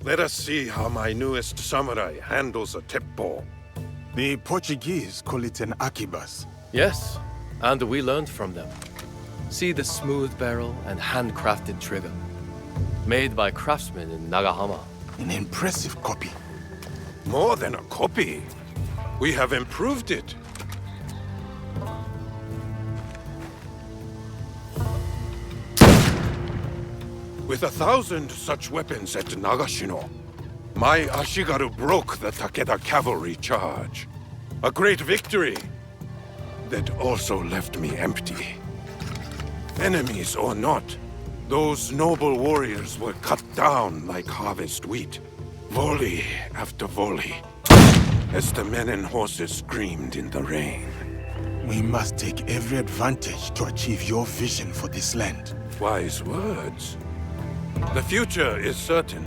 Speaker 14: let us see how my newest samurai handles a teppo.
Speaker 18: The Portuguese call it an akibas.
Speaker 23: Yes, and we learned from them. See the smooth barrel and handcrafted trigger. Made by craftsmen in Nagahama.
Speaker 18: An impressive copy.
Speaker 14: More than a copy. We have improved it. With 1,000 such weapons at Nagashino, my Ashigaru broke the Takeda cavalry charge. A great victory. that also left me empty. Enemies or not, those noble warriors were cut down like harvest wheat, volley after volley, as the men and horses screamed in the rain.
Speaker 18: We must take every advantage to achieve your vision for this land.
Speaker 14: Wise words. The future is certain.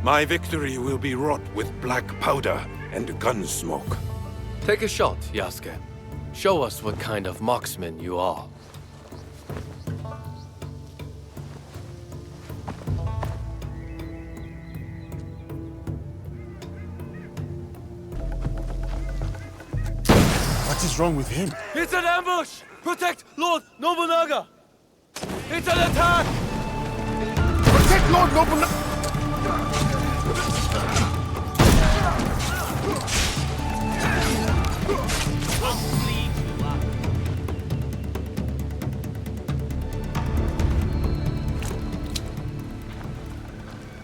Speaker 14: My victory will be wrought with black powder and gun smoke.
Speaker 23: Take a shot, Yasuke. Show us what kind of marksman you are.
Speaker 18: What is wrong with him?
Speaker 23: It's an ambush! Protect Lord Nobunaga! It's an attack!
Speaker 18: Protect Lord Nobunaga!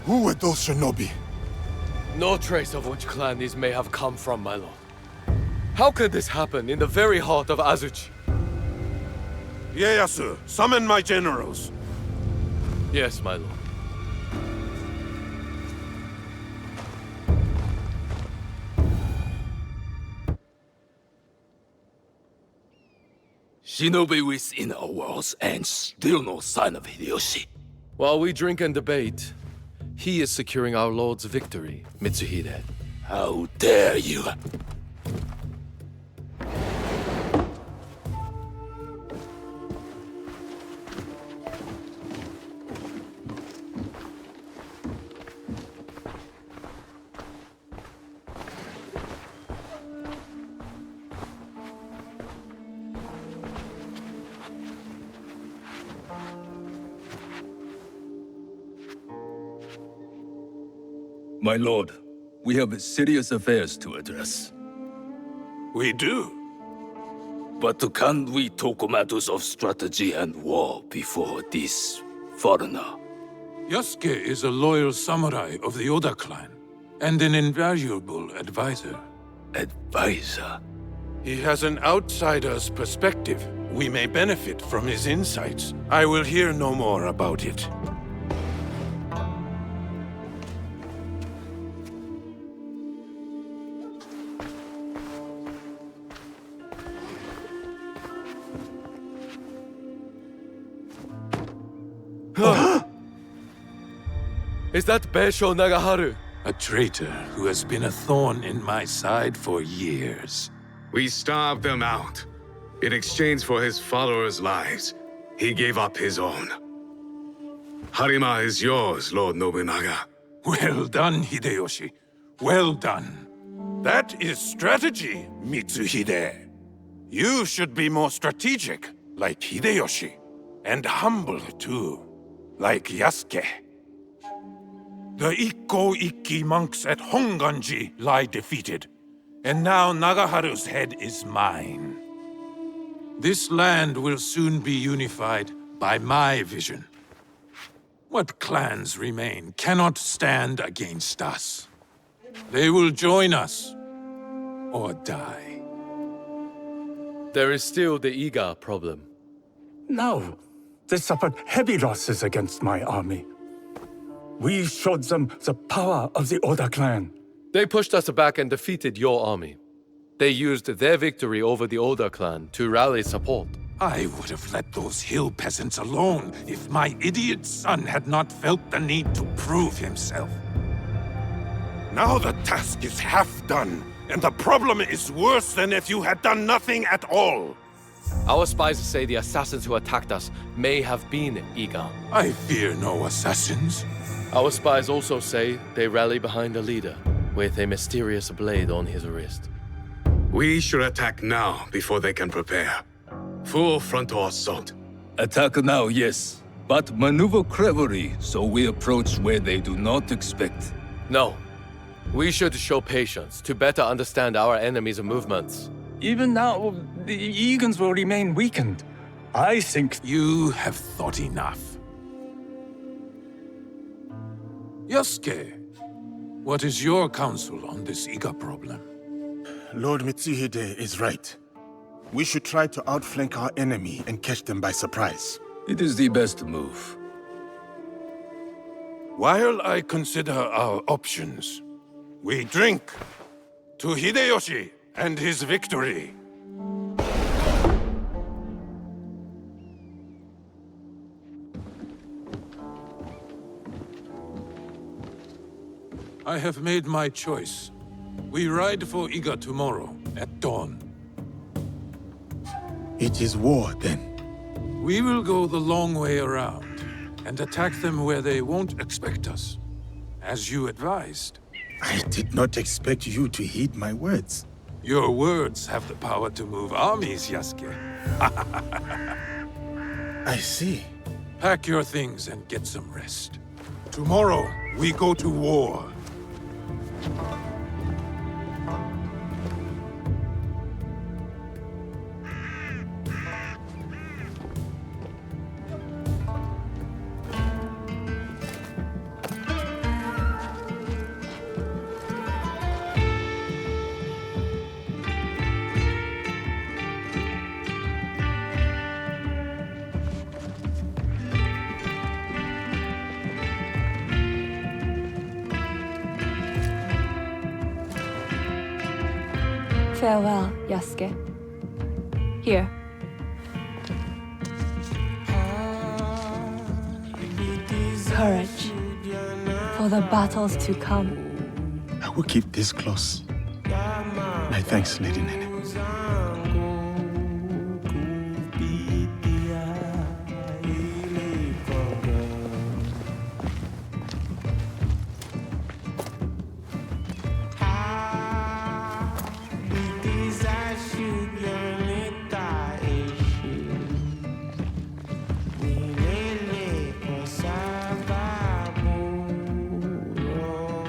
Speaker 18: Who were those shinobi?
Speaker 23: No trace of which clan these may have come from, my lord. How could this happen in the very heart of Azuchi?
Speaker 14: Ieyasu, summon my generals.
Speaker 23: Yes, my lord.
Speaker 1: Shinobi within our walls and still no sign of Hideyoshi.
Speaker 23: While we drink and debate, he is securing our lord's victory, Mitsuhide.
Speaker 1: How dare you!
Speaker 17: My lord, we have serious affairs to address.
Speaker 14: We do.
Speaker 1: But can we talk matters of strategy and war before this foreigner?
Speaker 4: Yasuke is a loyal samurai of the Oda clan, and an invaluable advisor.
Speaker 1: Advisor?
Speaker 14: He has an outsider's perspective. We may benefit from his insights. I will hear no more about it.
Speaker 23: Is that Beisho Nagaharu?
Speaker 4: A traitor who has been a thorn in my side for years.
Speaker 21: We starved him out. In exchange for his followers' lives, he gave up his own. Harima is yours, Lord Nobunaga.
Speaker 4: Well done, Hideyoshi. Well done.
Speaker 14: That is strategy, Mitsuhide. You should be more strategic, like Hideyoshi. And humble, too, like Yasuke. The Ikko-Ikki monks at Honganji lie defeated, and now Nagaharu's head is mine. This land will soon be unified by my vision. What clans remain cannot stand against us. They will join us, or die.
Speaker 23: There is still the Iga problem.
Speaker 6: No, they suffered heavy losses against my army. We showed them the power of the Oda clan.
Speaker 23: They pushed us back and defeated your army. They used their victory over the Oda clan to rally support.
Speaker 4: I would have let those hill peasants alone if my idiot son had not felt the need to prove himself.
Speaker 14: Now the task is half done, and the problem is worse than if you had done nothing at all.
Speaker 23: Our spies say the assassins who attacked us may have been Iga.
Speaker 4: I fear no assassins.
Speaker 23: Our spies also say they rally behind a leader with a mysterious blade on his wrist.
Speaker 21: We should attack now before they can prepare. Full frontal assault.
Speaker 17: Attack now, yes, but maneuver cleverly so we approach where they do not expect.
Speaker 23: No. We should show patience to better understand our enemy's movements.
Speaker 6: Even now, the Egans will remain weakened. I think
Speaker 4: you have thought enough. Yasuke, what is your counsel on this Iga problem?
Speaker 18: Lord Mitsuhide is right. We should try to outflank our enemy and catch them by surprise.
Speaker 17: It is the best move.
Speaker 14: While I consider our options, we drink to Hideyoshi and his victory.
Speaker 4: I have made my choice. We ride for Iga tomorrow at dawn.
Speaker 18: It is war, then.
Speaker 4: We will go the long way around and attack them where they won't expect us, as you advised.
Speaker 18: I did not expect you to heed my words.
Speaker 4: Your words have the power to move armies, Yasuke.
Speaker 18: I see.
Speaker 4: Pack your things and get some rest. Tomorrow, we go to war.
Speaker 7: Farewell, Yasuke. Here. Courage for the battles to come.
Speaker 18: I will keep this close. My thanks, Lady Nene.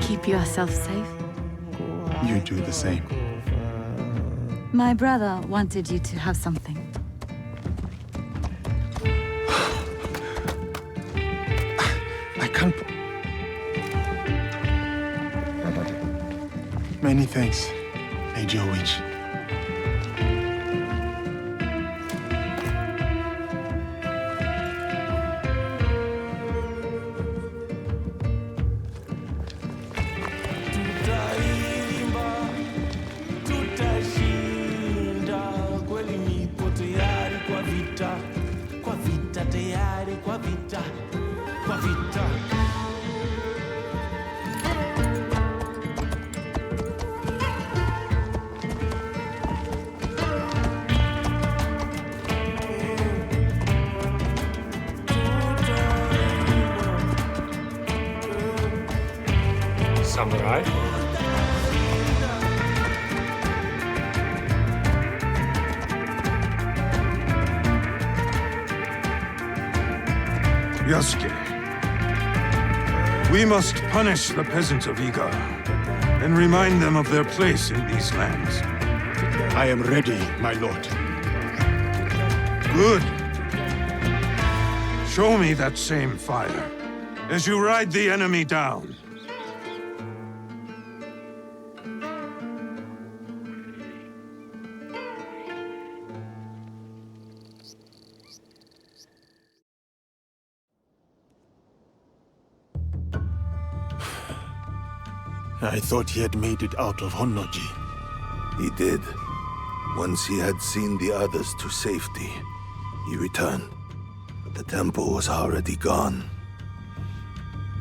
Speaker 5: Keep yourself safe.
Speaker 18: You do the same.
Speaker 5: My brother wanted you to have something.
Speaker 18: I can't... Many thanks, Lady Witch.
Speaker 13: Samurai?
Speaker 4: Yasuke, we must punish the peasants of Iga and remind them of their place in these lands.
Speaker 18: I am ready, my lord.
Speaker 4: Good. Show me that same fire as you ride the enemy down.
Speaker 18: I thought he had made it out of Honnoji.
Speaker 11: He did. Once he had seen the others to safety, he returned. But the temple was already gone.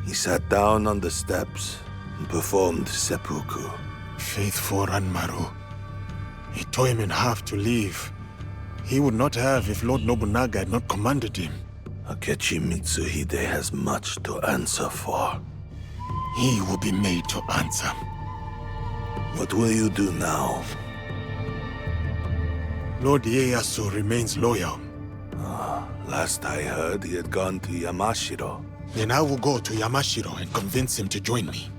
Speaker 11: He sat down on the steps and performed seppuku.
Speaker 18: Faithful Ranmaru. He tore him in half to leave. He would not have if Lord Nobunaga had not commanded him.
Speaker 11: Akechi Mitsuhide has much to answer for.
Speaker 18: He will be made to answer.
Speaker 11: What will you do now?
Speaker 18: Lord Ieyasu remains loyal.
Speaker 11: Last I heard, he had gone to Yamashiro.
Speaker 18: Then I will go to Yamashiro and convince him to join me.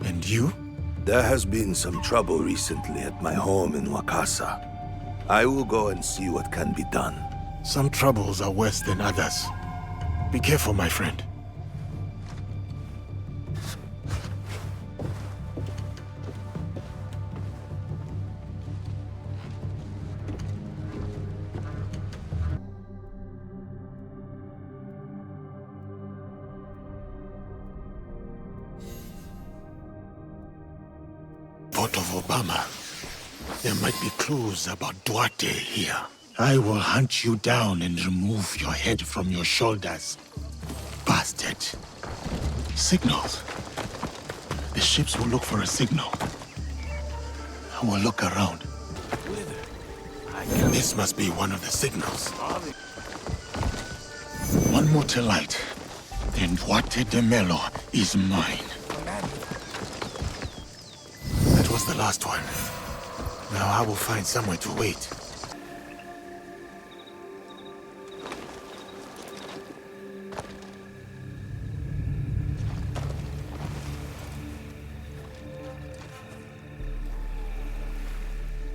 Speaker 18: And you?
Speaker 11: There has been some trouble recently at my home in Wakasa. I will go and see what can be done.
Speaker 18: Some troubles are worse than others. Be careful, my friend. report of Obama. There might be clues about Duarte here. I will hunt you down and remove your head from your shoulders. Bastard. Signals. The ships will look for a signal. I will look around. This must be one of the signals. One more to light, and Duarte de Melo is mine. That was the last one. Now I will find somewhere to wait.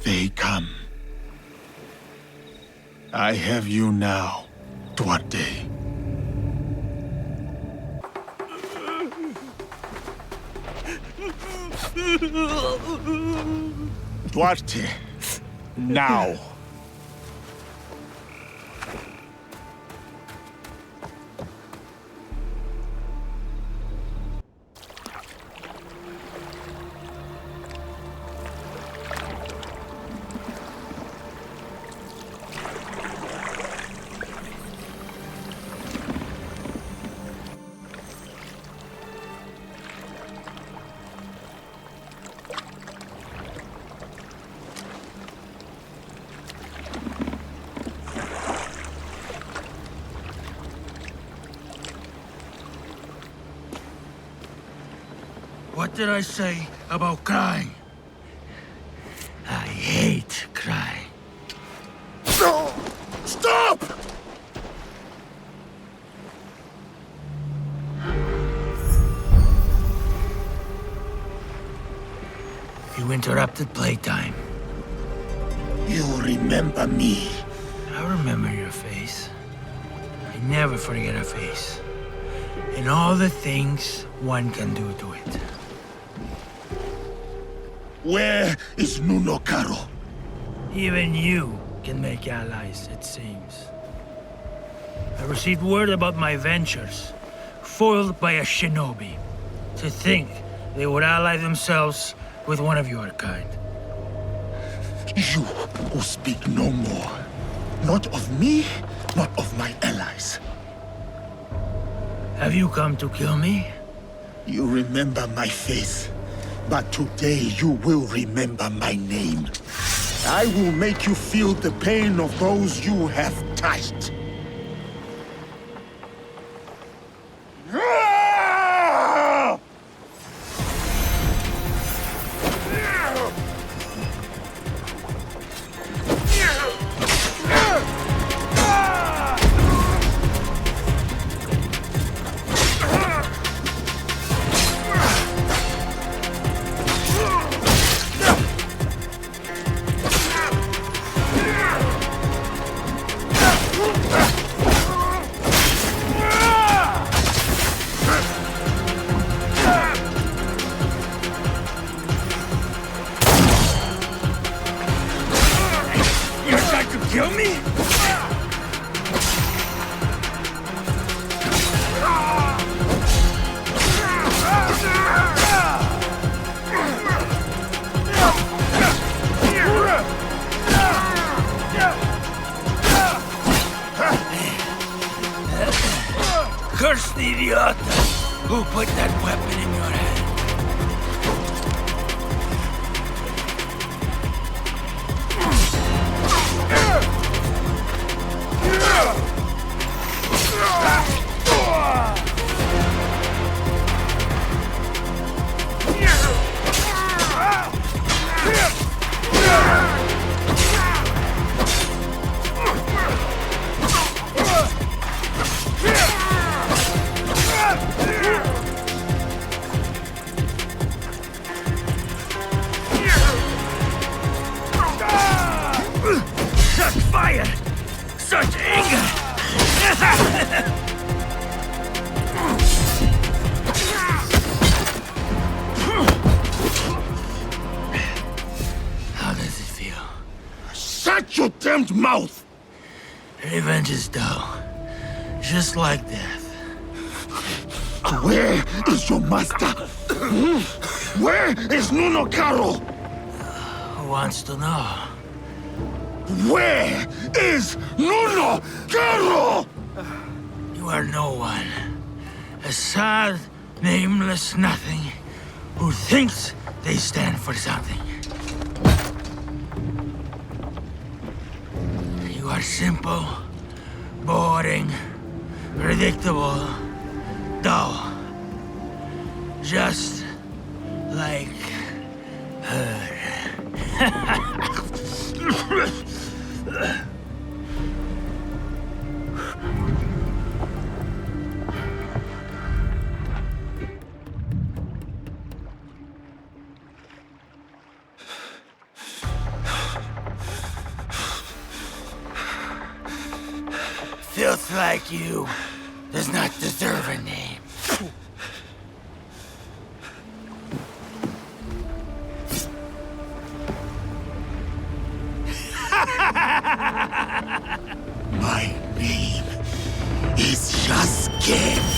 Speaker 18: They come. I have you now, Duarte. Duarte, now.
Speaker 6: What did I say about crying? I hate crying.
Speaker 18: No! Stop!
Speaker 6: You interrupted playtime.
Speaker 18: You remember me.
Speaker 6: I remember your face. I never forget a face. And all the things one can do to it.
Speaker 18: Where is Nuno Caro?
Speaker 6: Even you can make allies, it seems. I received word about my ventures, foiled by a shinobi. To think they would ally themselves with one of your kind.
Speaker 18: You who speak no more. Not of me, not of my allies.
Speaker 6: Have you come to kill me?
Speaker 18: You remember my face, but today you will remember my name. I will make you feel the pain of those you have touched.
Speaker 6: Kill me? Curse the idiot who put that weapon in your hand. Such fire! Such anger! How does it feel?
Speaker 18: Shut your damned mouth!
Speaker 6: Revenge is dull. Just like death.
Speaker 18: Where is your master? Where is Nuno Caro?
Speaker 6: wants to know?
Speaker 18: Where is Nuno Garo?
Speaker 6: You are no one. A sad, nameless nothing who thinks they stand for something. You are simple, boring, predictable, dull. Just like her. Filth like you does not deserve a name.
Speaker 18: My name is Yasuke.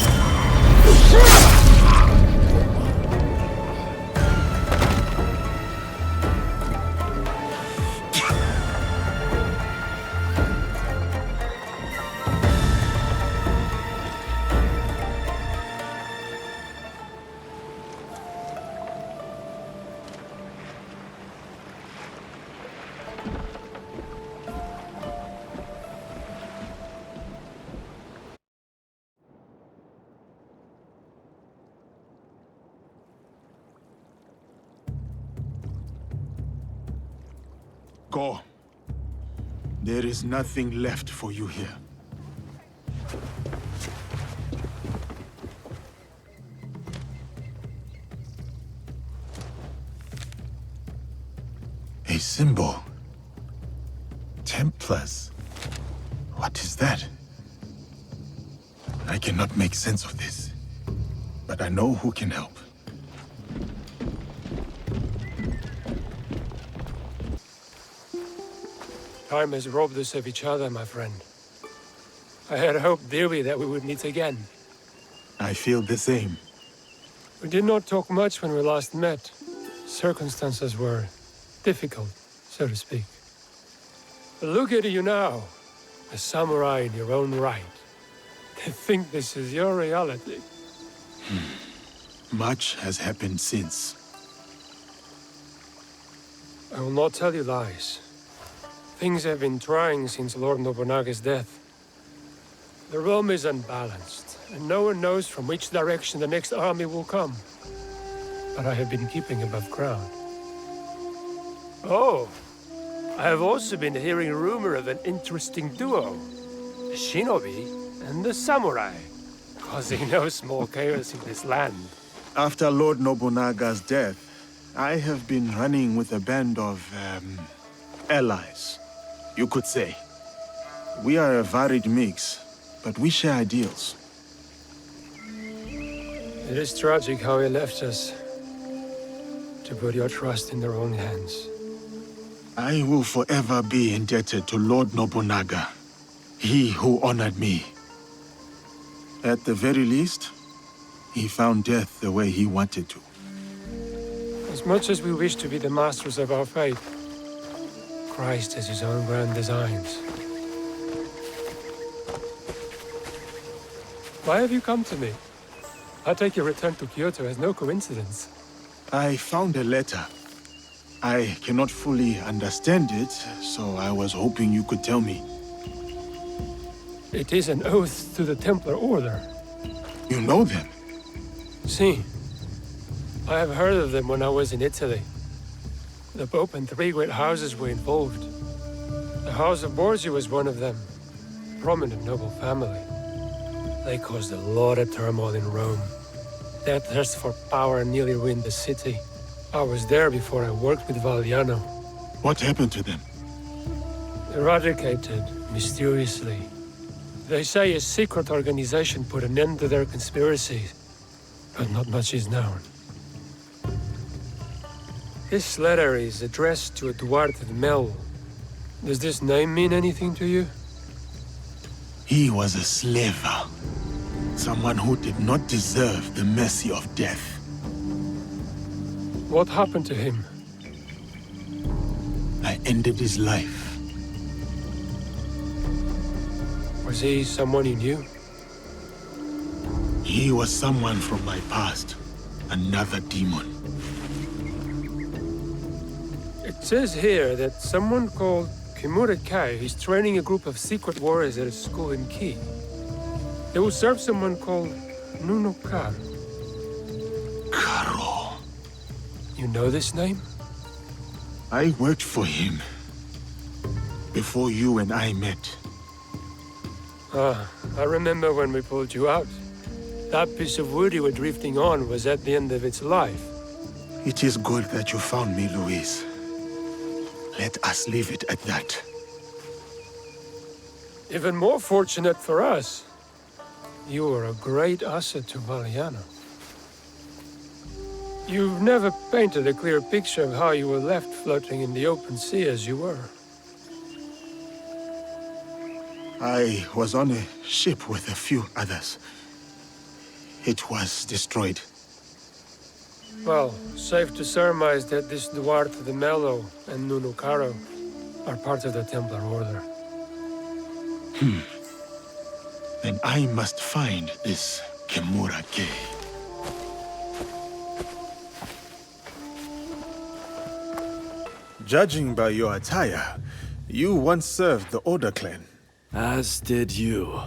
Speaker 18: Go. There is nothing left for you here. A symbol. Templars. What is that? I cannot make sense of this, but I know who can help.
Speaker 13: Time has robbed us of each other, my friend. I had hoped dearly that we would meet again.
Speaker 18: I feel the same.
Speaker 13: We did not talk much when we last met. Circumstances were difficult, so to speak. But look at you now, a samurai in your own right. To think this is your reality.
Speaker 18: Much has happened since.
Speaker 13: I will not tell you lies. Things have been trying since Lord Nobunaga's death. The realm is unbalanced, and no one knows from which direction the next army will come. But I have been keeping above ground. Oh, I have also been hearing rumor of an interesting duo. The shinobi and the samurai, causing no small chaos in this land.
Speaker 18: After Lord Nobunaga's death, I have been running with a band of, allies, you could say. We are a varied mix, but we share ideals.
Speaker 13: It is tragic how he left us, to put your trust in the wrong hands.
Speaker 18: I will forever be indebted to Lord Nobunaga, he who honored me. At the very least, he found death the way he wanted to.
Speaker 13: As much as we wish to be the masters of our fate, Christ has his own grand designs. Why have you come to me? I take your return to Kyoto as no coincidence.
Speaker 18: I found a letter. I cannot fully understand it, so I was hoping you could tell me.
Speaker 13: It is an oath to the Templar Order.
Speaker 18: You know them?
Speaker 13: Si. I have heard of them when I was in Italy. The Pope and 3 great houses were involved. The House of Borgia was one of them. Prominent noble family. They caused a lot of turmoil in Rome. Their thirst for power nearly ruined the city. I was there before I worked with Valliano.
Speaker 18: What happened to them?
Speaker 13: Eradicated, mysteriously. They say a secret organization put an end to their conspiracies, but not much is known. This letter is addressed to a Duarte de Mel. Does this name mean anything to you?
Speaker 18: He was a slaver. Someone who did not deserve the mercy of death.
Speaker 13: What happened to him?
Speaker 18: ended his life.
Speaker 13: Was he someone you knew?
Speaker 18: He was someone from my past. Another demon.
Speaker 13: It says here that someone called Kimura Kai is training a group of secret warriors at a school in Ki. They will serve someone called Nuno Karo.
Speaker 18: Karo.
Speaker 13: You know this name?
Speaker 18: I worked for him before you and I met.
Speaker 13: Ah, I remember when we pulled you out. That piece of wood you were drifting on was at the end of its life.
Speaker 18: It is good that you found me, Louise. Let us leave it at that.
Speaker 13: Even more fortunate for us, you were a great asset to Valiana. You've never painted a clear picture of how you were left floating in the open sea as you were.
Speaker 18: I was on a ship with a few others. It was destroyed.
Speaker 13: Well, safe to surmise that this Duarte de Mello and Nuno Karo are part of the Templar Order.
Speaker 18: Then I must find this Kimura Kei.
Speaker 3: Judging by your attire, you once served the Order clan.
Speaker 23: As did you.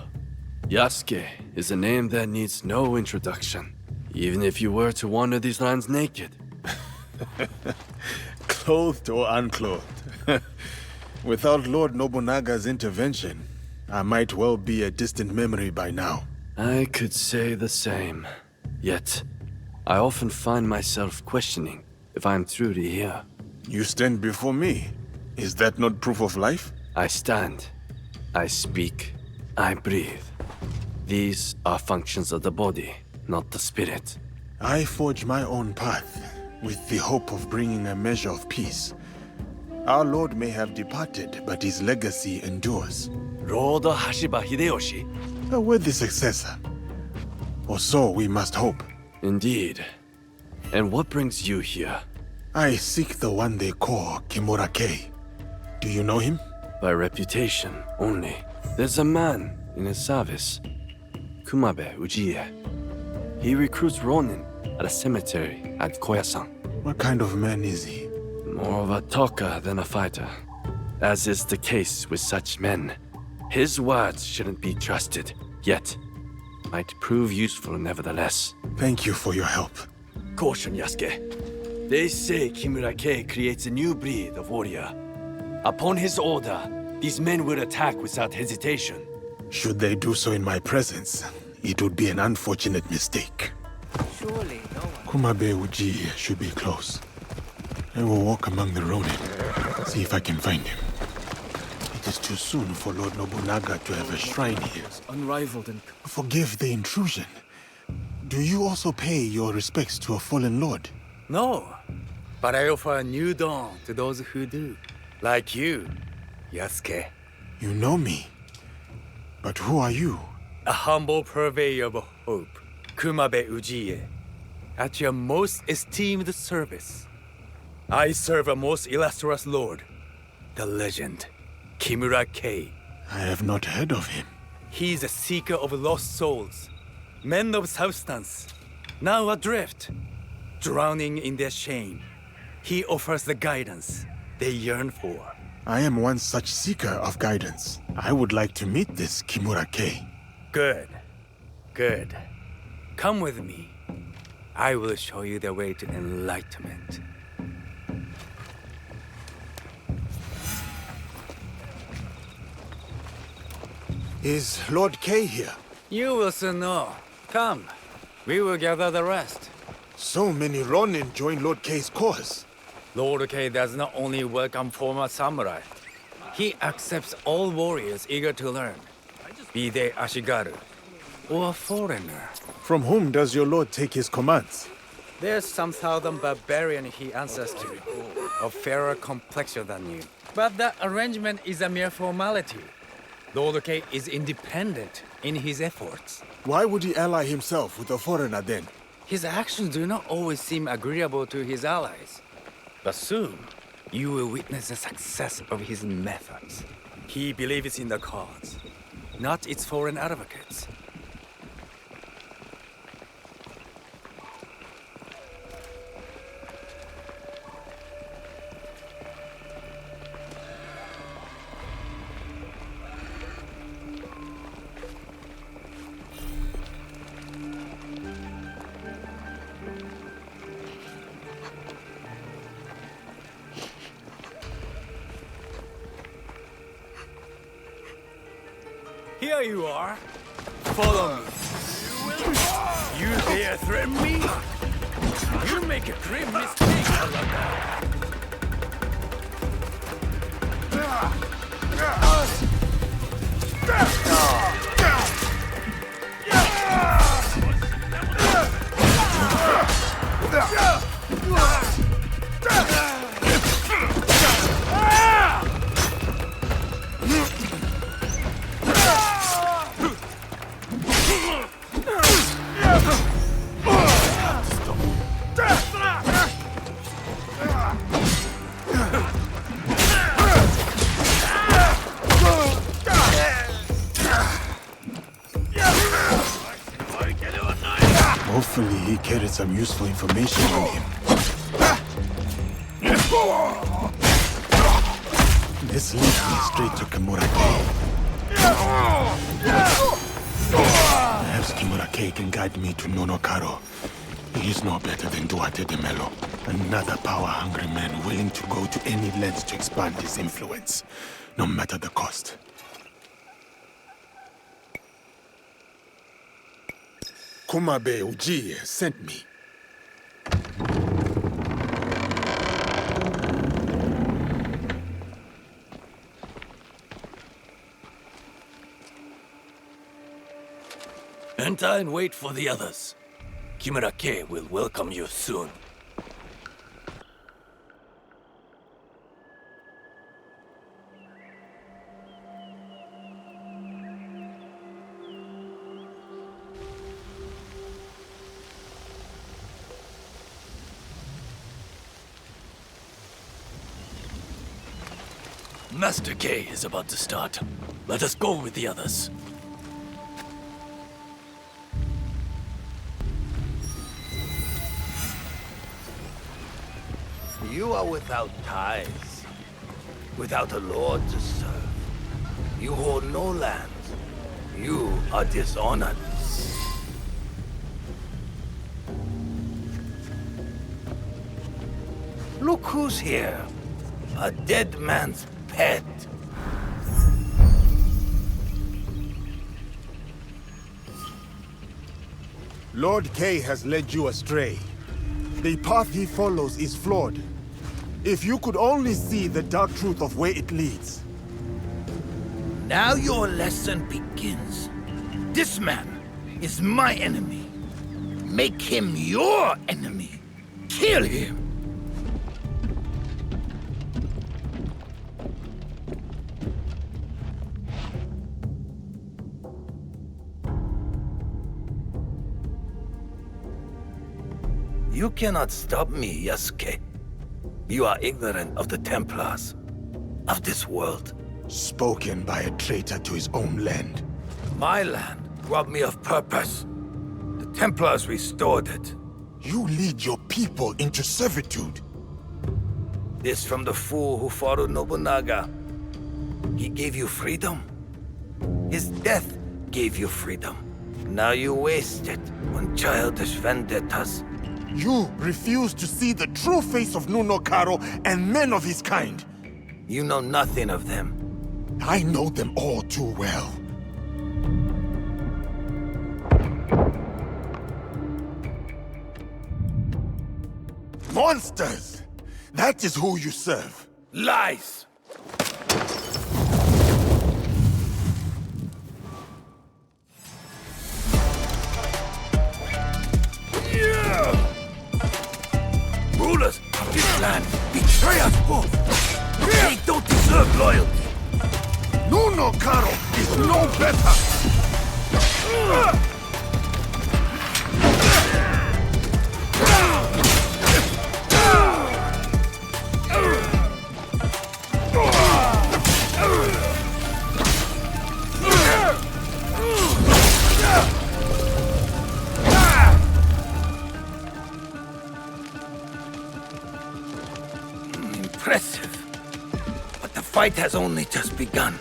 Speaker 23: Yasuke is a name that needs no introduction, even if you were to wander these lands naked.
Speaker 3: Clothed or unclothed. Without Lord Nobunaga's intervention, I might well be a distant memory by now.
Speaker 23: I could say the same. Yet, I often find myself questioning if I'm truly here.
Speaker 3: You stand before me. Is that not proof of life?
Speaker 23: I stand. I speak. I breathe. These are functions of the body, not the spirit.
Speaker 18: I forge my own path, with the hope of bringing a measure of peace. Our Lord may have departed, but his legacy endures.
Speaker 23: Lord Hashiba Hideyoshi?
Speaker 18: A worthy successor. Or so we must hope.
Speaker 23: Indeed. And what brings you here?
Speaker 18: I seek the one they call Kimura Kei. Do you know him?
Speaker 23: By reputation only. There's a man in his service, Kumabe Ujiie. He recruits Ronin at a cemetery at Koyasan.
Speaker 18: What kind of man is he?
Speaker 23: More of a talker than a fighter. As is the case with such men. His words shouldn't be trusted, yet might prove useful nevertheless.
Speaker 18: Thank you for your help.
Speaker 23: Caution, Yasuke. They say Kimura Kei creates a new breed of warrior. Upon his order, these men will attack without hesitation.
Speaker 18: Should they do so in my presence, it would be an unfortunate mistake.
Speaker 22: Surely no one...
Speaker 18: Kumabe Ujiie should be close. I will walk among the Ronin, see if I can find him. It is too soon for Lord Nobunaga to have a shrine here.
Speaker 22: Unrivaled in...
Speaker 18: Forgive the intrusion. Do you also pay your respects to a fallen lord?
Speaker 19: No, but I offer a new dawn to those who do. Like you, Yasuke.
Speaker 18: You know me. But who are you?
Speaker 19: A humble purveyor of hope, Kumabe Ujiie. At your most esteemed service. I serve a most illustrious lord, the legend, Kimura Kei.
Speaker 18: I have not heard of him.
Speaker 19: He is a seeker of lost souls, men of substance, now adrift, drowning in their shame. He offers the guidance they yearn for.
Speaker 18: I am one such seeker of guidance. I would like to meet this Kimura Kei.
Speaker 19: Good. Good. Come with me. I will show you the way to enlightenment.
Speaker 18: Is Lord Kei here?
Speaker 19: You will soon know. Come. We will gather the rest.
Speaker 18: So many Ronin join Lord Kei's cause.
Speaker 19: Lord Kei does not only welcome former samurai. He accepts all warriors eager to learn, be they Ashigaru or a foreigner.
Speaker 18: From whom does your lord take his commands?
Speaker 19: There's some southern barbarian he answers to, of fairer complexion than you. But that arrangement is a mere formality. Lord Kei is independent in his efforts.
Speaker 18: Why would he ally himself with a foreigner then?
Speaker 19: His actions do not always seem agreeable to his allies. But soon, You will witness the success of his methods. He believes in the cause, not its foreign advocates. Here you are. Follow me. You dare threaten me? You make a grave mistake, Alana.
Speaker 18: Hopefully he carried some useful information on him. This leads me straight to Kimura-Kei. Perhaps Kimura-Kei can guide me to Nonokaro. He is no better than Duarte de Melo. Another power-hungry man willing to go to any lengths to expand his influence, no matter the cost. Kumabe Ujiye sent me.
Speaker 2: Enter and wait for the others. Kimura-Kei will welcome you soon. Master Kei is about to start. Let us go with the others.
Speaker 11: You are without ties, without a lord to serve. You hold no land. You are dishonored. Look who's here. A dead man's pet.
Speaker 18: Lord Kei has led you astray. The path he follows is flawed. If you could only see the dark truth of where it leads.
Speaker 9: Now your lesson begins. This man is my enemy. Make him your enemy. Kill him.
Speaker 11: You cannot stop me, Yasuke. You are ignorant of the Templars, of this world.
Speaker 18: Spoken by a traitor to his own land.
Speaker 11: My land robbed me of purpose. The Templars restored it.
Speaker 18: You lead your people into servitude.
Speaker 11: This from the fool who followed Nobunaga. He gave you freedom. His death gave you freedom. Now you waste it on childish vendettas.
Speaker 18: You refuse to see the true face of Nunokaro and men of his kind.
Speaker 11: You know nothing of them.
Speaker 18: I know them all too well. Monsters! That is who you serve.
Speaker 9: Lies! Rulers of this land betray us both. They don't deserve loyalty.
Speaker 18: Nunokaro is no better.
Speaker 9: Impressive. But the fight has only just begun.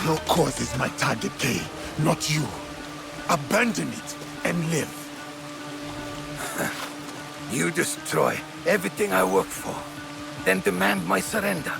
Speaker 18: Your cause is my target, Kay, not you. Abandon it and live.
Speaker 9: You destroy everything I work for, then demand my surrender.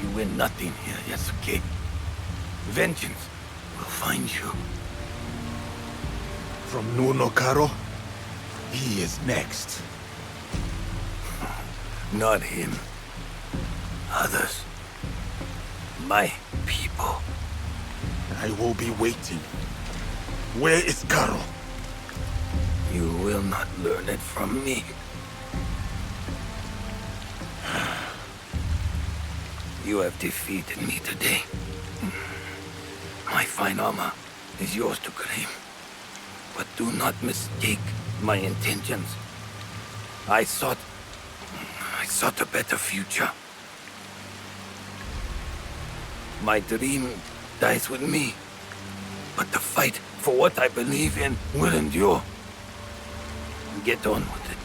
Speaker 9: You win nothing here, Yasuke. Vengeance will find you.
Speaker 18: From Nunokaro, he is next.
Speaker 9: Not him. Others. My people.
Speaker 18: I will be waiting. Where is Karo?
Speaker 9: You will not learn it from me. You have defeated me today. My fine armor is yours to claim. But do not mistake my intentions. I sought a better future. My dream dies with me. But the fight for what I believe in will endure. Get on with it.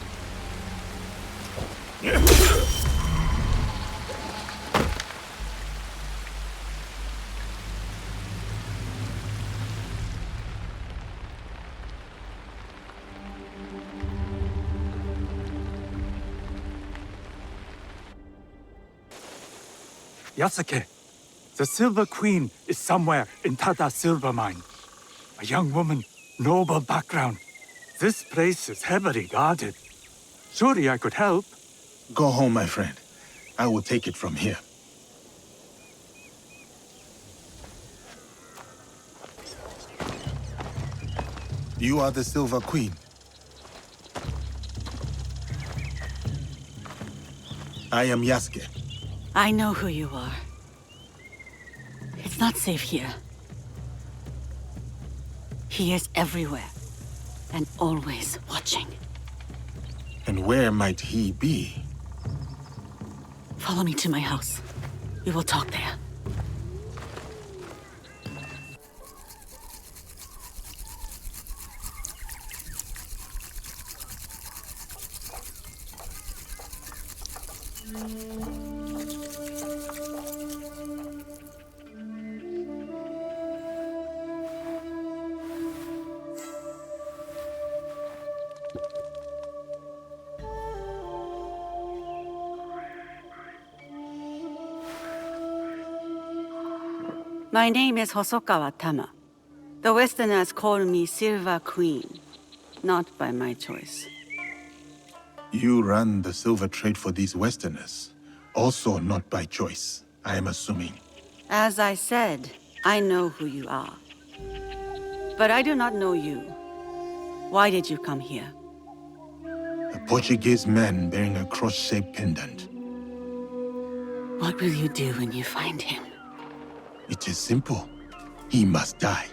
Speaker 8: Yasuke, the Silver Queen is somewhere in Tada's silver mine. A young woman, noble background. This place is heavily guarded. Surely I could help.
Speaker 18: Go home, my friend. I will take it from here. You are the Silver Queen. I am Yasuke.
Speaker 5: I know who you are. It's not safe here. He is everywhere, and always watching.
Speaker 18: And where might he be?
Speaker 5: Follow me to my house. We will talk there. My name is Hosokawa Tama. The Westerners call me Silver Queen, not by my choice.
Speaker 18: You run the silver trade for these Westerners. Also not by choice, I am assuming.
Speaker 5: As I said, I know who you are. But I do not know you. Why did you come here?
Speaker 18: A Portuguese man bearing a cross-shaped pendant.
Speaker 5: What will you do when you find him?
Speaker 18: It is simple. He must die.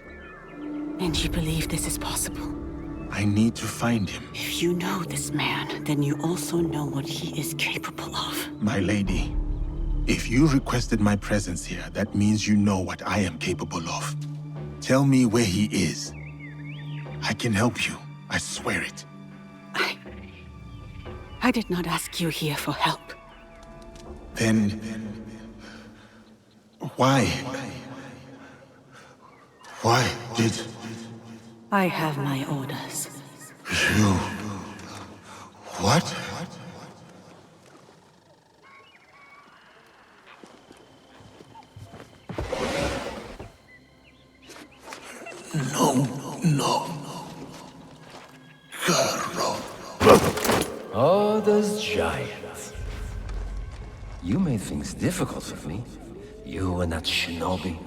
Speaker 5: And you believe this is possible?
Speaker 18: I need to find him.
Speaker 5: If you know this man, then you also know what he is capable of.
Speaker 18: My lady, if you requested my presence here, that means you know what I am capable of. Tell me where he is. I can help you. I swear it.
Speaker 5: I did not ask you here for help.
Speaker 18: Then... why? Why did...
Speaker 5: I have my orders.
Speaker 18: You... what? No.
Speaker 2: Oh, those giants. You made things difficult for me. You and that shinobi.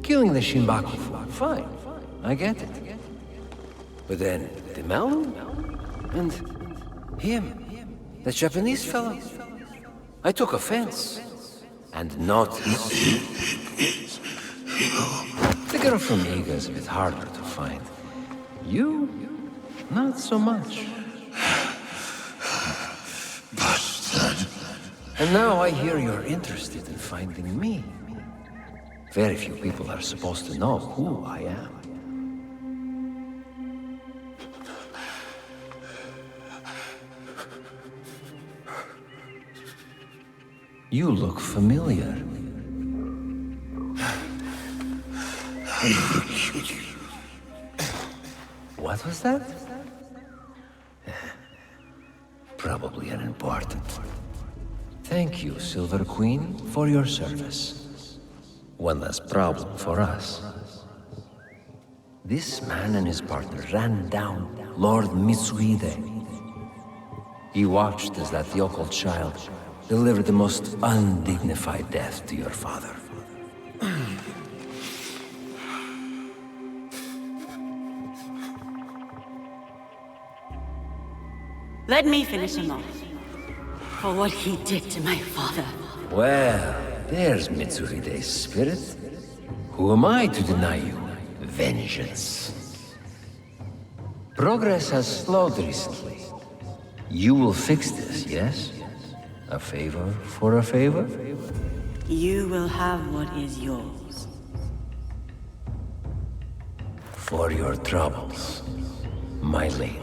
Speaker 2: Killing the Shinbaku, fine. I get it. But then, the Malu? And him, the Japanese fellow. I took offense. And not... The girl from Iga is a bit harder to find. You, not so much.
Speaker 18: Bastard.
Speaker 2: And now I hear you're interested in finding me. Very few people are supposed to know who I am. You look familiar. What was that? Probably unimportant. Thank you, Silver Queen, for your service. One less problem for us. This man and his partner ran down Lord Mitsuhide. He watched as that yokel child delivered the most undignified death to your father.
Speaker 5: Let me finish him off. For what he did to my father.
Speaker 2: Well, there's Mitsuhide's spirit. Who am I to deny you? Vengeance. Progress has slowed recently. You will fix this, yes? A favor for a favor?
Speaker 5: You will have what is yours.
Speaker 2: For your troubles, my lady.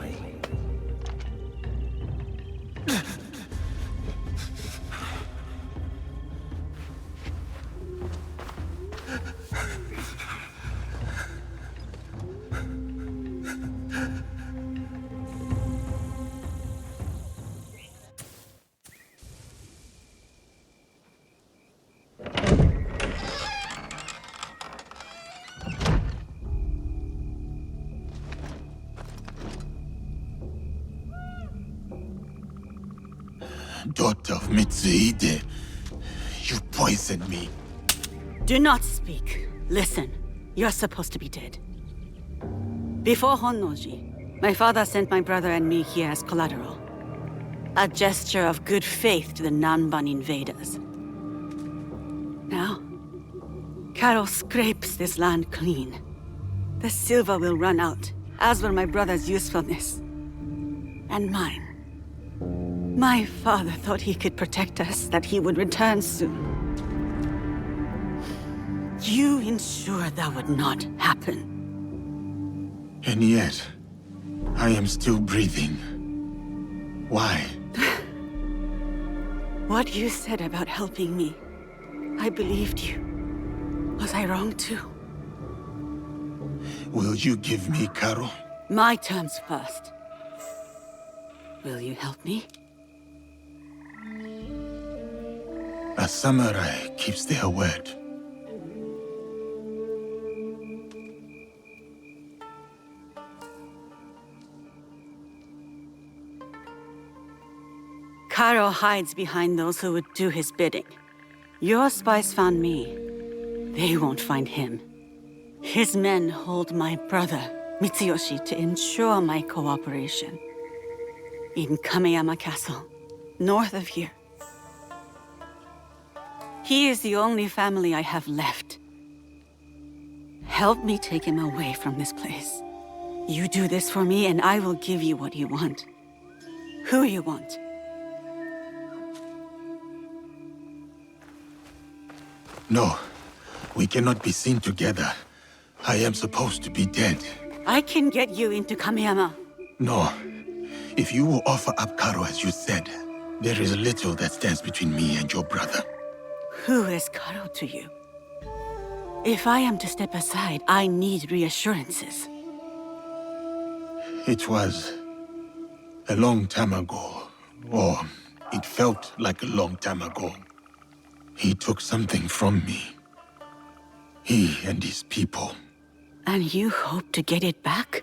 Speaker 18: Daughter of Mitsuhide, you poisoned me.
Speaker 5: Do not speak. Listen. You're supposed to be dead. Before Honnoji, my father sent my brother and me here as collateral. A gesture of good faith to the Nanban invaders. Now, Carol scrapes this land clean. The silver will run out, as will my brother's usefulness. And mine. My father thought he could protect us, that he would return soon. You ensured that would not happen.
Speaker 18: And yet, I am still breathing. Why?
Speaker 5: What you said about helping me, I believed you. Was I wrong too?
Speaker 18: Will you give me Carol?
Speaker 5: My terms first. Will you help me?
Speaker 18: A samurai keeps their word.
Speaker 5: Karo hides behind those who would do his bidding. Your spies found me. They won't find him. His men hold my brother, Mitsuyoshi, to ensure my cooperation. In Kameyama Castle, north of here. He is the only family I have left. Help me take him away from this place. You do this for me, and I will give you what you want. Who you want.
Speaker 18: No, we cannot be seen together. I am supposed to be dead.
Speaker 5: I can get you into Kameyama.
Speaker 18: No. If you will offer up Karo as you said, there is little that stands between me and your brother.
Speaker 5: Who is Karo to you? If I am to step aside, I need reassurances.
Speaker 18: It was a long time ago, or it felt like a long time ago. He took something from me. He and his people.
Speaker 5: And you hope to get it back?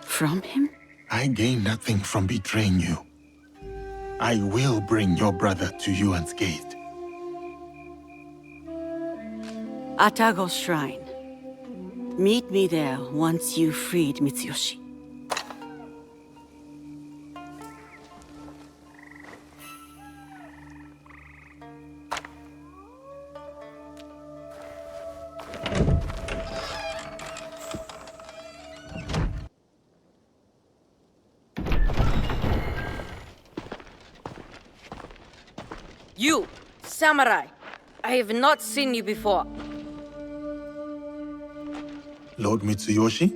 Speaker 5: From him?
Speaker 18: I gain nothing from betraying you. I will bring your brother to you unscathed.
Speaker 5: Atago Shrine. Meet me there once you've freed Mitsuyoshi.
Speaker 15: You, samurai! I have not seen you before.
Speaker 18: Lord Mitsuyoshi?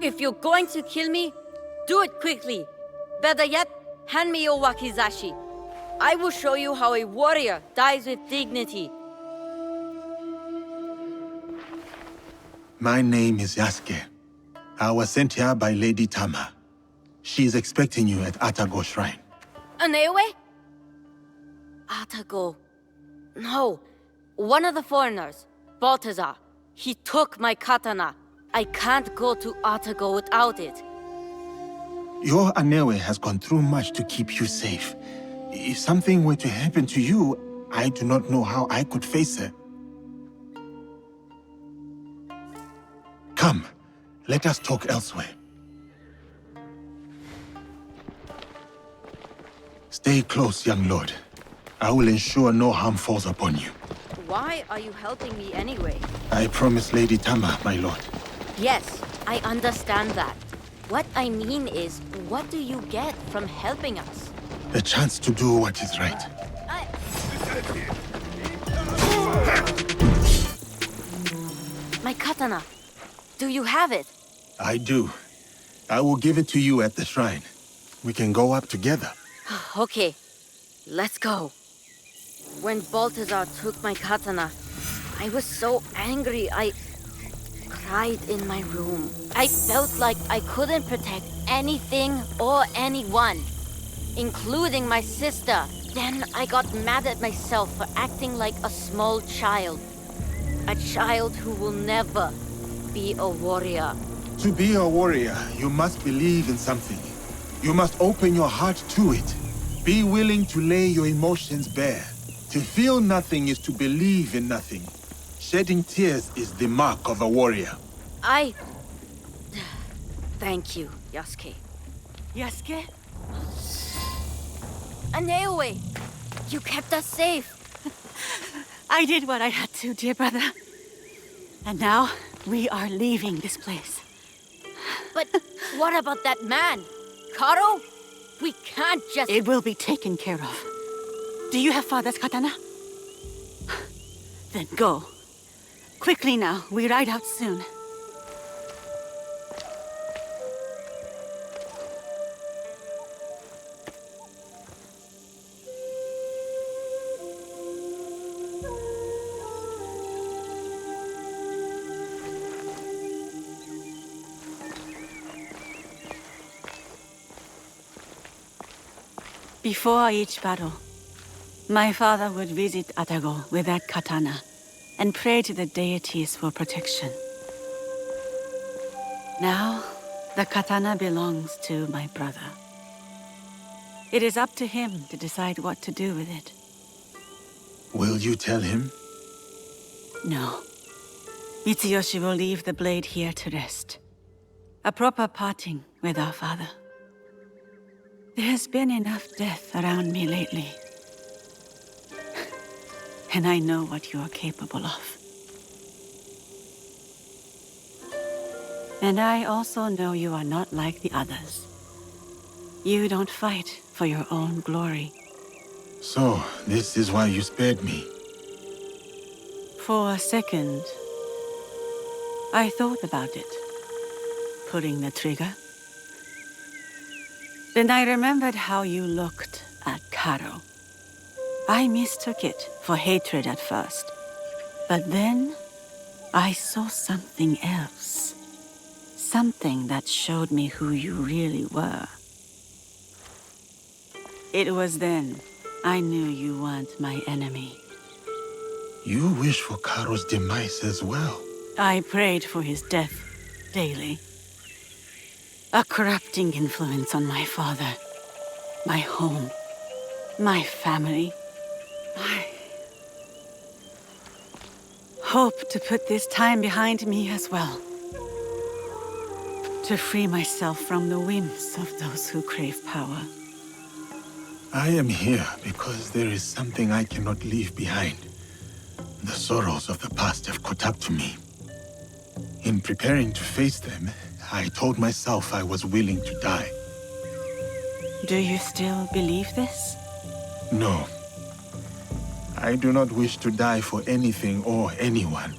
Speaker 15: If you're going to kill me, do it quickly. Better yet, hand me your wakizashi. I will show you how a warrior dies with dignity.
Speaker 18: My name is Yasuke. I was sent here by Lady Tama. She is expecting you at Atago Shrine.
Speaker 15: Anewe? Atago. No. One of the foreigners, Balthazar. He took my katana. I can't go to Atago without it.
Speaker 18: Your Anewe has gone through much to keep you safe. If something were to happen to you, I do not know how I could face her. Come, let us talk elsewhere. Stay close, young lord. I will ensure no harm falls upon you.
Speaker 15: Why are you helping me anyway?
Speaker 18: I promise Lady Tama, my lord.
Speaker 15: Yes, I understand that. What I mean is, what do you get from helping us?
Speaker 18: A chance to do what is right.
Speaker 15: My katana. Do you have it?
Speaker 18: I do. I will give it to you at the shrine. We can go up together.
Speaker 15: Okay, let's go. When Balthazar took my katana, I was so angry I cried in my room. I felt like I couldn't protect anything or anyone, including my sister. Then I got mad at myself for acting like a small child. A child who will never be a warrior.
Speaker 18: To be a warrior, you must believe in something. You must open your heart to it. Be willing to lay your emotions bare. To feel nothing is to believe in nothing. Shedding tears is the mark of a warrior.
Speaker 15: Thank you, Yasuke.
Speaker 5: Yasuke?
Speaker 15: Anewe! You kept us safe.
Speaker 5: I did what I had to, dear brother. And now, we are leaving this place.
Speaker 15: But what about that man? Karo? We can't just...
Speaker 5: It will be taken care of. Do you have father's katana? Then go. Quickly now, we ride out soon. Before each battle, my father would visit Atago with that katana and pray to the deities for protection. Now, the katana belongs to my brother. It is up to him to decide what to do with it.
Speaker 18: Will you tell him?
Speaker 5: No. Mitsuyoshi will leave the blade here to rest. A proper parting with our father. There has been enough death around me lately. And I know what you are capable of. And I also know you are not like the others. You don't fight for your own glory.
Speaker 18: So, this is why you spared me.
Speaker 5: For a second, I thought about it. Pulling the trigger. Then I remembered how you looked at Caro. I mistook it for hatred at first. But then, I saw something else. Something that showed me who you really were. It was then I knew you weren't my enemy.
Speaker 18: You wish for Caro's demise as well.
Speaker 5: I prayed for his death daily. A corrupting influence on my father, my home, my family. I hope to put this time behind me as well. To free myself from the whims of those who crave power.
Speaker 18: I am here because there is something I cannot leave behind. The sorrows of the past have caught up to me. In preparing to face them, I told myself I was willing to die.
Speaker 5: Do you still believe this?
Speaker 18: No. I do not wish to die for anything or anyone.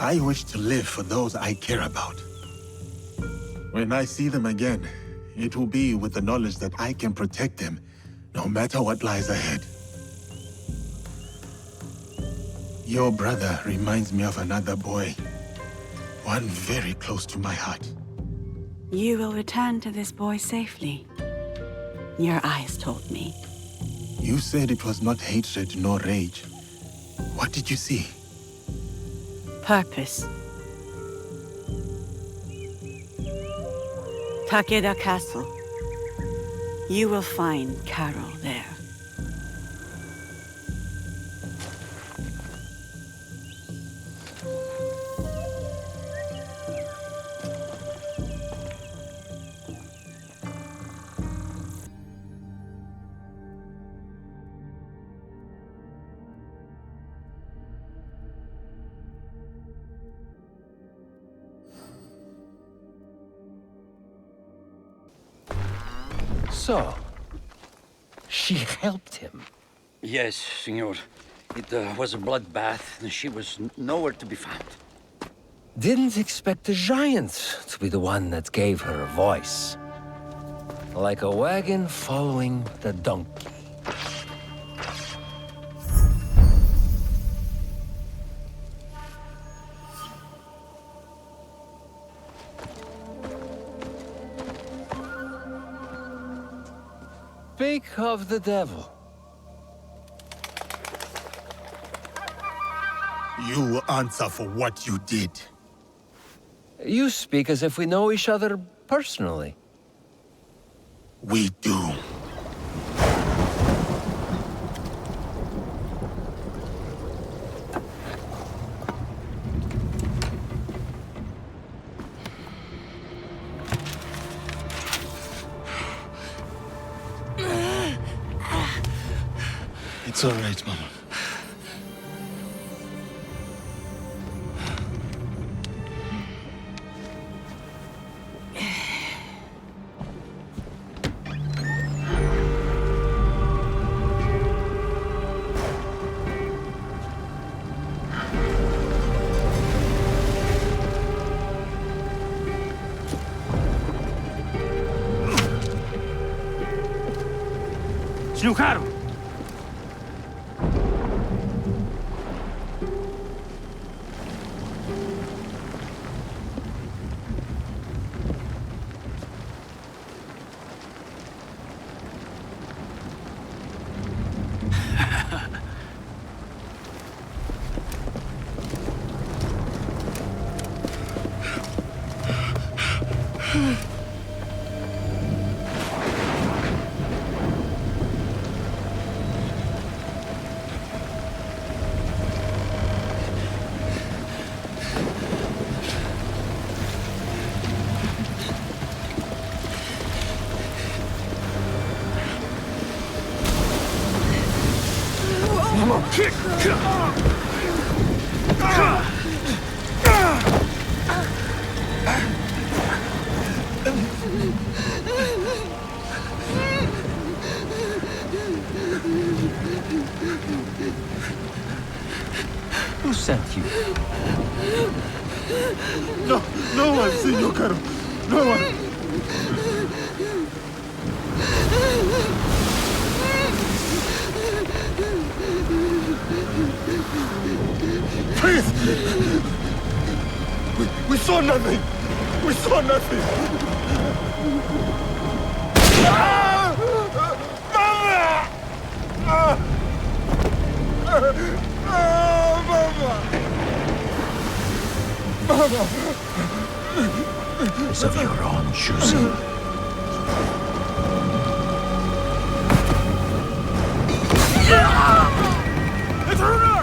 Speaker 18: I wish to live for those I care about. When I see them again, it will be with the knowledge that I can protect them, no matter what lies ahead. Your brother reminds me of another boy. One very close to my heart.
Speaker 5: You will return to this boy safely. Your eyes told me.
Speaker 18: You said it was not hatred nor rage. What did you see?
Speaker 5: Purpose. Takeda Castle. You will find Carol there.
Speaker 2: So, she helped him.
Speaker 10: Yes, Signor. It was a bloodbath, and she was nowhere to be found.
Speaker 2: Didn't expect the giant to be the one that gave her a voice. Like a wagon following the donkey. Speak of the devil.
Speaker 18: You will answer for what you did.
Speaker 2: You speak as if we know each other personally.
Speaker 18: We do.
Speaker 11: It's all right, Mama.
Speaker 6: Snukaru!
Speaker 2: Come on.
Speaker 12: Who sent you?
Speaker 18: No one, Senor Caro. No one. Please! We saw nothing! We saw nothing! Mama! Mama!
Speaker 12: It's of your own choosing.
Speaker 18: Intruder!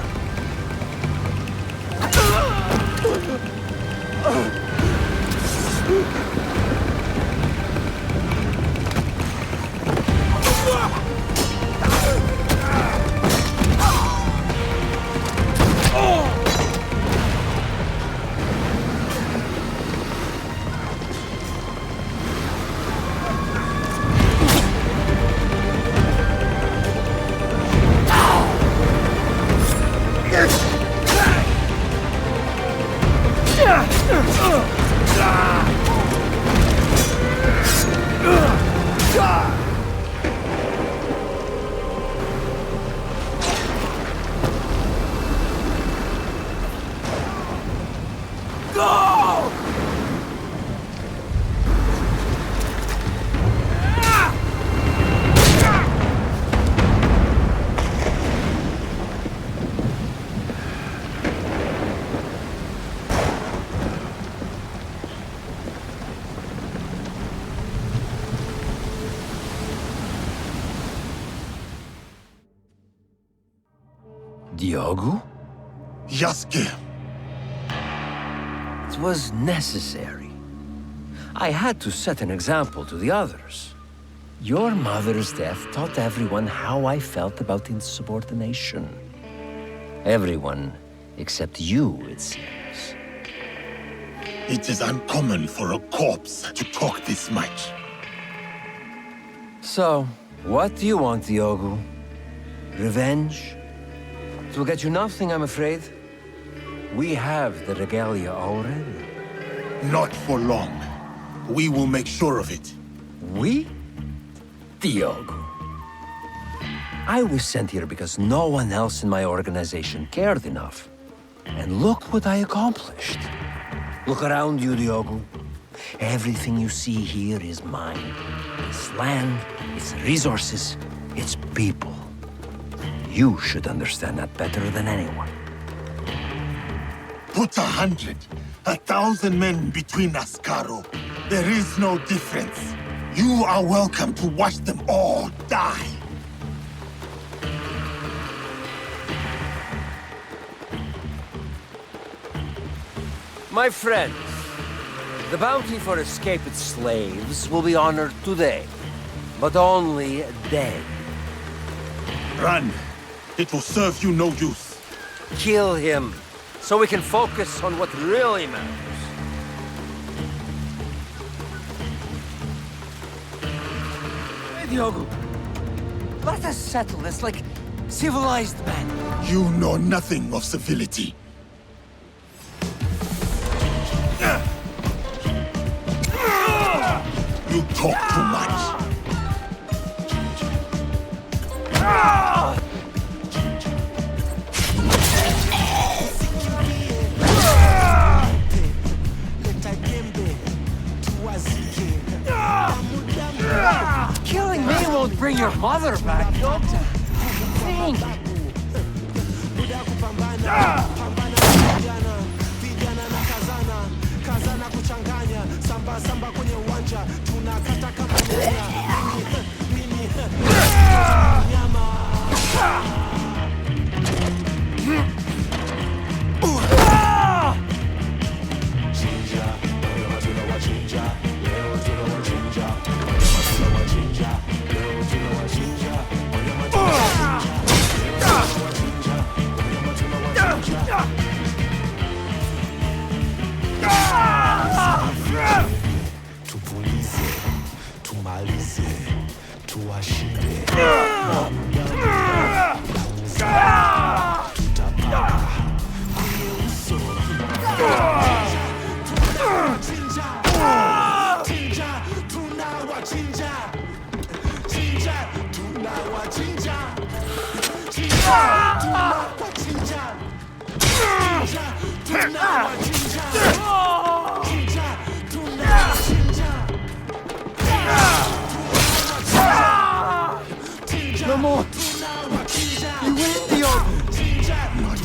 Speaker 12: Diogo?
Speaker 18: Yasuke.
Speaker 12: It was necessary. I had to set an example to the others. Your mother's death taught everyone how I felt about insubordination. Everyone except you, it seems.
Speaker 18: It is uncommon for a corpse to talk this much.
Speaker 12: So, what do you want, Diogo? Revenge? It will get you nothing, I'm afraid. We have the regalia already.
Speaker 18: Not for long. We will make sure of it.
Speaker 12: We? Diogo. I was sent here because no one else in my organization cared enough. And look what I accomplished. Look around you, Diogo. Everything you see here is mine. It's land, it's resources, it's people. You should understand that better than anyone.
Speaker 18: Put 100, 1,000 men between us, Caro. There is no difference. You are welcome to watch them all die.
Speaker 12: My friends, the bounty for escaped slaves will be honored today, but only dead.
Speaker 18: Run. It will serve you no use.
Speaker 12: Kill him, so we can focus on what really matters. Hey, Diogo, let us settle this like civilized men.
Speaker 18: You know nothing of civility. You talk too much.
Speaker 12: Killing me won't bring your mother back, don't think.
Speaker 18: tumalize tuwashinde
Speaker 2: No more! You win, Dion!
Speaker 18: Not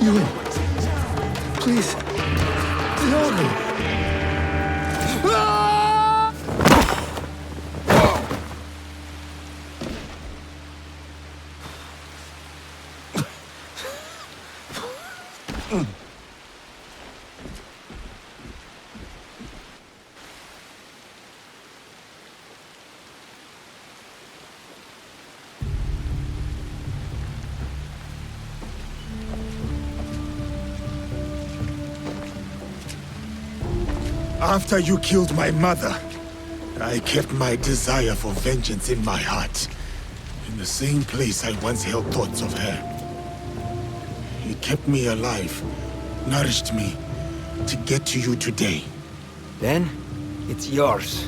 Speaker 2: You win. Please. Dion!
Speaker 18: After you killed my mother, I kept my desire for vengeance in my heart, in the same place I once held thoughts of her. It kept me alive, nourished me, to get to you today.
Speaker 9: Then, it's yours.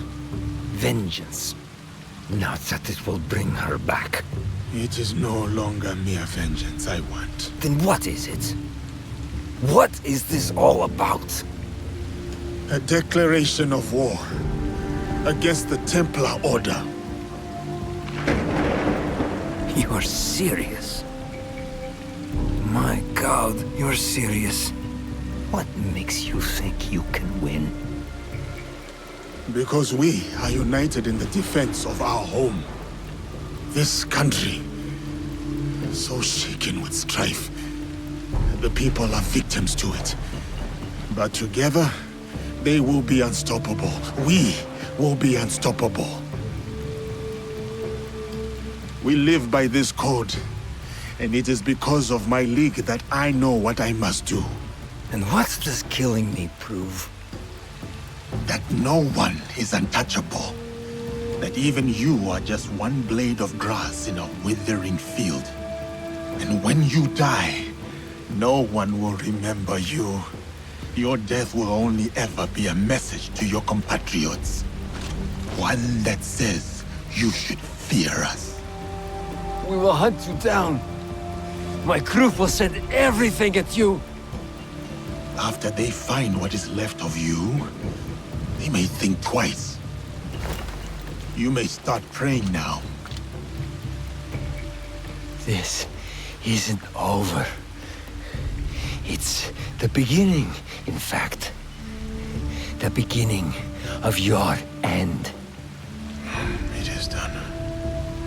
Speaker 9: Vengeance. Not that it will bring her back.
Speaker 18: It is no longer mere vengeance I want.
Speaker 9: Then what is it? What is this all about?
Speaker 18: A declaration of war against the Templar Order.
Speaker 9: You're serious? My God, you're serious. What makes you think you can win?
Speaker 18: Because we are united in the defense of our home. This country, so shaken with strife. The people are victims to it. But together, they will be unstoppable. We will be unstoppable. We live by this code, and it is because of my league that I know what I must do.
Speaker 9: And what does killing me prove?
Speaker 18: That no one is untouchable. That even you are just one blade of grass in a withering field. And when you die, no one will remember you. Your death will only ever be a message to your compatriots. One that says you should fear us.
Speaker 12: We will hunt you down. My crew will send everything at you.
Speaker 18: After they find what is left of you, they may think twice. You may start praying now.
Speaker 12: This isn't over. It's the beginning, in fact. The beginning of your end.
Speaker 18: It is done.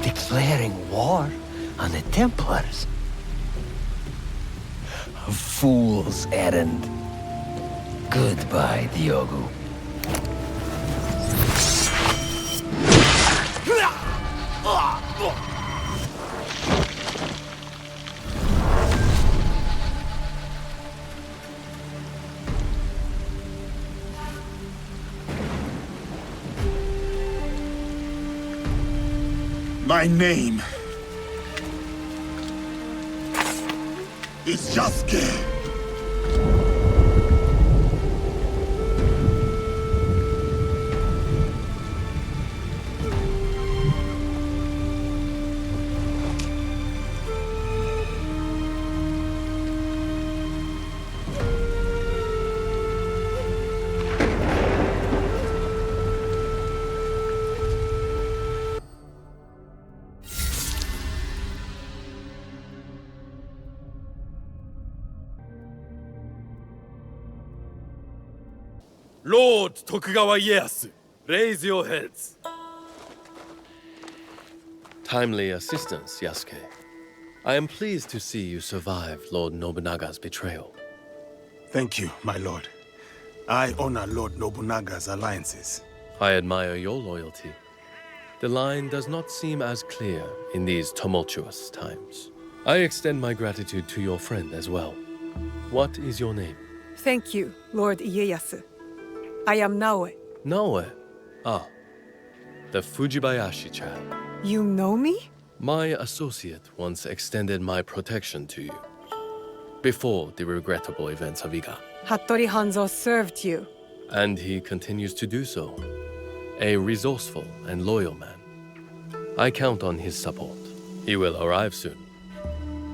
Speaker 12: Declaring war on the Templars. A fool's errand. Goodbye, Diogo.
Speaker 18: My name is Yasuke.
Speaker 3: Lord Tokugawa Ieyasu, raise your heads.
Speaker 1: Timely assistance, Yasuke. I am pleased to see you survived Lord Nobunaga's betrayal.
Speaker 18: Thank you, my lord. I honor Lord Nobunaga's alliances.
Speaker 1: I admire your loyalty. The line does not seem as clear in these tumultuous times. I extend my gratitude to your friend as well. What is your name?
Speaker 16: Thank you, Lord Ieyasu. I am Naoe.
Speaker 1: Naoe? Ah, the Fujibayashi child.
Speaker 16: You know me?
Speaker 1: My associate once extended my protection to you. Before the regrettable events of Iga.
Speaker 16: Hattori Hanzo served you.
Speaker 1: And he continues to do so. A resourceful and loyal man. I count on his support. He will arrive soon.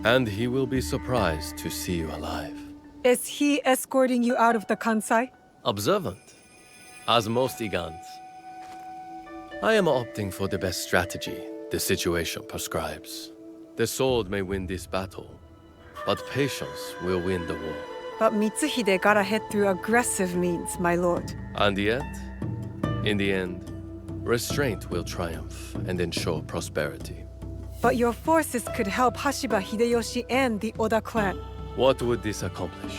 Speaker 1: And he will be surprised to see you alive.
Speaker 16: Is he escorting you out of the Kansai?
Speaker 1: Observant, as most Igans. I am opting for the best strategy the situation prescribes. The sword may win this battle, but patience will win the war.
Speaker 16: But Mitsuhide got ahead through aggressive means, my lord.
Speaker 1: And yet, in the end, restraint will triumph and ensure prosperity.
Speaker 16: But your forces could help Hashiba Hideyoshi and the Oda clan.
Speaker 1: What would this accomplish?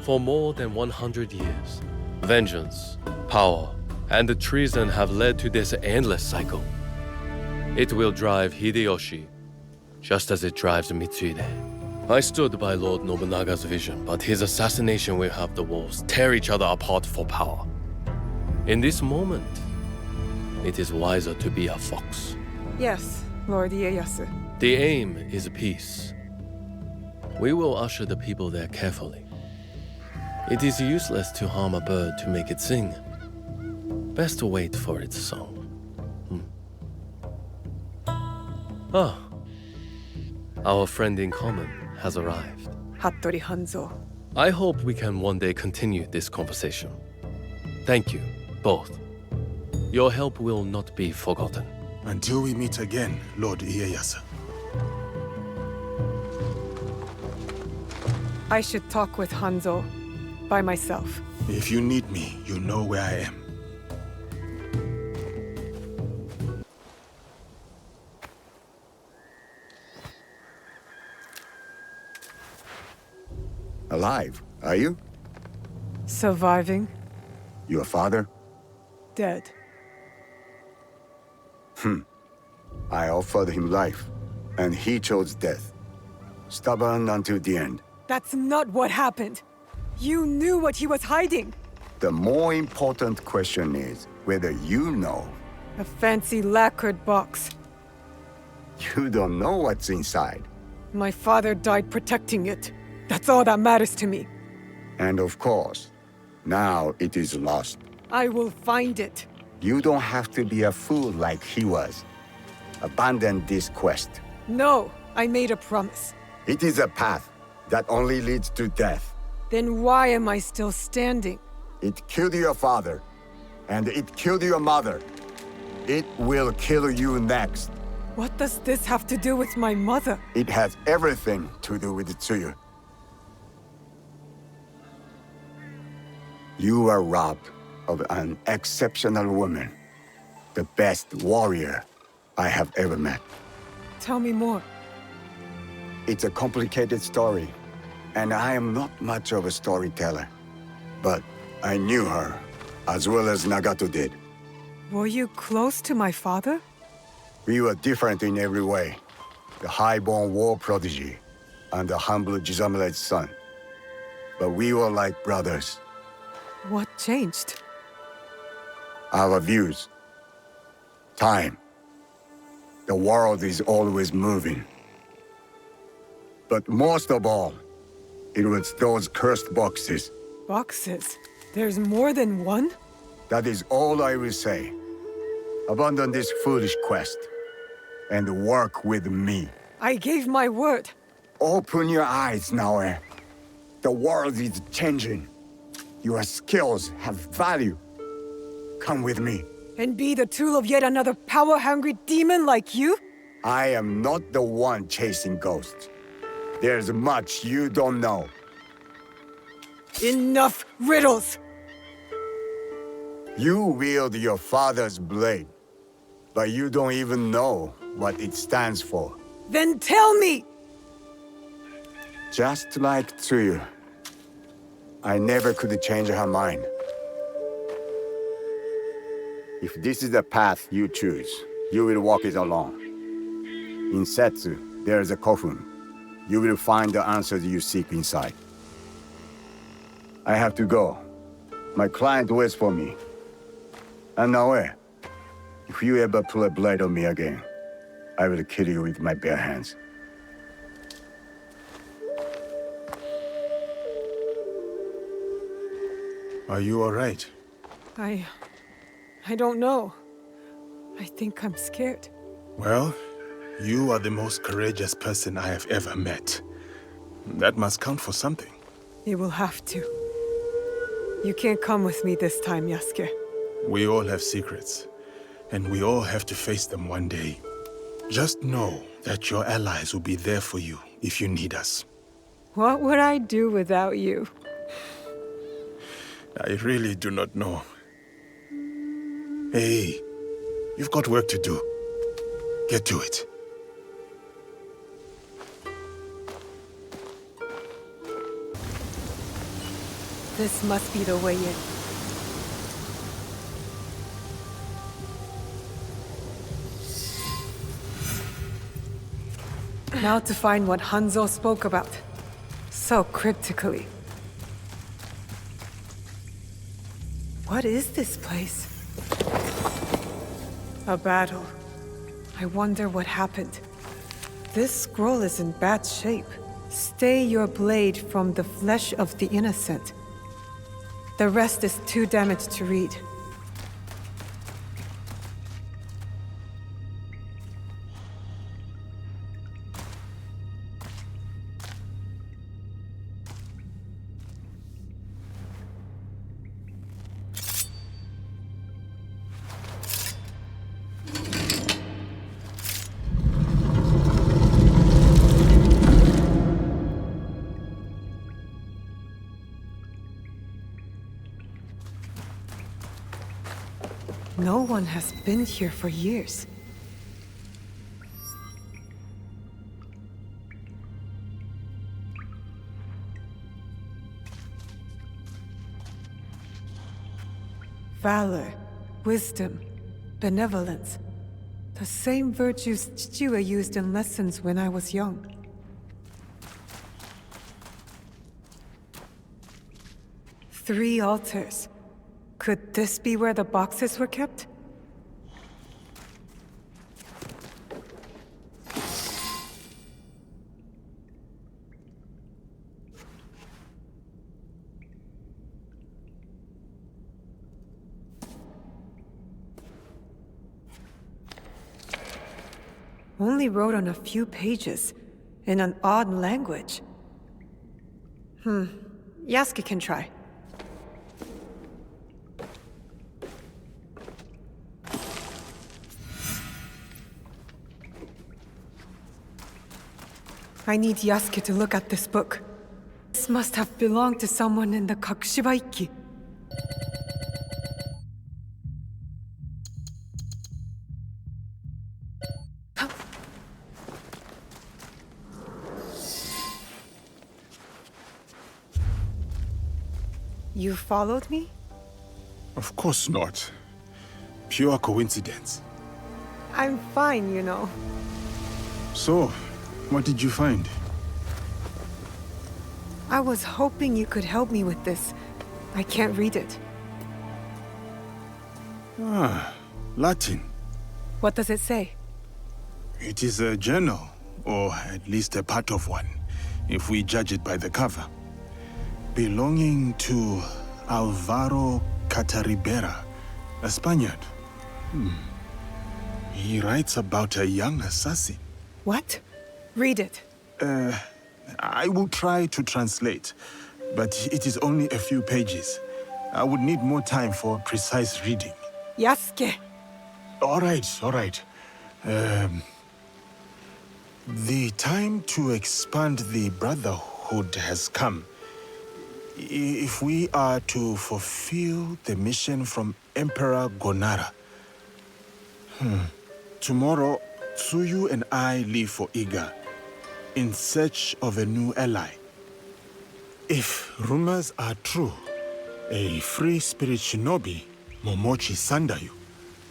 Speaker 1: For more than 100 years, vengeance, power, and treason have led to this endless cycle. It will drive Hideyoshi, just as it drives Mitsuhide. I stood by Lord Nobunaga's vision, but his assassination will have the wolves tear each other apart for power. In this moment, it is wiser to be a fox.
Speaker 16: Yes, Lord Ieyasu.
Speaker 1: The aim is peace. We will usher the people there carefully. It is useless to harm a bird to make it sing. Best to wait for its song. Ah, our friend in common has arrived.
Speaker 16: Hattori Hanzo.
Speaker 1: I hope we can one day continue this conversation. Thank you, both. Your help will not be forgotten.
Speaker 18: Until we meet again, Lord Ieyasu.
Speaker 16: I should talk with Hanzo by myself.
Speaker 18: If you need me, you know where I am.
Speaker 20: Alive, are you?
Speaker 16: Surviving.
Speaker 20: Your father?
Speaker 16: Dead.
Speaker 20: I offered him life, and he chose death. Stubborn until the end.
Speaker 16: That's not what happened. You knew what he was hiding.
Speaker 20: The more important question is whether you know.
Speaker 16: A fancy lacquered box.
Speaker 20: You don't know what's inside.
Speaker 16: My father died protecting it. That's all that matters to me.
Speaker 20: And of course, now it is lost.
Speaker 16: I will find it.
Speaker 20: You don't have to be a fool like he was. Abandon this quest.
Speaker 16: No, I made a promise.
Speaker 20: It is a path that only leads to death.
Speaker 16: Then why am I still standing?
Speaker 20: It killed your father, and it killed your mother. It will kill you next.
Speaker 16: What does this have to do with my mother?
Speaker 20: It has everything to do with Tsuyu. You are robbed of an exceptional woman. The best warrior I have ever met.
Speaker 16: Tell me more.
Speaker 20: It's a complicated story, and I am not much of a storyteller. But I knew her, as well as Nagato did.
Speaker 16: Were you close to my father?
Speaker 20: We were different in every way. The high-born war prodigy, and the humble Jisamura's son. But we were like brothers.
Speaker 16: What changed?
Speaker 20: Our views. Time. The world is always moving. But most of all, it was those cursed boxes.
Speaker 16: Boxes? There's more than one?
Speaker 20: That is all I will say. Abandon this foolish quest, and work with me.
Speaker 16: I gave my word.
Speaker 20: Open your eyes, Naoe. The world is changing. Your skills have value. Come with me.
Speaker 16: And be the tool of yet another power-hungry demon like you?
Speaker 20: I am not the one chasing ghosts. There's much you don't know.
Speaker 16: Enough riddles!
Speaker 20: You wield your father's blade, but you don't even know what it stands for.
Speaker 16: Then tell me!
Speaker 20: Just like Tsuyu, I never could change her mind. If this is the path you choose, you will walk it alone. In Setsu, there is a coffin. You will find the answers you seek inside. I have to go. My client waits for me. And Naoe, if you ever pull a blade on me again, I will kill you with my bare hands.
Speaker 18: Are you all right?
Speaker 16: I don't know. I think I'm scared.
Speaker 18: Well, you are the most courageous person I have ever met. That must count for something.
Speaker 16: It will have to. You can't come with me this time, Yasuke.
Speaker 18: We all have secrets, and we all have to face them one day. Just know that your allies will be there for you if you need us.
Speaker 16: What would I do without you?
Speaker 18: I really do not know. Hey, you've got work to do. Get to it.
Speaker 16: This must be the way in. Now to find what Hanzo spoke about. So cryptically. What is this place? A battle. I wonder what happened. This scroll is in bad shape. Stay your blade from the flesh of the innocent. The rest is too damaged to read. No one has been here for years. Valor, wisdom, benevolence. The same virtues Chichiwa used in lessons when I was young. Three altars. Could this be where the boxes were kept? Only wrote on a few pages, in an odd language. Yasuke can try. I need Yasuke to look at this book. This must have belonged to someone in the Kakushibaiki. You followed me?
Speaker 18: Of course not. Pure coincidence.
Speaker 16: I'm fine, you know.
Speaker 18: So, what did you find?
Speaker 16: I was hoping you could help me with this. I can't read it.
Speaker 18: Ah, Latin.
Speaker 16: What does it say?
Speaker 18: It is a journal, or at least a part of one, if we judge it by the cover. Belonging to Alvaro Cataribera, a Spaniard. He writes about a young assassin.
Speaker 16: What? Read it.
Speaker 18: I will try to translate, but it is only a few pages. I would need more time for precise reading.
Speaker 16: Yasuke!
Speaker 18: All right. The time to expand the Brotherhood has come. If we are to fulfill the mission from Emperor Gonara. Tomorrow, Tsuyu and I leave for Iga, in search of a new ally. If rumors are true, a free spirit shinobi, Momochi Sandayu,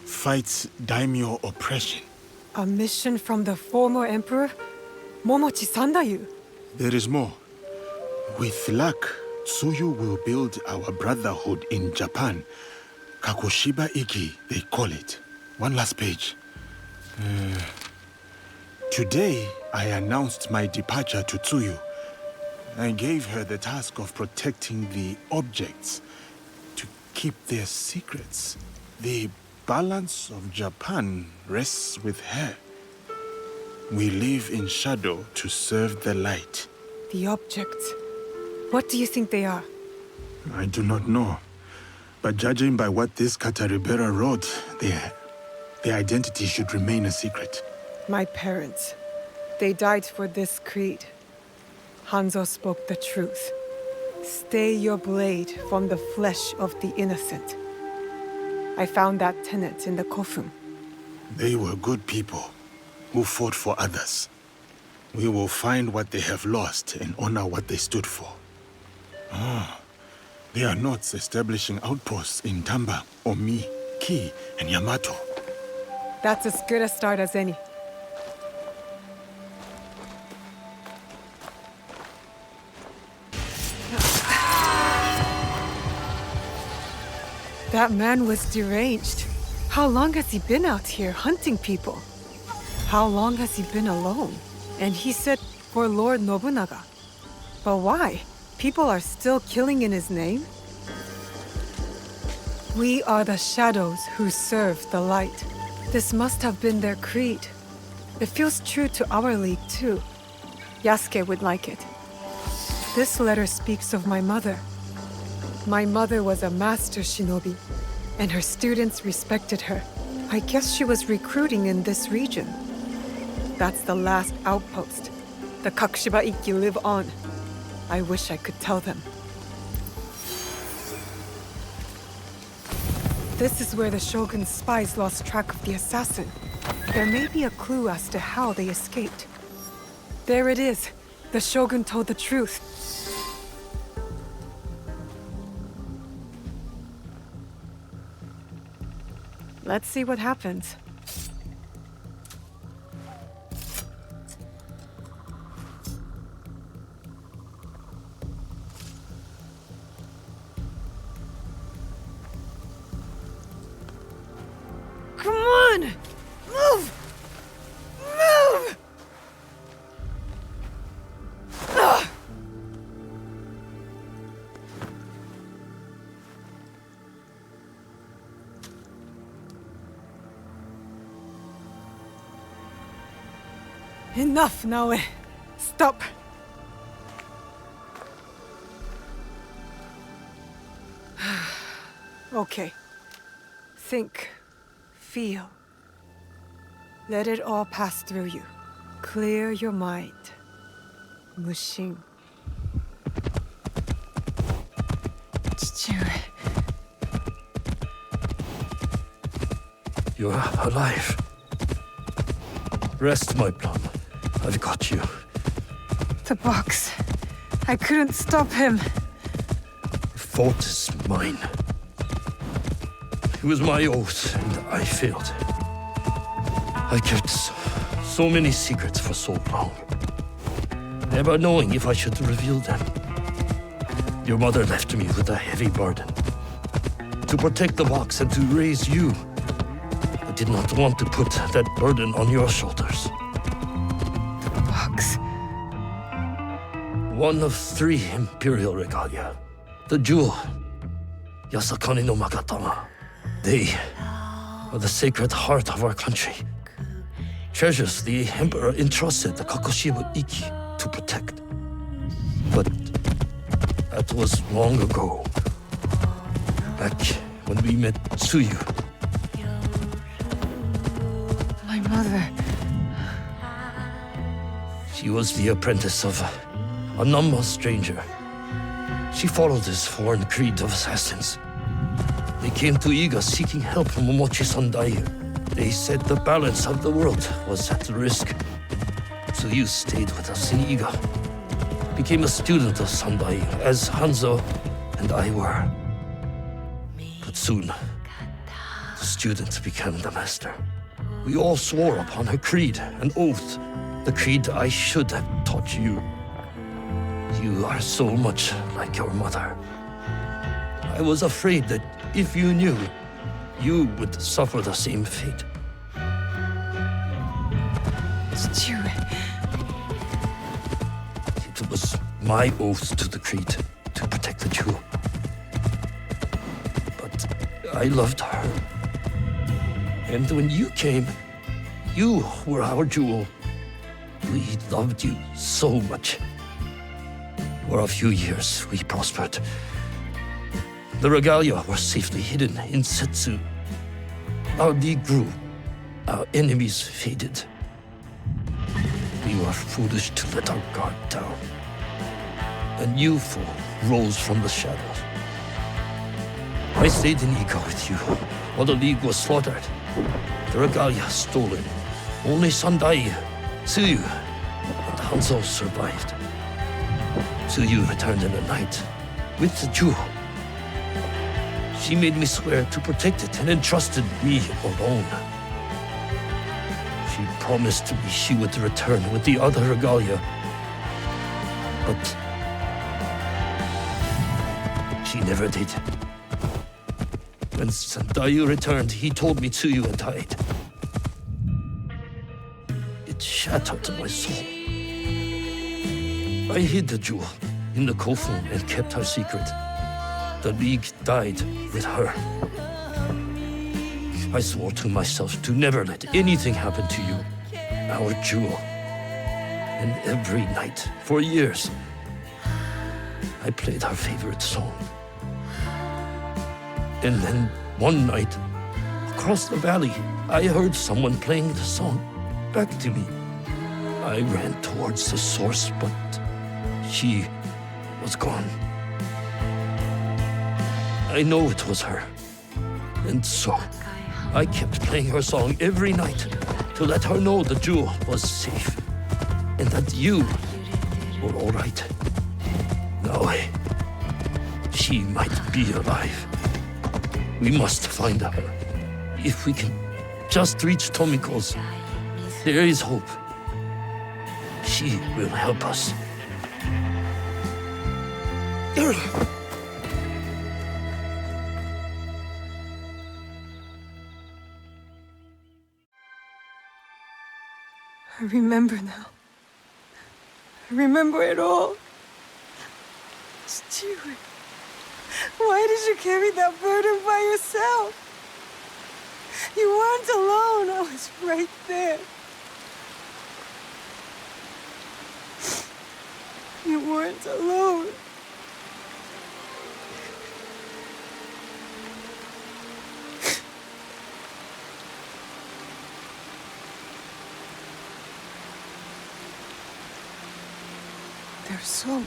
Speaker 18: fights daimyo oppression.
Speaker 16: A mission from the former emperor? Momochi Sandayu?
Speaker 18: There is more. With luck, Tsuyu will build our brotherhood in Japan. Kakoshiba Iki, they call it. One last page. Today, I announced my departure to Tsuyu. I gave her the task of protecting the objects, to keep their secrets. The balance of Japan rests with her. We live in shadow to serve the light.
Speaker 16: The objects. What do you think they are?
Speaker 18: I do not know. But judging by what this Kataribera wrote, their identity should remain a secret.
Speaker 16: My parents. They died for this creed. Hanzo spoke the truth. Stay your blade from the flesh of the innocent. I found that tenet in the kofun.
Speaker 18: They were good people who fought for others. We will find what they have lost and honor what they stood for. They are not establishing outposts in Tamba, Omi, Ki, and Yamato.
Speaker 16: That's as good a start as any. That man was deranged. How long has he been out here hunting people? How long has he been alone? And he said for Lord Nobunaga. But why? People are still killing in his name? We are the shadows who serve the light. This must have been their creed. It feels true to our league, too. Yasuke would like it. This letter speaks of my mother. My mother was a master shinobi, and her students respected her. I guess she was recruiting in this region. That's the last outpost. The Kakushiba Ikki live on. I wish I could tell them. This is where the Shogun's spies lost track of the assassin. There may be a clue as to how they escaped. There it is. The Shogun told the truth. Let's see what happens. Come on! Move! Move! Ugh! Enough, Naoe. Stop. Okay. Think. Feel. Let it all pass through you. Clear your mind. Mushin.
Speaker 12: You're alive. Rest, my plum. I've got you.
Speaker 16: The box. I couldn't stop him.
Speaker 12: The fault is mine. It was my oath, and I failed. I kept so many secrets for so long, never knowing if I should reveal them. Your mother left me with a heavy burden. To protect the box and to raise you, I did not want to put that burden on your shoulders.
Speaker 16: The box.
Speaker 12: One of 3 imperial regalia. The jewel, Yasakani no Magatama. They are the sacred heart of our country. Treasures the Emperor entrusted the Kakushiba Ikki to protect. But that was long ago. Back when we met Tsuyu.
Speaker 16: My mother.
Speaker 12: She was the apprentice of a Nama stranger. She followed this foreign creed of assassins. They came to Iga seeking help from Momochi Sandayu. They said the balance of the world was at risk. So you stayed with us in Iga.
Speaker 14: became a student of Sandai, as Hanzo and I were. But soon, the student became the master. We all swore upon her creed, an oath, the creed I should have taught you. You are so much like your mother. I was afraid that if you knew, you would suffer the same fate. It was my oath to the creed to protect the jewel. But I loved her. And when you came, you were our jewel. We loved you so much. For a few years, we prospered. The regalia were safely hidden in Setsu. Our league grew. Our enemies faded. We were foolish to let our guard down. A new foe rose from the shadows. I stayed in Ika with you while the league was slaughtered. The regalia stolen. Only Sandai, Tsuyu, and Hanzo survived. Tsuyu returned in the night with the jewel. She made me swear to protect it and entrusted me alone. She promised me she would return with the other regalia. But she never did. When Sandayu returned, he told me Tsuyu had died. It shattered my soul. I hid the jewel in the Kofun and kept her secret. The League died with her. I swore to myself to never let anything happen to you, our jewel. And every night, for years, I played her favorite song. And then one night, across the valley, I heard someone playing the song back to me. I ran towards the source, but she was gone. I know it was her. And so, I kept playing her song every night to let her know the jewel was safe and that you were all right. Now, she might be alive. We must find her. If we can just reach Tomiko's, there is hope. She will help us.
Speaker 16: I remember now. I remember it all. Stewart, why did you carry that burden by yourself? You weren't alone. I was right there. You weren't alone. Their song.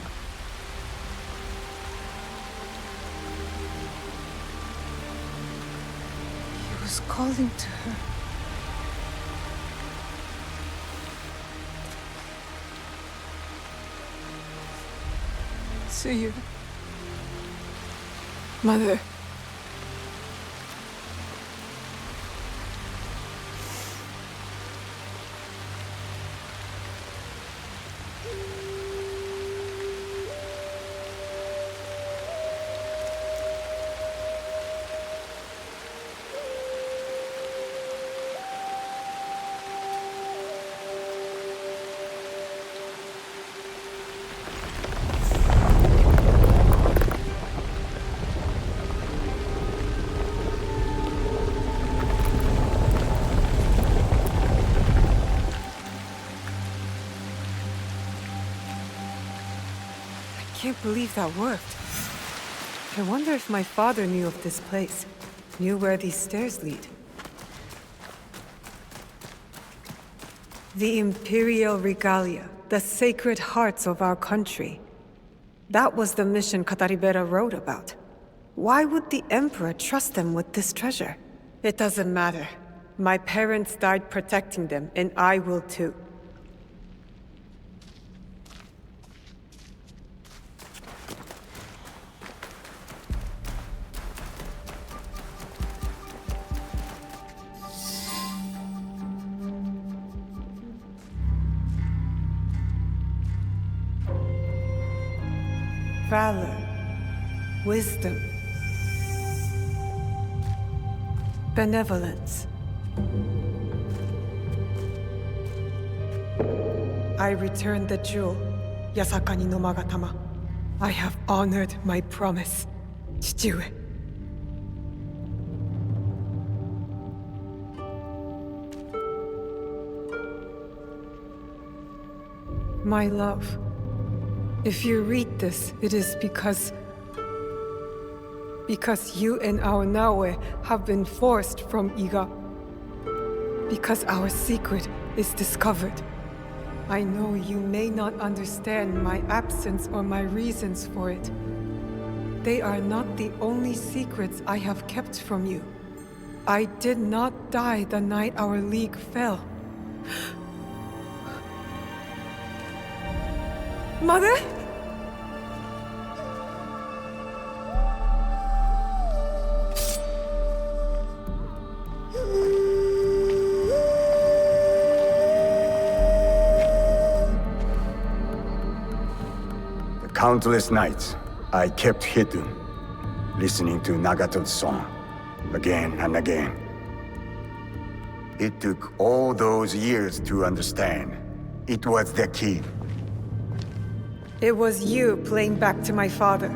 Speaker 16: He was calling to her. Tsuyu. Mother. I can't believe that worked. I wonder if my father knew of this place, knew where these stairs lead. The Imperial Regalia, the sacred hearts of our country. That was the mission Kataribera wrote about. Why would the Emperor trust them with this treasure? It doesn't matter. My parents died protecting them, and I will too. valor, wisdom, benevolence. I returned the jewel, Yasakani no Magatama. I have honored my promise, Chichiue. My love, if you read this, it is because you and our Naue have been forced from Iga. Because our secret is discovered. I know you may not understand my absence or my reasons for it. They are not the only secrets I have kept from you. I did not die the night our league fell. Mother?
Speaker 20: Countless nights, I kept hidden, listening to Nagato's song, again and again. It took all those years to understand. It was the key.
Speaker 16: It was you playing back to my father.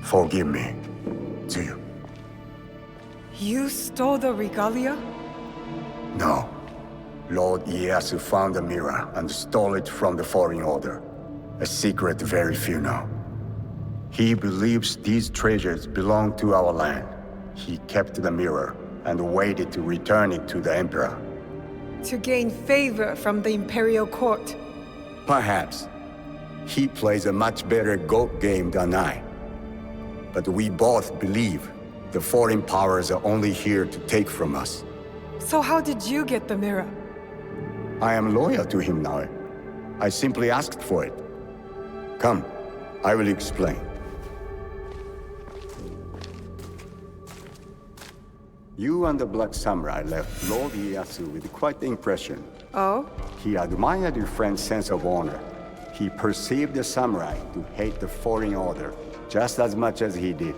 Speaker 20: Forgive me, Tsuyu.
Speaker 16: You stole the regalia?
Speaker 20: No. Lord Ieyasu found the mirror and stole it from the Foreign Order. A secret very few know. He believes these treasures belong to our land. He kept the mirror and waited to return it to the Emperor.
Speaker 16: To gain favor from the Imperial Court.
Speaker 20: Perhaps. He plays a much better goat game than I. But we both believe the foreign powers are only here to take from us.
Speaker 16: So how did you get the mirror?
Speaker 20: I am loyal to him now. I simply asked for it. Come, I will explain. You and the Black Samurai left Lord Ieyasu with quite the impression.
Speaker 16: Oh?
Speaker 20: He admired your friend's sense of honor. He perceived the samurai to hate the Foreign Order just as much as he did.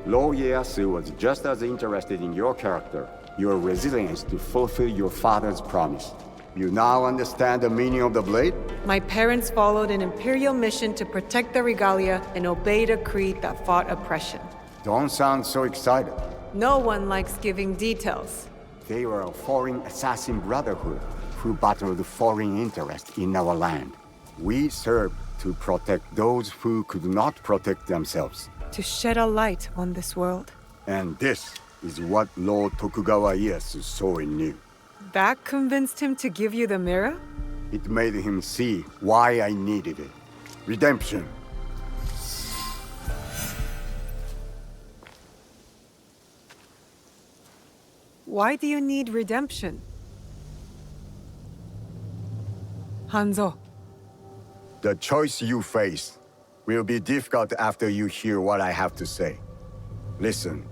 Speaker 20: Lord Ieyasu was just as interested in your character, your resilience to fulfill your father's promise. You now understand the meaning of the blade?
Speaker 16: My parents followed an Imperial mission to protect the regalia and obeyed a creed that fought oppression.
Speaker 20: Don't sound so excited.
Speaker 16: No one likes giving details.
Speaker 20: They were a foreign assassin brotherhood who battled foreign interests in our land. We served to protect those who could not protect themselves.
Speaker 16: To shed a light on this world.
Speaker 20: And this is what Lord Tokugawa Ieyasu saw in you.
Speaker 16: That convinced him to give you the mirror?
Speaker 20: It made him see why I needed it. Redemption.
Speaker 16: Why do you need redemption? Hanzo.
Speaker 20: The choice you face will be difficult after you hear what I have to say. Listen,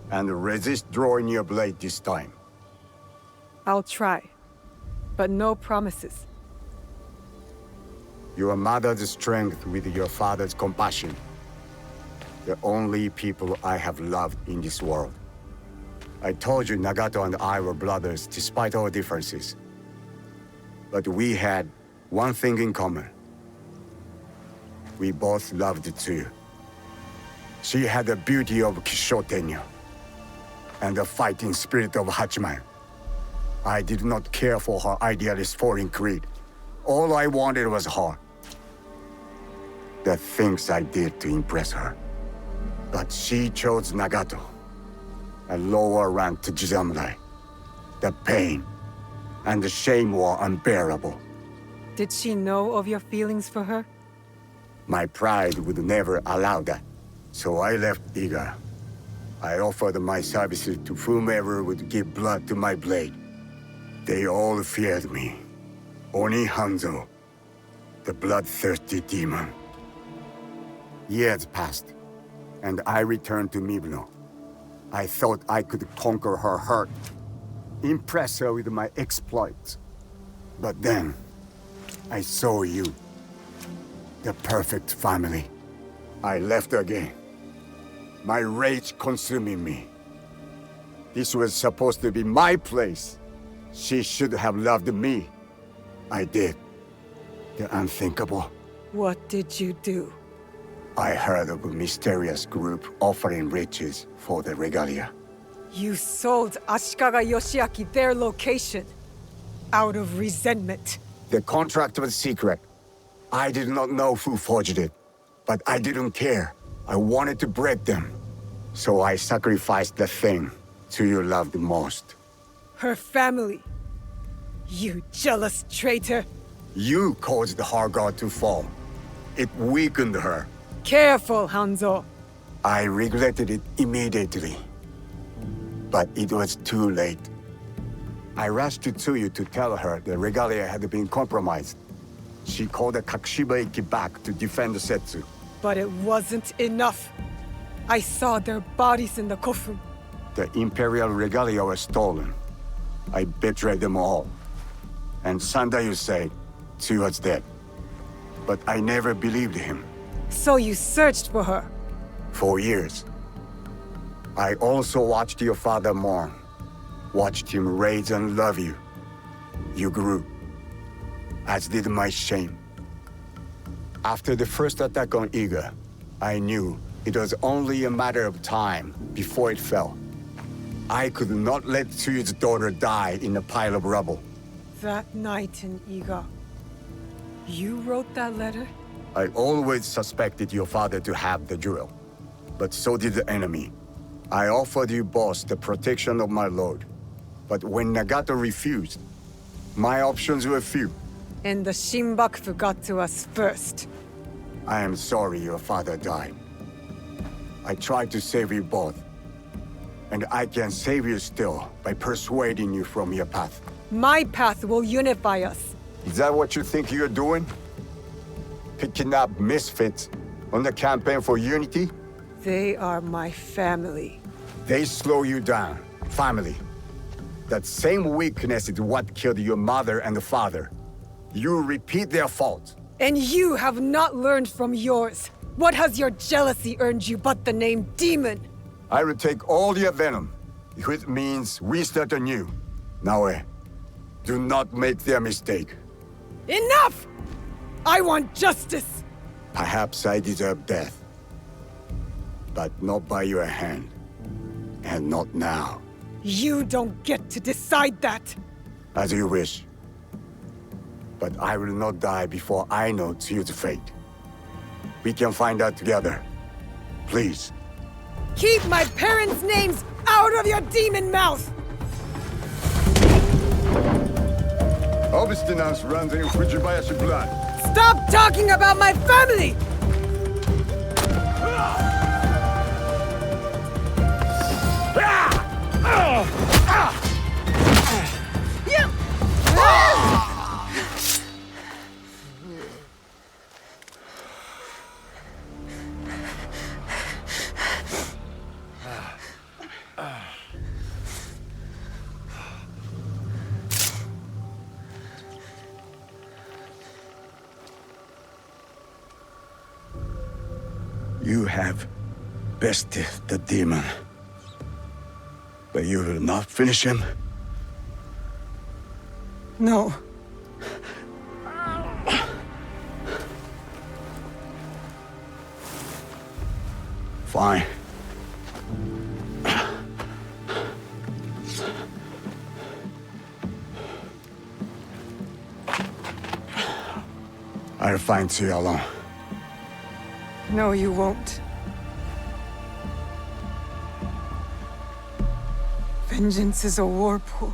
Speaker 20: and resist drawing your blade this time.
Speaker 16: I'll try, but no promises.
Speaker 20: Your mother's strength with your father's compassion. The only people I have loved in this world. I told you Nagato and I were brothers despite our differences. But we had one thing in common. We both loved Tsuyu. She had the beauty of Kishotenya and the fighting spirit of Hachiman. I did not care for her idealist foreign creed. All I wanted was her. The things I did to impress her. But she chose Nagato, a lower rank to Jisamurai. The pain and the shame were unbearable.
Speaker 16: Did she know of your feelings for her?
Speaker 20: My pride would never allow that, so I left Iga. I offered my services to whomever would give blood to my blade. They all feared me. Oni Hanzo, the bloodthirsty demon. Years passed, and I returned to Mibuno. I thought I could conquer her hurt, impress her with my exploits. But then, I saw you. The perfect family. I left again. My rage consuming me. This was supposed to be my place. She should have loved me. I did. The unthinkable.
Speaker 16: What did you do?
Speaker 20: I heard of a mysterious group offering riches for the regalia.
Speaker 16: You sold Ashikaga Yoshiaki their location. Out of resentment.
Speaker 20: The contract was secret. I did not know who forged it. But I didn't care. I wanted to break them. So I sacrificed the thing to you loved most.
Speaker 16: Her family. You jealous traitor.
Speaker 20: You caused her god to fall. It weakened her.
Speaker 16: Careful, Hanzo.
Speaker 20: I regretted it immediately. But it was too late. I rushed to you to tell her the regalia had been compromised. She called the Kakushiba-iki back to defend Setsu.
Speaker 16: But it wasn't enough. I saw their bodies in the kofun.
Speaker 20: The Imperial regalia was stolen. I betrayed them all. And Sandayu said Tsu was dead. But I never believed him.
Speaker 16: So you searched for her?
Speaker 20: For years. I also watched your father mourn. Watched him raise and love you. You grew. As did my shame. After the first attack on Iga, I knew it was only a matter of time before it fell. I could not let Tsuyu's daughter die in a pile of rubble.
Speaker 16: That night in Iga, you wrote that letter?
Speaker 20: I always suspected your father to have the jewel, but so did the enemy. I offered you both the protection of my lord, but when Nagato refused, my options were few.
Speaker 16: And the Shinbakufu got to us first.
Speaker 20: I am sorry your father died. I tried to save you both, and I can save you still by persuading you from your path.
Speaker 16: My path will unify us.
Speaker 20: Is that what you think you're doing? Picking up misfits on the campaign for unity?
Speaker 16: They are my family.
Speaker 20: They slow you down. Family. That same weakness is what killed your mother and the father. You repeat their faults.
Speaker 16: And you have not learned from yours. What has your jealousy earned you but the name Demon?
Speaker 20: I will take all your venom, if it means we start anew. Naoe, do not make their mistake.
Speaker 16: Enough! I want justice!
Speaker 20: Perhaps I deserve death. But not by your hand. And not now.
Speaker 16: You don't get to decide that!
Speaker 20: As you wish. But I will not die before I know Tsuyu's fate. We can find out together. Please.
Speaker 16: Keep my parents' names out of your demon mouth!
Speaker 20: Obstinance runs in Fujibayashi blood.
Speaker 16: Stop talking about my family!
Speaker 20: You have bested the demon. But you will not finish him?
Speaker 16: No.
Speaker 20: Fine. I'll find Tsuyu alone.
Speaker 16: No, you won't. Vengeance is a whirlpool.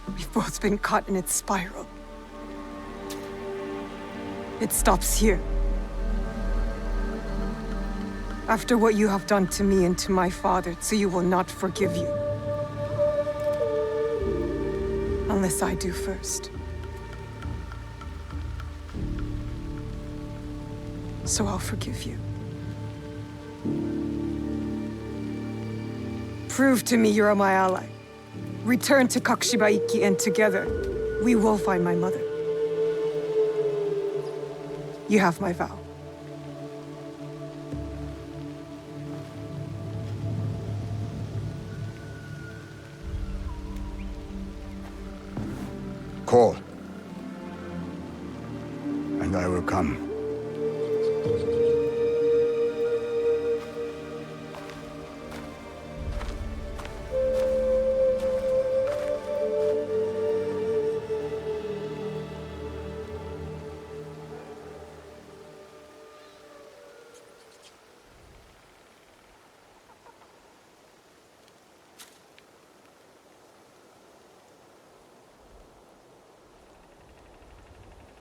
Speaker 16: We've both been caught in its spiral. It stops here. After what you have done to me and to my father, Tsuyu will not forgive you. Unless I do first. So I'll forgive you. Prove to me you're my ally. Return to Kakushiba-iki and together, we will find my mother. You have my vow.
Speaker 20: Call. And I will come.